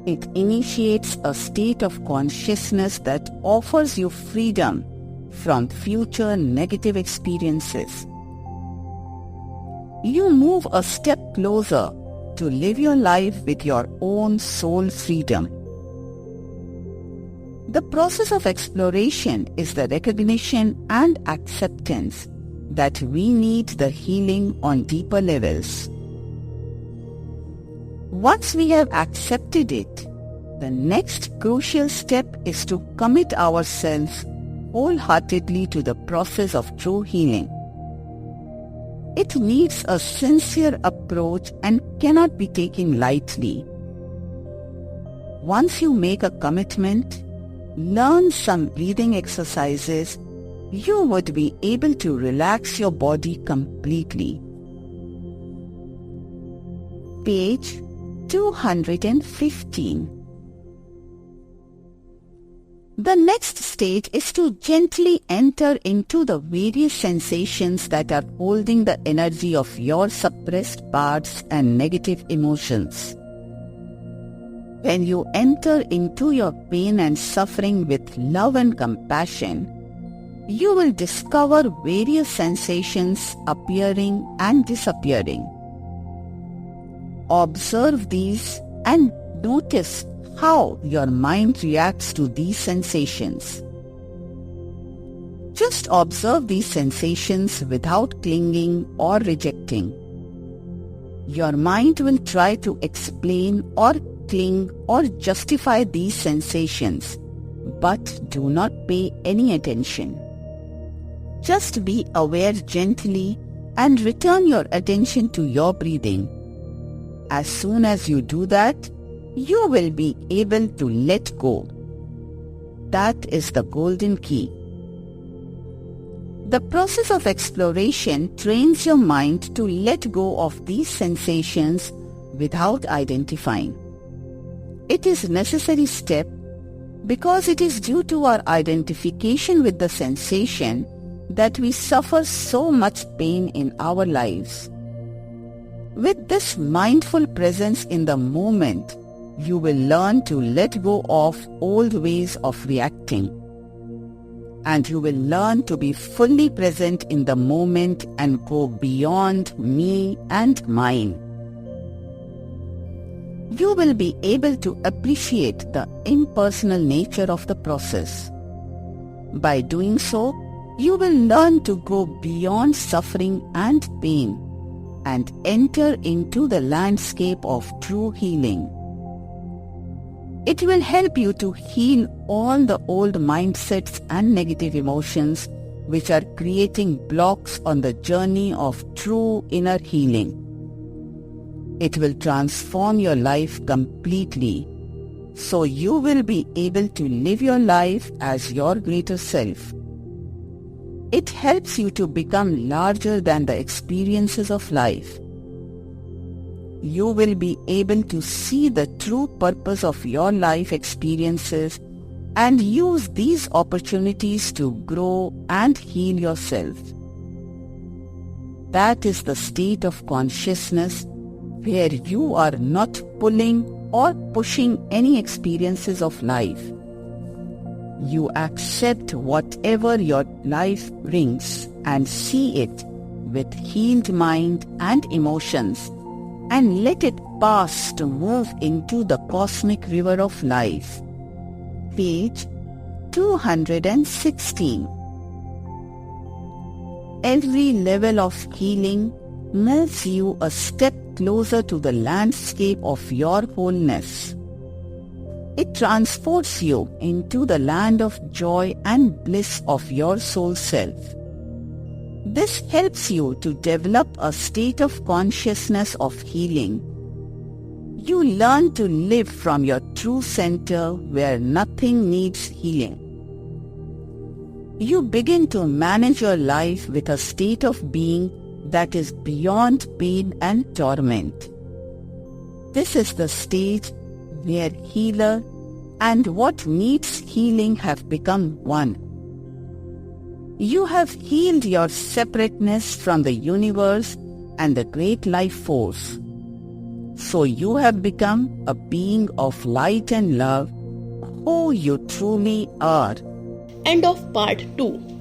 It initiates a state of consciousness that offers you freedom from future negative experiences. You move a step closer to live your life with your own soul freedom. The process of exploration is the recognition and acceptance that we need the healing on deeper levels. Once we have accepted it, the next crucial step is to commit ourselves wholeheartedly to the process of true healing. It needs a sincere approach and cannot be taken lightly. Once you make a commitment, learn some breathing exercises, you would be able to relax your body completely. Page 215. The next stage is to gently enter into the various sensations that are holding the energy of your suppressed parts and negative emotions. When you enter into your pain and suffering with love and compassion, you will discover various sensations appearing and disappearing. Observe these and notice how your mind reacts to these sensations. Just observe these sensations without clinging or rejecting. Your mind will try to explain or cling or justify these sensations, but do not pay any attention. Just be aware gently and return your attention to your breathing. As soon as you do that, you will be able to let go. That is the golden key. The process of exploration trains your mind to let go of these sensations without identifying. It is a necessary step because it is due to our identification with the sensation that we suffer so much pain in our lives. With this mindful presence in the moment, you will learn to let go of old ways of reacting. And you will learn to be fully present in the moment and go beyond me and mine. You will be able to appreciate the impersonal nature of the process. By doing so, you will learn to go beyond suffering and pain and enter into the landscape of true healing. It will help you to heal all the old mindsets and negative emotions which are creating blocks on the journey of true inner healing. It will transform your life completely, so you will be able to live your life as your greater self. It helps you to become larger than the experiences of life. You will be able to see the true purpose of your life experiences and use these opportunities to grow and heal yourself. That is the state of consciousness where you are not pulling or pushing any experiences of life. You accept whatever your life brings and see it with healed mind and emotions, and let it pass to move into the cosmic river of life. Page 216. Every level of healing moves you a step closer to the landscape of your wholeness. It transports you into the land of joy and bliss of your soul self. This helps you to develop a state of consciousness of healing. You learn to live from your true center where nothing needs healing. You begin to manage your life with a state of being that is beyond pain and torment. This is the stage where healer and what needs healing have become one. You have healed your separateness from the universe and the great life force. So you have become a being of light and love, who you truly are. End of part 2.